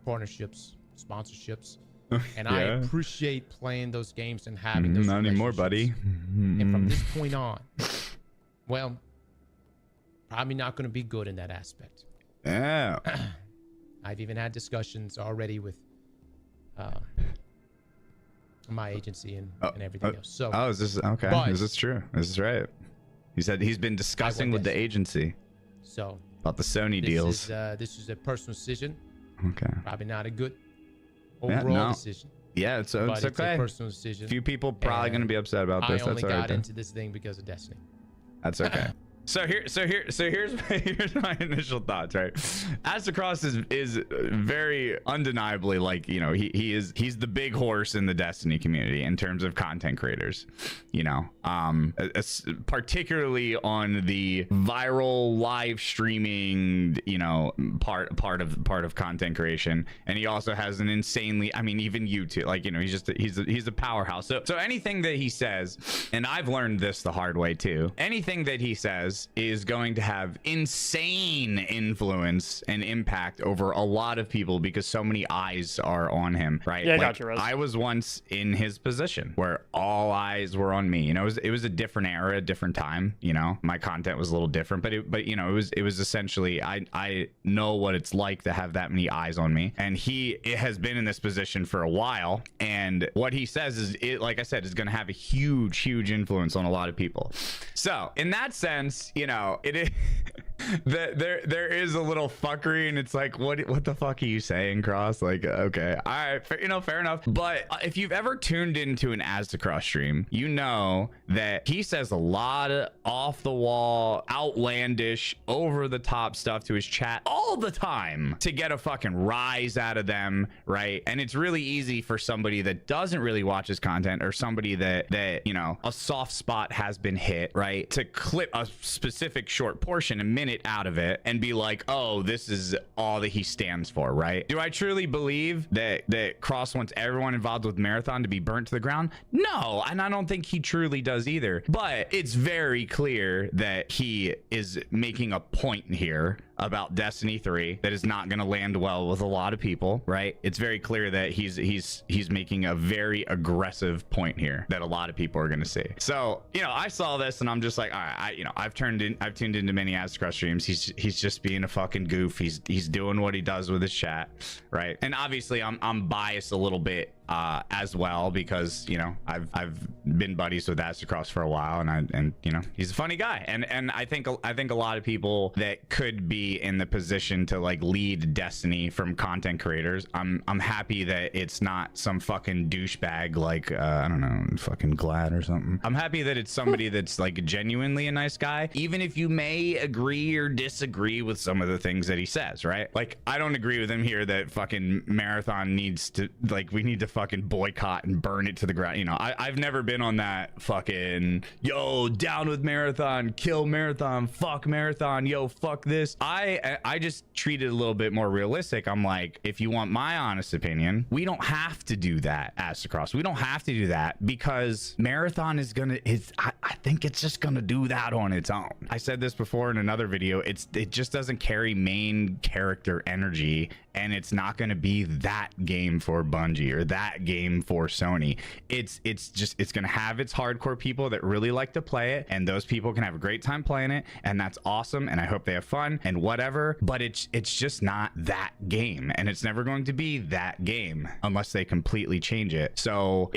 Speaker 4: partnerships, sponsorships, and I appreciate playing those games and having those
Speaker 5: not anymore, buddy.
Speaker 4: And from this point on, well, probably not going to be good in that aspect.
Speaker 5: Yeah.
Speaker 4: I've even had discussions already with my agency and everything else. So,
Speaker 5: is this okay?
Speaker 4: But,
Speaker 5: is this true? Is this right? He said he's been discussing with the agency.
Speaker 4: So
Speaker 5: about the Sony deals.
Speaker 4: This is a personal decision.
Speaker 5: Okay.
Speaker 4: Probably not a good overall decision.
Speaker 5: Yeah, it's
Speaker 4: but
Speaker 5: okay.
Speaker 4: It's a personal decision.
Speaker 5: Few people probably going to be upset about this.
Speaker 4: I only
Speaker 5: That's all
Speaker 4: got
Speaker 5: right,
Speaker 4: into this thing because of Destiny.
Speaker 5: That's okay. Here's my initial thoughts, right? Across is very undeniably, like, you know, he's the big horse in the Destiny community in terms of content creators, you know, particularly on the viral live streaming, you know, part of content creation. And he also has an insanely, I mean, even YouTube, like, you know, he's a powerhouse. So anything that he says, and I've learned this the hard way too, anything that he says says is going to have insane influence and impact over a lot of people because so many eyes are on him, right?
Speaker 1: Yeah, I
Speaker 5: Like,
Speaker 1: got you, Rez.
Speaker 5: I was once in his position where all eyes were on me. You know, it was a different era, a different time. You know, my content was a little different, but you know, it was essentially I know what it's like to have that many eyes on me, and it has been in this position for a while. And what he says is, it, like I said, is going to have a huge influence on a lot of people. So in that sense, you know, it is there is a little fuckery, and it's like, what the fuck are you saying, Cross? Like, okay, all right, you know, fair enough. But if you've ever tuned into an Aztecross stream, you know that he says a lot of off the wall, outlandish, over the top stuff to his chat all the time to get a fucking rise out of them, right? And it's really easy for somebody that doesn't really watch his content, or somebody that you know, a soft spot has been hit, right, to clip a specific short portion, a minute out of it, and be like, oh, this is all that he stands for, right? Do I truly believe that Cross wants everyone involved with Marathon to be burnt to the ground? No, and I don't think he truly does either. But it's very clear that he is making a point here about Destiny 3 that is not going to land well with a lot of people, right? It's very clear that he's making a very aggressive point here that a lot of people are going to see. So, you know, I saw this and I'm just like, all right, I've tuned into many Aztecross streams. He's just being a fucking goof. He's doing what he does with his chat, right? And obviously I'm biased a little bit as well, because, you know, I've been buddies with Aztecross for a while, and you know, he's a funny guy, and I think a lot of people that could be in the position to like lead Destiny from content creators, I'm happy that it's not some fucking douchebag like I don't know, fucking Glad or something. I'm happy that it's somebody that's like genuinely a nice guy, even if you may agree or disagree with some of the things that he says, right? Like, I don't agree with him here that fucking Marathon needs to, like, we need to fucking boycott and burn it to the ground. You know, I've never been on that fucking, yo, down with Marathon, kill Marathon, fuck Marathon, yo, fuck this. I just treat it a little bit more realistic. I'm like, if you want my honest opinion, we don't have to do that, Aztecross. We don't have to do that, because Marathon is gonna, I think it's just gonna do that on its own. I said this before in another video, it just doesn't carry main character energy, and it's not gonna be that game for Bungie or that game for Sony. It's gonna have its hardcore people that really like to play it, and those people can have a great time playing it, and that's awesome, and I hope they have fun and whatever. But it's just not that game, and it's never going to be that game unless they completely change it. So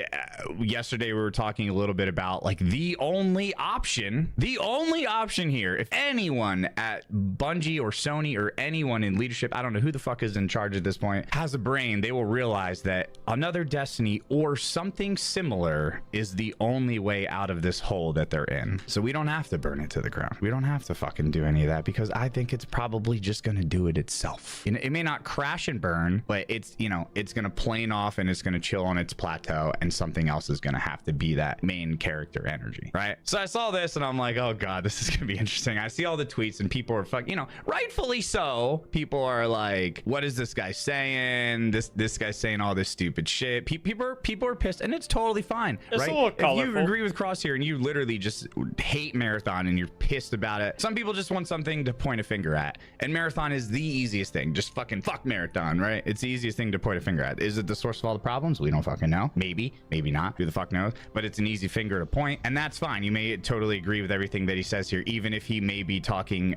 Speaker 5: yesterday we were talking a little bit about like the only option here, if anyone at Bungie or Sony or anyone in leadership, I don't know who the fuck is in charge at this point, has a brain, they will realize that another Destiny or something similar is the only way out of this hole that they're in. So we don't have to burn it to the ground. We don't have to fucking do any of that, because I think it's probably just gonna do it itself. You know, it may not crash and burn, but it's, you know, it's gonna plane off and it's gonna chill on its plateau, and something else is gonna have to be that main character energy, right? So I saw this and I'm like, oh god, this is gonna be interesting. I see all the tweets and people are fucking, you know, rightfully so, people are like, what is this guy saying? This guy's saying all this stupid shit. People are pissed, and it's totally fine,
Speaker 1: It's
Speaker 5: right?
Speaker 1: a little
Speaker 5: If you
Speaker 1: colorful.
Speaker 5: agree with Crosshair and you literally just hate Marathon and you're pissed about it, some people just want something to point a finger at, and Marathon is the easiest thing. Just fucking fuck Marathon, right? It's the easiest thing to point a finger at. Is it the source of all the problems? We don't fucking know. Maybe not. Who the fuck knows? But it's an easy finger to point, and that's fine. You may totally agree with everything that he says here, even if he may be talking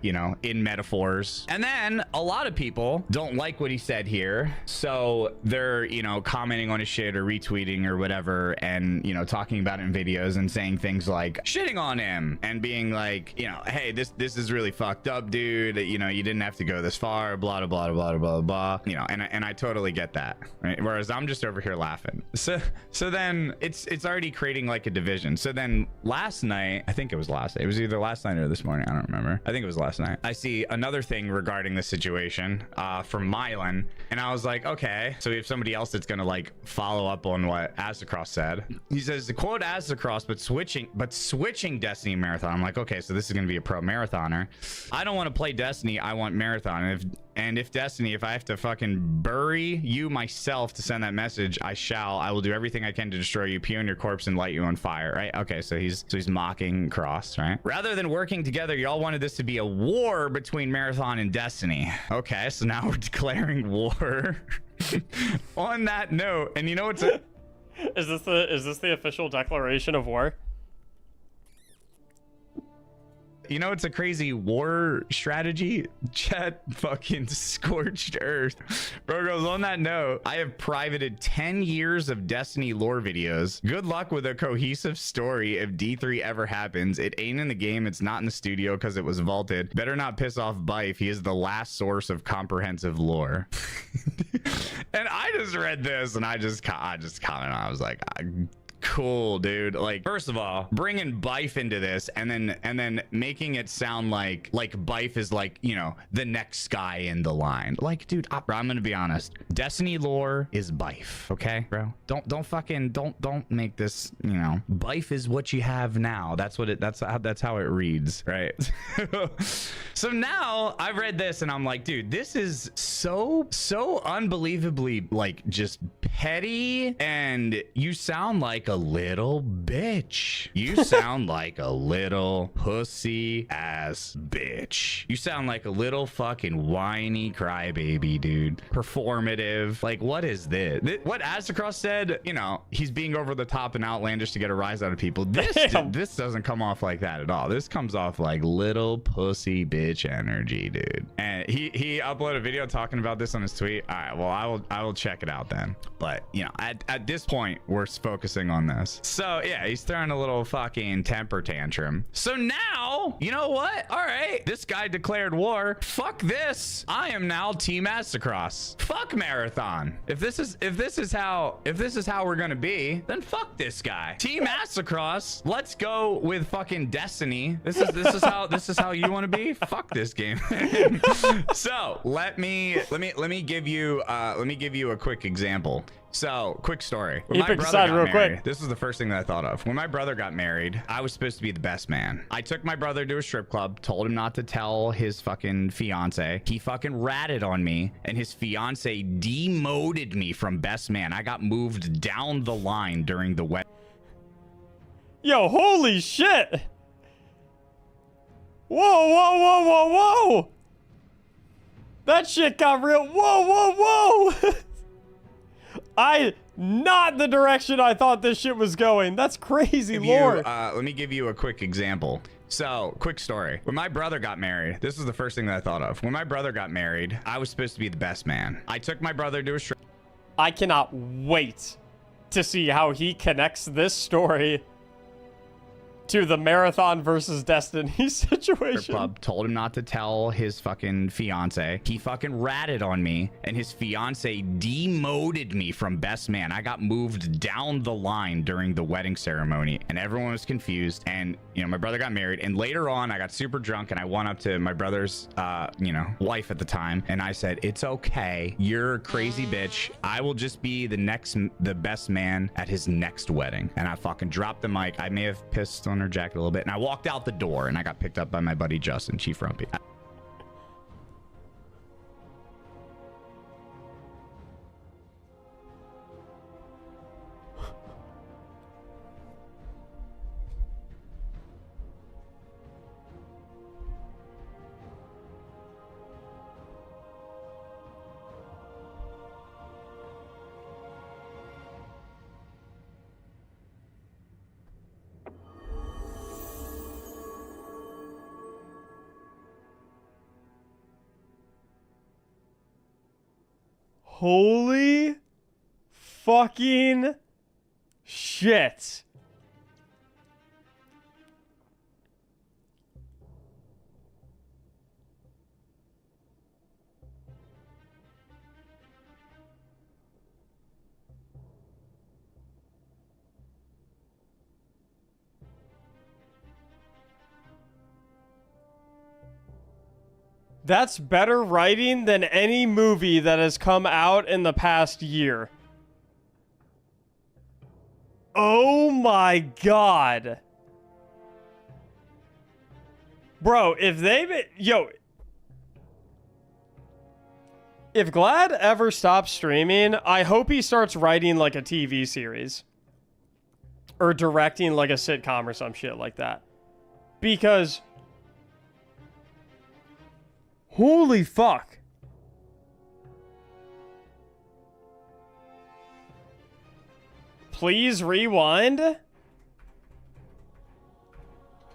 Speaker 5: you know, in metaphors. And then a lot of people don't like what he said here, so they're, you know, commenting on his shit or retweeting or whatever, and, you know, talking about it in videos and saying things like shitting on him and being like, you know, hey, this is really fucked up, dude, you know, you didn't have to go this far, blah blah blah blah blah blah, you know, and I totally get that, right? Whereas I'm just over here laughing. So then it's already creating like a division. So then last night, I think it was last night, it was either last night or this morning, I don't remember, I think it was last night, I see another thing regarding the situation from Mylan, and I was like, okay, so we have somebody else that's gonna to like follow up on what Aztecross said. He says, to quote Aztecross, but switching Destiny Marathon. I'm like, okay, so this is going to be a pro marathoner. I don't want to play Destiny. I want Marathon. And if Destiny, if I have to fucking bury you myself to send that message, I shall. I will do everything I can to destroy you, pee on your corpse, and light you on fire, right? Okay, so he's mocking Cross, right? Rather than working together, y'all wanted this to be a war between Marathon and Destiny. Okay, so now we're declaring war. On that note, and you know what's
Speaker 1: is this the official declaration of war?
Speaker 5: You know, it's a crazy war strategy. Chat fucking scorched earth. Bro goes, on that note, I have privated 10 years of Destiny lore videos. Good luck with a cohesive story if D3 ever happens. It ain't in the game. It's not in the studio because it was vaulted. Better not piss off Bife. He is the last source of comprehensive lore. And I just read this and I just commented. I was like, cool, dude. Like, first of all, bringing Bife into this and then making it sound like Bife is like, you know, the next guy in the line. Like, dude, I'm gonna be honest. Destiny lore is Bife, okay, bro? Don't make this, you know, Bife is what you have now. That's how it reads, right? So now I've read this and I'm like, dude, this is so unbelievably like just petty, and you sound like a little bitch. You sound like a little pussy ass bitch. You sound like a little fucking whiny crybaby, dude. Performative. Like, what is this? What Aztecross said, you know, he's being over the top and outlandish to get a rise out of people. This doesn't come off like that at all. This comes off like little pussy bitch energy, dude. And he uploaded a video talking about this on his tweet. All right, well, I will check it out then. But, you know, at this point, we're focusing on this. So, yeah, he's throwing a little fucking temper tantrum. So now, you know what? All right, this guy declared war. Fuck this. I am now Team Aztecross. Fuck Marathon. If this is how we're gonna be, then fuck this guy. Team Aztecross. Let's go with fucking Destiny. This is how you want to be. Fuck this game. So let me give you a quick example. So, quick story. When my brother got married, this is the first thing that I thought of. When my brother got married, I was supposed to be the best man. I took my brother to a strip club, told him not to tell his fucking fiance. He fucking ratted on me, and his fiance demoted me from best man. I got moved down the line during the wedding.
Speaker 1: Yo, holy shit! Whoa, whoa, whoa, whoa, whoa! That shit got real. Whoa, whoa, whoa! Not the direction I thought this shit was going. That's crazy lore.
Speaker 5: Let me give you a quick example. So, quick story. When my brother got married, this is the first thing that I thought of. When my brother got married, I was supposed to be the best man. I took my brother to a strip.
Speaker 1: I cannot wait to see how he connects this story to the Marathon versus Destiny situation.
Speaker 5: Club, told him not to tell his fucking fiance. He fucking ratted on me, and his fiance demoted me from best man. I got moved down the line during the wedding ceremony, and everyone was confused. And, you know, my brother got married, and later on, I got super drunk, and I went up to my brother's, you know, wife at the time, and I said, "It's okay. You're a crazy bitch. I will just be the best man at his next wedding." And I fucking dropped the mic. I may have pissed on her jacket a little bit, and I walked out the door, and I got picked up by my buddy Justin, Chief Rumpy.
Speaker 1: Holy fucking shit. That's better writing than any movie that has come out in the past year. Oh my god. Bro, if they... Yo. If Glad ever stops streaming, I hope he starts writing like a TV series. Or directing like a sitcom or some shit like that. Because... Holy fuck. Please rewind.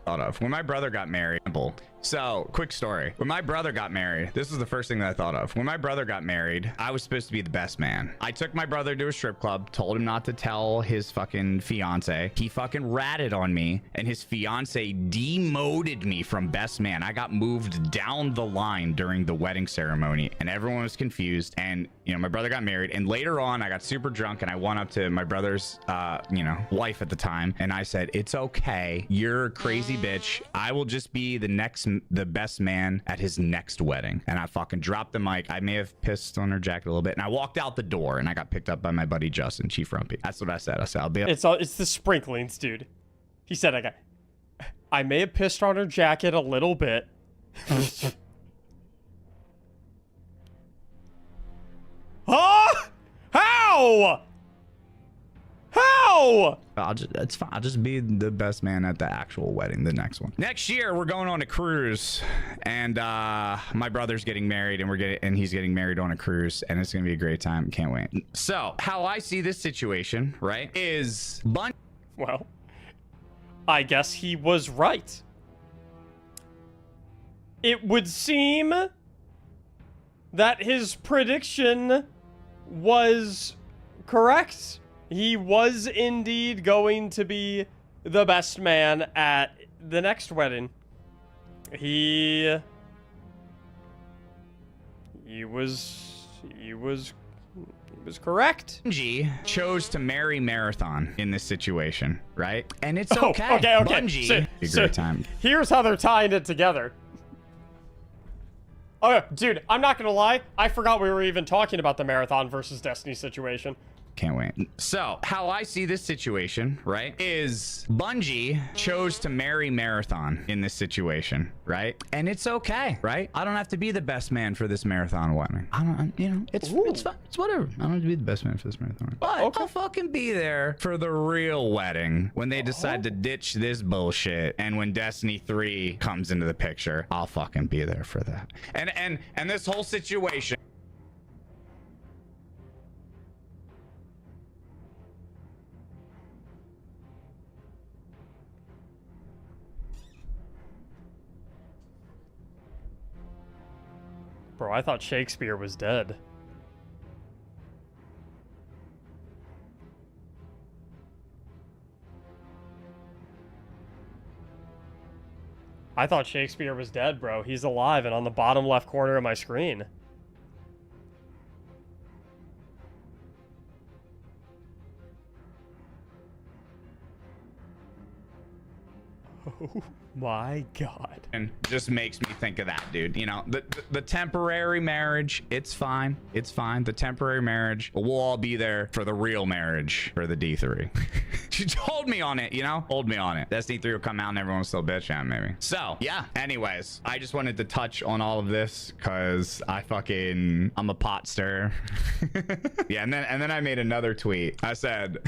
Speaker 5: Thought of when my brother got married. So, quick story. When my brother got married, this was the first thing that I thought of. When my brother got married, I was supposed to be the best man. I took my brother to a strip club, told him not to tell his fucking fiance. He fucking ratted on me, and his fiance demoted me from best man. I got moved down the line during the wedding ceremony, and everyone was confused. And, you know, my brother got married, and later on, I got super drunk, and I went up to my brother's, you know, wife at the time, and I said, "It's okay. You're a crazy bitch. I will just be the best man at his next wedding." And I fucking dropped the mic. I may have pissed on her jacket a little bit, and I walked out the door, and I got picked up by my buddy Justin, Chief Rumpy. That's what I said. I said, "I'll be."
Speaker 1: It's the sprinklings, dude. He said, I may have pissed on her jacket a little bit. Huh? How? How?
Speaker 5: It's fine. I'll just be the best man at the actual wedding, the next one. Next year, we're going on a cruise, and my brother's getting married, and he's getting married on a cruise, and it's gonna be a great time. Can't wait. So, how I see this situation, right, is
Speaker 1: Well, I guess he was right. It would seem that his prediction was correct. He was indeed going to be the best man at the next wedding. He was correct.
Speaker 5: Bungie chose to marry Marathon in this situation, right? And it's
Speaker 1: Oh,
Speaker 5: okay.
Speaker 1: okay.
Speaker 5: Bungie, a great time.
Speaker 1: Here's how they're tying it together. Oh, dude, I'm not gonna lie. I forgot we were even talking about the Marathon versus Destiny situation.
Speaker 5: Can't wait. So, how I see this situation, right, is Bungie chose to marry Marathon in this situation, right? And it's okay, right? I don't have to be the best man for this marathon wedding. I don't, you know, it's fine. It's whatever. I don't have to be the best man for this marathon. But I'll fucking be there for the real wedding when they decide to ditch this bullshit, and when Destiny 3 comes into the picture, I'll fucking be there for that. And this whole situation.
Speaker 1: Bro, I thought Shakespeare was dead. I thought Shakespeare was dead, bro. He's alive and on the bottom left corner of my screen. Oh my god.
Speaker 5: And just makes me think of that, dude. You know, the temporary marriage, it's fine. It's fine. The temporary marriage, we'll all be there for the real marriage for the D3. Just hold me on it, you know? Hold me on it. Destiny 3 will come out and everyone will still bitch at maybe. So, yeah. Anyways, I just wanted to touch on all of this because I'm a pot stirrer. Yeah, and then I made another tweet. I said,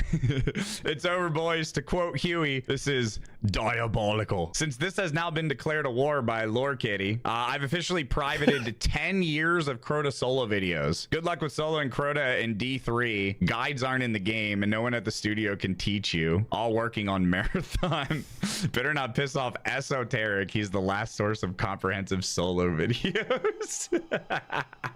Speaker 5: "It's over, boys." To quote Huey, "This is diabolical. Since this has now been declared a war by Lore Kitty, I've officially privated 10 years of Crota solo videos. Good luck with solo and Crota in D3. Guides aren't in the game and no one at the studio can teach you. All working on Marathon. Better not piss off Esoteric. He's the last source of comprehensive solo videos."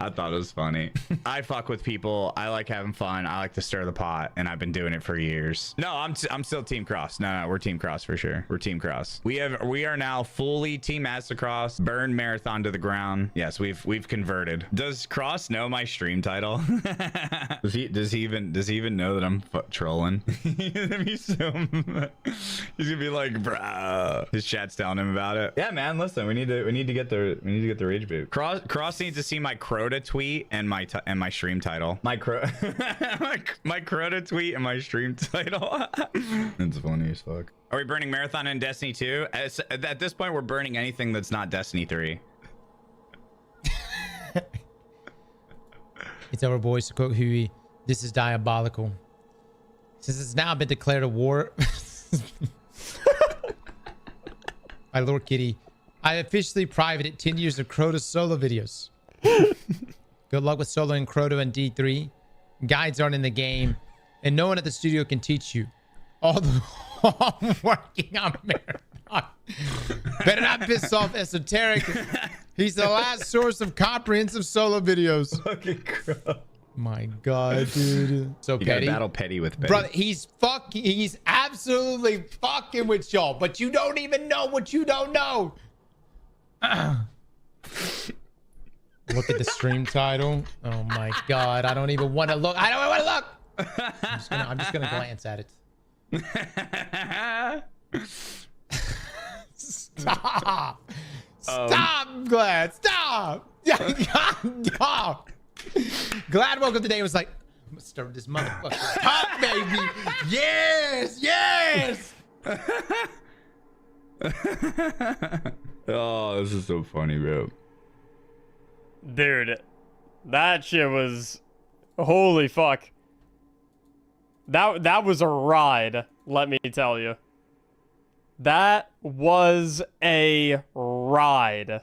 Speaker 5: I thought it was funny. I fuck with people. I like having fun. I like to stir the pot, and I've been doing it for years. No, I'm still Team Cross. No, we're Team Cross for sure. We're Team Cross. Yes, we are now fully Team Across. Burn Marathon to the ground. Yes, we've converted. Does Cross know my stream title? does he even know that I'm trolling? He's gonna be like, bruh. His chat's telling him about it. Yeah, man. Listen, we need to get the rage boot. Cross needs to see my Crota tweet and my stream title. My Crota tweet and my stream title. It's funny as fuck. Are we burning Marathon in Destiny 2? At this point, we're burning anything that's not Destiny 3.
Speaker 4: It's our boys to quote Huey. This is diabolical. Since it's now been declared a war. My Lord Kitty. I officially privated 10 years of Crota solo videos. Good luck with soloing Crota and D3. Guides aren't in the game. And no one at the studio can teach you. Although I'm working on Marathon. Better not piss off Esoteric. He's the last source of comprehensive solo videos.
Speaker 5: Fucking crap.
Speaker 4: My God, dude. So
Speaker 5: You
Speaker 4: petty.
Speaker 5: gotta battle petty with petty.
Speaker 4: Brother, he's absolutely fucking with y'all, but you don't even know what you don't know. Look at the stream title. Oh my God. I don't even want to look. I don't want to look. I'm just gonna glance at it. Stop. Stop, Glad. Stop. Stop. Glad woke up today and was like, I'm gonna stir this motherfucker up, baby. Yes, yes.
Speaker 5: Oh, this is so funny, bro.
Speaker 1: Dude, that shit was... Holy fuck. That was a ride, let me tell you. That was a ride.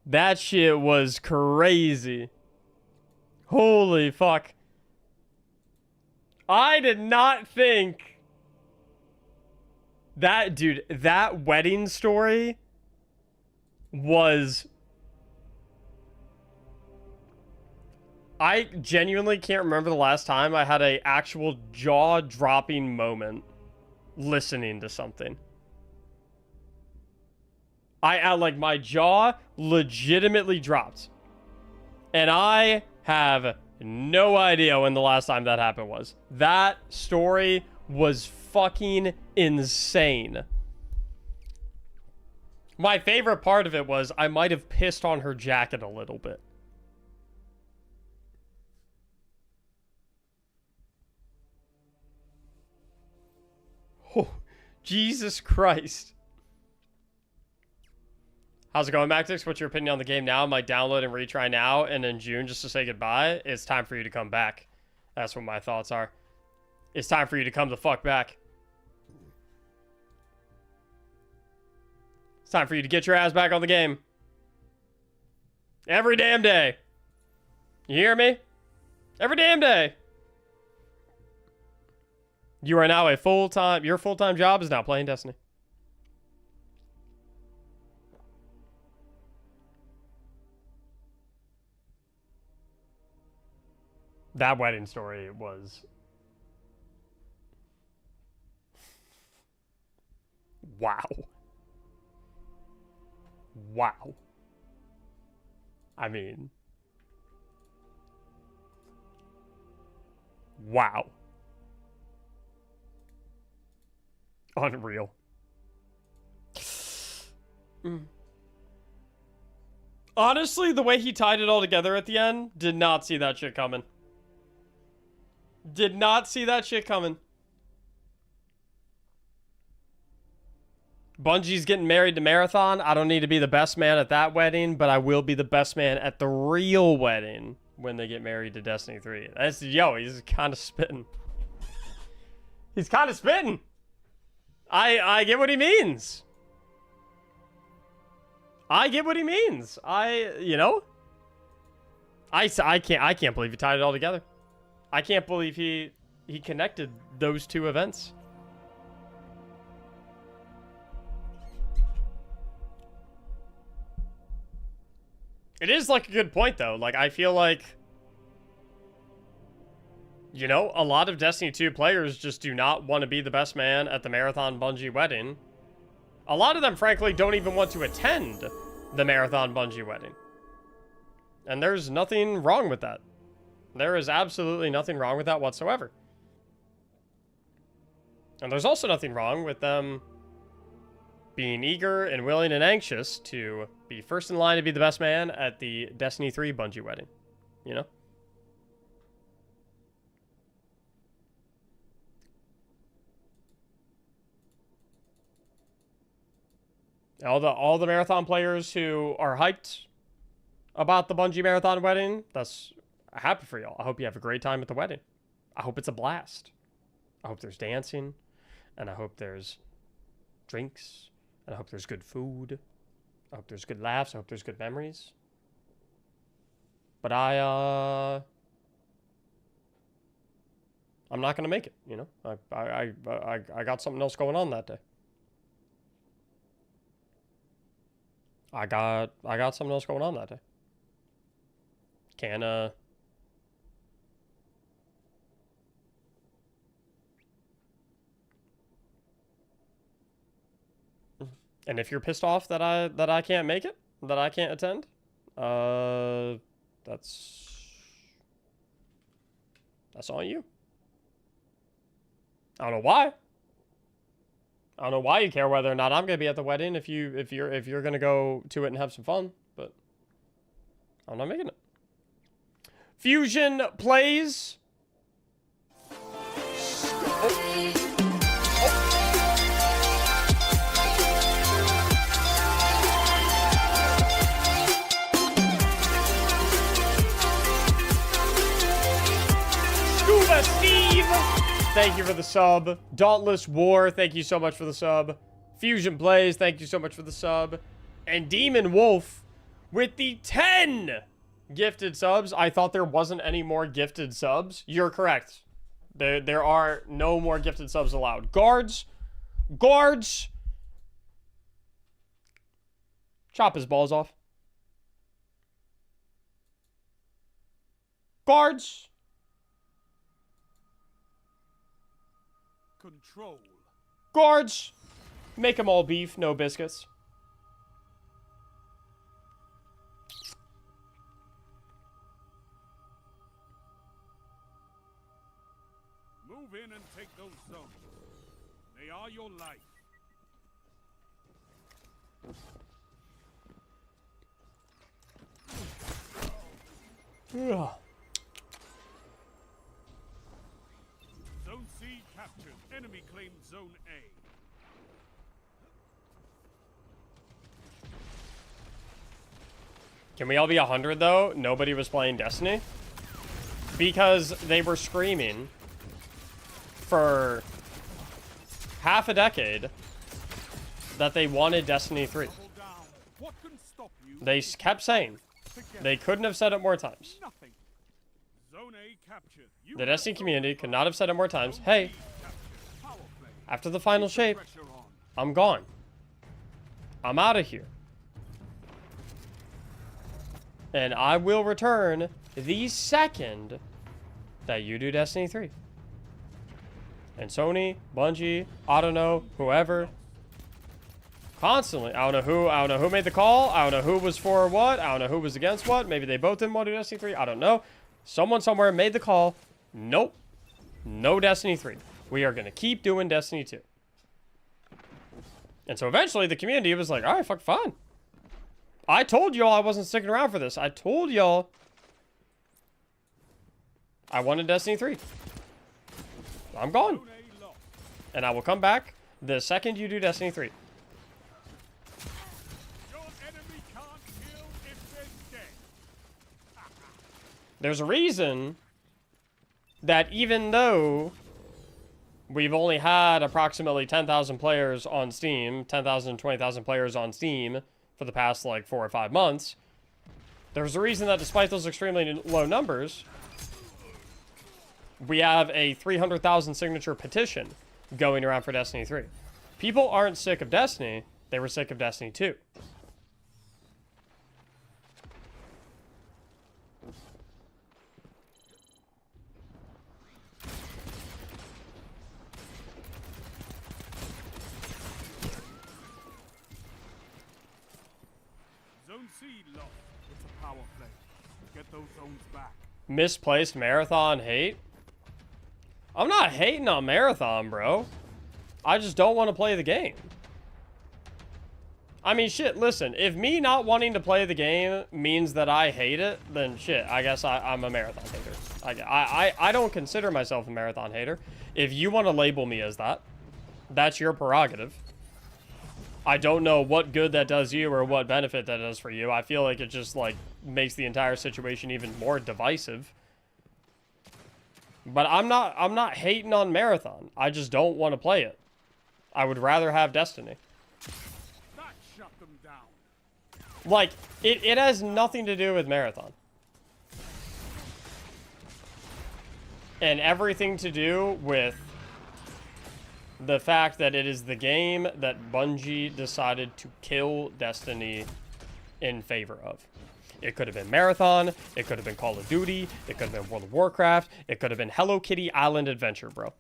Speaker 1: That shit was crazy. Holy fuck. I did not think that, dude, that wedding story was... I genuinely can't remember the last time I had a actual jaw-dropping moment listening to something. I like, my jaw legitimately dropped. And I have no idea when the last time that happened was. That story was fucking insane. My favorite part of it was I might have pissed on her jacket a little bit. Oh, Jesus Christ. How's it going, Mactics? What's your opinion on the game now? I might download and retry now, and in June, just to say goodbye. It's time for you to come back. That's what my thoughts are. It's time for you to come the fuck back. It's time for you to get your ass back on the game. Every damn day. You hear me? Every damn day. You are now your full-time job is now playing Destiny. That wedding story was... Wow. Wow. I mean... Wow. Unreal. Honestly, the way he tied it all together at the end, did not see that shit coming. Did not see that shit coming. Bungie's getting married to Marathon. I don't need to be the best man at that wedding, but I will be the best man at the real wedding when they get married to Destiny 3. That's, yo, he's kind of spitting. He's kind of spitting. I get what he means. I get what he means. You know? I can't believe he tied it all together. I can't believe he connected those two events. It is like a good point though. Like I feel like You know, a lot of Destiny 2 players just do not want to be the best man at the Marathon Bungie wedding. A lot of them, frankly, don't even want to attend the Marathon Bungie wedding. And there's nothing wrong with that. There is absolutely nothing wrong with that whatsoever. And there's also nothing wrong with them being eager and willing and anxious to be first in line to be the best man at the Destiny 3 Bungie wedding. You know? All the Marathon players who are hyped about the Bungie Marathon wedding, that's happy for y'all. I hope you have a great time at the wedding. I hope it's a blast. I hope there's dancing, and I hope there's drinks, and I hope there's good food. I hope there's good laughs. I hope there's good memories. But I'm not gonna make it. You know, I got something else going on that day. I got something else going on that day. And if you're pissed off that I can't make it, that I can't attend, that's on you. I don't know why. I don't know why you care whether or not I'm gonna be at the wedding if you're gonna go to it and have some fun, but I'm not making it. Fusion plays. Scuba Steve, thank you for the sub. Dauntless War, thank you so much for the sub. Fusion Plays, thank you so much for the sub. And Demon Wolf with the 10 gifted subs. I thought there wasn't any more gifted subs. You're correct. There are no more gifted subs allowed. Guards. Chop his balls off. Guards.
Speaker 3: Control.
Speaker 1: Guards. Make them all beef, no biscuits.
Speaker 3: Move in and take those zones. They are your life.
Speaker 1: Ugh.
Speaker 3: Zone C captured. Enemy claimed Zone A.
Speaker 1: Can we all be 100 though? Nobody was playing Destiny? Because they were screaming for half a decade that they wanted Destiny 3.
Speaker 3: What can stop you?
Speaker 1: They kept saying. They couldn't have said it more times.
Speaker 3: Nothing. Zone A captured. You
Speaker 1: The Destiny community could not have said it more times. Hey, after the final shape,
Speaker 3: pressure on.
Speaker 1: I'm gone. I'm out of here. And I will return the second that you do Destiny 3. And Sony, Bungie, I don't know, whoever. Constantly. I don't know who made the call. I don't know who was for what. I don't know who was against what. Maybe they both didn't want to do Destiny 3. I don't know. Someone somewhere made the call. Nope. No Destiny 3. We are going to keep doing Destiny 2. And so eventually the community was like, all right, fuck, fine. I told y'all I wasn't sticking around for this. I told y'all I wanted Destiny 3. I'm gone.
Speaker 3: Zone A lost.
Speaker 1: And I will come back the second you do Destiny 3.
Speaker 3: Your enemy can't kill if they're dead.
Speaker 1: There's a reason that even though we've only had approximately 10,000 players on Steam, 10,000, 20,000 players on Steam for the past like 4 or 5 months, there's a reason that despite those extremely low numbers, we have a 300,000 signature petition going around for Destiny 3. People aren't sick of Destiny, they were sick of Destiny 2.
Speaker 3: C lost. It's a power play. Get those zones back.
Speaker 1: Misplaced Marathon hate? I'm not hating on Marathon, bro. I just don't want to play the game. I mean, shit, listen. If me not wanting to play the game means that I hate it, then shit, I guess I'm a Marathon hater. I don't consider myself a Marathon hater. If you want to label me as that, that's your prerogative. I don't know what good that does you or what benefit that does for you. I feel like it just, like, makes the entire situation even more divisive. But I'm not hating on Marathon. I just don't want to play it. I would rather have Destiny.
Speaker 3: That shut them down.
Speaker 1: Like, it has nothing to do with Marathon. And everything to do with the fact that it is the game that Bungie decided to kill Destiny in favor of. It could have been Marathon, it could have been Call of Duty, it could have been World of Warcraft, it could have been Hello Kitty Island Adventure, bro.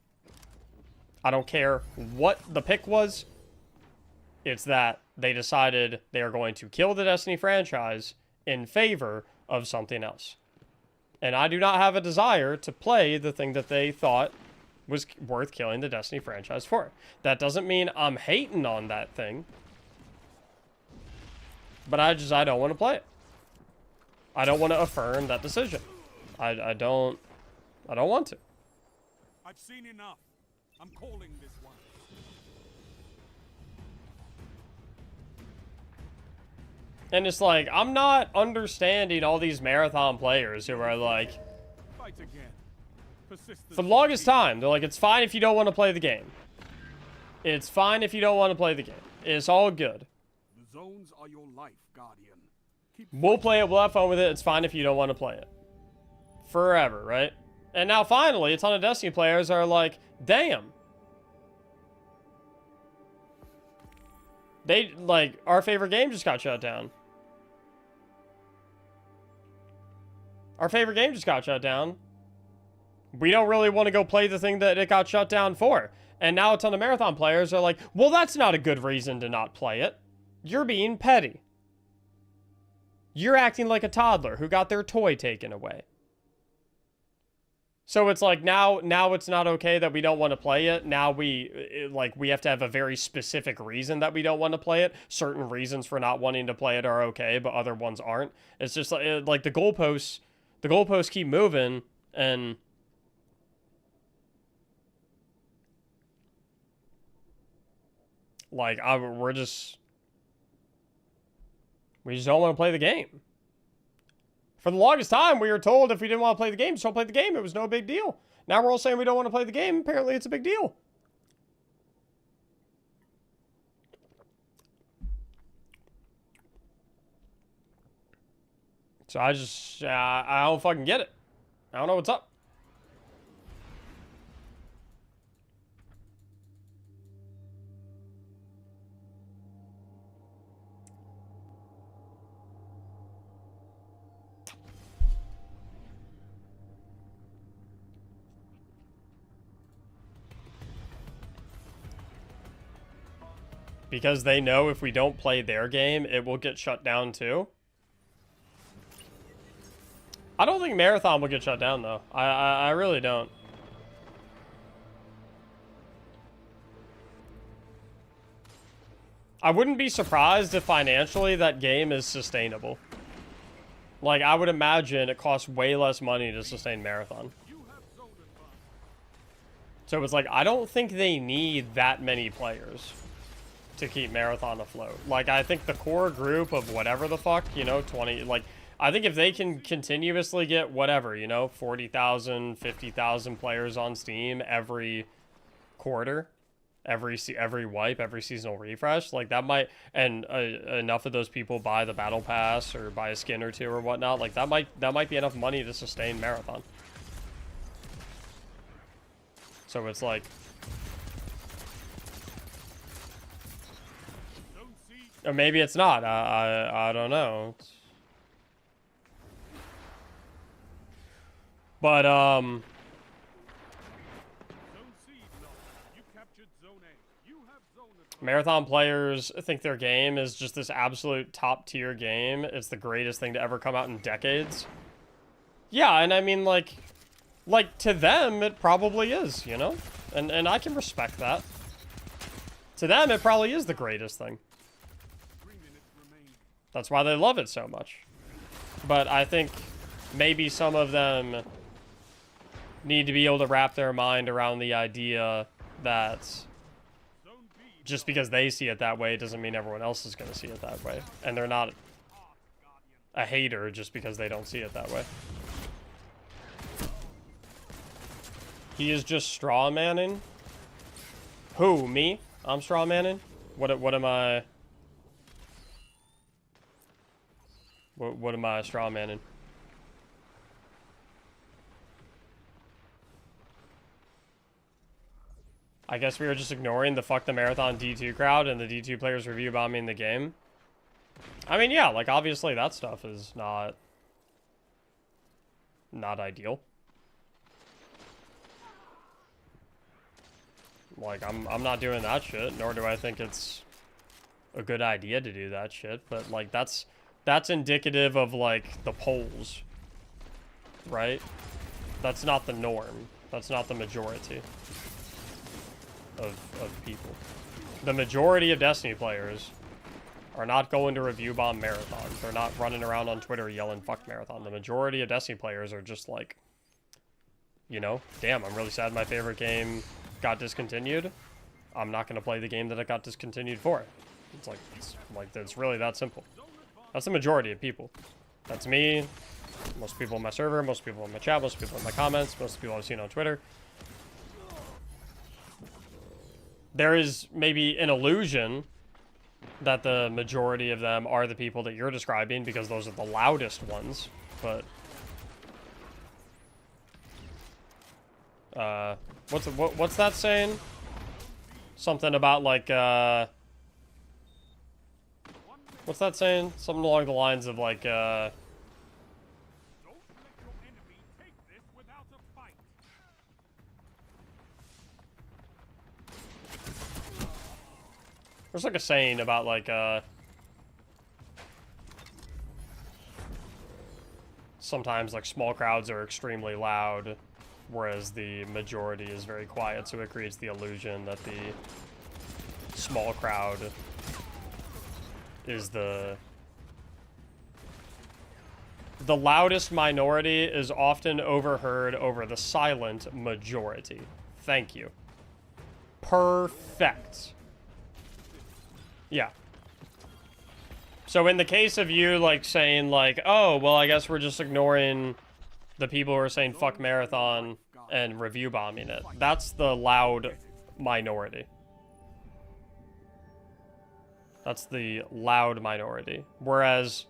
Speaker 1: I don't care what the pick was. It's that they decided they are going to kill the Destiny franchise in favor of something else. And I do not have a desire to play the thing that they thought was worth killing the Destiny franchise for. That doesn't mean I'm hating on that thing. But I don't want to play it. I don't want to affirm that decision. I don't want to.
Speaker 3: I've seen enough. I'm calling this one.
Speaker 1: And it's like, I'm not understanding all these Marathon players who are like,
Speaker 3: Fight again. Persistence.
Speaker 1: for the longest time, they're like, it's fine if you don't want to play the game. It's fine if you don't want to play the game. It's all good.
Speaker 3: The zones are your life, Guardian. Keep
Speaker 1: We'll play it, we'll have fun with it. It's fine if you don't want to play it. Forever, right? And now finally, a ton of Destiny players are like, damn. They, like, our favorite game just got shut down. Our favorite game just got shut down. We don't really want to go play the thing that it got shut down for. And now a ton of Marathon players are like, well, that's not a good reason to not play it. You're being petty. You're acting like a toddler who got their toy taken away. So it's like now it's not okay that we don't want to play it. Now we have to have a very specific reason that we don't want to play it. Certain reasons for not wanting to play it are okay, but other ones aren't. It's just like the goalposts keep moving, and like we just don't want to play the game. For the longest time, we were told if we didn't want to play the game, just don't play the game. It was no big deal. Now we're all saying we don't want to play the game. Apparently, it's a big deal. So I don't fucking get it. I don't know what's up. Because they know if we don't play their game, it will get shut down too. I don't think Marathon will get shut down, though. I really don't. I wouldn't be surprised if financially that game is sustainable. Like, I would imagine it costs way less money to sustain Marathon. So it's like, I don't think they need that many players to keep Marathon afloat. Like, I think the core group of whatever the fuck, you know, 20, like, I think if they can continuously get whatever, you know, 40,000, 50,000 players on Steam every quarter, every wipe, every seasonal refresh, like that might, and enough of those people buy the battle pass or buy a skin or two or whatnot, like that might be enough money to sustain Marathon. So it's like, or maybe it's not. I don't know. But
Speaker 3: Zone C lost. You captured Zone A. You have zone advantage.
Speaker 1: Marathon players think their game is just this absolute top tier game. It's the greatest thing to ever come out in decades. Yeah, and I mean, like to them, it probably is, you know? And I can respect that. To them, it probably is the greatest thing. That's why they love it so much. But I think maybe some of them need to be able to wrap their mind around the idea that just because they see it that way doesn't mean everyone else is going to see it that way. And they're not a hater just because they don't see it that way. He is just straw manning. Who, me? I'm straw manning? What am I? What am I straw manning? I guess we were just ignoring the fuck the marathon D2 crowd and the D2 players review bombing the game. I mean, yeah, like obviously that stuff is not ideal. Like I'm not doing that shit, nor do I think it's a good idea to do that shit, but like that's indicative of like the polls, right? That's not the norm. That's not the majority of people. The majority of Destiny players are not going to review bomb Marathon. They're not running around on Twitter yelling fuck Marathon. The majority of Destiny players are just like, you know, damn, I'm really sad my favorite game got discontinued. I'm not going to play the game that it got discontinued for. It's really that simple. That's the majority of people. That's me, most people in my server, most people in my chat, most people in my comments, most people I've seen on Twitter. There is maybe an illusion that the majority of them are the people that you're describing because those are the loudest ones, but what's that saying? Something about like what's that saying? Something along the lines of like there's like a saying about like sometimes like small crowds are extremely loud, whereas the majority is very quiet, so it creates the illusion that the small crowd is the loudest minority is often overheard over the silent majority. Thank you. Perfect. Yeah. So in the case of you, like, saying, like, oh, well, I guess we're just ignoring the people who are saying fuck Marathon and review bombing it. That's the loud minority. That's the loud minority. Whereas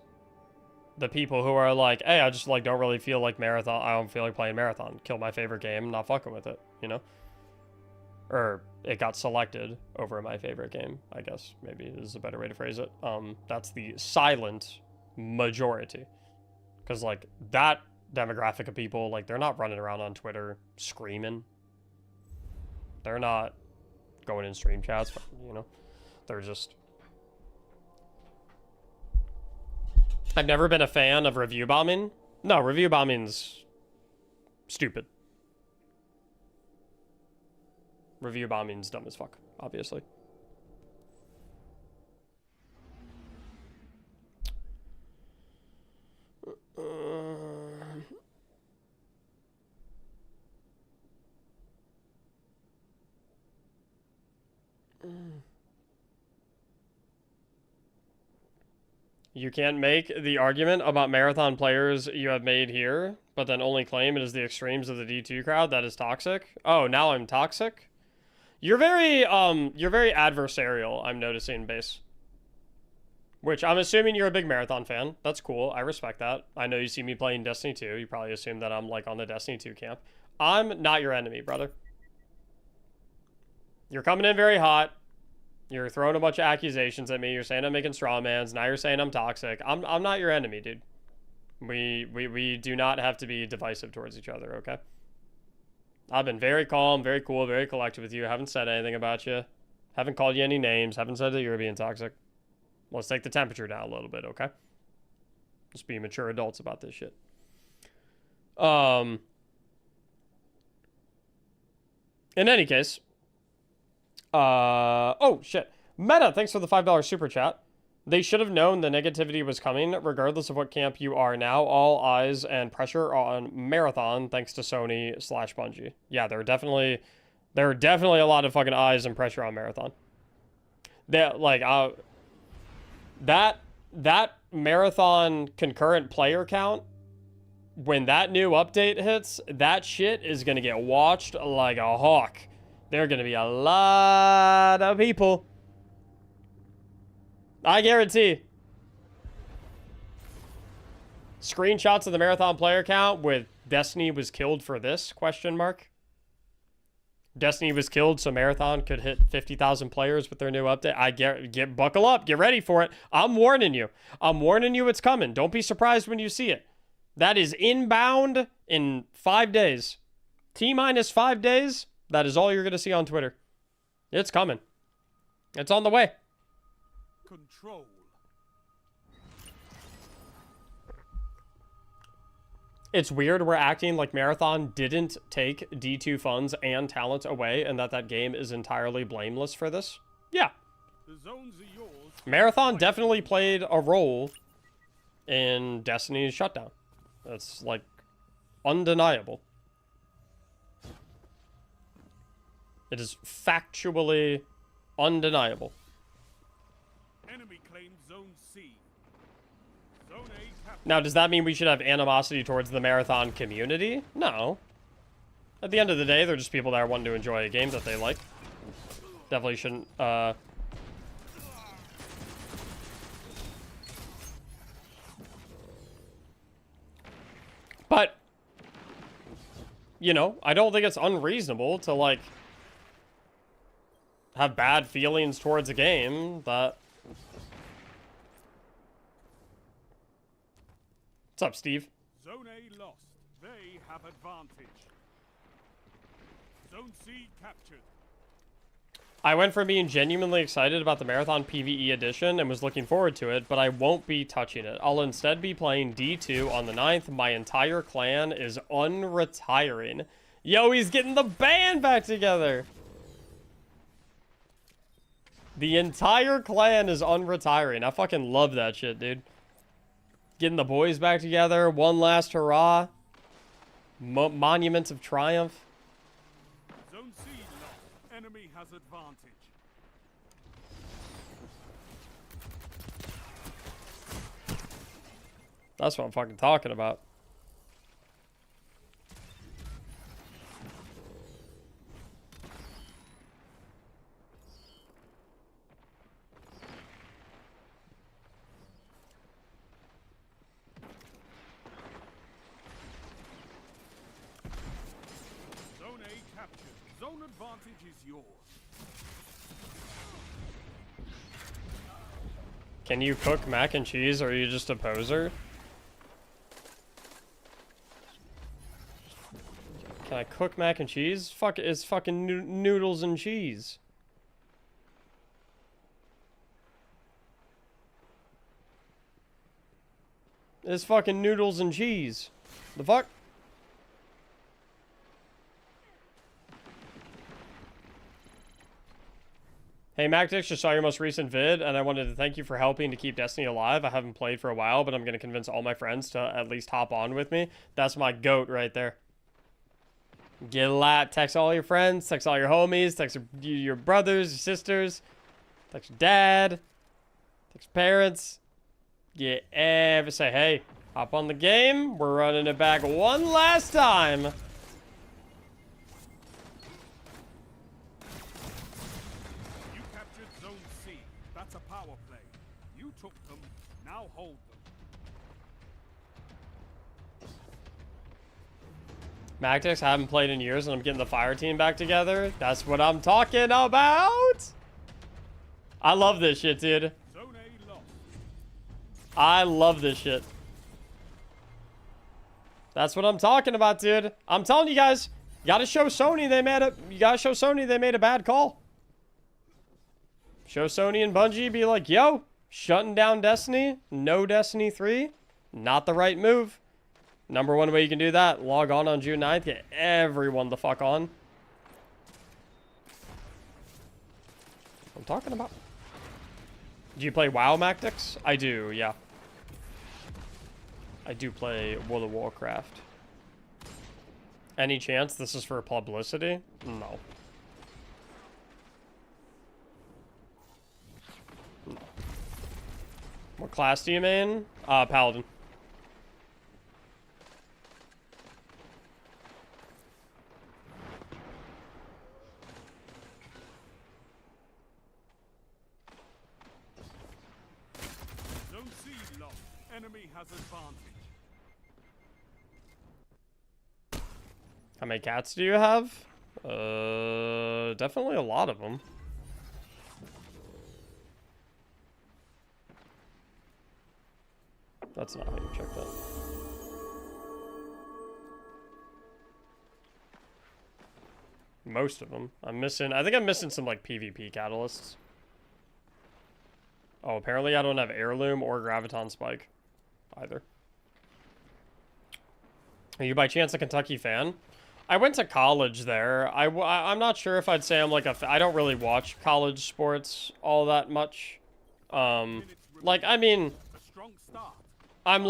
Speaker 1: the people who are like, hey, I just, like, don't really feel like Marathon. I don't feel like playing Marathon. Kill my favorite game, not fucking with it, you know? Or it got selected over my favorite game, I guess. Maybe is a better way to phrase it. That's the silent majority. Because, like, that demographic of people, like, they're not running around on Twitter screaming. They're not going in stream chats, you know? They're just... I've never been a fan of review bombing. No, review bombing's stupid. Review bombing's dumb as fuck, obviously. You can't make the argument about Marathon players you have made here, but then only claim it is the extremes of the D2 crowd. That is toxic. Oh, now I'm toxic? You're very adversarial, I'm noticing, Base. Which, I'm assuming you're a big Marathon fan. That's cool. I respect that. I know you see me playing Destiny 2. You probably assume that I'm, like, on the Destiny 2 camp. I'm not your enemy, brother. You're coming in very hot. You're throwing a bunch of accusations at me. You're saying I'm making straw mans. Now you're saying I'm toxic. I'm not your enemy, dude. We do not have to be divisive towards each other, okay? I've been very calm, very cool, very collected with you. I haven't said anything about you. Haven't called you any names. Haven't said that you're being toxic. Let's take the temperature down a little bit, okay? Just be mature adults about this shit. In any case. Oh, shit. Meta, thanks for the $5 super chat. They should have known the negativity was coming, regardless of what camp you are now. All eyes and pressure on Marathon, thanks to Sony / Bungie. Yeah, there are definitely a lot of fucking eyes and pressure on Marathon. That that Marathon concurrent player count, when that new update hits, that shit is gonna get watched like a hawk. There are gonna be a lot of people. I guarantee. Screenshots of the Marathon player count with Destiny was killed for this, question mark. Destiny was killed so Marathon could hit 50,000 players with their new update. Buckle up, get ready for it. I'm warning you. I'm warning you it's coming. Don't be surprised when you see it. That is inbound in 5 days. T-minus 5 days. That is all you're going to see on Twitter. It's coming. It's on the way.
Speaker 3: Control.
Speaker 1: It's weird we're acting like Marathon didn't take D2 funds and talent away and that game is entirely blameless for this. Yeah.
Speaker 3: The zones are yours.
Speaker 1: Marathon definitely played a role in Destiny's shutdown. That's, like, undeniable. It is factually undeniable.
Speaker 3: Enemy claimed Zone C. Zone A captured.
Speaker 1: Now, does that mean we should have animosity towards the Marathon community? No. At the end of the day, they're just people that are wanting to enjoy a game that they like. Definitely shouldn't, But, you know, I don't think it's unreasonable to, like, have bad feelings towards a game that... What's up, Steve?
Speaker 3: Zone A lost. They have advantage. Zone C captured.
Speaker 1: I went from being genuinely excited about the Marathon PvE edition and was looking forward to it, but I won't be touching it. I'll instead be playing D2 on the 9th. My entire clan is unretiring. Yo, he's getting the band back together. The entire clan is unretiring. I fucking love that shit, dude. Getting the boys back together. One last hurrah. Monuments of triumph.
Speaker 3: Zone C lost. Enemy has advantage.
Speaker 1: That's what I'm fucking talking about.
Speaker 3: Zone A captured. Zone advantage is yours.
Speaker 1: Can you cook mac and cheese, or are you just a poser? Can I cook mac and cheese? Fuck, it's fucking noodles and cheese. It's fucking noodles and cheese. The fuck? Hey Mactics, just saw your most recent vid, and I wanted to thank you for helping to keep Destiny alive. I haven't played for a while, but I'm going to convince all my friends to at least hop on with me. That's my goat right there. Get a lot. Text all your friends, text all your homies, text your brothers, your sisters, text your dad, text your parents. Get say, hey, hop on the game. We're running it back one last time.
Speaker 3: That's a power play. You took them, now hold them.
Speaker 1: Mactics, I haven't played in years and I'm getting the fire team back together. That's what I'm talking about. I love this shit, dude.
Speaker 3: Zone A lost.
Speaker 1: I love this shit. That's what I'm talking about, dude. I'm telling you guys, you gotta show Sony they made a bad call. Show Sony and Bungie, be like, yo, shutting down Destiny, no Destiny 3, not the right move. Number one way you can do that, log on June 9th, get everyone the fuck on. I'm talking about. Do you play WoW, Mactics? I do, yeah. I do play World of Warcraft. Any chance this is for publicity? No. No. What class do you main? Paladin.
Speaker 3: Zone C lost. Enemy has advantage.
Speaker 1: How many cats do you have? Definitely a lot of them. That's not how you check that. Most of them. I think I'm missing some like PvP catalysts. Oh, apparently I don't have Heirloom or Graviton Spike either. Are you by chance a Kentucky fan? I went to college there. I'm not sure if I'd say I'm like I don't really watch college sports all that much. Like, I mean,
Speaker 3: A strong start.
Speaker 1: I'm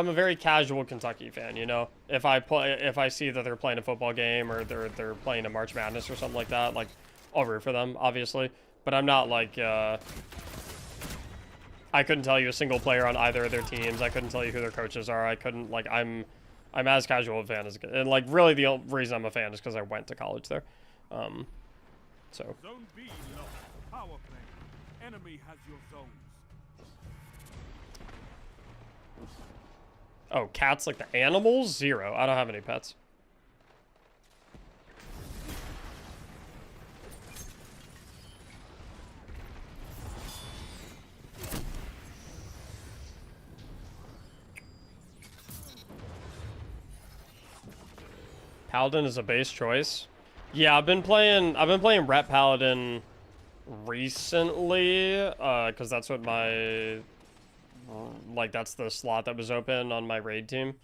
Speaker 1: a very casual Kentucky fan, you know. If I see that they're playing a football game or they're playing a March Madness or something like that, like I'll root for them, obviously. But I'm not like I couldn't tell you a single player on either of their teams. I couldn't tell you who their coaches are. I couldn't like I'm as casual a fan as and like really the only reason I'm a fan is because I went to college there. So.
Speaker 3: Zone B lost. Power play. Enemy has your zones.
Speaker 1: Oh, cats like the animals? 0. I don't have any pets. Paladin is a base choice. Yeah, I've been playing Rep Paladin recently, because that's what my that's the slot that was open on my raid team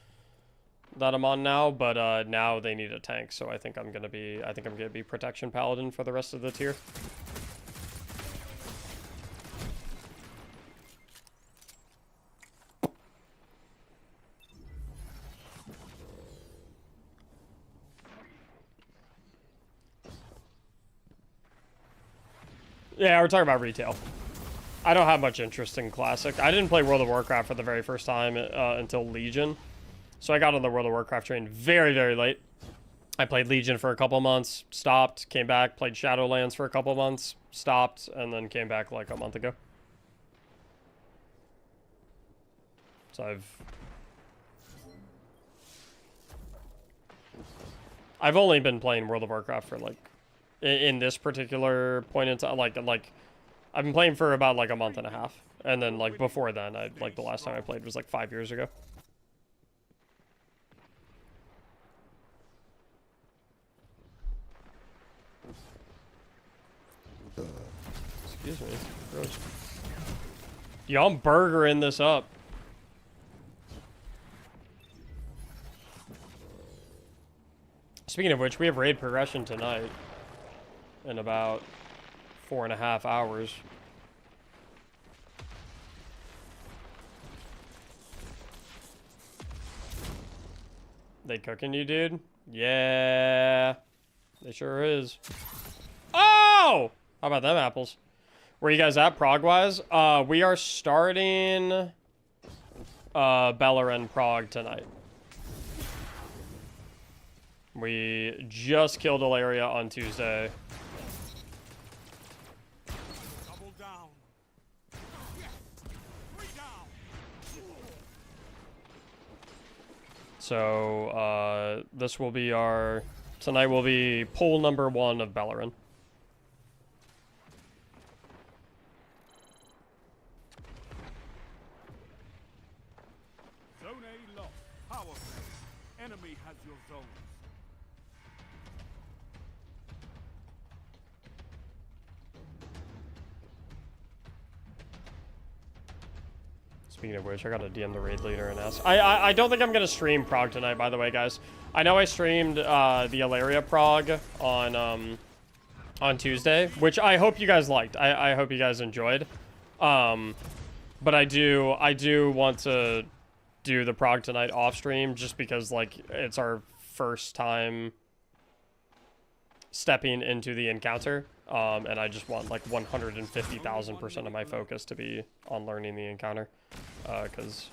Speaker 1: that I'm on now, but now they need a tank, so I think I'm gonna be Protection Paladin for the rest of the tier. Yeah, we're talking about retail. I don't have much interest in Classic. I didn't play World of Warcraft for the very first time until Legion. So I got on the World of Warcraft train very, very late. I played Legion for a couple months, stopped, came back, played Shadowlands for a couple months, stopped, and then came back like a month ago. So I've only been playing World of Warcraft for like in this particular point in time, like I've been playing for about like a month and a half, and then like before then, the last time I played was like 5 years ago. Excuse me. Gross. Yo, I'm burgering this up. Speaking of which, we have raid progression tonight in about 4.5 hours. They cooking you, dude? Yeah, they sure is. Oh! How about them apples? Where you guys at, prog-wise? We are starting Beleren Prague tonight. We just killed Ilaria on Tuesday.
Speaker 3: Double down. Three down.
Speaker 1: So, this will be tonight will be poll number 1 of Beleren.
Speaker 3: Zone A lost. Power play. Enemy has your zones.
Speaker 1: Speaking of which, I gotta DM the raid leader and ask. I don't think I'm gonna stream prog tonight, by the way, guys. I know I streamed the Ilaria prog on Tuesday, which I hope you guys liked. I hope you guys enjoyed. But I do want to do the prog tonight off stream just because like it's our first time stepping into the encounter. And I just want like 150,000% of my focus to be on learning the encounter. Cause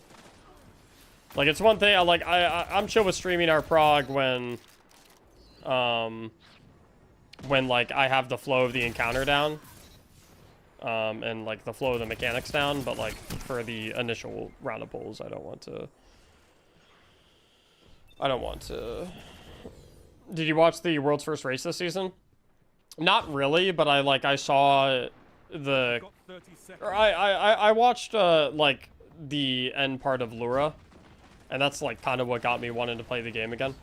Speaker 1: like it's one thing I'm chill with streaming our prog when like I have the flow of the encounter down. And like the flow of the mechanics down, but like for the initial round of pulls, I don't want to. Did you watch the world's first race this season? Not really, but I saw the, or I watched like the end part of Lura, and that's like kind of what got me wanting to play the game again.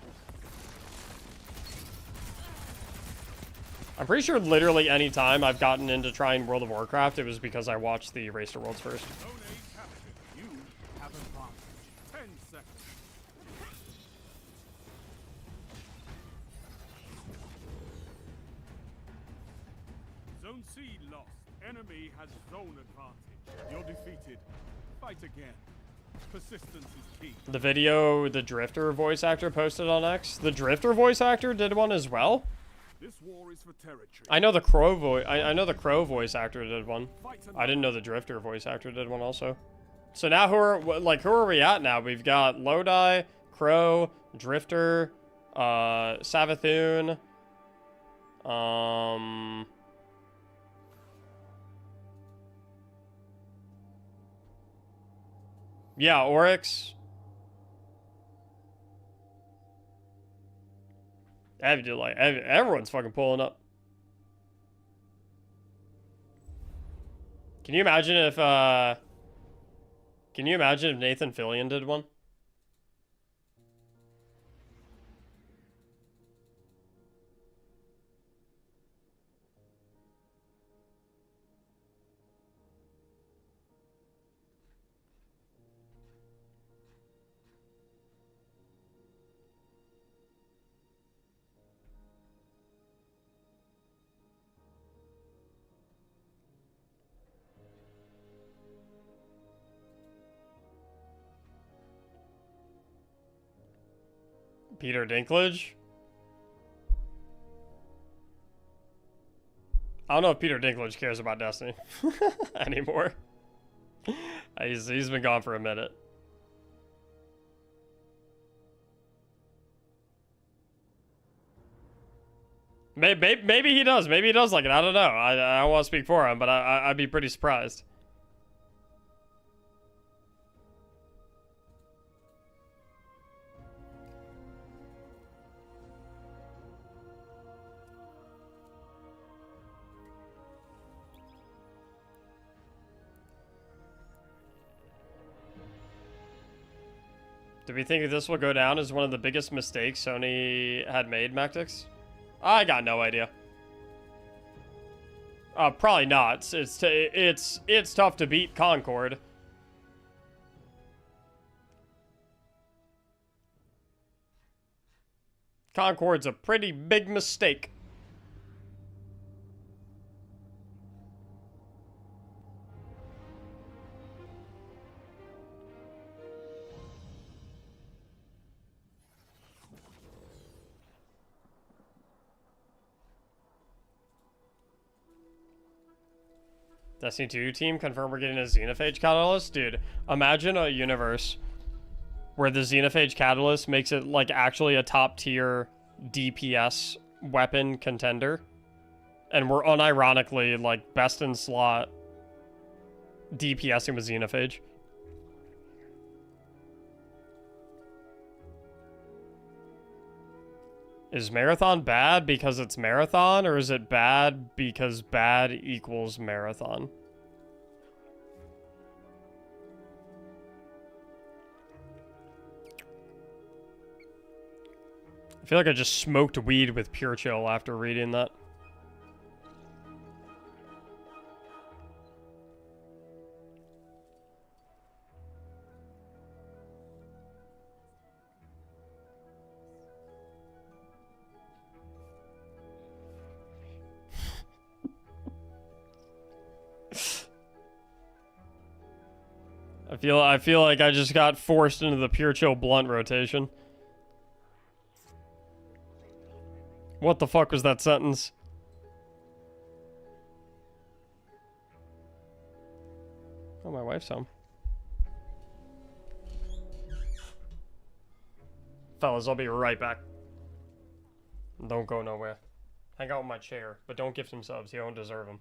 Speaker 1: I'm pretty sure literally any time I've gotten into trying World of Warcraft, it was because I watched the Race to Worlds first.
Speaker 3: Zone A captured. You have advantage. 10 seconds. Zone C lost. Enemy has zone advantage. You're defeated. Fight again. Persistence is key.
Speaker 1: The video the Drifter voice actor posted on X, the Drifter voice actor did one as well.
Speaker 3: This war is for territory.
Speaker 1: I know the Crow voice. I know the Crow voice actor did one. I didn't know the Drifter voice actor did one also. So now who are we at now? We've got Lodi, Crow, Drifter, Savathun, yeah, Oryx. Everyone's fucking pulling up. Can you imagine if Nathan Fillion did one? Peter Dinklage? I don't know if Peter Dinklage cares about Destiny anymore. He's been gone for a minute. Maybe he does. Maybe he does like it. I don't know. I don't want to speak for him, but I'd be pretty surprised. Do we think this will go down as one of the biggest mistakes Sony had made, Mactics? I got no idea. Probably not. It's tough to beat Concord. Concord's a pretty big mistake. Destiny 2 team confirm we're getting a Xenophage Catalyst? Dude, imagine a universe where the Xenophage Catalyst makes it like actually a top tier DPS weapon contender. And we're unironically like best in slot DPSing with Xenophage. Is Marathon bad because it's Marathon, or is it bad because bad equals Marathon? I feel like I just smoked weed with Pure Chill after reading that. I feel like I just got forced into the pure chill blunt rotation. What the fuck was that sentence? Oh, my wife's home. Fellas, I'll be right back. Don't go nowhere. Hang out in my chair, but don't gift him subs. He don't deserve them.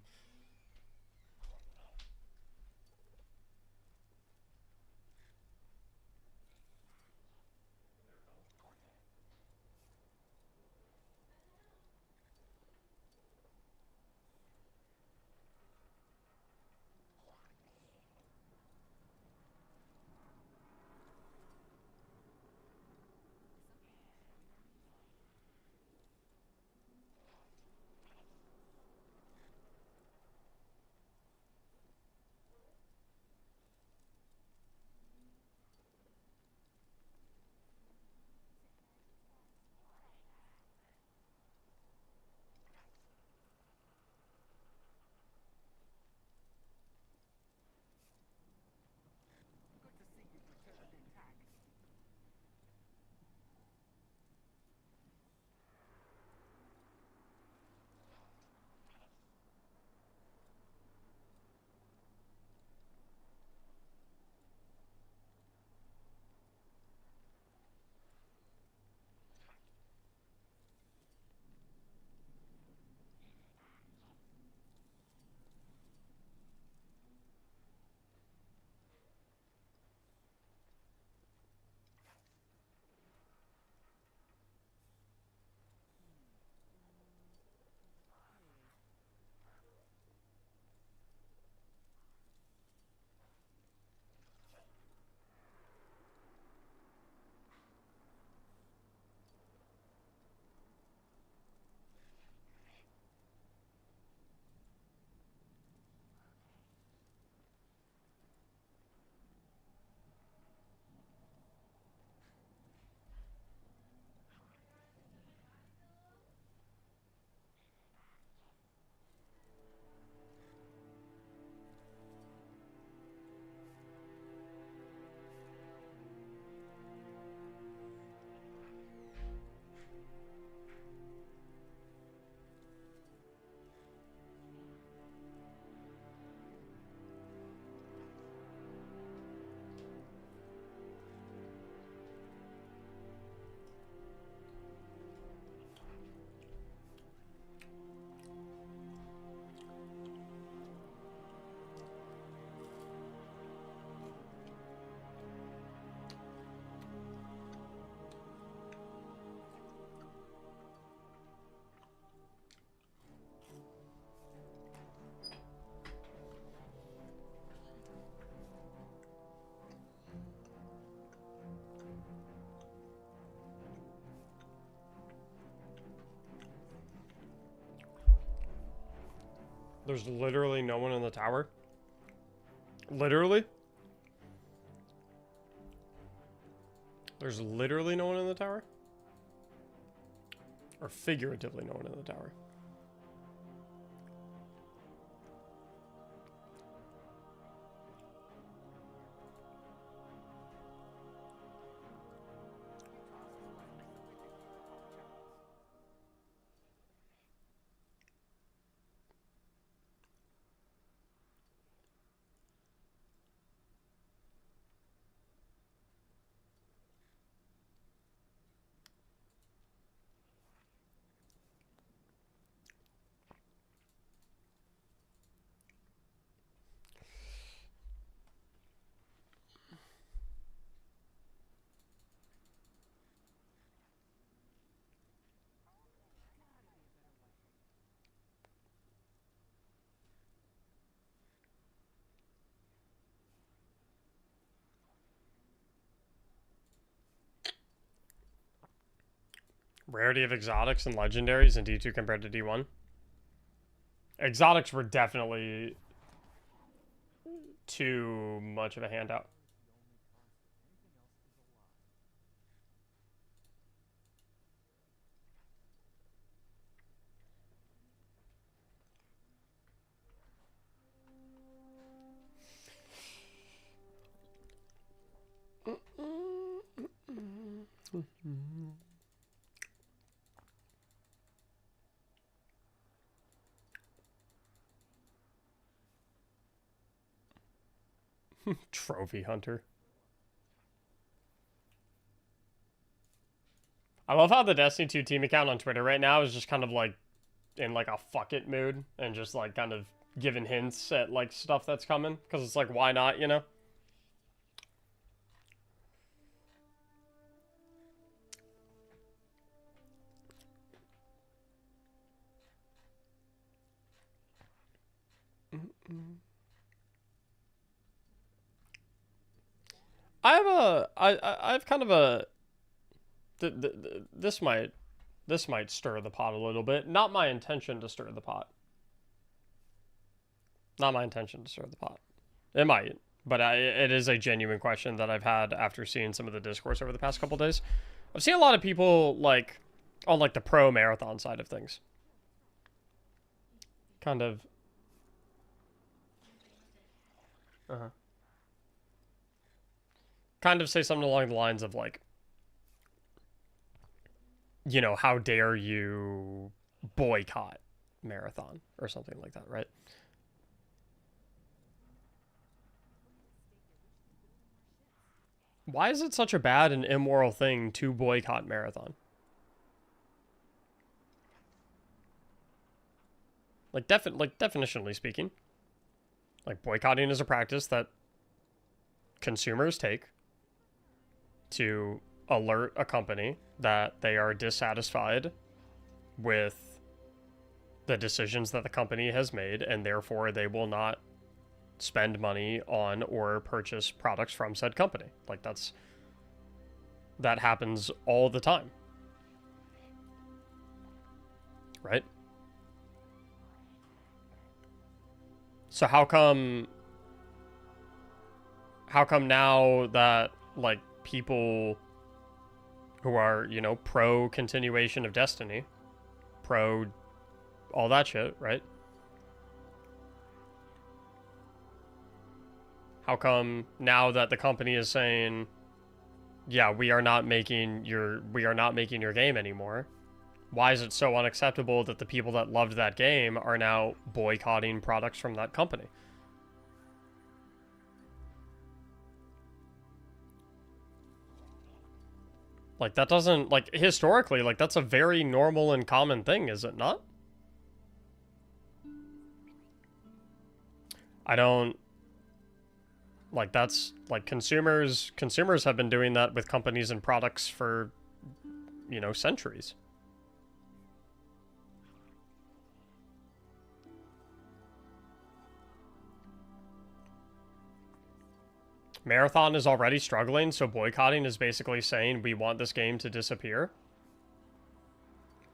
Speaker 1: There's literally no one in the tower. Literally? There's literally no one in the tower? Or figuratively no one in the tower? Rarity of exotics and legendaries in D2 compared to D1. Exotics were definitely too much of a handout. Trophy hunter. I love how the Destiny 2 team account on Twitter right now is just kind of like in like a fuck it mood and just like kind of giving hints at like stuff that's coming because it's like, why not, you know? I have kind of a this might stir the pot a little bit. Not my intention to stir the pot. Not my intention to stir the pot. It might, but it is a genuine question that I've had after seeing some of the discourse over the past couple days. I've seen a lot of people like on like the pro marathon side of things. Kind of. Kind of say something along the lines of like, you know, how dare you boycott marathon or something like that, right? Why is it such a bad and immoral thing to boycott marathon? Like definitionally speaking, like boycotting is a practice that consumers take to alert a company that they are dissatisfied with the decisions that the company has made, and therefore they will not spend money on or purchase products from said company. Like that happens all the time. Right? So how come now that like people who are, you know, pro continuation of Destiny, pro all that shit, right? How come now that the company is saying, yeah, we are not making your game anymore? Why is it so unacceptable that the people that loved that game are now boycotting products from that company? Like, that doesn't, like, historically, like, that's a very normal and common thing, is it not? I don't, like, that's, like, consumers have been doing that with companies and products for, you know, centuries. Marathon is already struggling, so boycotting is basically saying we want this game to disappear.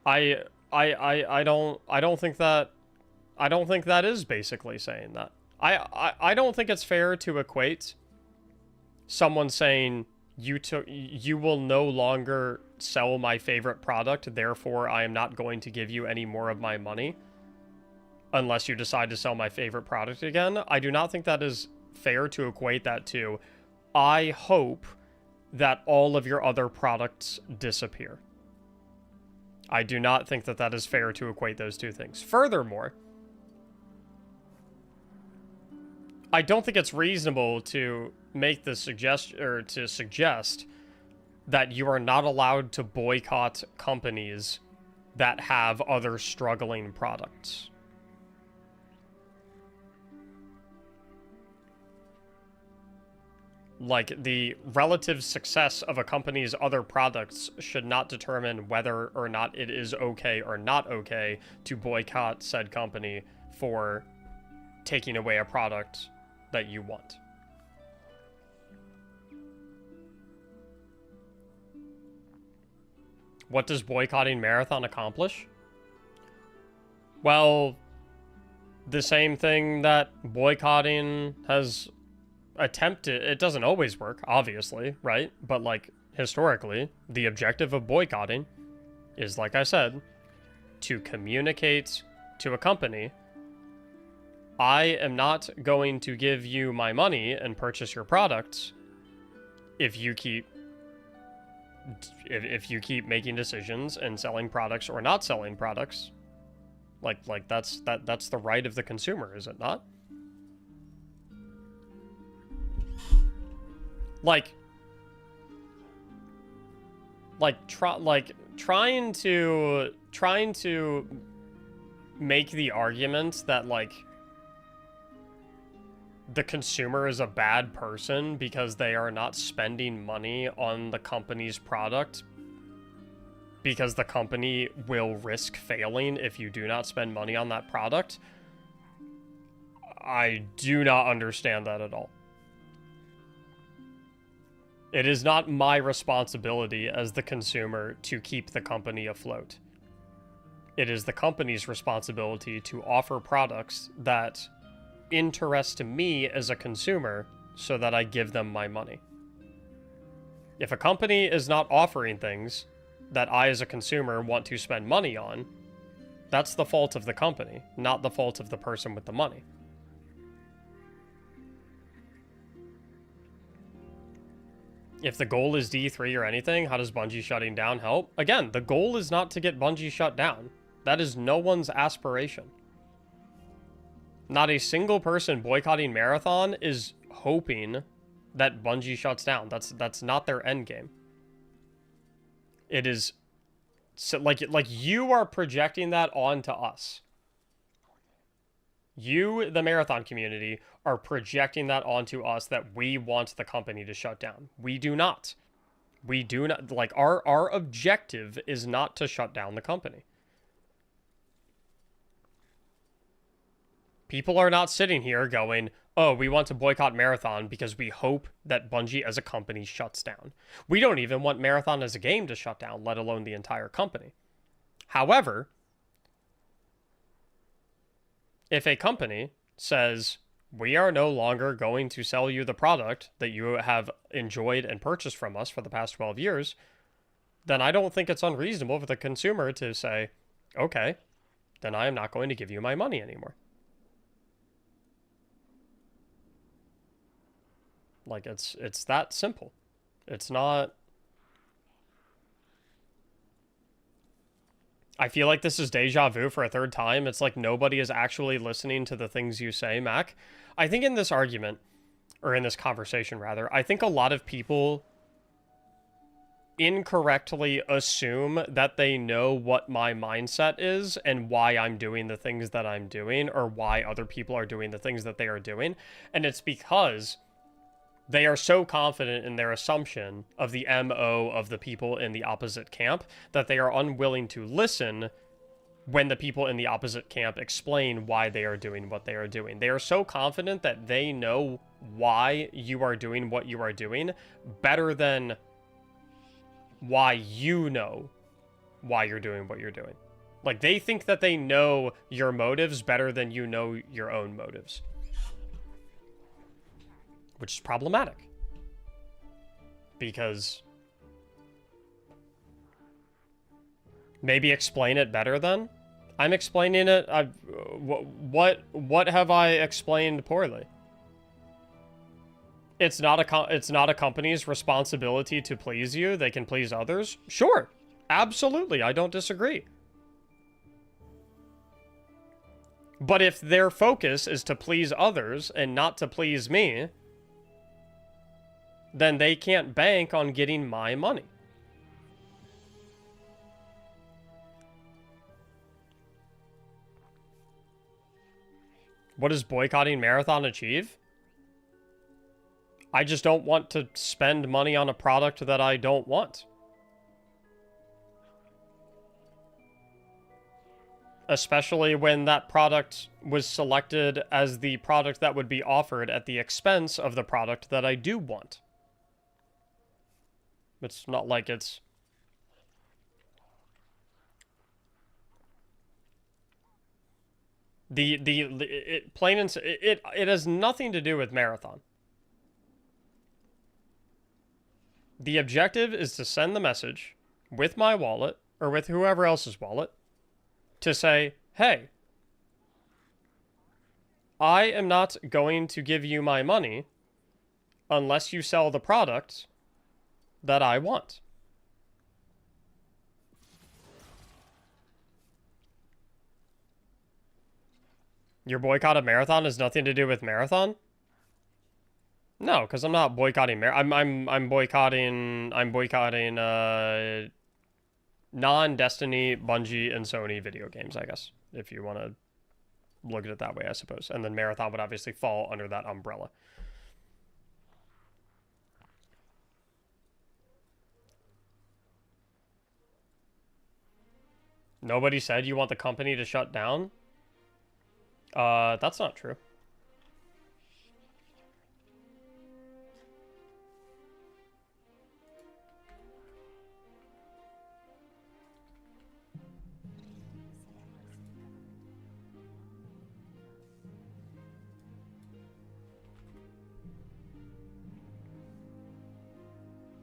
Speaker 1: I don't think that is basically saying that. I don't think it's fair to equate someone saying you will no longer sell my favorite product, therefore I am not going to give you any more of my money unless you decide to sell my favorite product again. I do not think that is fair to equate that to, I hope that all of your other products disappear. I do not think that that is fair to equate those two things. Furthermore, I don't think it's reasonable to make the suggestion or to suggest that you are not allowed to boycott companies that have other struggling products. Like, the relative success of a company's other products should not determine whether or not it is okay or not okay to boycott said company for taking away a product that you want. What does boycotting Marathon accomplish? Well, the same thing that boycotting has attempted. It doesn't always work, obviously, right? But like historically, the objective of boycotting is, like I said, to communicate to a company, I am not going to give you my money and purchase your products if you keep if you keep making decisions and selling products or not selling products, like that's the right of the consumer, is it not? Trying to make the argument that like the consumer is a bad person because they are not spending money on the company's product because the company will risk failing if you do not spend money on that product. I do not understand that at all. It is not my responsibility as the consumer to keep the company afloat. It is the company's responsibility to offer products that interest me as a consumer so that I give them my money. If a company is not offering things that I as a consumer want to spend money on, that's the fault of the company, not the fault of the person with the money. If the goal is D3 or anything, how does Bungie shutting down help? Again, the goal is not to get Bungie shut down. That is no one's aspiration. Not a single person boycotting Marathon is hoping that Bungie shuts down. That's not their end game. It is so like you are projecting that onto us. You, the Marathon community, are projecting that onto us that we want the company to shut down. We do not. We do not. Like, our objective is not to shut down the company. People are not sitting here going, oh, we want to boycott Marathon because we hope that Bungie as a company shuts down. We don't even want Marathon as a game to shut down, let alone the entire company. However, if a company says, we are no longer going to sell you the product that you have enjoyed and purchased from us for the past 12 years, then I don't think it's unreasonable for the consumer to say, okay, then I am not going to give you my money anymore. Like, it's that simple. It's not... I feel like this is deja vu for a third time. It's like nobody is actually listening to the things you say, Mac. I think in this argument, or in this conversation rather, I think a lot of people incorrectly assume that they know what my mindset is and why I'm doing the things that I'm doing, or why other people are doing the things that they are doing. And it's because they are so confident in their assumption of the MO of the people in the opposite camp that they are unwilling to listen when the people in the opposite camp explain why they are doing what they are doing. They are so confident that they know why you are doing what you are doing better than why you know why you're doing what you're doing. Like, they think that they know your motives better than you know your own motives. Which is problematic. Because maybe explain it better then? I'm explaining it. What have I explained poorly? It's not a company's responsibility to please you. They can please others. Sure. Absolutely. I don't disagree. But if their focus is to please others and not to please me, then they can't bank on getting my money. What does boycotting Marathon achieve? I just don't want to spend money on a product that I don't want. Especially when that product was selected as the product that would be offered at the expense of the product that I do want. It's not like it's... It has nothing to do with Marathon. The objective is to send the message with my wallet, or with whoever else's wallet, to say, hey, I am not going to give you my money unless you sell the product that I want. Your boycott of Marathon has nothing to do with Marathon? No, because I'm not boycotting I'm boycotting non-Destiny, Bungie, and Sony video games, I guess. If you want to look at it that way, I suppose. And then Marathon would obviously fall under that umbrella. Nobody said you want the company to shut down? That's not true.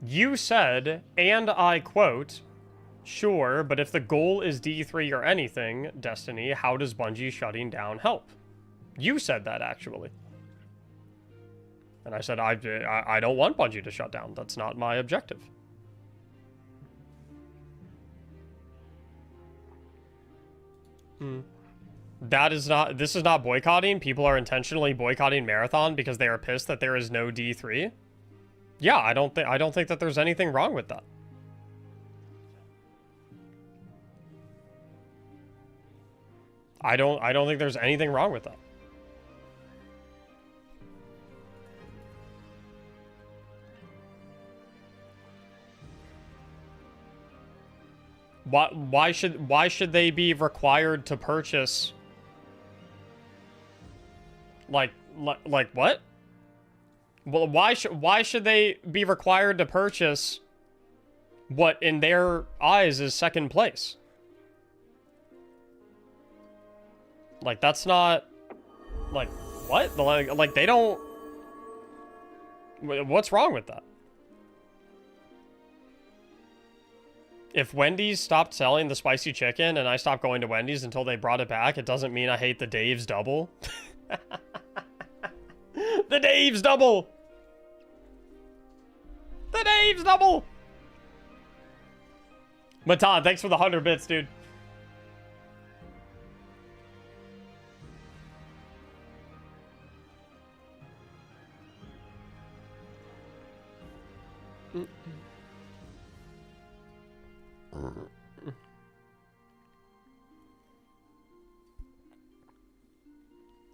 Speaker 1: You said, and I quote, "Sure, but if the goal is D3 or anything, Destiny, how does Bungie shutting down help?" You said that, actually. And I said, I don't want Bungie to shut down. That's not my objective. This is not boycotting. People are intentionally boycotting Marathon because they are pissed that there is no D3. Yeah, I don't think that there's anything wrong with that. I don't think there's anything wrong with that. Why should they be required to purchase like what? Well, why should they be required to purchase what in their eyes is second place? Like, that's not like what? Like they don't. What's wrong with that? If Wendy's stopped selling the spicy chicken and I stopped going to Wendy's until they brought it back, it doesn't mean I hate the Dave's double. The Dave's double! The Dave's double! Matan, thanks for the 100 bits, dude.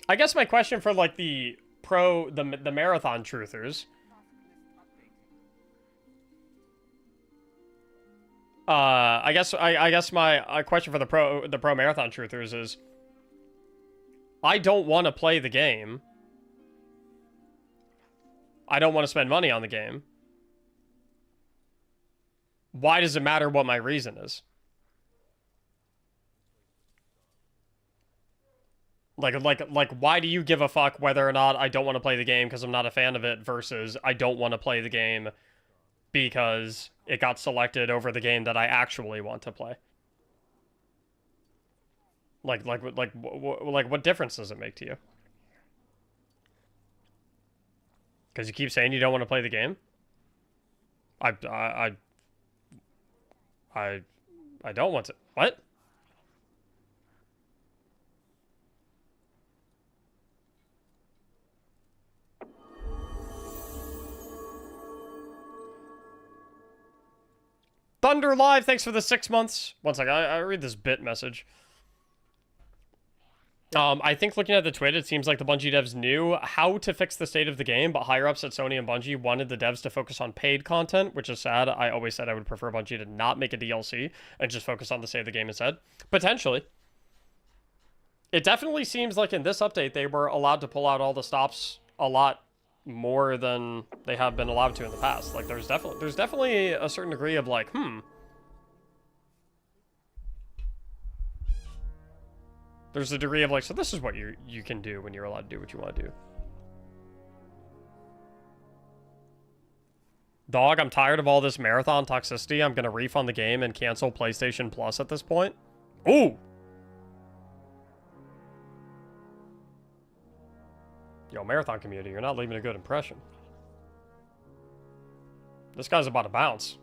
Speaker 1: I guess my question for like the marathon truthers. I guess my question for the pro marathon truthers is, I don't want to play the game. I don't want to spend money on the game. Why does it matter what my reason is? Like, why do you give a fuck whether or not I don't want to play the game because I'm not a fan of it versus I don't want to play the game because it got selected over the game that I actually want to play? Like, what difference does it make to you? Because you keep saying you don't want to play the game? I don't want to. What? Thunder Live, thanks for the 6 months. One second, I read this bit message. I think looking at the tweet, it seems like the Bungie devs knew how to fix the state of the game, but higher-ups at Sony and Bungie wanted the devs to focus on paid content, which is sad. I always said I would prefer Bungie to not make a DLC and just focus on the state of the game instead. Potentially. It definitely seems like in this update, they were allowed to pull out all the stops a lot more than they have been allowed to in the past. Like, there's definitely a certain degree of like, There's a degree of like, so this is what you can do when you're allowed to do what you want to do. Dog, I'm tired of all this marathon toxicity. I'm gonna refund the game and cancel PlayStation Plus at this point. Ooh! Yo, marathon community, you're not leaving a good impression. This guy's about to bounce.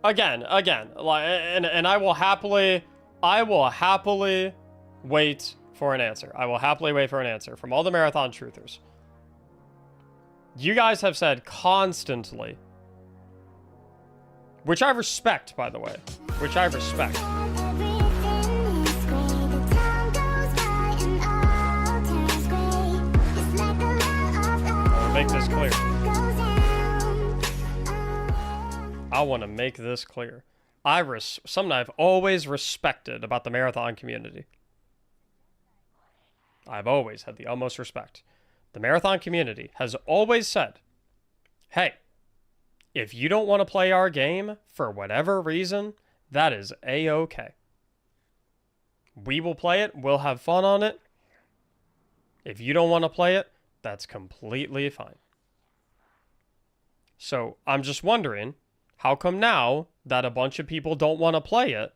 Speaker 1: Again, like, and I will happily wait for an answer. I will happily wait for an answer from all the marathon truthers. You guys have said constantly, which I respect, by the way, which I respect. I'll make this clear. I want to make this clear. Something I've always respected about the marathon community. I've always had the utmost respect. The marathon community has always said, hey, if you don't want to play our game for whatever reason, that is A-okay. We will play it. We'll have fun on it. If you don't want to play it, that's completely fine. So I'm just wondering, how come now that a bunch of people don't want to play it,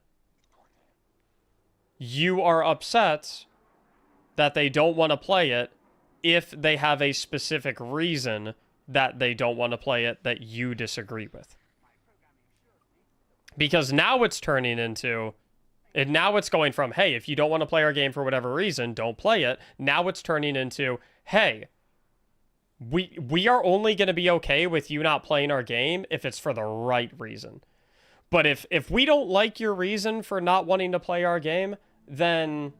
Speaker 1: you are upset that they don't want to play it if they have a specific reason that they don't want to play it that you disagree with? Because now it's turning into, and now it's going from, hey, if you don't want to play our game for whatever reason, don't play it. Now it's turning into, hey, we are only going to be okay with you not playing our game if it's for the right reason. But if we don't like your reason for not wanting to play our game, then,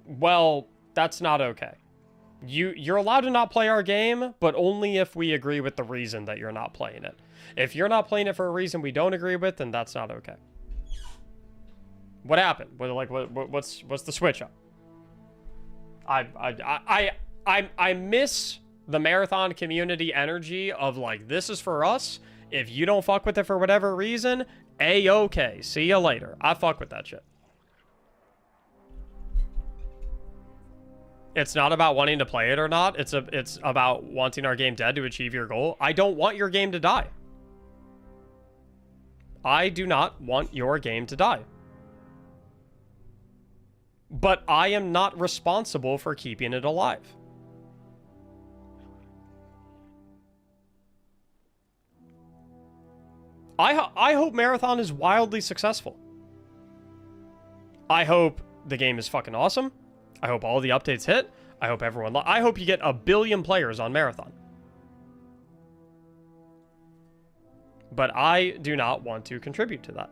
Speaker 1: well, that's not okay. You're allowed to not play our game, but only if we agree with the reason that you're not playing it. If you're not playing it for a reason we don't agree with, then that's not okay. What happened? What's the switch up? I miss the marathon community energy of like, this is for us. If you don't fuck with it for whatever reason, A-okay. See you later. I fuck with that shit. It's not about wanting to play it or not. It's about wanting our game dead to achieve your goal. I don't want your game to die. I do not want your game to die. But I am not responsible for keeping it alive. I hope Marathon is wildly successful. I hope the game is fucking awesome. I hope all the updates hit. I hope everyone... I hope you get 1 billion players on Marathon. But I do not want to contribute to that.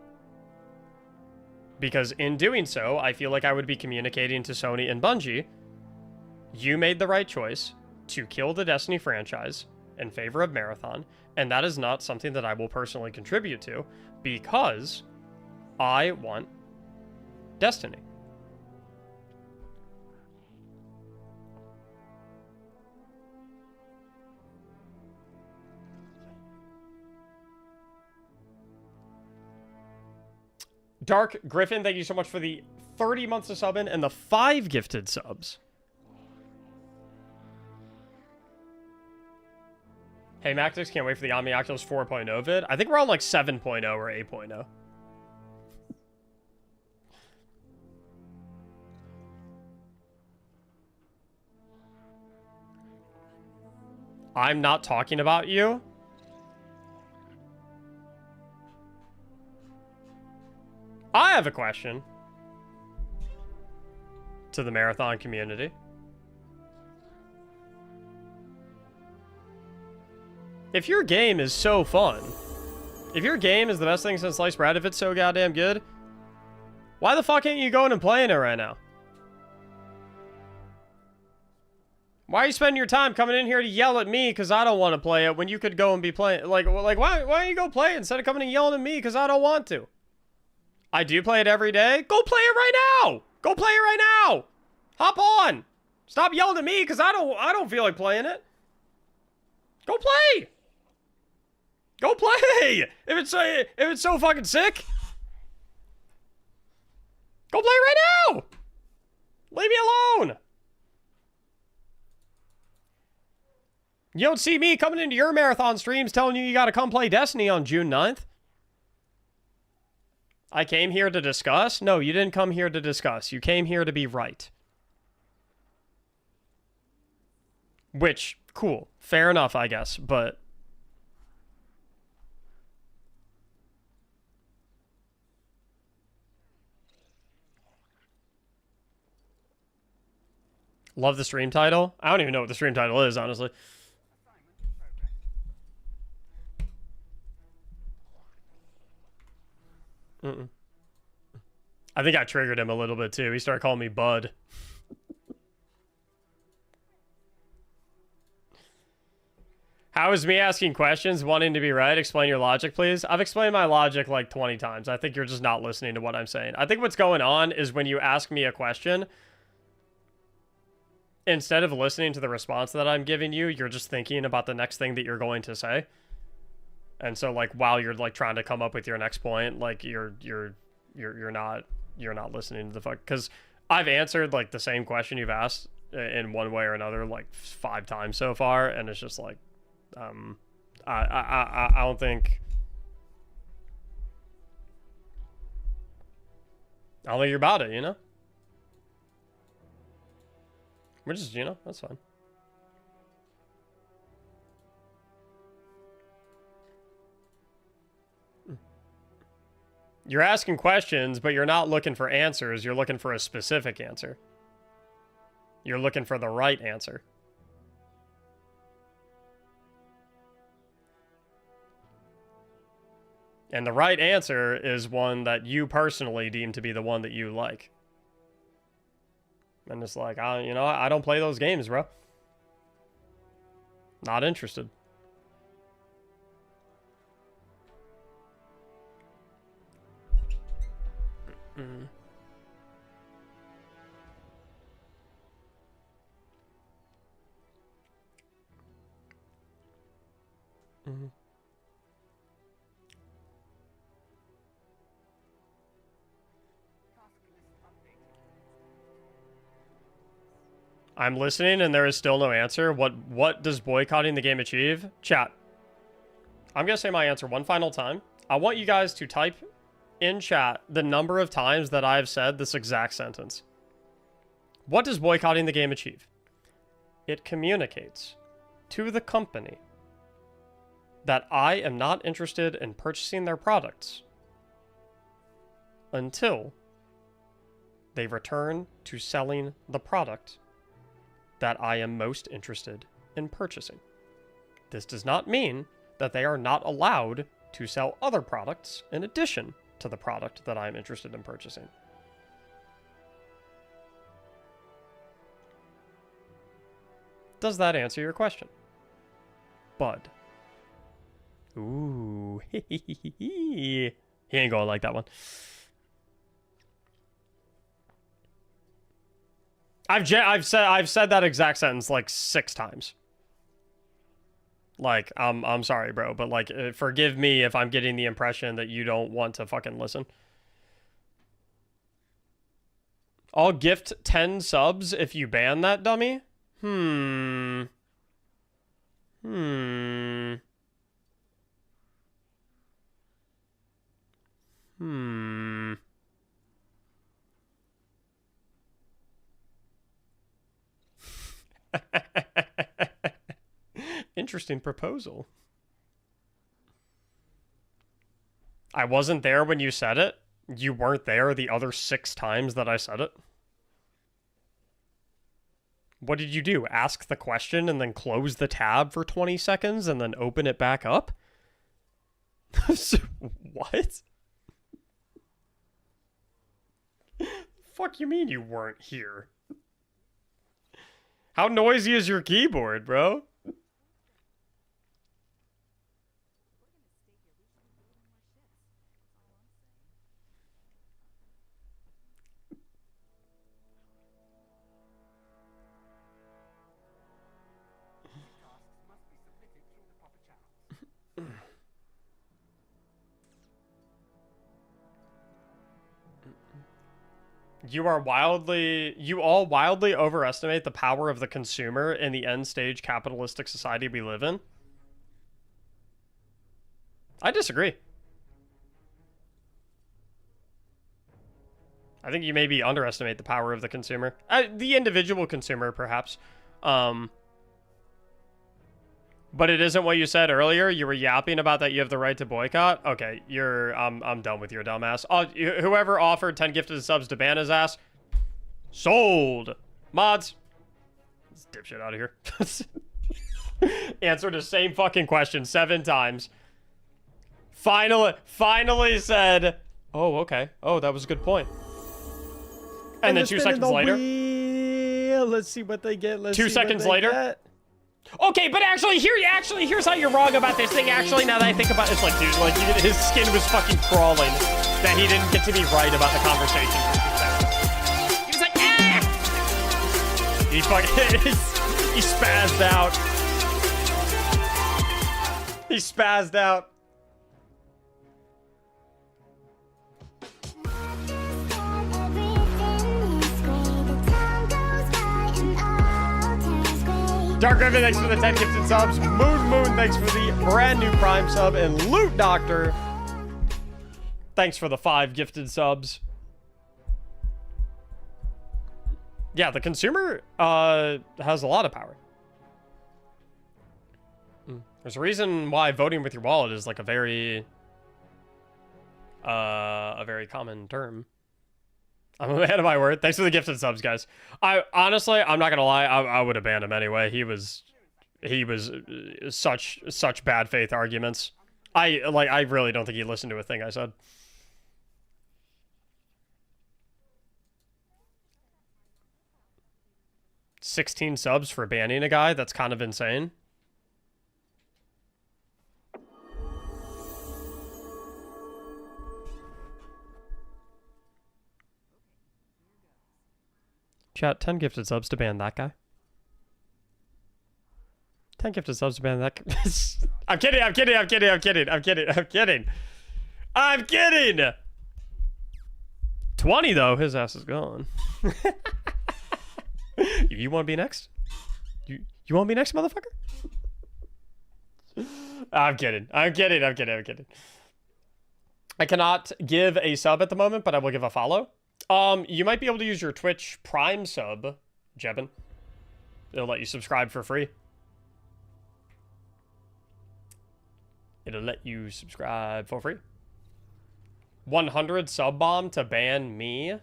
Speaker 1: Because in doing so, I feel like I would be communicating to Sony and Bungie, you made the right choice to kill the Destiny franchise in favor of Marathon, and that is not something that I will personally contribute to, because I want Destiny. Dark Griffin, thank you so much for the 30 months of subbing and the 5 gifted subs. Hey, Mactics, can't wait for the Omni Oculus 4.0 vid. I think we're on like 7.0 or 8.0. I'm not talking about you. I have a question to the Marathon community. If your game is so fun, if your game is the best thing since sliced bread, if it's so goddamn good, why the fuck ain't you going and playing it right now? Why are you spending your time coming in here to yell at me because I don't want to play it when you could go and be playing? Like why don't you go play it instead of coming and yelling at me because I don't want to? I do play it every day. Go play it right now. Go play it right now. Hop on. Stop yelling at me because I don't feel like playing it. Go play. Go play. If it's so fucking sick, go play right now. Leave me alone. You don't see me coming into your Marathon streams telling you got to come play Destiny on June 9th. I came here to discuss? No, you didn't come here to discuss. You came here to be right. Which, cool. Fair enough, I guess, but... Love the stream title. I don't even know what the stream title is, honestly. I think I triggered him a little bit too. He started calling me Bud. How is me asking questions, wanting to be right? Explain your logic, please. I've explained my logic like 20 times. I think you're just not listening to what I'm saying. I think what's going on is when you ask me a question, instead of listening to the response that I'm giving you, you're just thinking about the next thing that you're going to say. And so like while you're like trying to come up with your next point, like you're not listening to the fuck, because I've answered like the same question you've asked in one way or another like 5 times so far, and it's just like I don't think you're about it, you know? Which is, you know, that's fine. You're asking questions, but you're not looking for answers. You're looking for a specific answer. You're looking for the right answer. And the right answer is one that you personally deem to be the one that you like. And it's like, I don't play those games, bro. Not interested. I'm listening and there is still no answer. What does boycotting the game achieve? Chat. I'm going to say my answer one final time. I want you guys to type in chat the number of times that I've said this exact sentence. What does boycotting the game achieve? It communicates to the company that I am not interested in purchasing their products until they return to selling the product that I am most interested in purchasing. This does not mean that they are not allowed to sell other products in addition to the product that I am interested in purchasing. Does that answer your question? Bud. Ooh. He ain't going like that one. I've said that exact sentence like 6 times. Like, I'm sorry, bro, but like, forgive me if I'm getting the impression that you don't want to fucking listen. I'll gift 10 subs if you ban that dummy? Interesting proposal. I wasn't there when you said it. You weren't there the other 6 times that I said it. What did you do? Ask the question and then close the tab for 20 seconds and then open it back up? What? Fuck you mean you weren't here? How noisy is your keyboard, bro? You all wildly overestimate the power of the consumer in the end-stage capitalistic society we live in. I disagree. I think you maybe underestimate the power of the consumer. The individual consumer, perhaps. But it isn't what you said earlier. You were yapping about that you have the right to boycott. Okay, I'm done with your dumbass. Whoever offered 10 gifted subs to ban his ass, sold. Mods, Let's dipshit out of here. Answered the same fucking question 7 times. Finally said, oh, okay. Oh, that was a good point. And then 2 seconds later.
Speaker 6: Let's see what they get.
Speaker 1: 2 seconds later. Okay, but actually, here's how you're wrong about this thing. Actually, now that I think about it, it's like, dude, like, his skin was fucking crawling that he didn't get to be right about the conversation. He was like, ah! He fucking, he spazzed out. He spazzed out. Dark Griffin, thanks for the 10 gifted subs. Moon, thanks for the brand new Prime sub. And Loot Doctor, thanks for the 5 gifted subs. Yeah, the consumer has a lot of power. There's a reason why voting with your wallet is like a very common term. I'm a man of my word. Thanks for the gifted subs, guys. Honestly, I'm not gonna lie. I would have banned him anyway. He was such bad faith arguments. I really don't think he listened to a thing I said. $16 subs for banning a guy? That's kind of insane. Chat, 10 gifted subs to ban that guy. 10 gifted subs to ban that guy. I'm kidding. 20 though, his ass is gone. You want to be next? You want to be next, motherfucker? I'm kidding. I cannot give a sub at the moment, but I will give a follow. You might be able to use your Twitch Prime sub, Jebin. It'll let you subscribe for free. It'll let you subscribe for free. 100 sub bomb to ban me? Are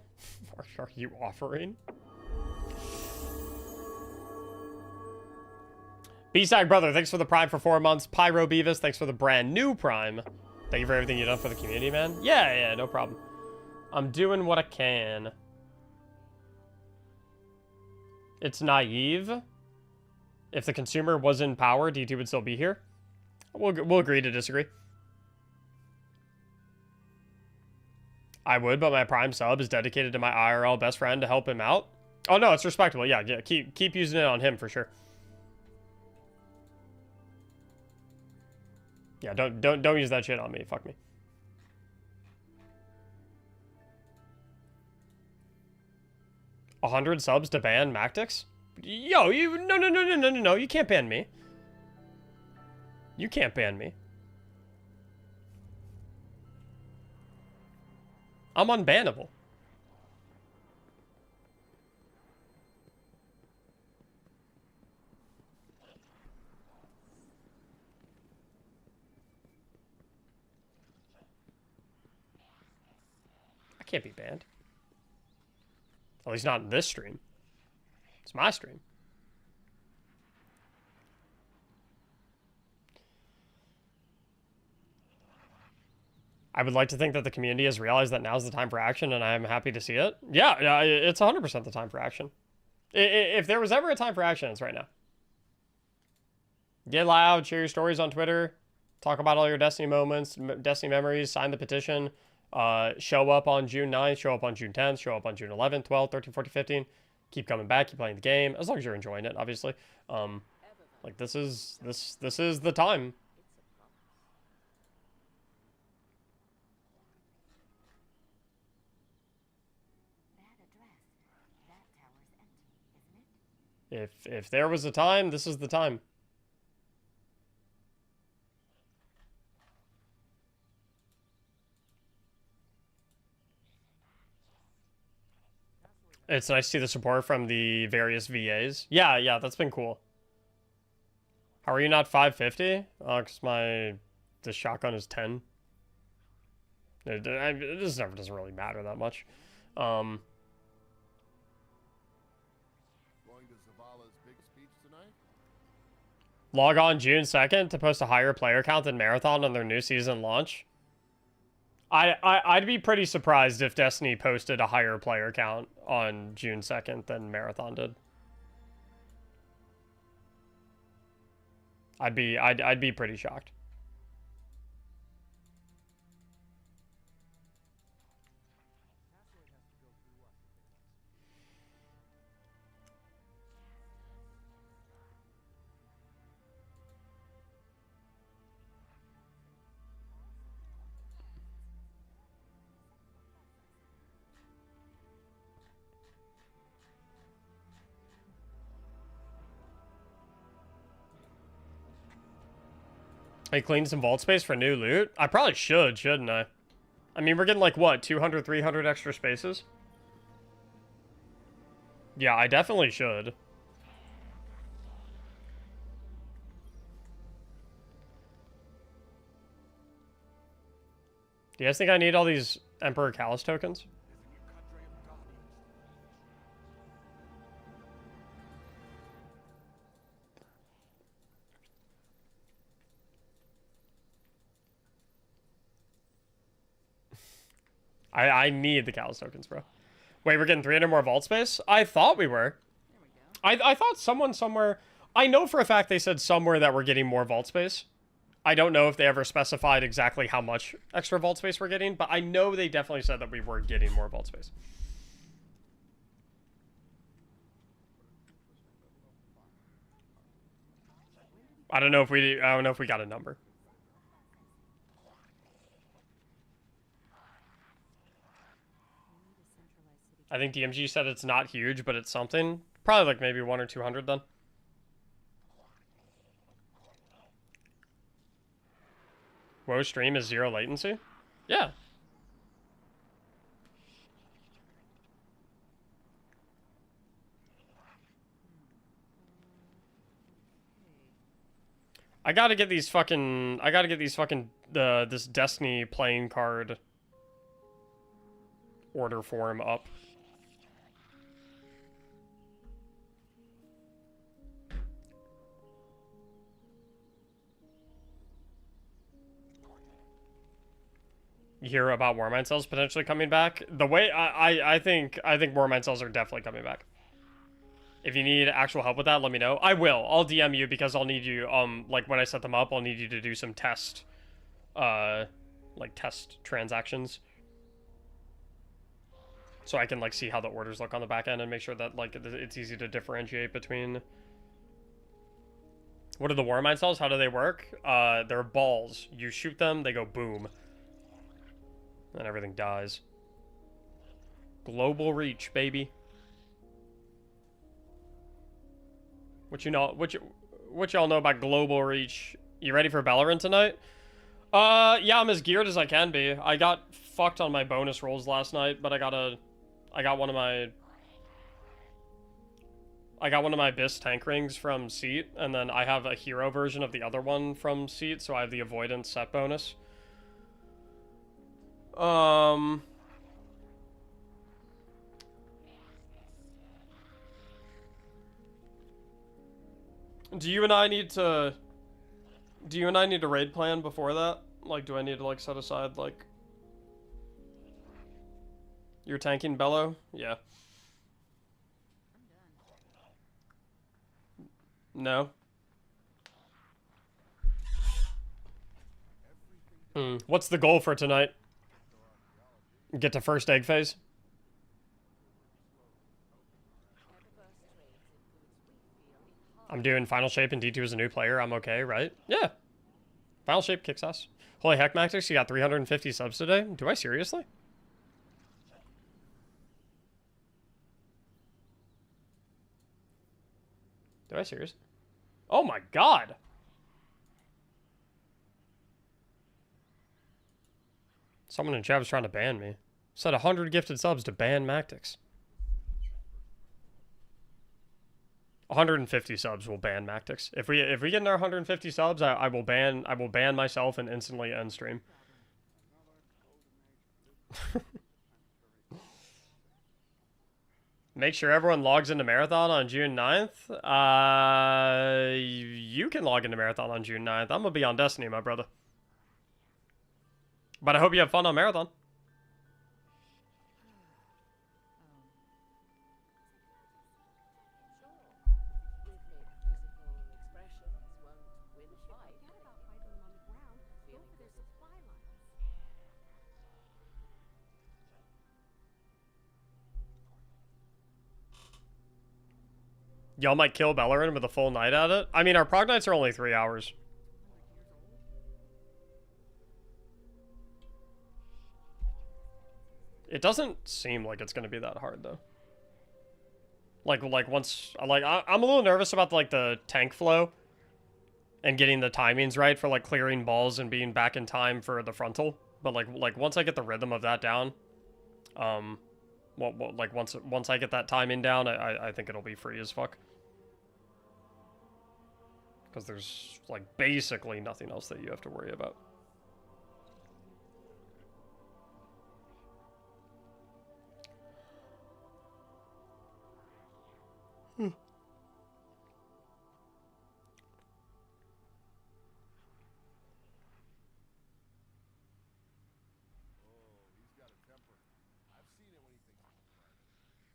Speaker 1: you offering? B-Side Brother, thanks for the Prime for 4 months. Pyro Beavis, thanks for the brand new Prime. Thank you for everything you've done for the community, man. Yeah, no problem. I'm doing what I can. It's naive. If the consumer was in power, DT would still be here. We'll agree to disagree. I would, but my Prime sub is dedicated to my IRL best friend to help him out. Oh no, it's respectable. Yeah, keep using it on him for sure. Yeah, don't use that shit on me. Fuck me. $100 subs to ban Mactics? Yo, no, you can't ban me. You can't ban me. I'm unbannable. I can't be banned. At least not in this stream. It's my stream. I would like to think that the community has realized that now's the time for action, and I'm happy to see it. Yeah, it's 100% the time for action. If there was ever a time for action, it's right now. Get loud, share your stories on Twitter, talk about all your Destiny moments, Destiny memories, sign the petition. Show up on June 9th, show up on June 10th, show up on June 11th, 12th, 13th, 14th, 15th. Keep coming back, keep playing the game, as long as you're enjoying it, obviously. Like this is the time. If there was a time, this is the time. It's nice to see the support from the various VAs. Yeah, that's been cool. How are you not 550? Because this shotgun is 10. This never doesn't really matter that much.
Speaker 3: Going to Zavala's big
Speaker 1: Log on June 2nd to post a higher player count than Marathon on their new season launch. I'd be pretty surprised if Destiny posted a higher player count on June 2nd than Marathon did. I'd be pretty shocked. I cleaned some vault space for new loot? I probably should, shouldn't I? I mean, we're getting like, what, 200, 300 extra spaces? Yeah, I definitely should. Do you guys think I need all these Emperor Callus tokens? I need the Callus tokens, bro. Wait, we're getting 300 more vault space? I thought we were. I thought someone somewhere... I know for a fact they said somewhere that we're getting more vault space. I don't know if they ever specified exactly how much extra vault space we're getting, but I know they definitely said that we were getting more vault space. I don't know if we got a number. I think DMG said it's not huge, but it's something. Probably like maybe 100 or 200 then. Whoa, stream is 0 latency? Yeah. I gotta get these fucking this Destiny playing card order form up. You hear about Warmind cells potentially coming back? The way I think Warmind cells are definitely coming back. If you need actual help with that, let me know. I will. I'll DM you because I'll need you like when I set them up, I'll need you to do some test like test transactions. So I can like see how the orders look on the back end and make sure that like it's easy to differentiate between. What are the Warmind cells? How do they work? They're balls. You shoot them, they go boom. And everything dies. Global reach, baby. What y'all know about global reach? You ready for Valorant tonight? Yeah, I'm as geared as I can be. I got fucked on my bonus rolls last night, but I got one of my BIS tank rings from Seat, and then I have a hero version of the other one from Seat, so I have the avoidance set bonus. Do you and I need to raid plan before that? Like, do I need to like set aside like you're tanking Bello? Yeah. No. What's the goal for tonight? Get to first egg phase? I'm doing Final Shape and D2 as a new player. I'm okay, right? Yeah. Final Shape kicks ass. Holy heck, Mactics, you got 350 subs today? Do I seriously? Do I seriously? Oh my god! Someone in chat was trying to ban me. Said 100 gifted subs to ban Mactics. 150 subs will ban Mactics. If we get in our 150 subs, I will ban myself and instantly end stream. Make sure everyone logs into Marathon on June 9th. You can log into Marathon on June 9th. I'm gonna be on Destiny, my brother. But I hope you have fun on Marathon. Y'all might kill Bellerin with a full night at it. I mean, our prog nights are only 3 hours. It doesn't seem like it's gonna be that hard though. Like once, I'm a little nervous about like the tank flow and getting the timings right for like clearing balls and being back in time for the frontal. But like once I get the rhythm of that down, like once I get that timing down, I think it'll be free as fuck. Because there's like basically nothing else that you have to worry about.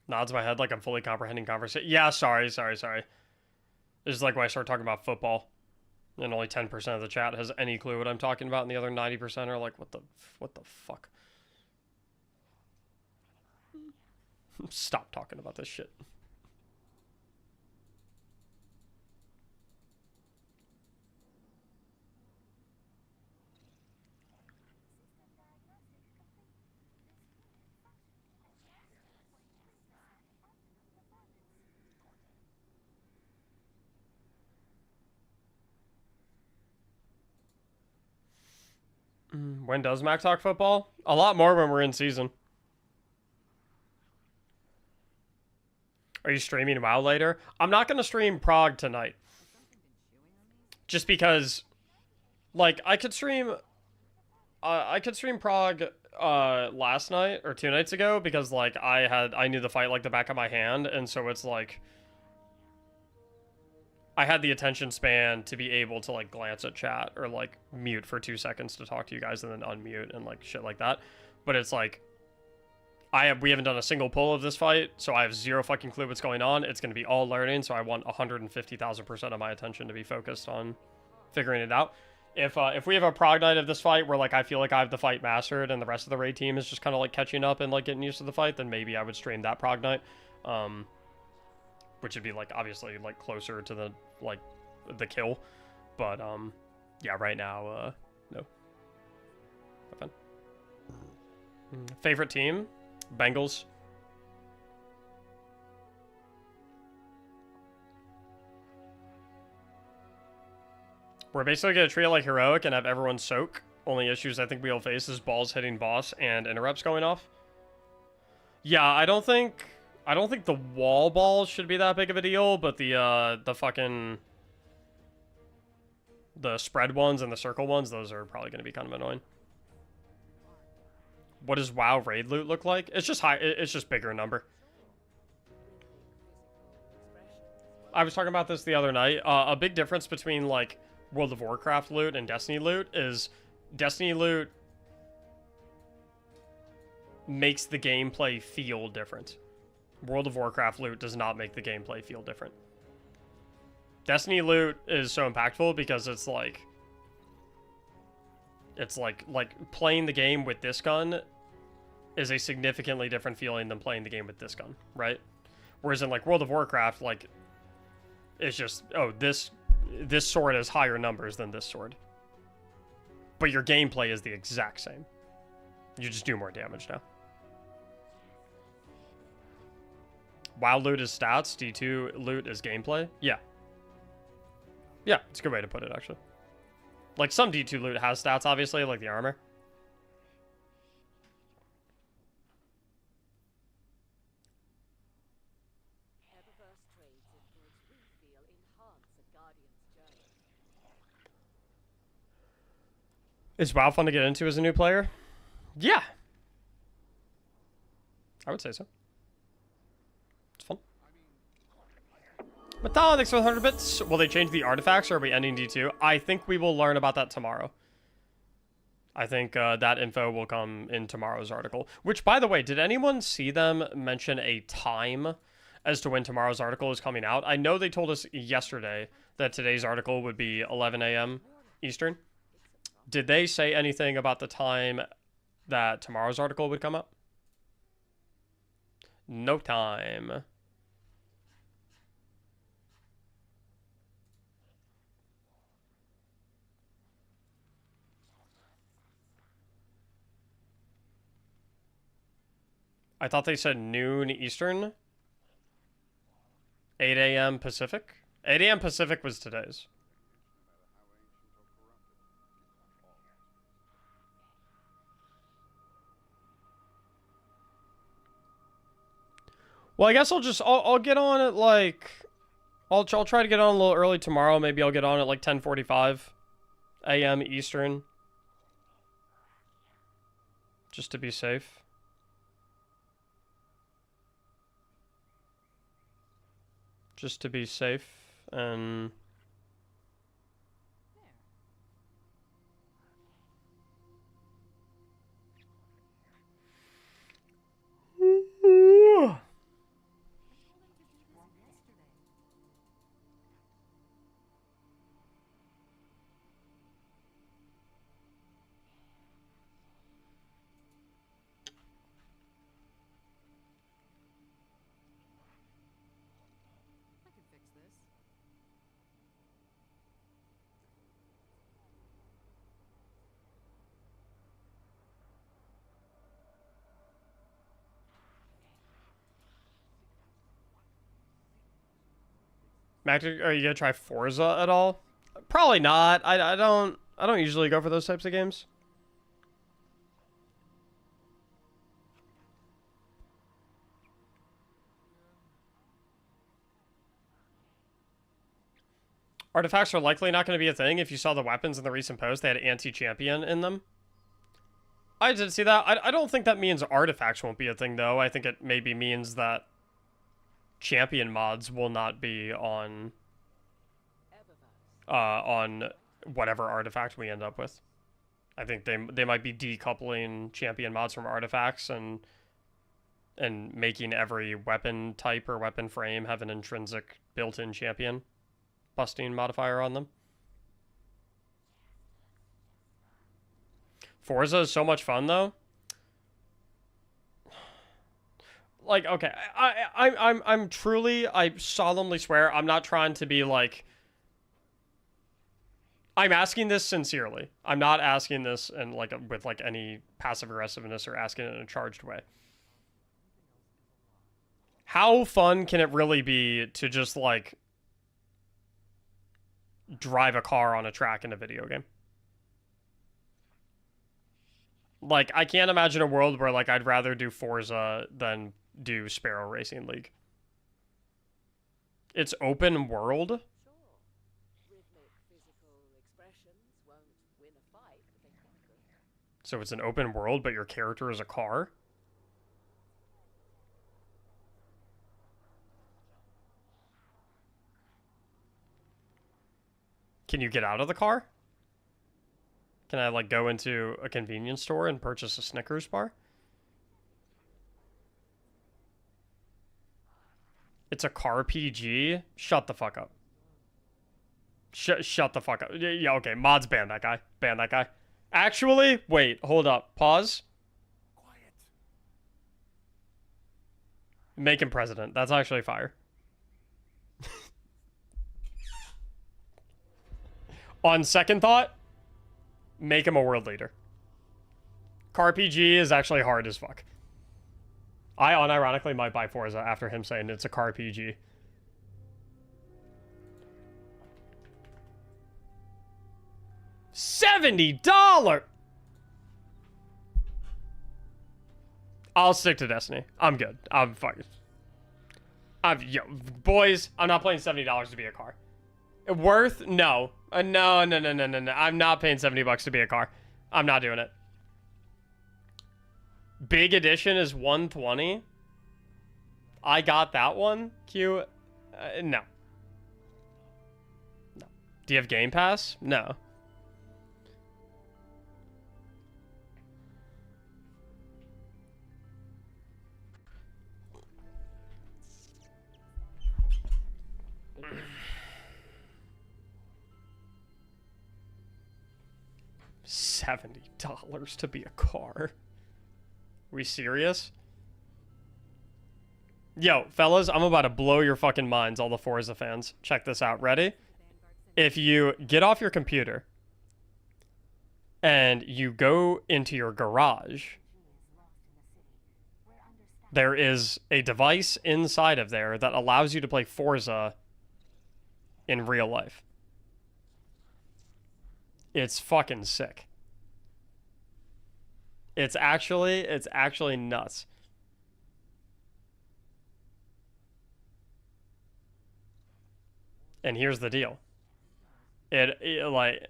Speaker 1: Nods my head like I'm fully comprehending conversation. Yeah, sorry. This is like when I start talking about football, and only 10% of the chat has any clue what I'm talking about, and the other 90% are like, what the fuck? Stop talking about this shit. When does Mac talk football? A lot more when we're in season. Are you streaming WoW later? I'm not going to stream Prague tonight. Just because, like, I could stream Prague last night or 2 nights ago because, like, I knew the fight like the back of my hand, and so it's like I had the attention span to be able to like glance at chat or like mute for 2 seconds to talk to you guys and then unmute and like shit like that. But it's like we haven't done a single pull of this fight, so I have zero fucking clue what's going on. It's going to be all learning, so I want 150,000% of my attention to be focused on figuring it out. If we have a prog night of this fight where like I feel like I have the fight mastered and the rest of the raid team is just kind of like catching up and like getting used to the fight, then maybe I would stream that prog night. Which would be like obviously like closer to the like the kill, but yeah, right now no. Have fun. Favorite team? Bengals. We're basically gonna treat it like heroic and have everyone soak. Only issues I think we'll face is balls hitting boss and interrupts going off. Yeah, I don't think the wall balls should be that big of a deal, but the fucking the spread ones and the circle ones, those are probably going to be kind of annoying. What does WoW raid loot look like? It's just high. It's just bigger number. I was talking about this the other night. A big difference between like World of Warcraft loot and Destiny loot is Destiny loot makes the gameplay feel different. World of Warcraft loot does not make the gameplay feel different. Destiny loot is so impactful because it's like playing the game with this gun is a significantly different feeling than playing the game with this gun, right? Whereas in like World of Warcraft, like it's just, oh, this sword has higher numbers than this sword. But your gameplay is the exact same. You just do more damage now. WoW loot is stats, D2 loot is gameplay. Yeah. Yeah, it's a good way to put it, actually. Like, some D2 loot has stats, obviously, like the armor. Is WoW fun to get into as a new player? Yeah. I would say so. Matala, thanks for 100 bits. Will they change the artifacts or are we ending D2? I think we will learn about that tomorrow. I think that info will come in tomorrow's article. Which, by the way, did anyone see them mention a time as to when tomorrow's article is coming out? I know they told us yesterday that today's article would be 11 a.m. Eastern. Did they say anything about the time that tomorrow's article would come up? No time. I thought they said noon Eastern. 8 a.m. Pacific? 8 a.m. Pacific was today's. Well, I guess I'll get on at like, I'll try to get on a little early tomorrow. Maybe I'll get on at like 10:45 a.m. Eastern. Just to be safe. Just to be safe and... Mactics, are you gonna try Forza at all? Probably not. I don't usually go for those types of games. Artifacts are likely not going to be a thing. If you saw the weapons in the recent post, they had anti-champion in them. I did see that. I don't think that means artifacts won't be a thing, though. I think it maybe means that champion mods will not be on whatever artifact we end up with. I think they might be decoupling champion mods from artifacts and making every weapon type or weapon frame have an intrinsic built-in champion busting modifier on them. Forza is so much fun, though. Like, okay, I'm truly, I solemnly swear, I'm not trying to be like, I'm asking this sincerely. I'm not asking this in like with like any passive aggressiveness or asking it in a charged way. How fun can it really be to just like drive a car on a track in a video game? Like, I can't imagine a world where like I'd rather do Forza than do Sparrow Racing League. It's open world. So it's an open world, but your character is a car? Can you get out of the car? Can I, like, go into a convenience store and purchase a Snickers bar? It's a car PG? Shut the fuck up. Shut the fuck up. Yeah, okay, mods ban that guy. Ban that guy. Actually, wait, hold up. Pause.
Speaker 3: Quiet.
Speaker 1: Make him president. That's actually fire. On second thought, make him a world leader. Car PG is actually hard as fuck. I unironically might buy Forza after him saying it's a car PG. $70! I'll stick to Destiny. I'm good. I'm fucking... Yo, boys, I'm not playing $70 to be a car. Worth? No. No. I'm not paying $70 to be a car. I'm not doing it. Big edition is $120. I got that one. Q. No. Do you have Game Pass? No. $70 to be a car. Are we serious? Yo, fellas, I'm about to blow your fucking minds, all the Forza fans. Check this out. Ready? If you get off your computer and you go into your garage, there is a device inside of there that allows you to play Forza in real life. It's fucking sick. It's actually nuts. And here's the deal. It like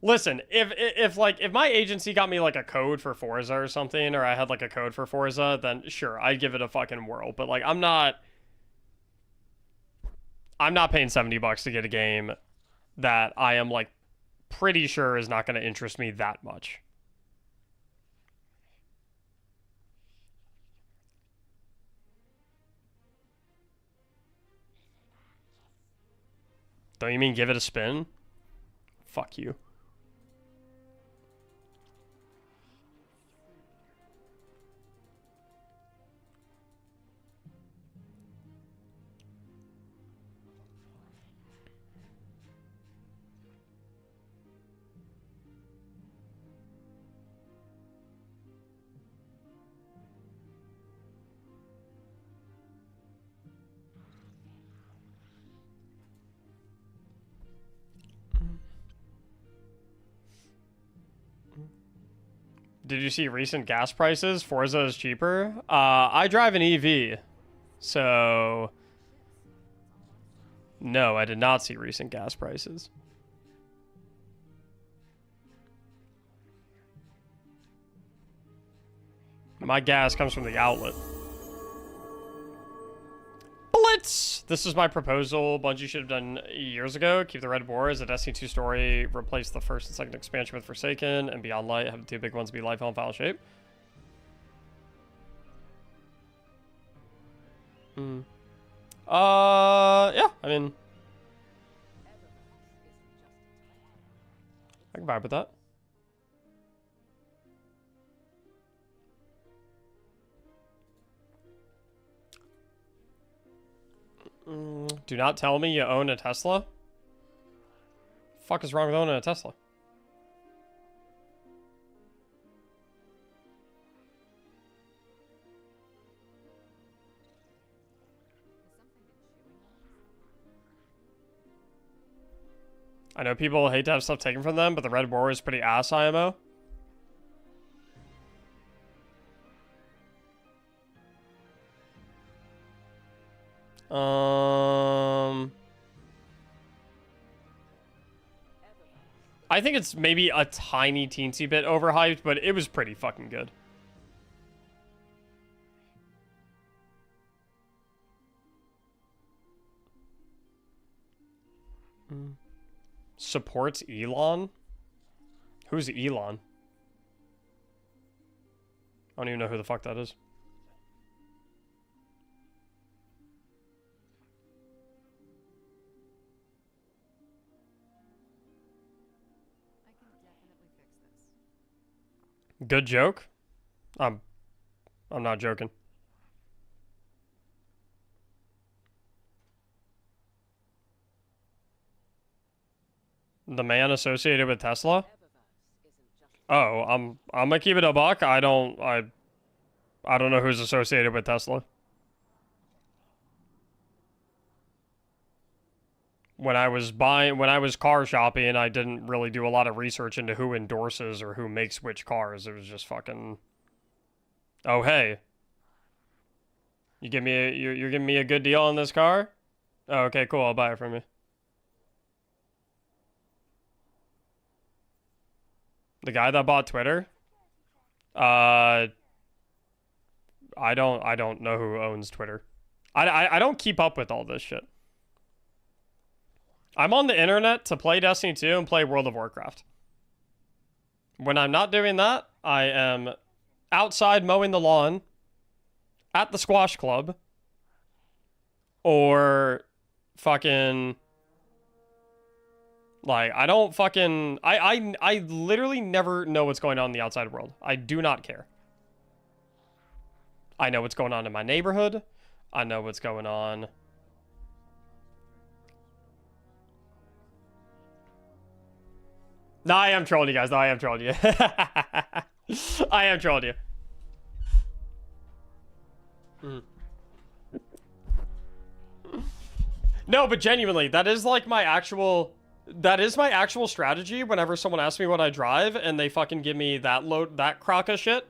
Speaker 1: Listen, if my agency got me like a code for Forza or something, or I had like a code for Forza, then sure, I'd give it a fucking whirl. But like I'm not paying $70 to get a game that I am like pretty sure is not going to interest me that much. Don't you mean give it a spin? Fuck you. Did you see recent gas prices? Forza is cheaper. I drive an EV, so no, I did not see recent gas prices. My gas comes from the outlet. Blitz! This is my proposal Bungie should have done years ago. Keep the Red War as a Destiny 2 story. Replace the first and second expansion with Forsaken and Beyond Light. Have the two big ones be Life on File Shape. Yeah, I mean, I can vibe with that. Do not tell me you own a Tesla. Fuck is wrong with owning a Tesla? I know people hate to have stuff taken from them, but the Red War is pretty ass IMO. I think it's maybe a tiny teensy bit overhyped, but it was pretty fucking good. Supports Elon? Who's Elon? I don't even know who the fuck that is. Good joke? I'm not joking. The man associated with Tesla? Oh, I'm gonna keep it a buck. I don't know who's associated with Tesla. When I was car shopping, I didn't really do a lot of research into who endorses or who makes which cars. It was just fucking, oh hey, you're giving me a good deal on this car? Oh, okay, cool, I'll buy it from you. The guy that bought Twitter? I don't know who owns Twitter. I don't keep up with all this shit. I'm on the internet to play Destiny 2 and play World of Warcraft. When I'm not doing that, I am outside mowing the lawn at the squash club or fucking like I don't fucking I literally never know what's going on in the outside world. I do not care. I know what's going on in my neighborhood. I know what's going on. No, I am trolling you guys. No, I am trolling you. I am trolling you. No, but genuinely, that is like my actual strategy whenever someone asks me what I drive and they fucking give me that crock of shit.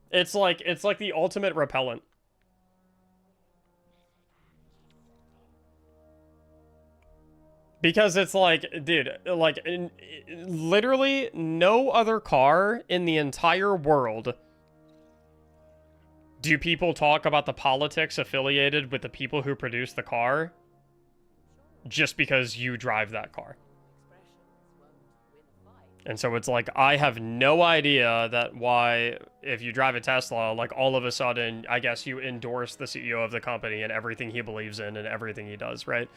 Speaker 1: It's like the ultimate repellent. Because it's like, dude, like, literally no other car in the entire world do people talk about the politics affiliated with the people who produce the car just because you drive that car. And so it's like, I have no idea that why, if you drive a Tesla, like all of a sudden, I guess you endorse the CEO of the company and everything he believes in and everything he does, right?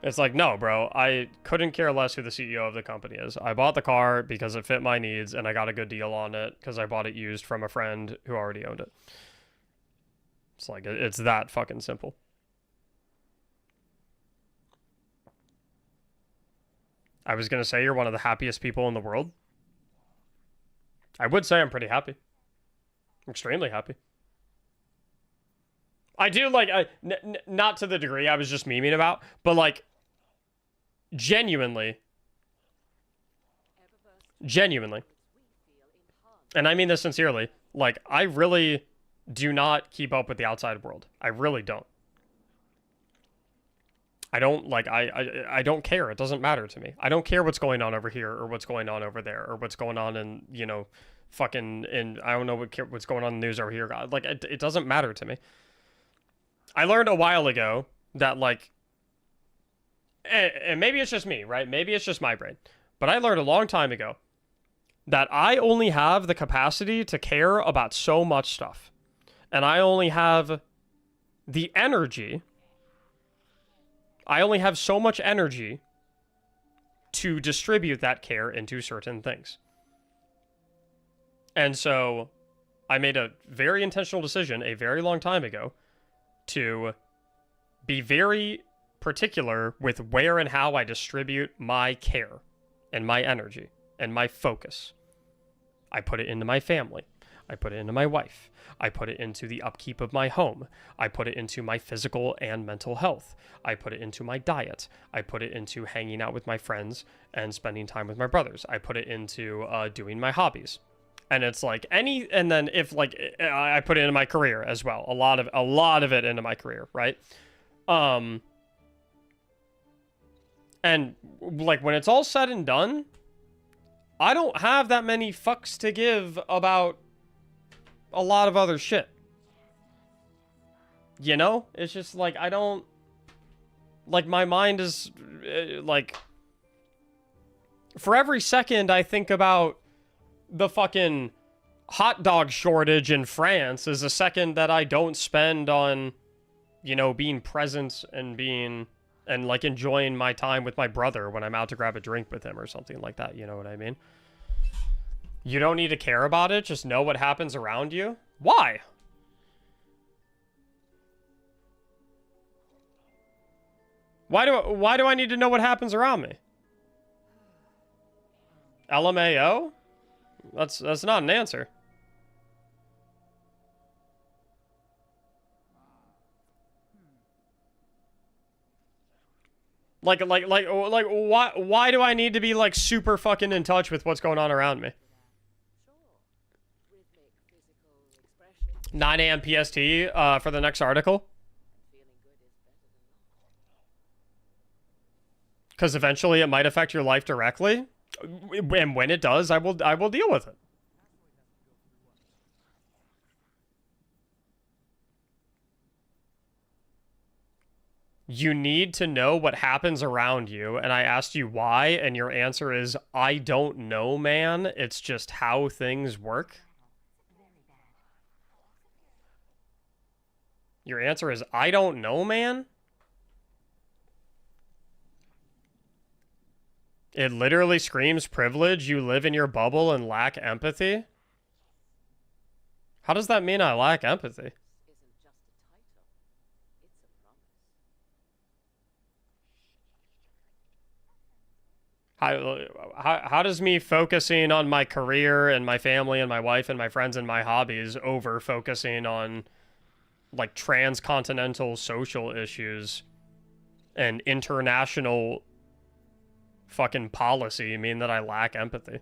Speaker 1: It's like, no, bro, I couldn't care less who the CEO of the company is. I bought the car because it fit my needs and I got a good deal on it because I bought it used from a friend who already owned it. It's like, it's that fucking simple. I was going to say you're one of the happiest people in the world. I would say I'm pretty happy. Extremely happy. I do, like, not to the degree I was just memeing about, but, like, genuinely, and I mean this sincerely, like, I really do not keep up with the outside world. I really don't. I don't, like, I don't care. It doesn't matter to me. I don't care what's going on over here or what's going on over there or what's going on in, you know, fucking, in, I don't know what's going on in the news over here. Like, it doesn't matter to me. I learned a while ago that, like, and maybe it's just me, right? Maybe it's just my brain. But I learned a long time ago that I only have the capacity to care about so much stuff. And I only have the energy. I only have so much energy to distribute that care into certain things. And so I made a very intentional decision a very long time ago to be very particular with where and how I distribute my care and my energy and my focus. I put it into my family. I put it into my wife. I put it into the upkeep of my home. I put it into my physical and mental health. I put it into my diet. I put it into hanging out with my friends and spending time with my brothers. I put it into doing my hobbies. And it's like and then if like I put it into my career as well. A lot of it into my career, right? And like when it's all said and done, I don't have that many fucks to give about a lot of other shit. You know? It's just like I don't, like, my mind is like, for every second I think about the fucking hot dog shortage in France is a second that I don't spend on, you know, being present and being, and like enjoying my time with my brother when I'm out to grab a drink with him or something like that. You know what I mean? You don't need to care about it. Just know what happens around you. Why? Why do I need to know what happens around me? LMAO? That's not an answer. Like why do I need to be like super fucking in touch with what's going on around me? 9 a.m. PST for the next article. Because eventually it might affect your life directly. And when it does, I will deal with it. You need to know what happens around you, and I asked you why, and your answer is, I don't know, man. It's just how things work. Your answer is, I don't know, man? It literally screams privilege. You live in your bubble and lack empathy. How does that mean I lack empathy? How does me focusing on my career and my family and my wife and my friends and my hobbies over focusing on like transcontinental social issues and international fucking policy mean that I lack empathy?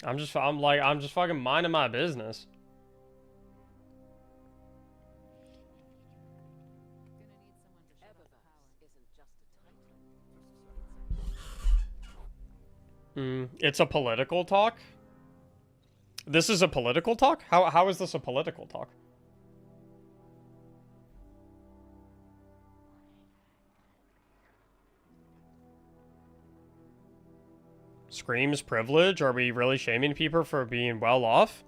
Speaker 1: I'm just fucking minding my business. It's a political talk. This is a political talk? How is this a political talk? Screams privilege? Are we really shaming people for being well off?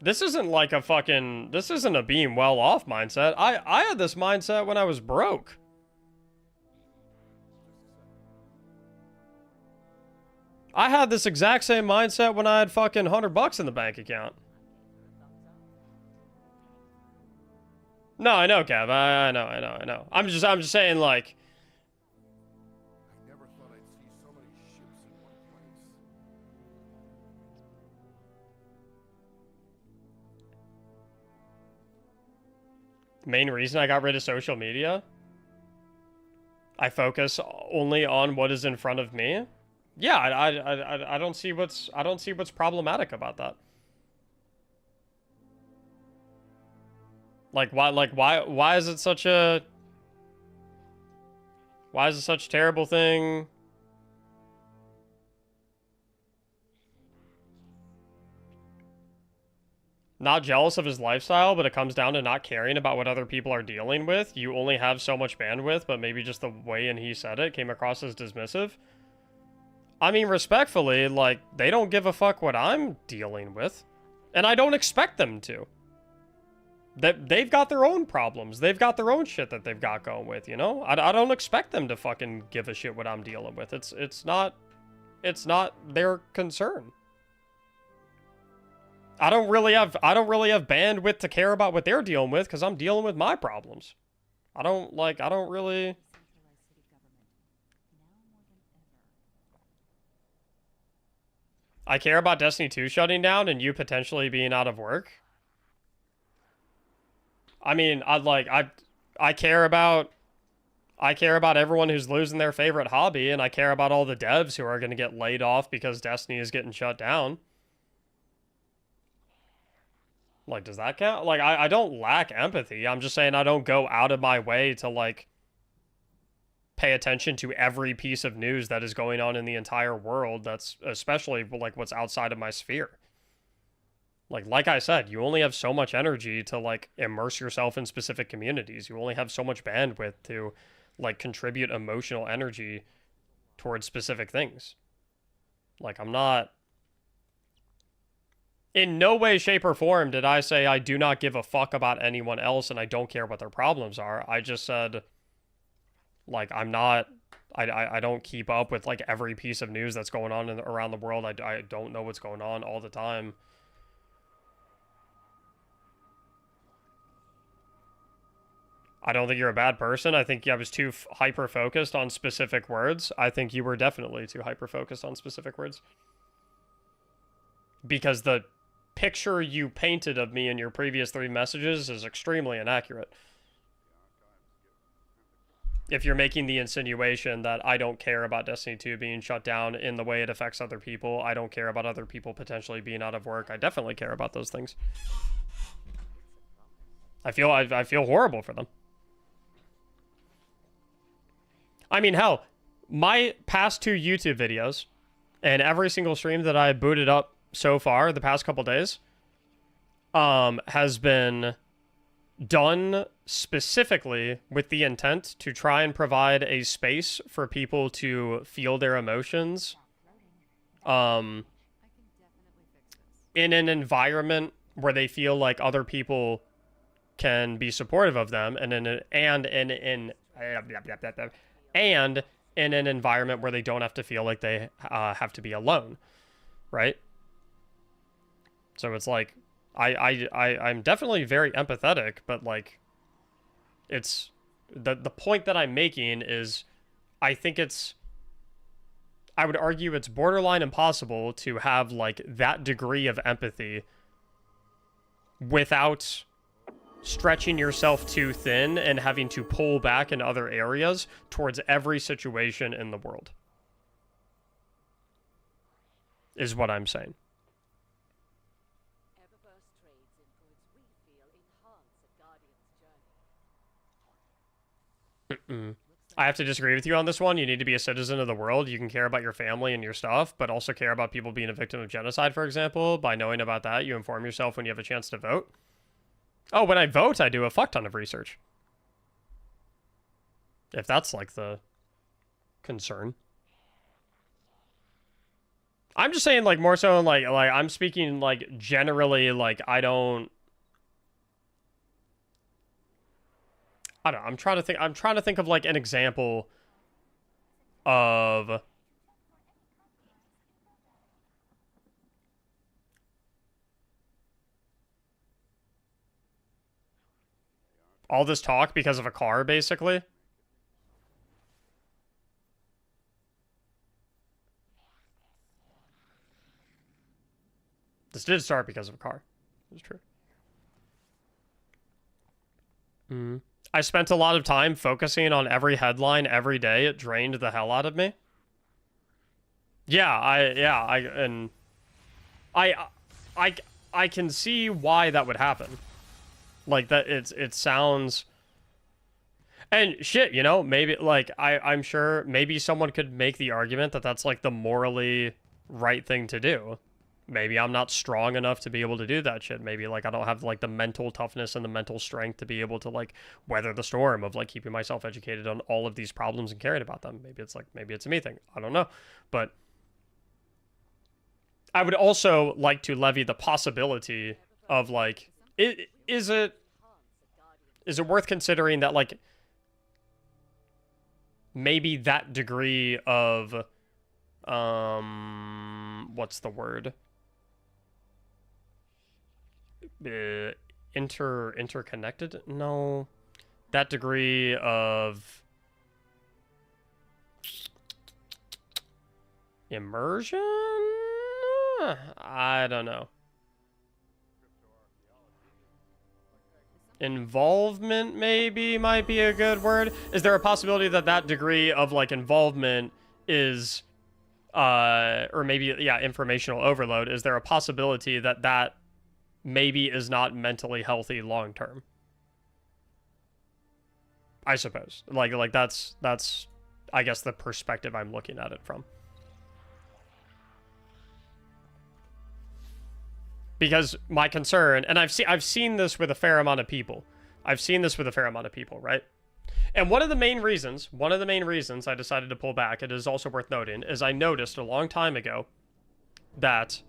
Speaker 1: This isn't like a fucking... This isn't a being well off mindset. I had this mindset when I was broke. I had this exact same mindset when I had fucking $100 in the bank account. No, I know, Kev. I know. I'm just saying, like...
Speaker 3: I never thought I'd see so many ships in one place.
Speaker 1: Main reason I got rid of social media? I focus only on what is in front of me. Yeah, I don't see what's problematic about that. Why is it such a terrible thing? Not jealous of his lifestyle, but it comes down to not caring about what other people are dealing with. You only have so much bandwidth, but maybe just the way and he said it came across as dismissive. I mean, respectfully, like, they don't give a fuck what I'm dealing with. And I don't expect them to. They've got their own problems. They've got their own shit that they've got going with, you know? I don't expect them to fucking give a shit what I'm dealing with. It's not their concern. I don't really have bandwidth to care about what they're dealing with because I'm dealing with my problems. I don't really... I care about Destiny 2 shutting down and you potentially being out of work. I mean, I care about everyone who's losing their favorite hobby, and I care about all the devs who are going to get laid off because Destiny is getting shut down. Like, does that count? Like, I don't lack empathy. I'm just saying I don't go out of my way to, like, pay attention to every piece of news that is going on in the entire world. That's especially, like, what's outside of my sphere. Like I said, you only have so much energy to, like, immerse yourself in specific communities. You only have so much bandwidth to, like, contribute emotional energy towards specific things. Like, I'm not... In no way, shape, or form did I say I do not give a fuck about anyone else and I don't care what their problems are. I just said, like, I'm not... I don't keep up with, like, every piece of news that's going on around the world. I don't know what's going on all the time. I don't think you're a bad person. I think I was too hyper-focused on specific words. I think you were definitely too hyper-focused on specific words. Because the picture you painted of me in your previous 3 messages is extremely inaccurate. If you're making the insinuation that I don't care about Destiny 2 being shut down in the way it affects other people, I don't care about other people potentially being out of work, I definitely care about those things. I feel horrible for them. I mean, hell, my past 2 YouTube videos and every single stream that I booted up so far the past couple days has been done specifically with the intent to try and provide a space for people to feel their emotions in an environment where they feel like other people can be supportive of them, and in an environment where they don't have to feel like they have to be alone, right? So it's like I'm definitely very empathetic, but like it's the point that I'm making is I would argue it's borderline impossible to have like that degree of empathy without stretching yourself too thin and having to pull back in other areas towards every situation in the world, is what I'm saying. I have to disagree with you on this one. You need to be a citizen of the world. You can care about your family and your stuff, but also care about people being a victim of genocide, for example. By knowing about that, you inform yourself when you have a chance to vote. Oh, when I vote, I do a fuck ton of research. If that's like the concern. I'm just saying like more so like I'm speaking like generally, like I don't know. I'm trying to think of like an example of all this talk because of a car, basically. This did start because of a car. It's true. I spent a lot of time focusing on every headline every day. It drained the hell out of me. I can see why that would happen. Like that it sounds, and shit, you know, maybe like I'm sure maybe someone could make the argument that that's like the morally right thing to do. Maybe I'm not strong enough to be able to do that shit. Maybe like I don't have like the mental toughness and the mental strength to be able to like weather the storm of like keeping myself educated on all of these problems and caring about them. Maybe it's a me thing. I don't know. But I would also like to levy the possibility of like, is it worth considering that like maybe that degree of what's the word? Interconnected? No. That degree of immersion? I don't know. Involvement maybe might be a good word. Is there a possibility that that degree of like involvement is or maybe informational overload? Is there a possibility that that maybe is not mentally healthy long term? I suppose. Like that's I guess the perspective I'm looking at it from. Because my concern, and I've seen this with a fair amount of people. Right? And one of the main reasons I decided to pull back, it is also worth noting, is I noticed a long time ago that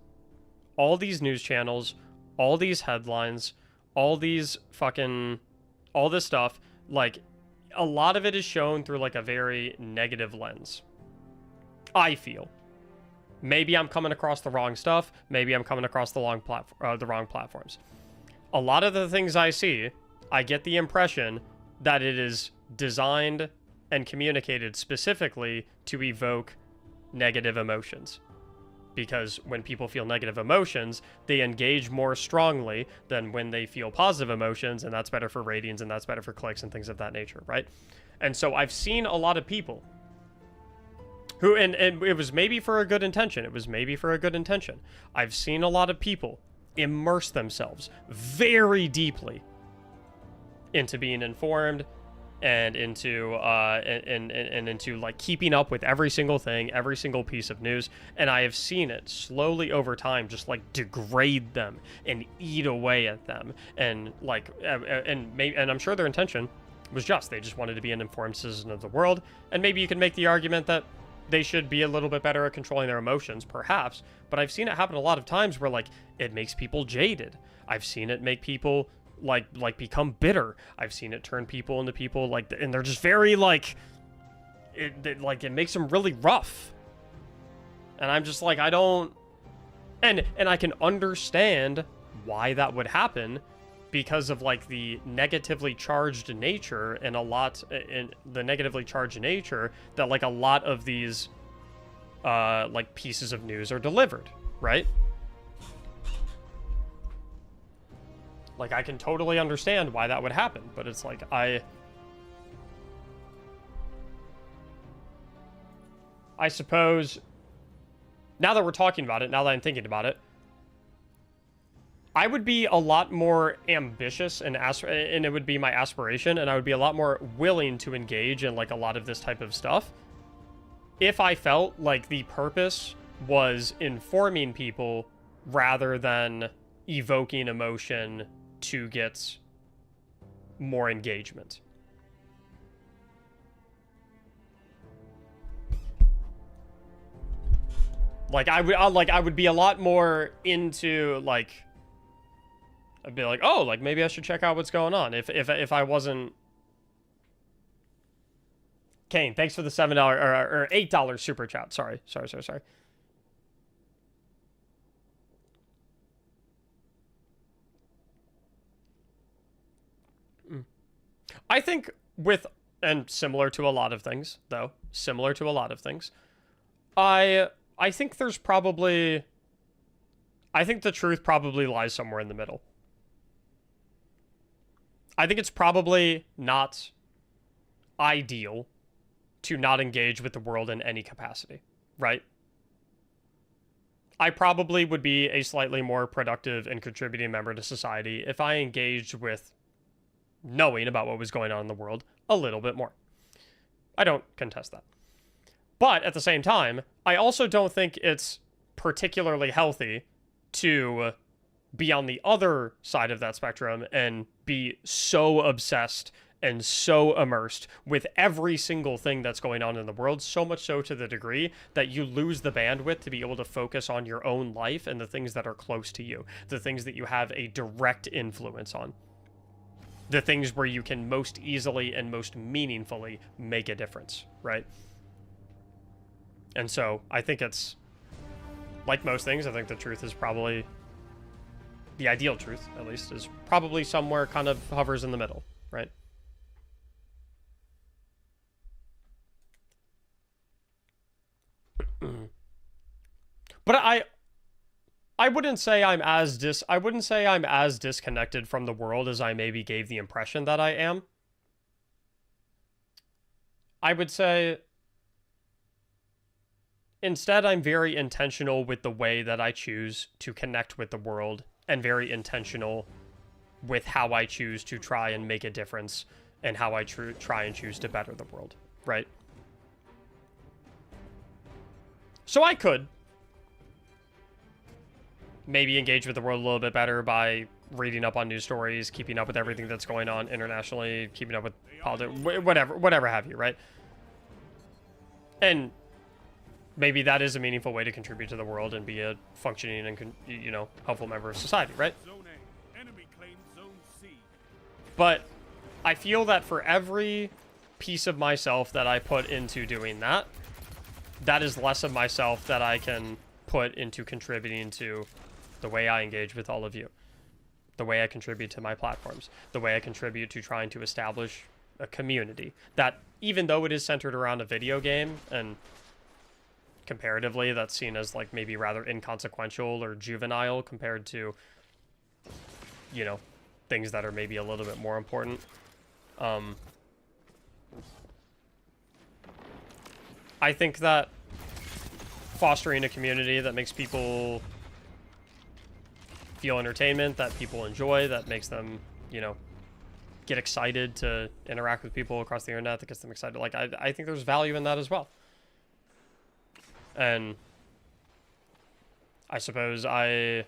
Speaker 1: all these news channels, all these headlines, all this stuff, like a lot of it is shown through like a very negative lens. I feel. Maybe I'm coming across the wrong stuff. Maybe I'm coming across the wrong platforms. A lot of the things I see, I get the impression that it is designed and communicated specifically to evoke negative emotions. Because when people feel negative emotions, they engage more strongly than when they feel positive emotions, and that's better for ratings, and that's better for clicks and things of that nature, right? And so I've seen a lot of people who, and it was maybe for a good intention. It was maybe for a good intention. I've seen a lot of people immerse themselves very deeply into being informed and into and into like keeping up with every single thing, every single piece of news, and I have seen it slowly over time just like degrade them and eat away at them, and like and I'm sure their intention was just they just wanted to be an informed citizen of the world, and maybe you can make the argument that they should be a little bit better at controlling their emotions, perhaps, but I've seen it happen a lot of times where like it makes people jaded. I've seen it make people like become bitter. I've seen it turn people into people like, and they're just very like, it makes them really rough. And I'm just like, I don't, and I can understand why that would happen because of like the negatively charged nature and the negatively charged nature that like a lot of these like pieces of news are delivered, right? Like, I can totally understand why that would happen, but it's like, I suppose, now that we're talking about it, now that I'm thinking about it, I would be a lot more ambitious and it would be my aspiration, and I would be a lot more willing to engage in, like, a lot of this type of stuff if I felt like the purpose was informing people rather than evoking emotion to get more engagement. Like I would be a lot more into like, I'd be like, oh, like maybe I should check out what's going on if I wasn't. Kane, thanks for the $7 or $8 super chat. Sorry. I think and similar to a lot of things, though, I think there's probably, I think the truth probably lies somewhere in the middle. I think it's probably not ideal to not engage with the world in any capacity, right? I probably would be a slightly more productive and contributing member to society if I engaged with knowing about what was going on in the world a little bit more. I don't contest that. But at the same time, I also don't think it's particularly healthy to be on the other side of that spectrum and be so obsessed and so immersed with every single thing that's going on in the world, so much so to the degree that you lose the bandwidth to be able to focus on your own life and the things that are close to you, the things that you have a direct influence on, the things where you can most easily and most meaningfully make a difference, right? And so I think it's, like most things, I think the truth is probably, the ideal truth, at least, is probably somewhere kind of hovers in the middle, right? But I wouldn't say I'm as disconnected from the world as I maybe gave the impression that I am. I would say instead I'm very intentional with the way that I choose to connect with the world, and very intentional with how I choose to try and make a difference and how I try and choose to better the world, right? So I could maybe engage with the world a little bit better by reading up on news stories, keeping up with everything that's going on internationally, keeping up with politics, whatever have you, right? And maybe that is a meaningful way to contribute to the world and be a functioning and, you know, helpful member of society, right?
Speaker 3: Zone A. Enemy claims Zone C.
Speaker 1: But I feel that for every piece of myself that I put into doing that, that is less of myself that I can put into contributing to the way I engage with all of you, the way I contribute to my platforms, the way I contribute to trying to establish a community that, even though it is centered around a video game, and comparatively that's seen as like maybe rather inconsequential or juvenile compared to, you know, things that are maybe a little bit more important. I think that fostering a community that makes people feel entertainment, that people enjoy, that makes them, you know, get excited to interact with people across the internet, that gets them excited. Like, I think there's value in that as well. And I suppose I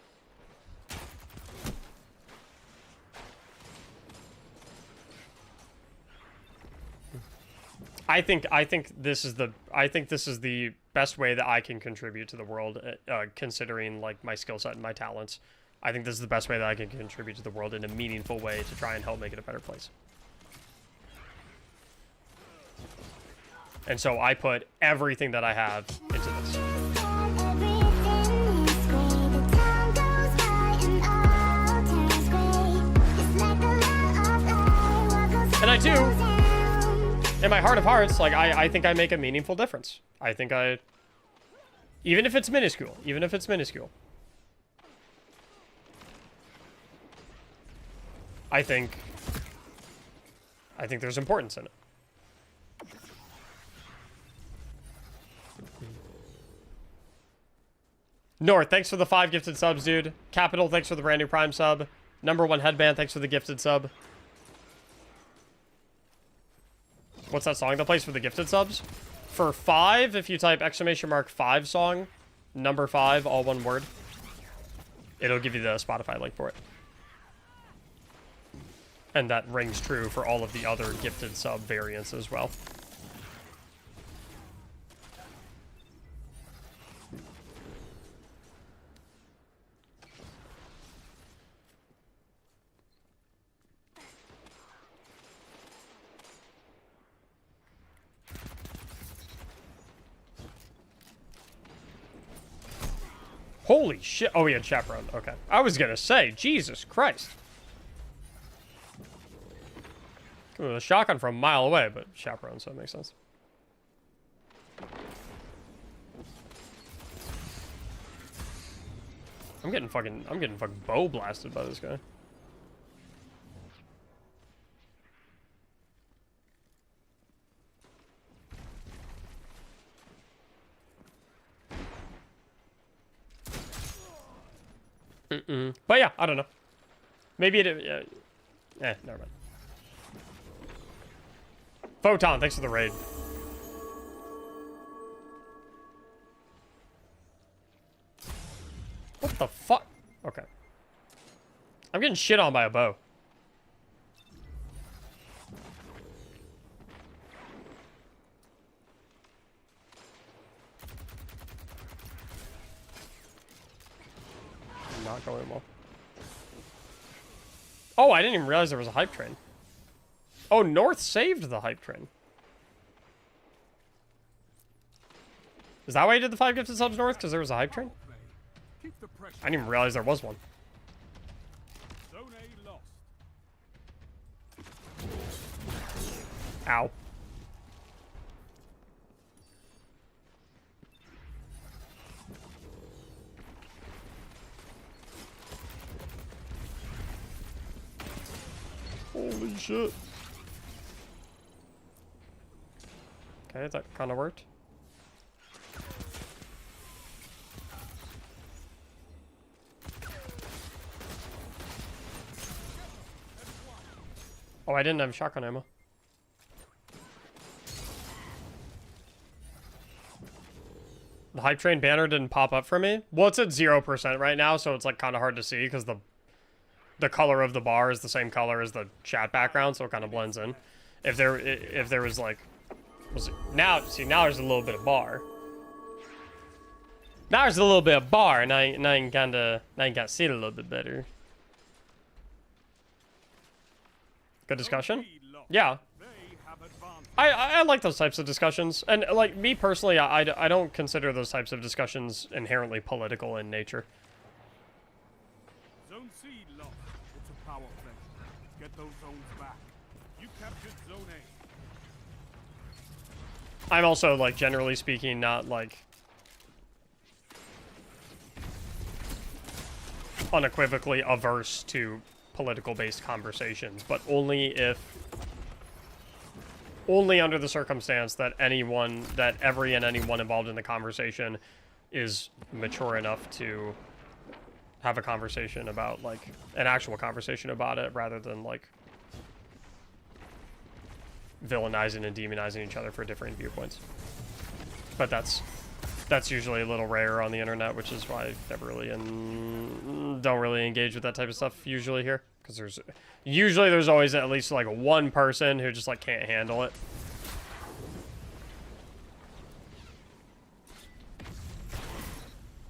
Speaker 1: think this is the best way that I can contribute to the world, considering like my skill set and my talents. I think this is the best way that I can contribute to the world in a meaningful way to try and help make it a better place. And so I put everything that I have into this. And I do, in my heart of hearts, like, I think I make a meaningful difference. I think even if it's minuscule, I think there's importance in it. North, thanks for the 5 gifted subs, dude. Capital, thanks for the brand new Prime sub. Number 1 Headband, thanks for the gifted sub. What's that song that plays for the gifted subs? For 5, if you type !5 song, number 5, all one word, it'll give you the Spotify link for it. And that rings true for all of the other gifted sub variants as well. Holy shit. Oh, we had chaperone. Okay. I was gonna say, Jesus Christ. Coming with a shotgun from a mile away, but chaperone, so it makes sense. I'm getting fucking bow blasted by this guy. But yeah, I don't know. Maybe it... never mind. Photon, thanks for the raid. What the fuck? Okay. I'm getting shit on by a bow. Not going well. Oh, I didn't even realize there was a hype train. Oh, North saved the hype train. Is that why you did the 5 gifted subs, North? Because there was a hype train? I didn't even realize there was one.
Speaker 3: Zone A lost.
Speaker 1: Ow. Holy shit. Okay, that kind of worked. Oh, I didn't have shotgun ammo. The hype train banner didn't pop up for me. Well, it's at 0% right now, so it's like kind of hard to see because the color of the bar is the same color as the chat background, so it kind of blends in. If there was like, now there's a little bit of bar. Now there's a little bit of bar, and I can see it a little bit better. Good discussion. Yeah. I like those types of discussions, and like me personally, I don't consider those types of discussions inherently political in nature.
Speaker 3: Zone C lost. It's a power play. Get those zones back. You captured Zone A.
Speaker 1: I'm also, like, generally speaking, not like unequivocally averse to political based conversations, but only if only under the circumstance that every and anyone involved in the conversation is mature enough to have a conversation about, like, an actual conversation about it, rather than, like, villainizing and demonizing each other for different viewpoints. But that's usually a little rare on the internet, which is why I never really don't really engage with that type of stuff usually here, because there's always at least like one person who just like can't handle it.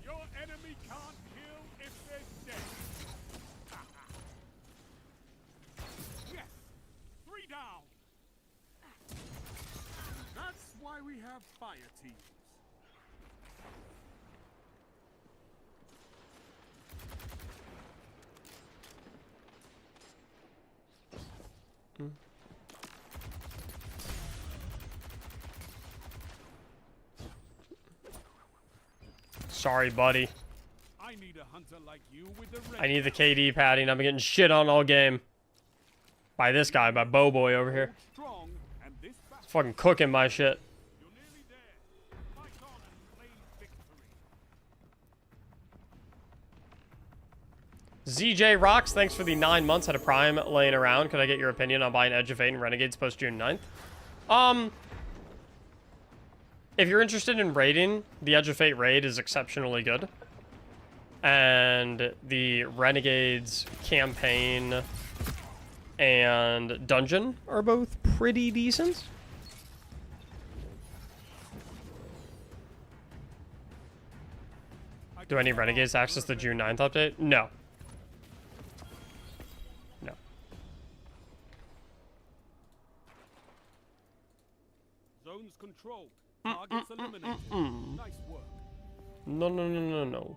Speaker 3: Your enemy can't kill if they're dead. Yes, 3 down. That's why we have fire teams.
Speaker 1: Sorry, buddy.
Speaker 3: I need a hunter like you with the
Speaker 1: I need the KD padding. I'm getting shit on all game. By this guy, by Boboy over here.
Speaker 3: strong, and this battle
Speaker 1: He's fucking cooking my shit.
Speaker 3: you're nearly there. Fight on and claim victory.
Speaker 1: ZJ Rocks, thanks for the 9 months at a Prime laying around. Could I get your opinion on buying Edge of Fate and Renegades post June 9th? If you're interested in raiding, the Edge of Fate raid is exceptionally good. And the Renegades campaign and dungeon are both pretty decent. Do any Renegades access the June 9th update? No. No.
Speaker 3: Zones controlled. Targets eliminated. Nice work.
Speaker 1: No.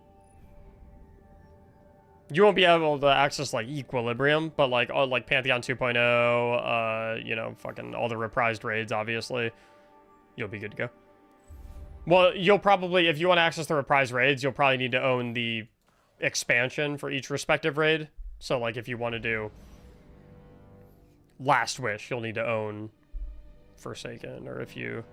Speaker 1: You won't be able to access, like, Equilibrium, but, like Pantheon 2.0, you know, fucking all the reprised raids, obviously. You'll be good to go. Well, you'll probably, if you want to access the reprised raids, you'll probably need to own the expansion for each respective raid. So, like, if you want to do Last Wish, you'll need to own Forsaken, or if you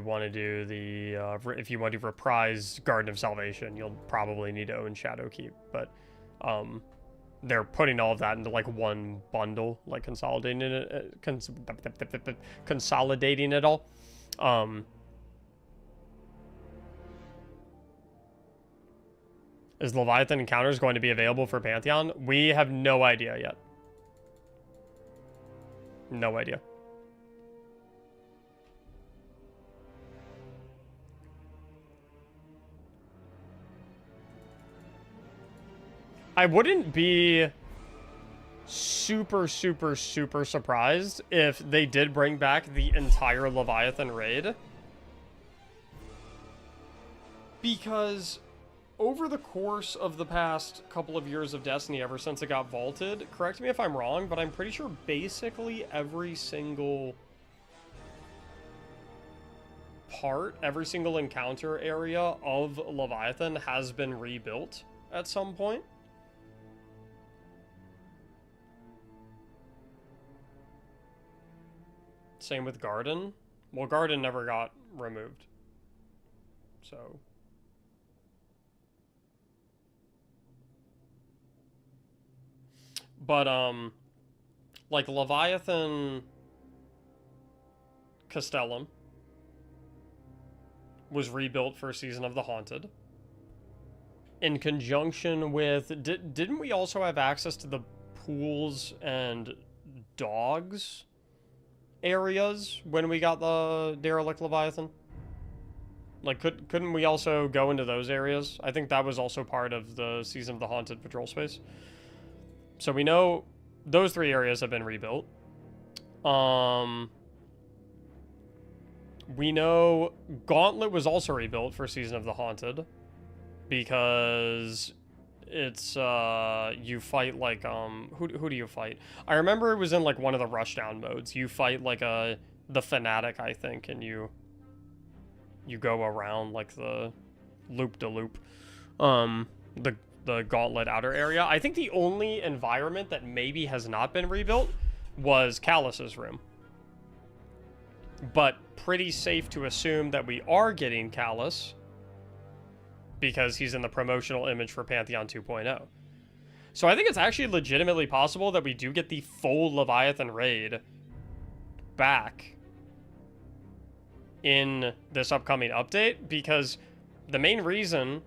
Speaker 1: want to do the if you want to reprise Garden of Salvation, you'll probably need to own Shadowkeep. But they're putting all of that into like one bundle, like consolidating it, consolidating it all. Is Leviathan Encounters going to be available for Pantheon? We have no idea yet. No idea. I wouldn't be super surprised if they did bring back the entire Leviathan raid. Because over the course of the past couple of years of Destiny, ever since it got vaulted, correct me if I'm wrong, but I'm pretty sure basically every single part, every single encounter area of Leviathan has been rebuilt at some point. Same with Garden. Well, Garden never got removed. So. But, like Leviathan Castellum was rebuilt for Season of the Haunted. In conjunction with... Didn't we also have access to the pools and dogs areas when we got the Derelict Leviathan? Like, couldn't we also go into those areas? I think that was also part of the Season of the Haunted patrol space. So we know those 3 areas have been rebuilt. We know Gauntlet was also rebuilt for Season of the Haunted, because it's you fight like who do you fight? I remember it was in like one of the rushdown modes. You fight like the Fanatic, I think, and you go around like the loop-de-loop. The Gauntlet outer area. I think the only environment that maybe has not been rebuilt was Callus's room. but pretty safe to assume that we are getting Callus because he's in the promotional image for Pantheon 2.0. So I think it's actually legitimately possible that we do get the full Leviathan raid back in this upcoming update, because the main reason,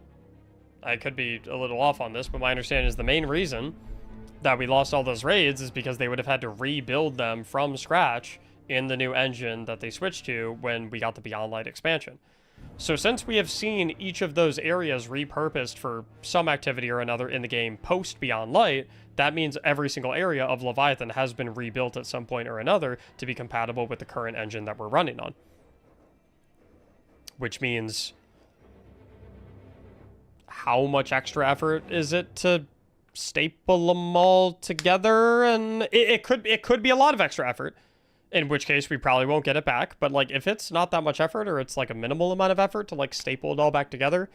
Speaker 1: I could be a little off on this, but my understanding is the main reason that we lost all those raids is because they would have had to rebuild them from scratch in the new engine that they switched to when we got the Beyond Light expansion. So since we have seen each of those areas repurposed for some activity or another in the game post Beyond Light, that means every single area of Leviathan has been rebuilt at some point or another to be compatible with the current engine that we're running on. Which means, how much extra effort is it to staple them all together? And it could be a lot of extra effort, in which case we probably won't get it back. But like, if it's not that much effort, or it's like a minimal amount of effort to like staple it all back together,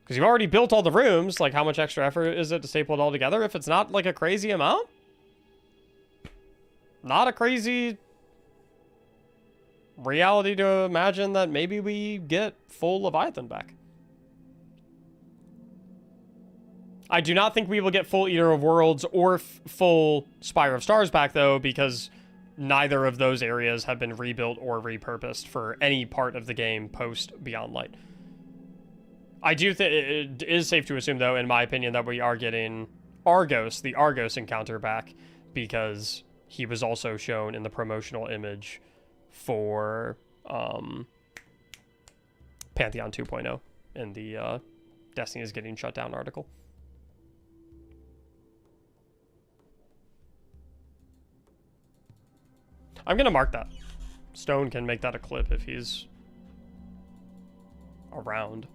Speaker 1: because you've already built all the rooms, like how much extra effort is it to staple it all together? If it's not like a crazy amount, not a crazy reality to imagine that maybe we get full Leviathan back. I do not think we will get full Eater of Worlds or full Spire of Stars back, though, because neither of those areas have been rebuilt or repurposed for any part of the game post Beyond Light. I do think it is safe to assume, though, in my opinion, that we are getting Argos, the Argos encounter back, because he was also shown in the promotional image for Pantheon 2.0 in the Destiny is getting shut down article. I'm gonna mark that. Stone can make that a clip if he's around.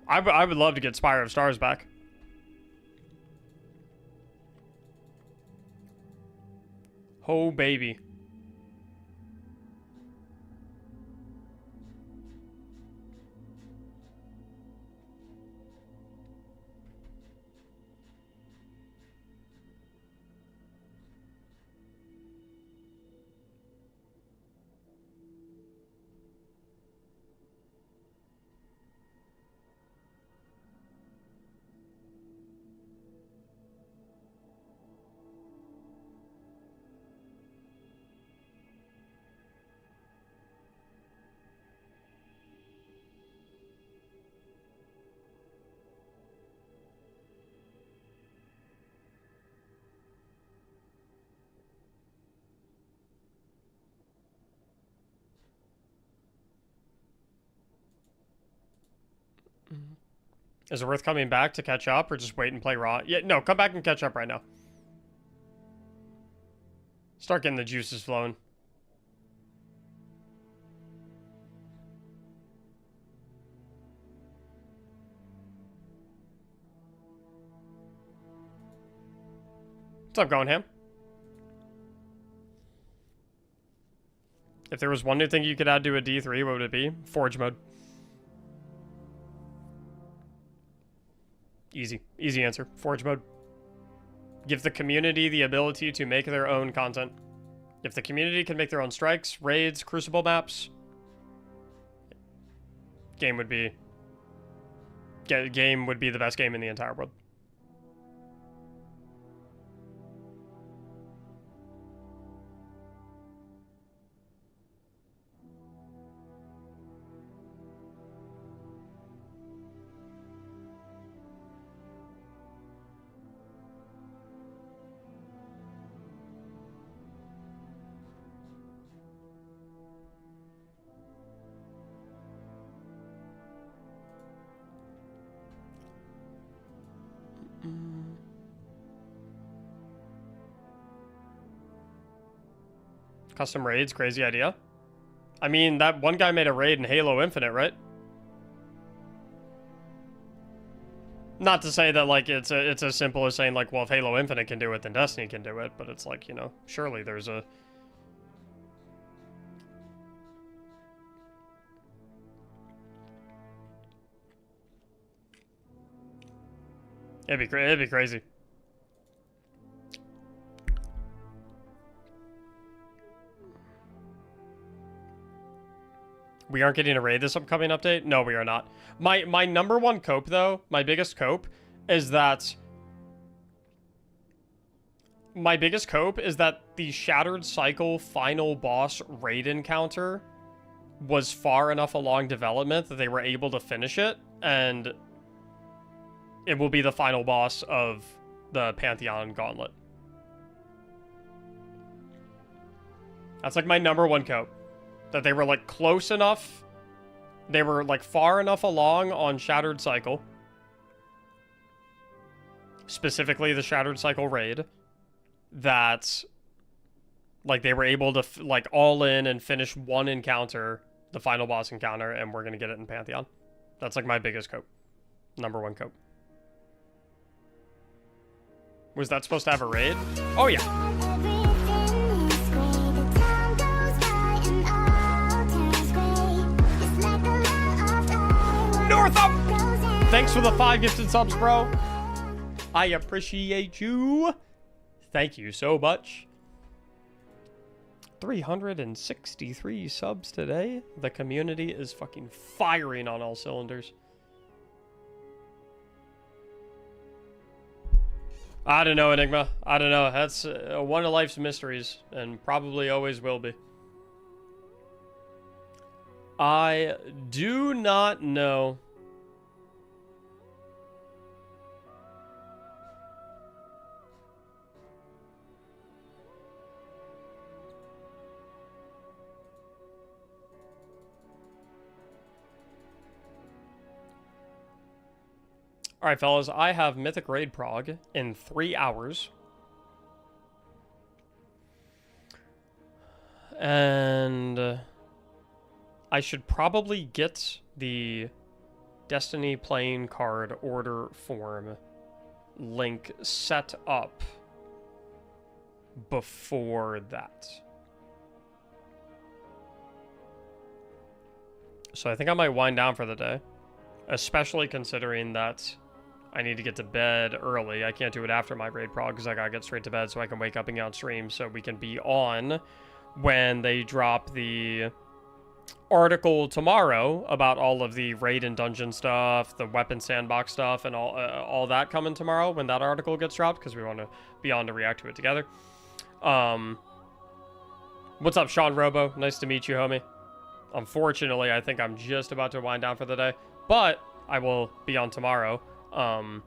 Speaker 1: I would love to get Spire of Stars back. Oh, baby. Is it worth coming back to catch up, or just wait and play raw? Yeah, no, come back and catch up right now. Start getting the juices flowing. What's up, Going Ham? If there was one new thing you could add to a D3, what would it be? Forge mode. Easy answer. Forge mode. Give the community the ability to make their own content. If the community can make their own strikes, raids, crucible maps, game would be the best game in the entire world. Custom raids, crazy idea. I mean, that one guy made a raid in Halo Infinite, right? Not to say that, like, it's as simple as saying, like, well, if Halo Infinite can do it, then Destiny can do it. But it's like, you know, surely there's a... It'd be crazy. We aren't getting a raid this upcoming update? No, we are not. My number one cope, though, my biggest cope, is that... My biggest cope is that the Shattered Cycle final boss raid encounter was far enough along development that they were able to finish it, and it will be the final boss of the Pantheon Gauntlet. That's like my number one cope. That they were like close enough. They were like far enough along on Shattered Cycle. Specifically the Shattered Cycle raid. That like they were able to like all in and finish one encounter. The final boss encounter. And we're going to get it in Pantheon. That's like my biggest cope. Number one cope. Was that supposed to have a raid? Oh, yeah. Northup! Thanks for the 5 gifted subs, bro. I appreciate you. Thank you so much. 363 subs today. The community is fucking firing on all cylinders. I don't know, Enigma. I don't know. That's one of life's mysteries, and probably always will be. I do not know. Alright, fellas, I have Mythic Raid Prog in 3 hours. And I should probably get the Destiny playing card order form link set up before that. So I think I might wind down for the day, especially considering that I need to get to bed early. I can't do it after my raid prog because I gotta get straight to bed so I can wake up and get on stream so we can be on when they drop the article tomorrow about all of the raid and dungeon stuff, the weapon sandbox stuff, and all that coming tomorrow when that article gets dropped because we want to be on to react to it together. What's up, Sean Robo? Nice to meet you, homie. Unfortunately, I think I'm just about to wind down for the day, but I will be on tomorrow. And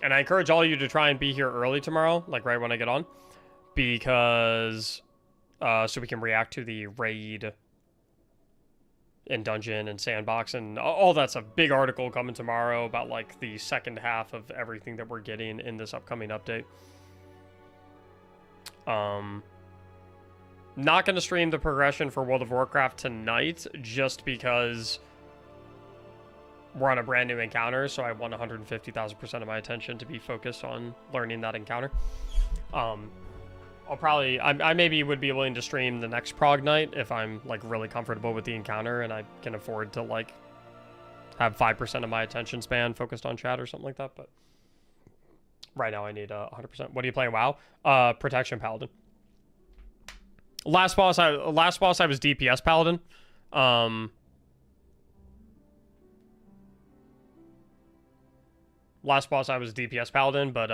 Speaker 1: I encourage all of you to try and be here early tomorrow, like right when I get on, because so we can react to the raid and dungeon and sandbox and all that's a big article coming tomorrow about like the second half of everything that we're getting in this upcoming update. Not going to stream the progression for World of Warcraft tonight just because we're on a brand new encounter, so I want 150,000% of my attention to be focused on learning that encounter. I'll probably, I maybe would be willing to stream the next prog night if I'm like really comfortable with the encounter and I can afford to like have 5% of my attention span focused on chat or something like that. But right now I need 100%. What are you playing? WoW? Protection Paladin. Last boss I was DPS Paladin. Last boss I was DPS Paladin, but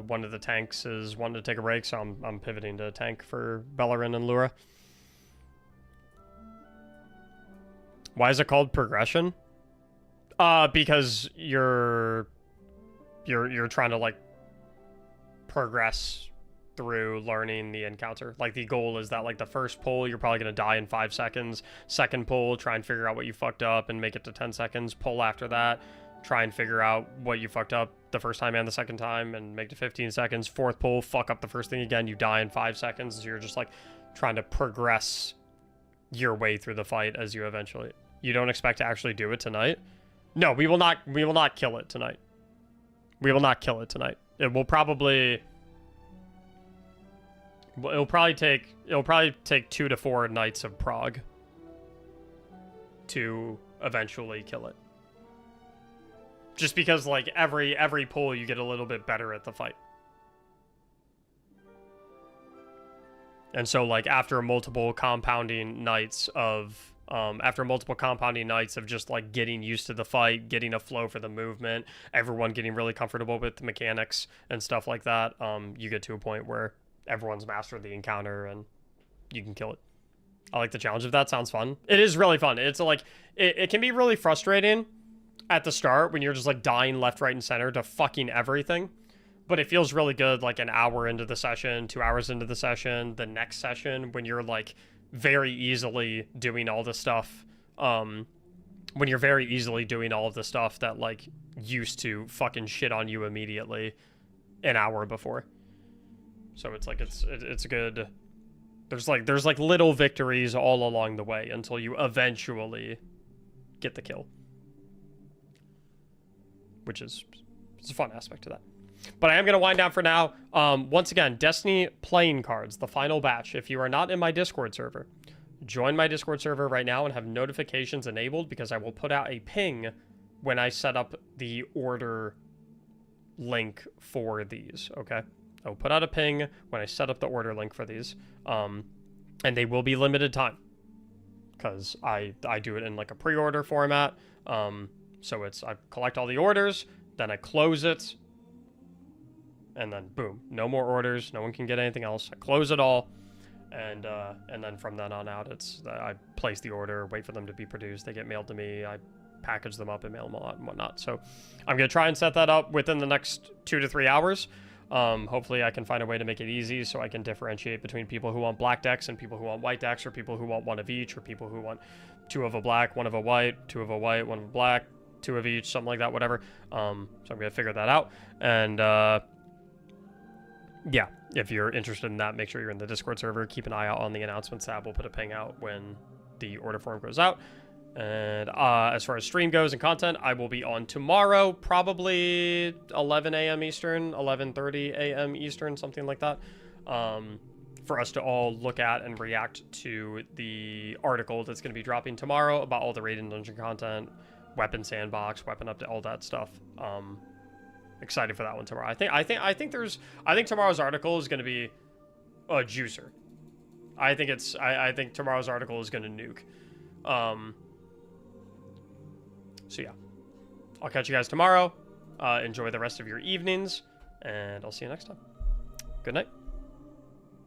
Speaker 1: one of the tanks is wanting to take a break, so I'm pivoting to tank for Bellerin and Lura. Why is it called progression? Because you're trying to like progress through learning the encounter. Like the goal is that like the first pull you're probably gonna die in 5 seconds. Second pull, try and figure out what you fucked up and make it to 10 seconds. Pull after that, try and figure out what you fucked up the first time and the second time and make it 15 seconds. Fourth pull, fuck up the first thing again, you die in 5 seconds. So you're just like trying to progress your way through the fight as you eventually. You don't expect to actually do it tonight? No, we will not kill it tonight. We will not kill it tonight. It will probably it'll probably take 2 to 4 nights of prog to eventually kill it. Just because like every pull you get a little bit better at the fight. And so like after multiple compounding nights of just like getting used to the fight, getting a flow for the movement, everyone getting really comfortable with the mechanics and stuff like that, you get to a point where everyone's mastered the encounter and you can kill it. I like the challenge of that. Sounds fun. It is really fun. It's like it can be really frustrating at the start when you're just like dying left, right, and center to fucking everything. But it feels really good like an hour into the session, 2 hours into the session, the next session when you're like very easily doing all the stuff. When you're very easily doing all of the stuff that like used to fucking shit on you immediately an hour before. So it's like it's good. There's like little victories all along the way until you eventually get the kill, which is it's a fun aspect to that. But I am going to wind down for now. Once again, Destiny playing cards, the final batch. If you are not in my Discord server, join my Discord server right now and have notifications enabled, because I will put out a ping when I set up the order link for these, okay? I will put out a ping when I set up the order link for these. And they will be limited time, because I do it in like a pre-order format. So I collect all the orders, then I close it, and then boom, no more orders, no one can get anything else. I close it all, and then from then on out, I place the order, wait for them to be produced, they get mailed to me, I package them up and mail them out and whatnot. So I'm gonna try and set that up within the next 2 to 3 hours. Hopefully I can find a way to make it easy so I can differentiate between people who want black decks and people who want white decks, or people who want 1 of each, or people who want 2 of a black, 1 of a white, 2 of a white, 1 of a black, 2 of each, something like that, whatever. So I'm gonna figure that out. And yeah, if you're interested in that, make sure you're in the Discord server. Keep an eye out on the announcements tab. We'll put a ping out when the order form goes out. And as far as stream goes and content, I will be on tomorrow, probably 11 a.m. Eastern, 11:30 a.m. Eastern, something like that, for us to all look at and react to the article that's going to be dropping tomorrow about all the raid and dungeon content, weapon sandbox, weapon update, all that stuff. Excited for that one tomorrow. I think tomorrow's article is going to be a juicer. I think tomorrow's article is going to nuke. So yeah, I'll catch you guys tomorrow. Enjoy the rest of your evenings, and I'll see you next time. Good night.